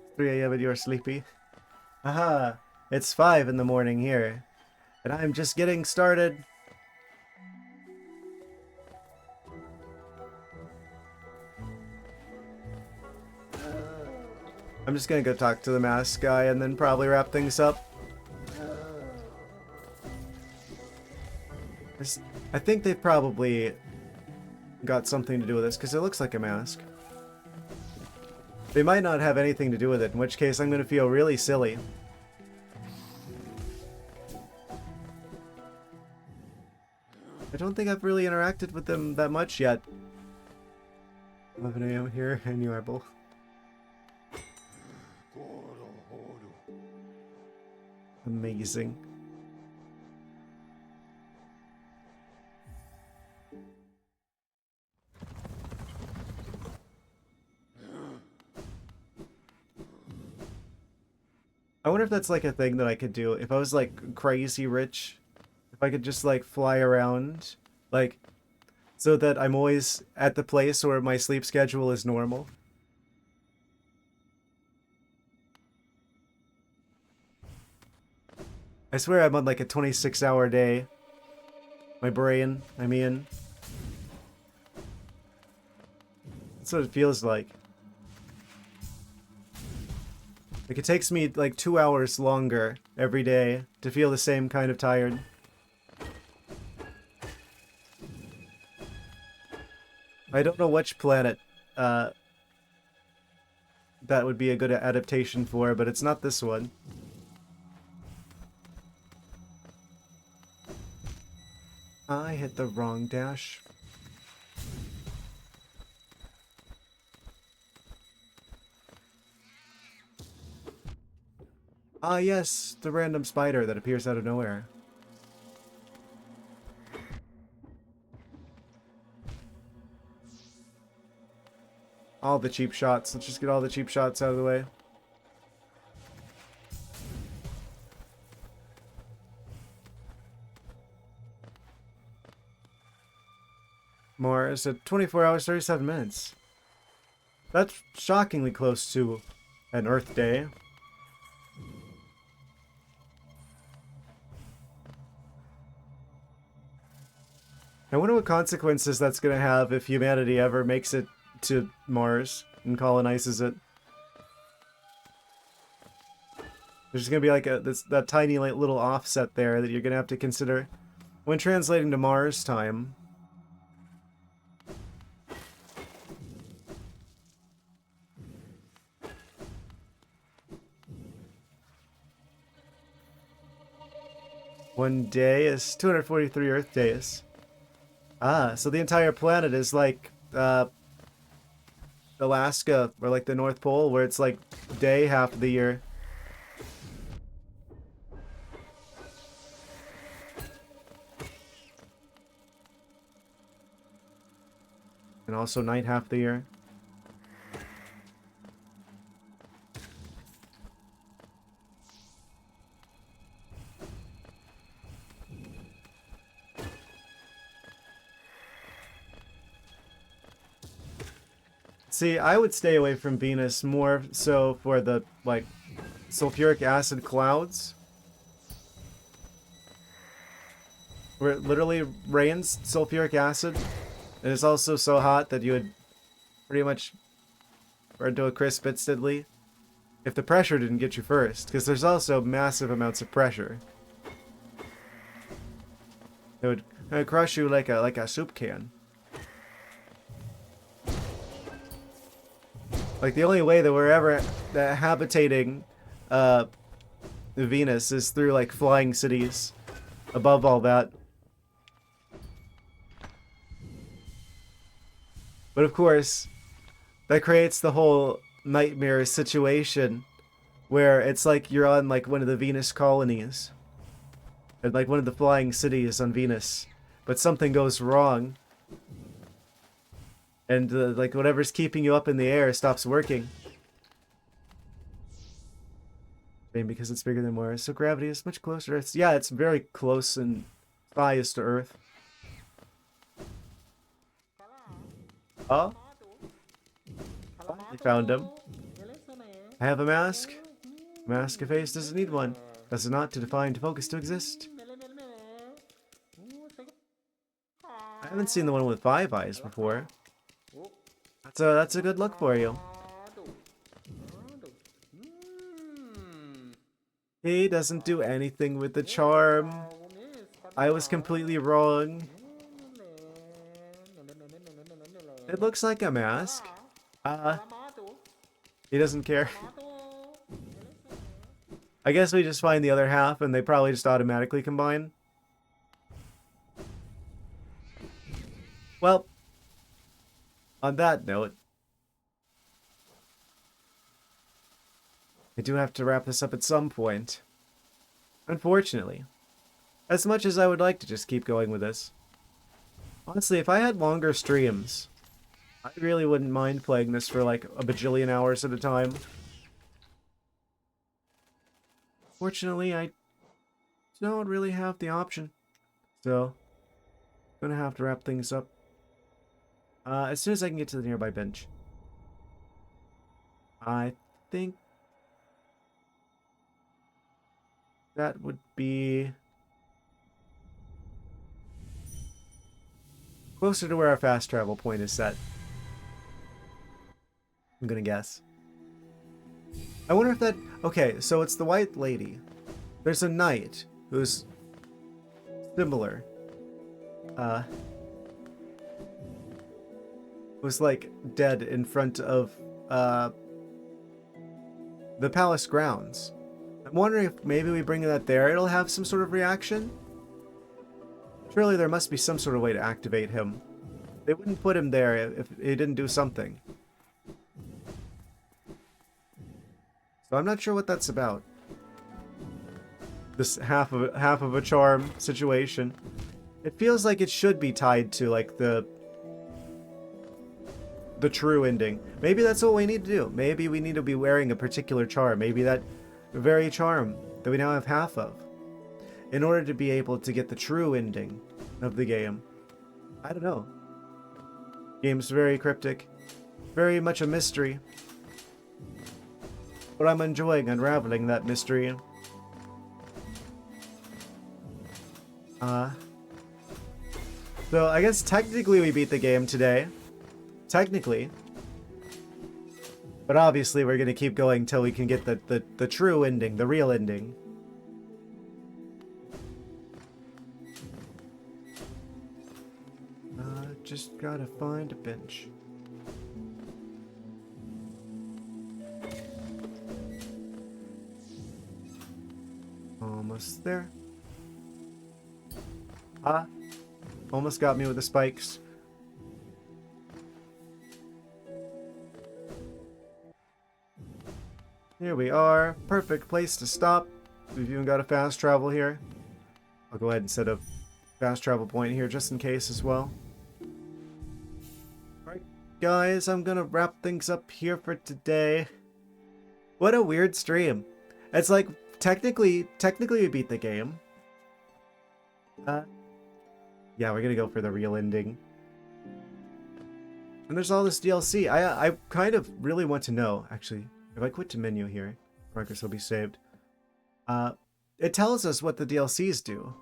It's 3 a.m. and you're sleepy. Aha! It's 5 in the morning here. And I'm just getting started. I'm just gonna go talk to the mask guy and then probably wrap things up. I think they probably got something to do with this because it looks like a mask. They might not have anything to do with it, in which case I'm gonna feel really silly. don't think I've really interacted with them that much yet. 11 a.m. here in Yarble. Amazing. I wonder if that's like a thing that I could do if I was like crazy rich. If I could just like fly around, like, so that I'm always at the place where my sleep schedule is normal. I swear I'm on like a 26-hour day. My brain, I mean. That's what it feels like. Like, it takes me like 2 hours longer every day to feel the same kind of tired. I don't know which planet that would be a good adaptation for, but it's not this one. I hit the wrong dash. Ah, yes, the random spider that appears out of nowhere. All the cheap shots. Let's just get all the cheap shots out of the way. Mars at 24 hours, 37 minutes. That's shockingly close to an Earth day. I wonder what consequences that's going to have if humanity ever makes it to Mars and colonizes it. There's going to be like that tiny like, little offset there that you're going to have to consider when translating to Mars time. One day is 243 Earth days. Ah, so the entire planet is like Alaska or like the North Pole, where it's like day half of the year. And also night half the year. See, I would stay away from Venus more so for the, like, sulfuric acid clouds. Where it literally rains sulfuric acid. And it's also so hot that you would pretty much burn to a crisp instantly if the pressure didn't get you first. Because there's also massive amounts of pressure. It would crush you like a soup can. Like, the only way that we're ever habitating Venus is through, like, flying cities. Above all that. But of course, that creates the whole nightmare situation where it's like you're on, like, one of the Venus colonies. And, like, one of the flying cities on Venus. But something goes wrong. And, like, whatever's keeping you up in the air stops working. Maybe because it's bigger than Mars. So gravity is much closer. Yeah, it's very close in size to Earth. Oh? I found him. I have a mask. Mask of face doesn't need one. Does it not to define, to focus, to exist? I haven't seen the one with 5 eyes before. That's a good look for you. He doesn't do anything with the charm. I was completely wrong. It looks like a mask. He doesn't care. I guess we just find the other half and they probably just automatically combine. Well, on that note, I do have to wrap this up at some point. Unfortunately. As much as I would like to just keep going with this. Honestly, if I had longer streams, I really wouldn't mind playing this for like a bajillion hours at a time. Fortunately, I don't really have the option. So, gonna have to wrap things up as soon as I can get to the nearby bench. I think that would be closer to where our fast travel point is set. I'm gonna guess. I wonder if that... Okay, so it's the White Lady. There's a knight who's similar. Was like dead in front of the palace grounds. I'm wondering if maybe we bring that there, it'll have some sort of reaction? Surely there must be some sort of way to activate him. They wouldn't put him there if he didn't do something. So I'm not sure what that's about. This half of a charm situation. It feels like it should be tied to like the true ending. Maybe that's what we need to do. Maybe we need to be wearing a particular charm. Maybe that very charm that we now have half of. In order to be able to get the true ending of the game. I don't know. Game's very cryptic. Very much a mystery. But I'm enjoying unraveling that mystery. So I guess technically we beat the game today. Technically. But obviously we're gonna keep going till we can get the true ending, the real ending. Just gotta find a bench. Almost there. Ah. Almost got me with the spikes. Here we are. Perfect place to stop. We've even got a fast travel here. I'll go ahead and set a fast travel point here just in case as well. Alright, guys, I'm gonna wrap things up here for today. What a weird stream. It's like, technically we beat the game. Yeah, we're gonna go for the real ending. And there's all this DLC. I kind of really want to know, actually. If I quit to menu here, progress will be saved. It tells us what the DLCs do.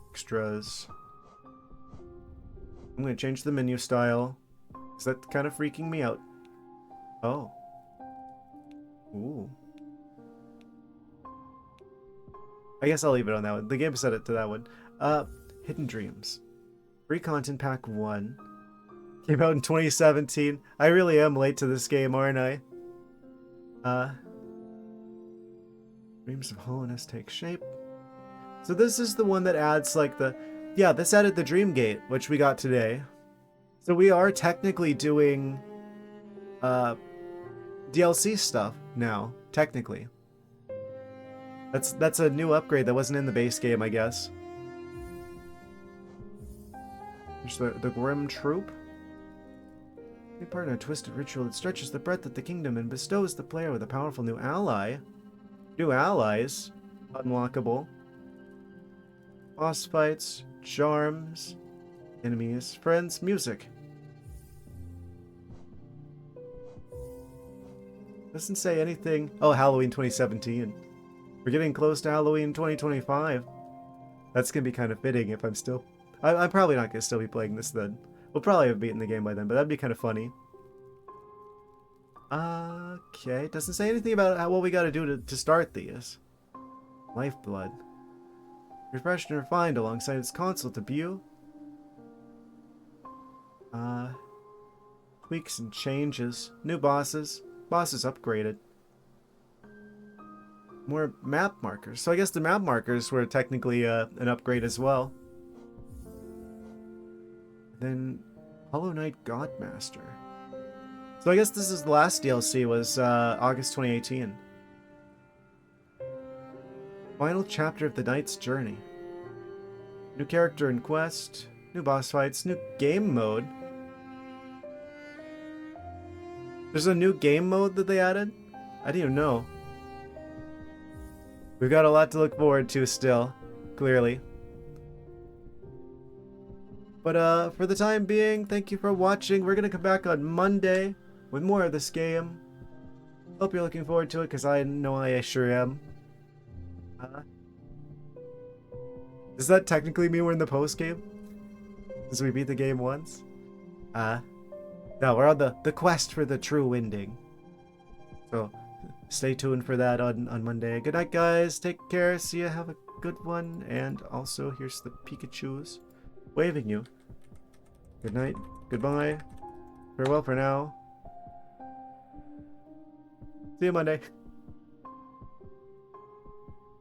Extras. I'm going to change the menu style. Is that kind of freaking me out? Oh. Ooh. I guess I'll leave it on that one. The game set it to that one. Hidden Dreams. Free Content Pack 1. Came out in 2017. I really am late to this game, aren't I? Dreams of Holiness take shape. So this is the one that adds like the... Yeah, this added the Dream Gate, which we got today. So we are technically doing DLC stuff now, technically. That's a new upgrade that wasn't in the base game, I guess. There's the Grim Troop. Take part in a twisted ritual that stretches the breadth of the kingdom and bestows the player with a powerful new ally. New allies. Unlockable. Boss fights. Charms. Enemies. Friends. Music. Doesn't say anything. Oh, Halloween 2017. We're getting close to Halloween 2025. That's gonna be kind of fitting if I'm still... I'm probably not gonna still be playing this then. We'll probably have beaten the game by then, but that'd be kind of funny. Okay, doesn't say anything about what we gotta do to start these. Lifeblood. Refreshed and refined alongside its console debut. Tweaks and changes. New bosses. Bosses upgraded. More map markers. So I guess the map markers were technically an upgrade as well. Then Hollow Knight Godmaster. So I guess this is the last DLC, was August 2018. Final chapter of the Knight's Journey. New character and quest, new boss fights, new game mode. There's a new game mode that they added? I didn't even know. We've got a lot to look forward to still, clearly. But for the time being, thank you for watching. We're gonna come back on Monday with more of this game. Hope you're looking forward to it, because I know I sure am. Does that technically mean we're in the post game? Since we beat the game once? No, we're on the quest for the true ending. So stay tuned for that on Monday. Good night, guys. Take care. See ya. Have a good one. And also, here's the Pikachus waving you. Good night. Goodbye. Farewell for now. See you Monday.